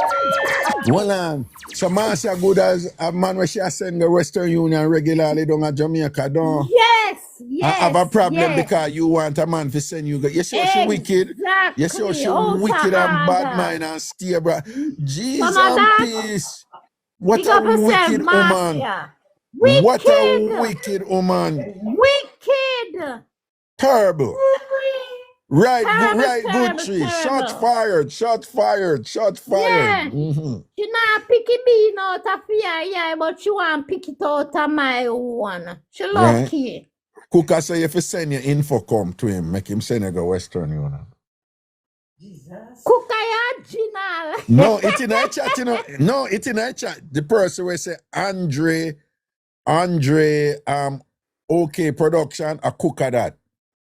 Well, so Marcia good as a man where she send the Western Union regularly down at Jamaica, don't? Yes, I have a problem yes. because you want a man to send you. You see how she wicked? You see how she Exactly. wicked and bad Outside. mind and stay, bro. Jesus Some of and that. peace. What Big a up yourself, wicked woman. Marcia. What a Wicked. wicked woman. Wicked. Terrible. Right, Terrible, right, good terrible, tree. Shots terrible. fired, shots fired, shots Yeah. fired. She not picky bean out of your eye, but she want pick it out of my one. She Right. lucky. Cooker say if you send your info come to him, make him send you go Western Union. Cook a original. No, it's in our chat, you know. No, it's in our chat. The person will say Andre, OK Production, a cooker that.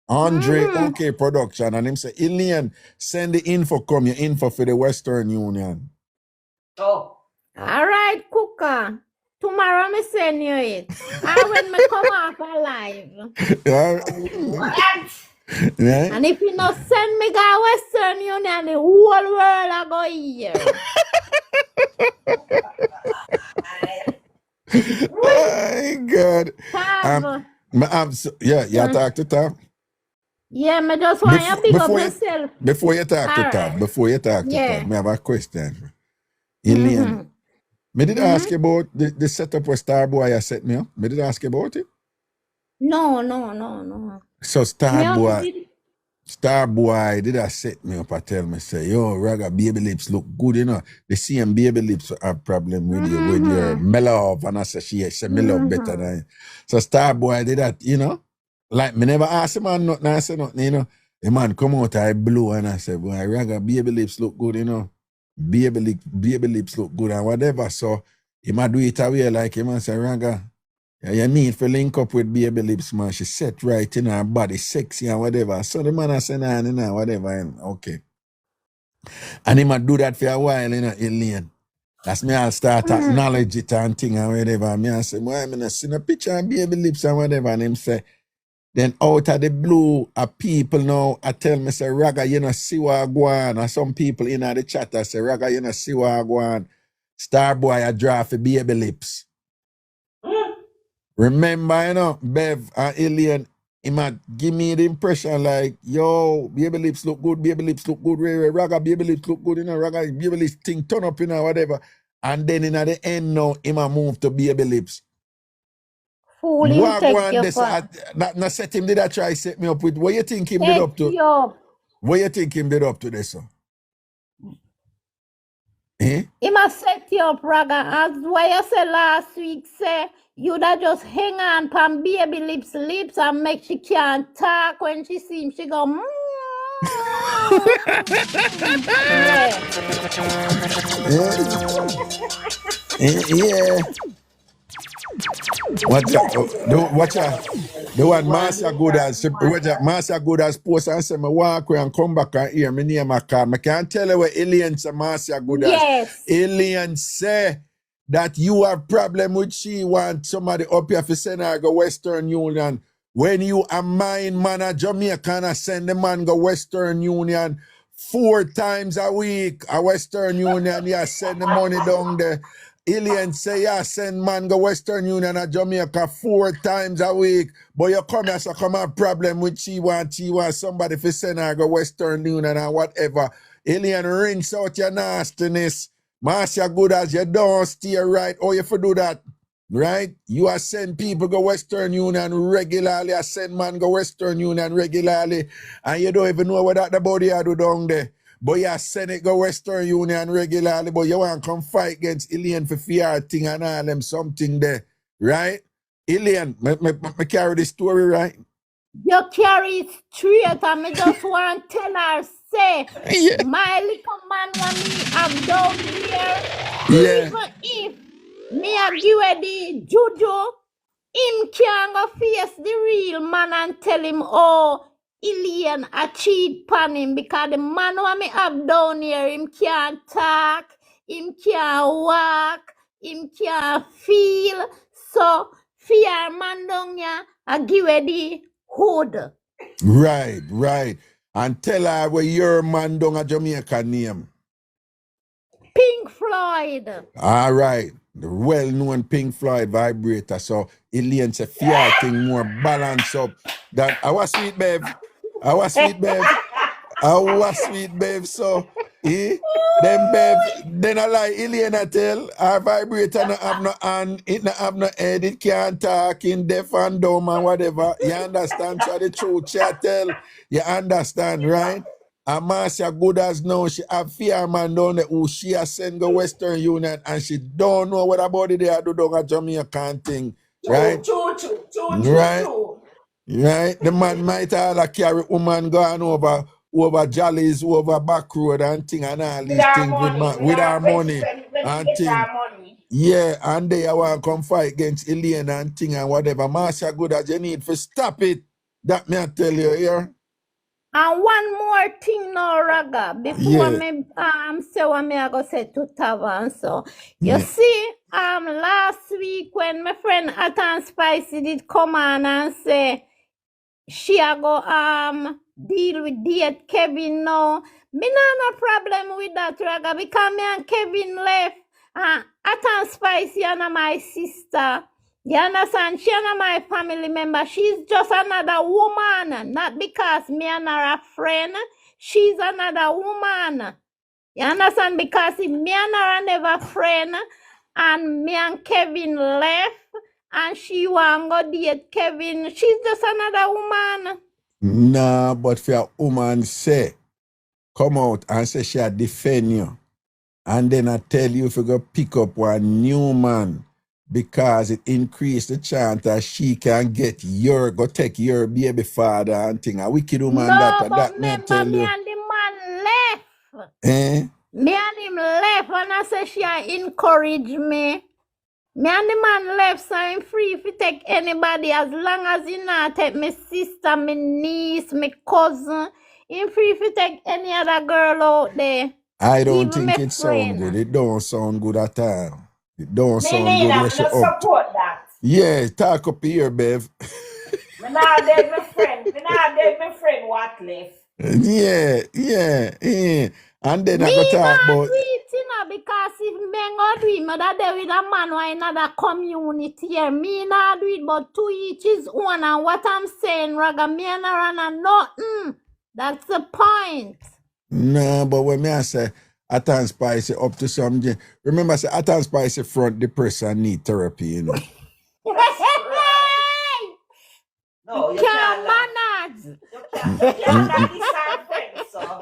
Andre, OK Production, and him say, Ilian, send the info come, your info for the Western Union. Oh. All right, Cooker. Tomorrow me send you it. Or when me come off alive. Right? And if you not send me go Western Union, the whole world I go here. My God. Tab. You talk to Tab? Yeah, me just want you big up yourself. Before you talk to Tab, Yeah. me have a question. Elaine, me did ask you about the setup where Starboy has set me up. Me did ask you about it? No. So Starboy did I set me up and tell me, say, yo, Raga, baby lips look good, you know. The same baby lips have problem with you, with your me love. And I said, she said, me love better than you. So Starboy did that, you know. Like, me never asked him man nothing, I said nothing, you know. The man come out, I blew, and I said, boy, Raga, baby lips look good, you know. Baby lips look good and whatever. So, he might do it away like him and say, Raga, you need to link up with baby lips, man. She set right in her body, sexy and whatever. So the man I said, nah, whatever. And okay. And he might do that for a while, you know, Elaine. That's me, I'll start acknowledge it and thing and whatever. Me I say, boy, I'm going to see a picture of baby lips and whatever. And him say, then out of the blue, people now, I tell me, say, Raga, you know, see what I go on. And some people in the chat, I say, Raga, you know, see what I go on. Starboy, I draw for baby lips. Remember, you know, Bev and Elaine, It might give me the impression like, yo, baby lips look good, Raga, baby lips look good, Raga, baby lips thing turn up, whatever. And then in at the end now, he might move to baby lips. Fool him, take your fun. Not set him, did I try set me up with? What you think him did up to? What you think him did up to this, sir? He must set you up, Raga. As what you said last week, say, you'd have just hang on pan baby lips and make she can't talk when she see him. She go, yeah. Watch out. The one Master Good as post and say, me walk away and come back and hear me name a call. I can't tell you what Alien say, Master Good as. Yes. Alien say that you have problem with she want somebody up here for send her go Western Union. When you a mine man a Jamaica and send the man go Western Union 4 times a week, a Western Union, you send the money down there. Alien say, yeah, send man go Western Union and Jamaica 4 times a week. But you come here, so come a problem with she want somebody for send her go Western Union and whatever. Alien rinse out your nastiness. Master Good as you don't stay right. Oh, you for do that. Right? You are send people go Western Union regularly. I send man go Western Union regularly. And you don't even know what that the body I do down there. But you send it go Western Union regularly, but you want to come fight against Alien for fear thing and all them something there, right? Alien, me carry the story, right? You carry it straight and me just want to tell her, say, my little man want me have down here. Even if me a give the juju, him can't go face the real man and tell him, oh, Alien a cheat pan him because the man what me have down here, him can't talk, him can't walk, him can't feel. So, fear man down here, I give the hood. Right. And tell her where your man down a Jamaica name. Pink Floyd. All right. The well-known Pink Floyd vibrator. So, Alien say fear thing more balance up. That our sweet babe. So, them babe, then I like Alien I tell, our vibrator no have no hand, it no have no head, it can't talk, in deaf and dumb and whatever. You understand? So the truth she tell, you understand, right? And Marcia Good as now, she have fear man down there who she has sent go Western Union and she don't know what about it they do down a Jamaican thing, right? Right? The man might have carry woman going over jollies, over back road and thing and all these things with our money and thing. Yeah, and they want to come fight against Alien and thing and whatever. Marcia Good as you need to stop it. That me I tell you here. And one more thing now, Raga, before me say what me I go say to Tavern. So you see, last week when my friend Atan Spicy did come on and say she a go deal with date Kevin now. Me no problem with that, Raga, because me and Kevin left. Atan Spicy and my sister. You understand? She and my family member. She's just another woman. Not because me and her a friend. She's another woman. You understand? Because if me and her are never friend, and me and Kevin left, and she want go date Kevin, she's just another woman. Nah, but for a woman say, come out and say she a defend you. And then I tell you if you go pick up one new man because it increase the chance that she can get go take your baby father and thing. A wicked woman that me tell you. Me and the man left. Me and him left and I say she encourage me. Me and the man left, so I'm free if you take anybody as long as you not take my sister, my niece, my cousin. I'm free if you take any other girl out there. I don't think it sound good. It don't sound good at all. It don't sound good. I support that. Yeah, talk up here, Bev. Me not dead my friend what left. Yeah. And then I go talk about because if me go do it, me that there with a man or another community here. Me not do it, but to each his own. And what I'm saying, Raga, me and run nothing. That's the point. No, but when me I say at times spicy up to something. Remember, I say at times spicy front the person need therapy, you know. No, you can't manage.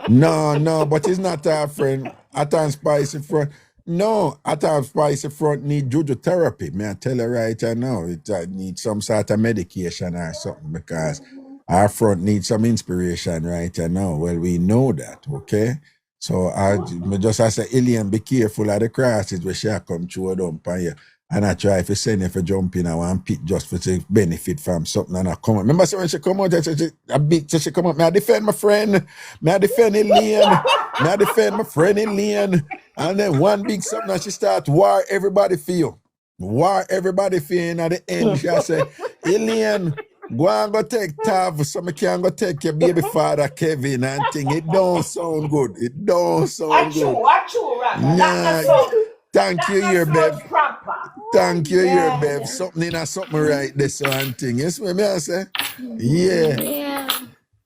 No, but it's not our friend. At times spicy front. No, at times spicy front need juju therapy. May I tell you right now, it needs some sort of medication or something because our front needs some inspiration right now. Well, we know that, okay? So I just say, Alien, be careful of the crosses where she come through a dump on you. And I try to send her for jump in one pit just for to benefit from something and I come out. Remember, so when she come out, she come out, may I defend my friend, may I defend Alien, may I defend my friend Alien. And then one big something and she start war everybody feel. War everybody feel and at the end she say, Alien, go and go take Tav so I can go take your baby father Kevin and thing. It don't sound good. It don't sound good. Nah, thank you, your babe. Thank you, your babe. Something in something right this one thing. Yes, what I say? Yeah.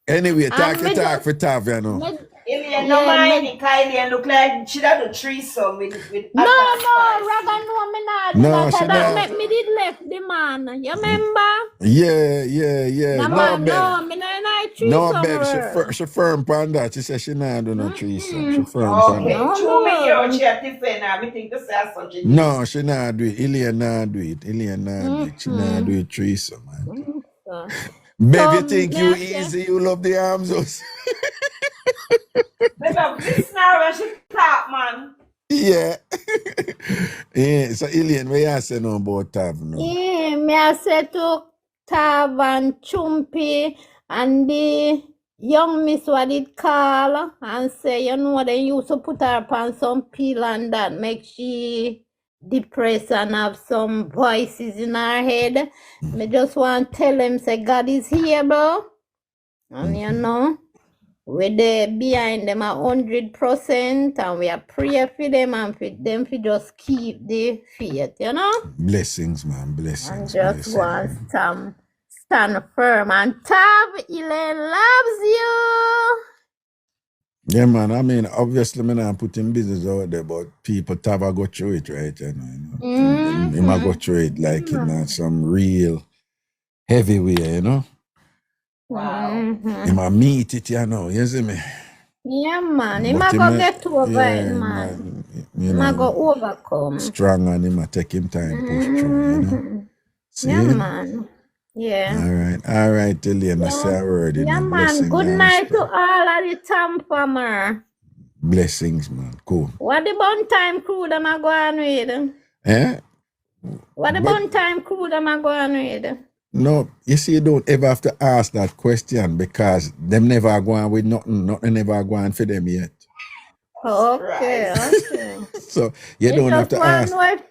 Anyway, talk for Tav, you know. Alien, no mind, Alien look like she done a threesome with No, Raga, no, me not. No, that she not. make me did left the man. You remember? Yeah. No, man, no, me not threesome. No, babe, she firm upon that. She said she not do no threesome. She firm upon that. Okay, 2 million, she have to defend her. Me think to say something. No, she not do it. Alien not do it. Alien not do it. She not do it threesome, man. Babe, you think you easy? You love the arms house. This now when she talk, man. Yeah. Yeah. So Alien, what you say no about Tav now? Yeah, me I say to Tav and Chumpy and the young miss what it call and say, you know, they used to put her upon some pill and that make she depressed and have some voices in her head. Me just want to tell them, say, God is here, bro. And you know, we're there behind them 100% and we are praying for them and for them to just keep the faith, you know? Blessings, man. And Blessings. just want to stand firm. And Tav, Elaine loves you. Yeah, man. I mean, obviously, me not putting business out there, but people Tav go through it, right? You know. He might go through it like in some real heavy way, you know. Wow. He might meet it, you know. You see me? Yeah, man. He But might he go might- get over yeah, it, he man. You He might know, go overcome. strong and he might take him time push through, you know. See? Yeah, man. Yeah. All right, Alien, I say a word, you Yeah, know. man. Blessings Good and night to respect. all of the TamFammer. Blessings, man. Cool. What the bun time crew them are going with? Eh? What the But- bun time crew them are going with? No, you see, you don't ever have to ask that question because them never going with nothing. Nothing never going for them yet. Okay. So you don't have to ask. know if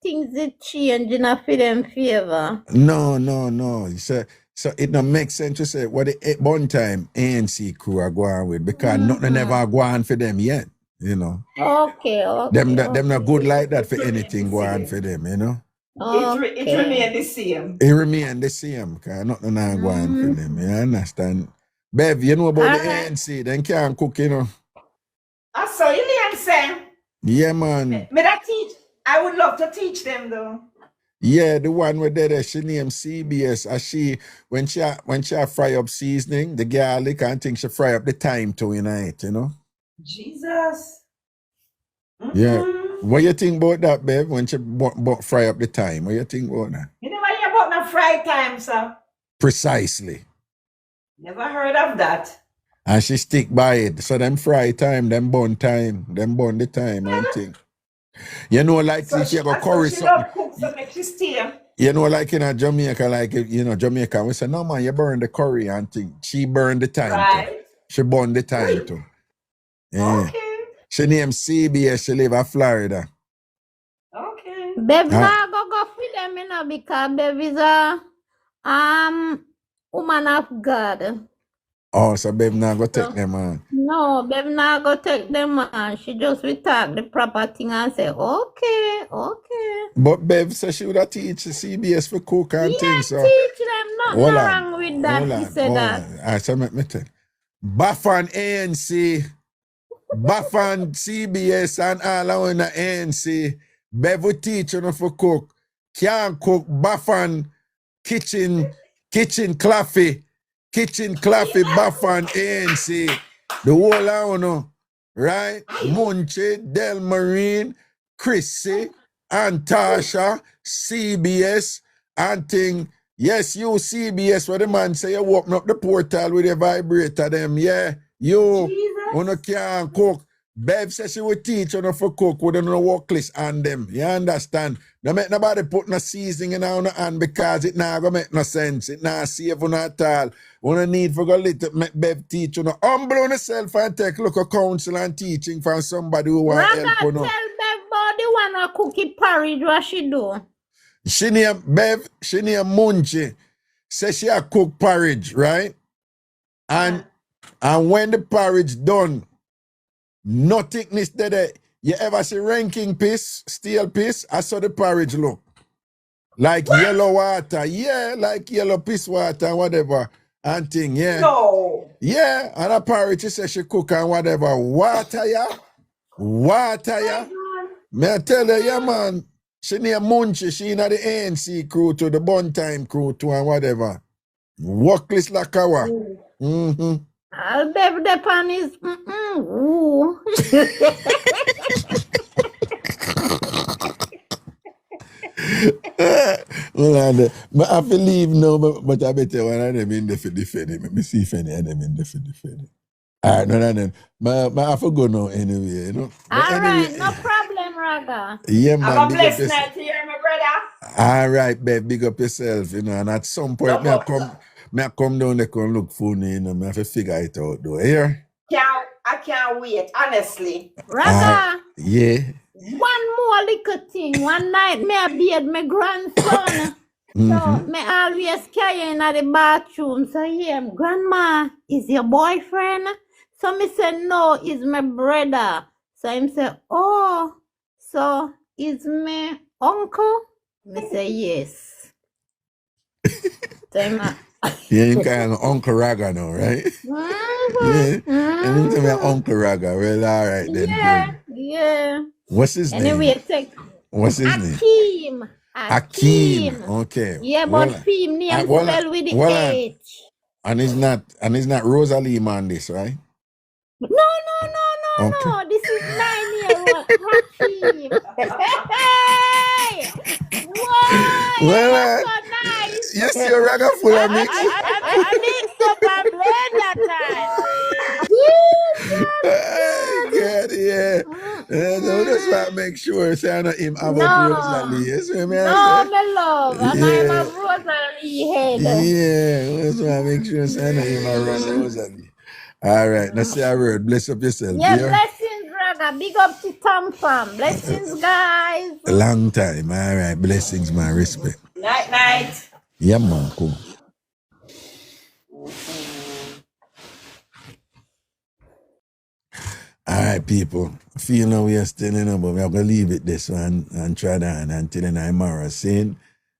things are changing for them favor. No. So it don't make sense to say what the one time ANC crew are going with because nothing ever going for them yet. You know. Okay. Them not good like that for anything going for them, you know. It remain the same. It remain the same because nothing not going for them. You understand? Bev, you know about the ANC, then can't cook, you know. I saw Alien say. Yeah, man. Me that teach. I would love to teach them though. Yeah, the one where there she named CBS. As she when she fry up seasoning, the garlic and things she fry up the thyme too in it, you know. Jesus. Yeah. What you think about that, babe? When she fry up the thyme, what you think about that? You never hear about no fry time, sir. Precisely. Never heard of that. And she stick by it. So them fry time, them burn the time and thing. You know, like if you go curry she something. love cook so make she stay. You know, like in a Jamaica, like Jamaica, we say, no man, you burn the curry and thing. She burned the time too. She burned the time too. Yeah. Okay. She named CBS, she live in Florida. Okay. Bev now go for them, you know, because Bev is a woman of God. Oh, so babe now go take them on. No, Bev not go take them on. She just will talk the proper thing and say, okay. But Bev said she would have teach CBS for cook and things. So Teach them nothing hold on. wrong with that. He said that. All right, so let me tell you. Baffan ANC, Baffan CBS and all on the ANC, Bev will teach you for cook. Can't cook Baffan kitchen claffy, Baffan ANC. The whole I right? Munchie, Del Marine, Chrissy, and Tasha, CBS, and thing. Yes, you CBS, where the man say you open up the portal with a vibrator them, yeah. You can't cook. Bev says she will teach you for cook with no work list on them. You understand? Don't make nobody put no seasoning in on the hand because it not gonna make no sense. It not safe on at all. Wanna need for go little make Bev teach you no. Humble on yourself and take look at counsel and teaching from somebody who want help you. Tell Bev about the one a cookie porridge, what she do? She name Bev, she name Munchie. Say she a cook porridge, right? And when the porridge done, no thickness there. You ever see ranking piece, steel piece? I saw the porridge look. Like yellow water. Yeah, like yellow piece water, whatever. And thing, yeah. No. Yeah, and a porridge, she said she cook and whatever. Water, yeah. May I tell you, yeah, man. She near Munchie, she in the ANC crew to the Bun Time crew too and whatever. Workless like our. Mm-hmm. I'll Bev the pan is ooh. Well, but I believe no, but I better one of them in the for defending. Let me see if any of them in the for defending. All right, no. But I forgot now anyway, you know. But All anyway, right, no problem, Raga. Yeah, man. Have a blessed night here, my brother. All right, babe, big up yourself, you know, and at some point, may I come down there and look for you, you know, I have to figure it out, though. Here? I can't wait, honestly. Raga. Yeah. One more little thing. One night, me I beard my grandson. So, me always carry in the bathroom. So, yeah, grandma, is your boyfriend? So, me say, no, it's my brother. So, him say, oh, so, is my uncle? Me say, yes. So, yeah, you kind of Uncle Raga now, right? Yeah. And you tell me Uncle Raga. Well, all right then. Yeah. What's his name? What's his name? Akeem. Okay. Yeah, but Fim name spell with the H. And it's not Rosalie man this, right? No. This is 9-year-old Hakeem. Hey! Why? Well, so nice. Yes, you're Raga full of mix. I Mixup and Blenda time. Good, yeah. So that's why I make sure say I know him have a Rosalie. Yes, no, my love. And I'm a Rosalie head. Yeah, that's why I make sure say I know him have a Rosalie. All right, now say a word. Bless up yourself. Yeah, blessings, Raga. Big up to TamFam. Blessings, guys. A long time. All right, blessings, my respect. Night. Yeah, man, cool. All right, people. Feel now we are still in, but we're going to leave it this one and try that until tomorrow. Saying,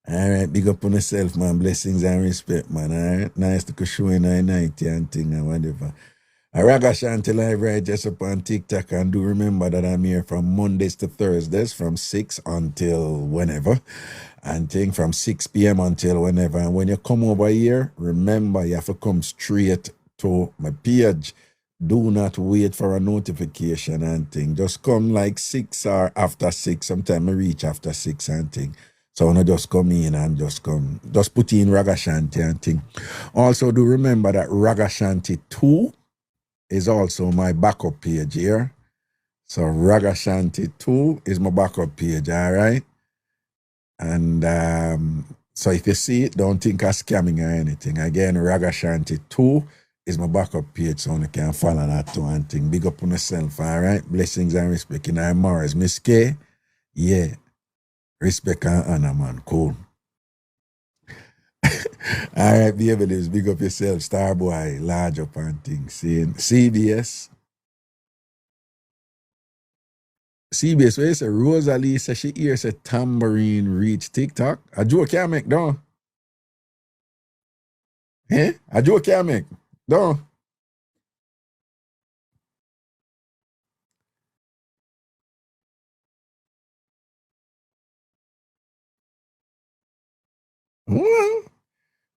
all right, big up on yourself, man. Blessings and respect, man. All right, nice to show in the night and thing and whatever. Ragashanti live right just up on TikTok, and do remember that I'm here from Mondays to Thursdays from 6 until whenever, and think from 6 p.m. until whenever. And when you come over here, remember you have to come straight to my page. Do not wait for a notification and thing. Just come like 6 or after 6. Sometimes I reach after 6 and thing. So I just come in and just put in Ragashanti and thing. Also do remember that Ragashanti 2 is also my backup page here. So Ragashanti 2 is my backup page, all right? And so if you see it, don't think I'm scamming or anything. Again, Ragashanti 2 is my backup page, so you can follow that too and thing. Big up on yourself, all right? Blessings and respect. And I'm Morris. Miss K, yeah. Respect and honor, man. Cool. All right, baby, big up yourself. Starboy, large up and things. Seeing CBS, CBS, where you say Rosalie says she hears a tambourine reach TikTok. A joke can't make, don't. Eh? A joke can't make, don't. Well,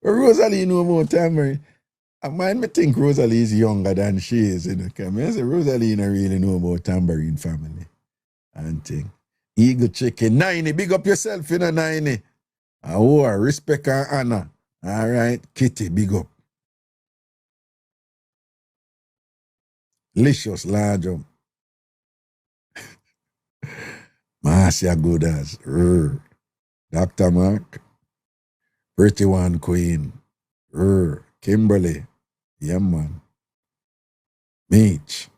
Rosalie know more tambourine. I mind me think Rosalie is younger than she is, you know. Cause I say Rosalie don't really know about tambourine family and thing. Eagle chicken, 90, big up yourself, you know, 90. Oh, respect and honor. All right, Kitty, big up. Licious, large up. Marcia good as. Dr. Mark. Pretty One Queen. Kimberly. Yeah, man. Mitch.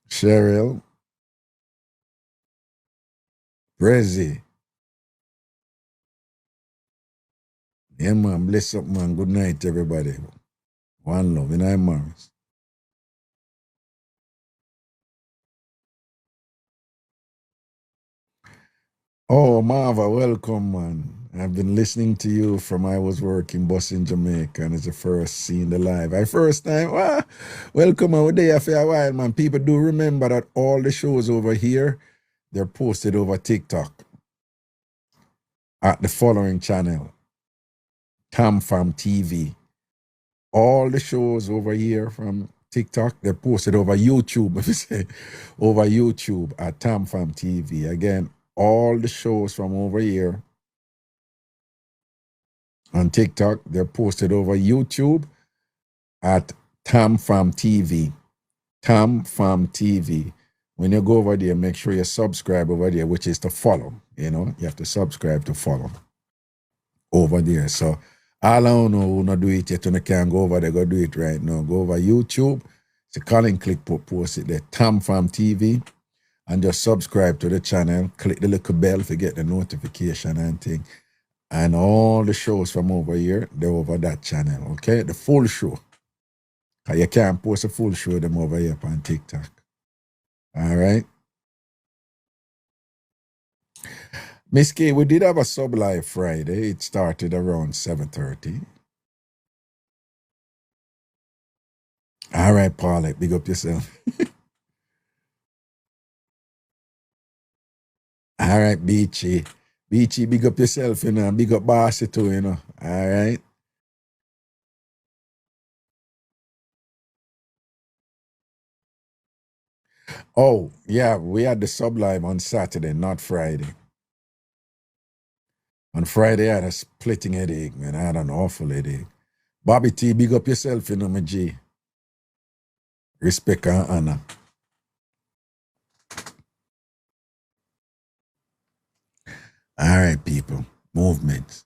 Cheryl. Prezi. Yeah, man. Bless up, man. Good night, everybody. One love. And I'm Morris. Oh, Marva, welcome, man. I've been listening to you from I was working bus in Jamaica, and it's the first seeing the live. First time, welcome. I was there for a while, man. People do remember that all the shows over here, they're posted over TikTok at the following channel, TamFam TV. All the shows over here from TikTok, they're posted over YouTube, if you say, over YouTube at TamFam TV. Again, all the shows from over here on TikTok, they're posted over YouTube at TamFam TV. TamFam TV. When you go over there, make sure you subscribe over there, which is to follow. You know, you have to subscribe to follow over there. So all I don't know who not do it yet, and I can't go over there, go do it right now. Go over YouTube. So Colin click post it there, TamFam TV, and just subscribe to the channel. Click the little bell to get the notification and thing. And all the shows from over here, they're over that channel, okay? The full show. You can't post a full show of them over here on TikTok. All right? Miss K, we did have a sub live Friday. It started around 7:30. All right, Paulette, big up yourself. All right, Beachy. Beachy, big up yourself, you know. Big up Bossy too, you know. All right? Oh, yeah, we had the sub live on Saturday, not Friday. On Friday, I had a splitting headache, man. I had an awful headache. Bobby T, big up yourself, you know, my G. Respect and honor. All right, people. Movements.